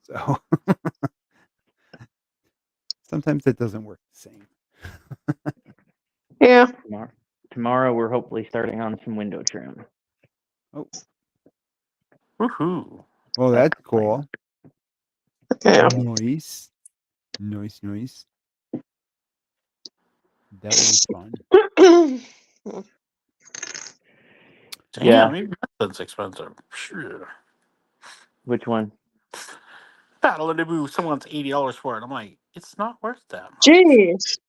Speaker 1: So sometimes it doesn't work the same.
Speaker 3: Yeah.
Speaker 5: Tomorrow we're hopefully starting on some window trim.
Speaker 1: Oh.
Speaker 2: Woohoo.
Speaker 1: Well, that's cool.
Speaker 3: Yeah.
Speaker 1: Nice. That was fun.
Speaker 2: Damn,
Speaker 5: Yeah.
Speaker 2: maybe that's expensive. Sure.
Speaker 5: Which one?
Speaker 2: Battle of Naboo, someone's $80 for it. I'm like, it's not worth that much.
Speaker 3: Jeez.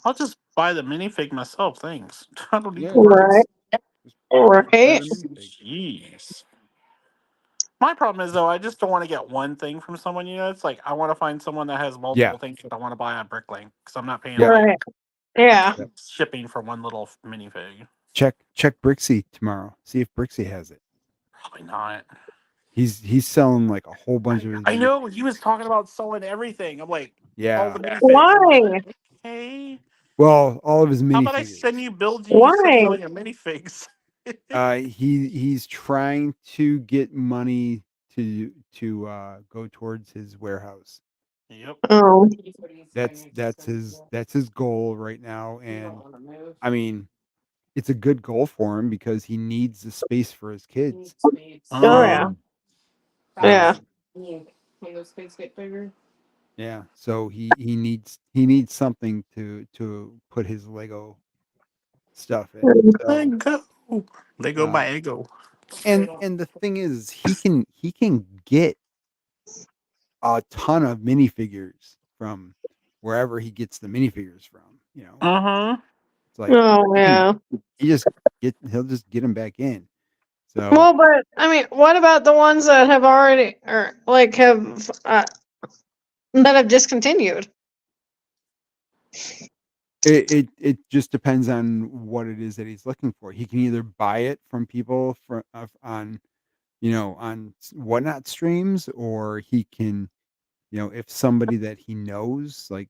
Speaker 2: I'll just buy the minifig myself. Thanks. I don't need
Speaker 1: Yeah.
Speaker 2: the parts.
Speaker 3: Right. Right.
Speaker 2: Jeez. My problem is though, I just don't want to get one thing from someone. It's like I want to find someone that has multiple things that I want to buy on Bricklink because I'm not paying
Speaker 1: Yeah.
Speaker 2: like
Speaker 3: Right. Yeah.
Speaker 1: Yep.
Speaker 2: shipping for one little minifig.
Speaker 1: Check Brixie tomorrow. See if Brixie has it.
Speaker 2: Probably not.
Speaker 1: He's selling like a whole bunch of his.
Speaker 2: I know he was talking about selling everything. I'm like, all
Speaker 1: Yeah.
Speaker 2: the minifigs.
Speaker 3: Why?
Speaker 2: I'm like, okay.
Speaker 1: Well, all of his
Speaker 2: How about I
Speaker 1: minifigures.
Speaker 2: send you builds and you send me
Speaker 3: Why?
Speaker 2: all your minifigs?
Speaker 1: He's trying to get money to go towards his warehouse.
Speaker 2: Yep.
Speaker 3: Oh.
Speaker 1: That's his goal right now, and I mean, it's a good goal for him because he needs the space for his kids.
Speaker 3: Oh yeah. Yeah.
Speaker 4: Make those space get bigger.
Speaker 1: Yeah, so he needs something to put his Lego stuff in. So,
Speaker 2: Lego by Ego.
Speaker 1: and the thing is, he can get a ton of minifigures from wherever he gets the minifigures from. It's like
Speaker 3: Oh yeah.
Speaker 1: he'll just get them back in. So
Speaker 3: Well, but I mean, what about the ones that have already or like have that have discontinued?
Speaker 1: it just depends on what it is that he's looking for. He can either buy it from people on on whatnot streams, or he can if somebody that he knows like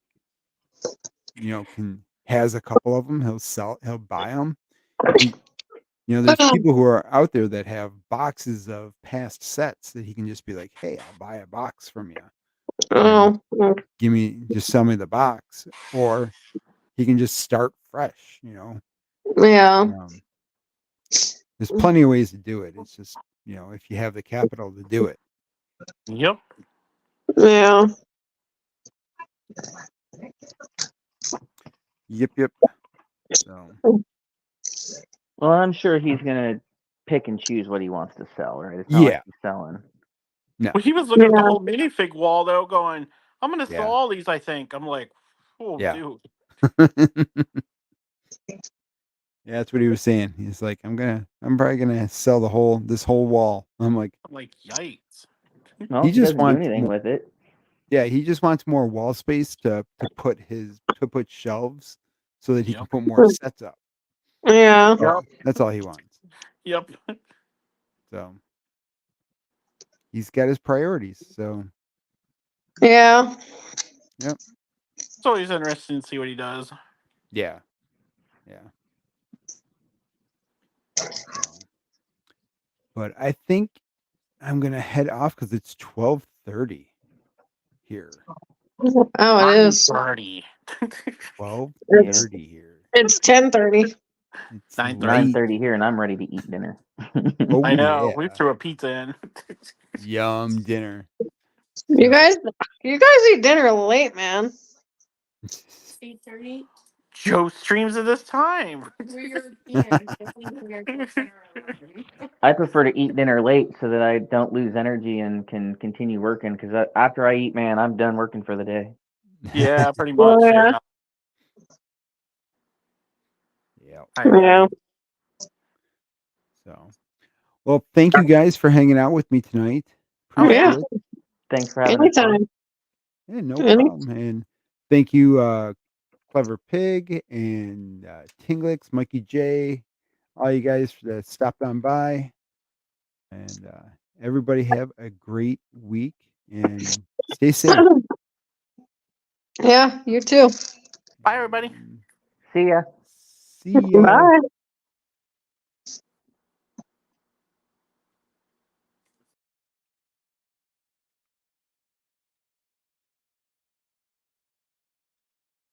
Speaker 1: can has a couple of them, he'll buy them. And there's people who are out there that have boxes of past sets that he can just be like, hey, I'll buy a box from you.
Speaker 3: Oh.
Speaker 1: Just sell me the box, or he can just start fresh.
Speaker 3: Yeah.
Speaker 1: There's plenty of ways to do it. It's just if you have the capital to do it.
Speaker 2: Yep.
Speaker 3: Yeah.
Speaker 1: Yep. So
Speaker 5: Well, I'm sure he's gonna pick and choose what he wants to sell, right? It's not
Speaker 1: Yeah.
Speaker 5: like he's selling.
Speaker 1: no,
Speaker 2: Well, he was looking at the
Speaker 3: Yeah.
Speaker 2: whole minifig wall though, going, "I'm gonna sell
Speaker 1: Yeah.
Speaker 2: all these." I think I'm like, "Oh,
Speaker 1: Yeah.
Speaker 2: dude."
Speaker 1: Yeah, that's what he was saying. He's like, I'm probably gonna sell this whole wall. I'm like,
Speaker 2: Yikes.
Speaker 5: Well,
Speaker 1: he
Speaker 5: if he
Speaker 1: just
Speaker 5: doesn't do
Speaker 1: wants
Speaker 5: anything
Speaker 1: more,
Speaker 5: with it.
Speaker 1: yeah, he just wants more wall space to put shelves so that he can
Speaker 2: Yep.
Speaker 1: put more sets up.
Speaker 3: Yeah.
Speaker 2: Yep.
Speaker 1: That's all he wants.
Speaker 2: Yep.
Speaker 1: So he's got his priorities. So
Speaker 3: Yeah.
Speaker 1: yep.
Speaker 2: It's always interesting to see what he does.
Speaker 1: Yeah. So, but I think I'm gonna head off because it's 12:30 here.
Speaker 3: Oh, it is.
Speaker 2: 9:30.
Speaker 1: 12:30 here.
Speaker 3: It's 10:30.
Speaker 1: It's
Speaker 2: 9:30.
Speaker 1: late.
Speaker 5: 9:30 here, and I'm ready to eat dinner.
Speaker 1: Oh
Speaker 2: I know.
Speaker 1: yeah.
Speaker 2: We threw a pizza in.
Speaker 1: Yum dinner.
Speaker 3: You guys eat dinner late, man.
Speaker 4: 8:30.
Speaker 2: Joe streams at this time.
Speaker 5: I prefer to eat dinner late so that I don't lose energy and can continue working. Because after I eat, man, I'm done working for the day.
Speaker 2: Yeah, pretty much.
Speaker 3: Yeah.
Speaker 1: Yeah.
Speaker 3: Yeah.
Speaker 1: So, well, thank you guys for hanging out with me tonight.
Speaker 2: Oh,
Speaker 1: Appreciate
Speaker 2: yeah.
Speaker 1: it.
Speaker 5: Thanks for having us.
Speaker 3: Anytime.
Speaker 1: Yeah, no
Speaker 3: Any-
Speaker 1: problem. And thank you, Clever Pig and Tinglix, Mikey J, all you guys that stopped on by. And everybody have a great week and stay safe.
Speaker 3: Yeah, you too.
Speaker 2: Bye, everybody.
Speaker 5: See ya.
Speaker 1: See ya.
Speaker 3: Bye.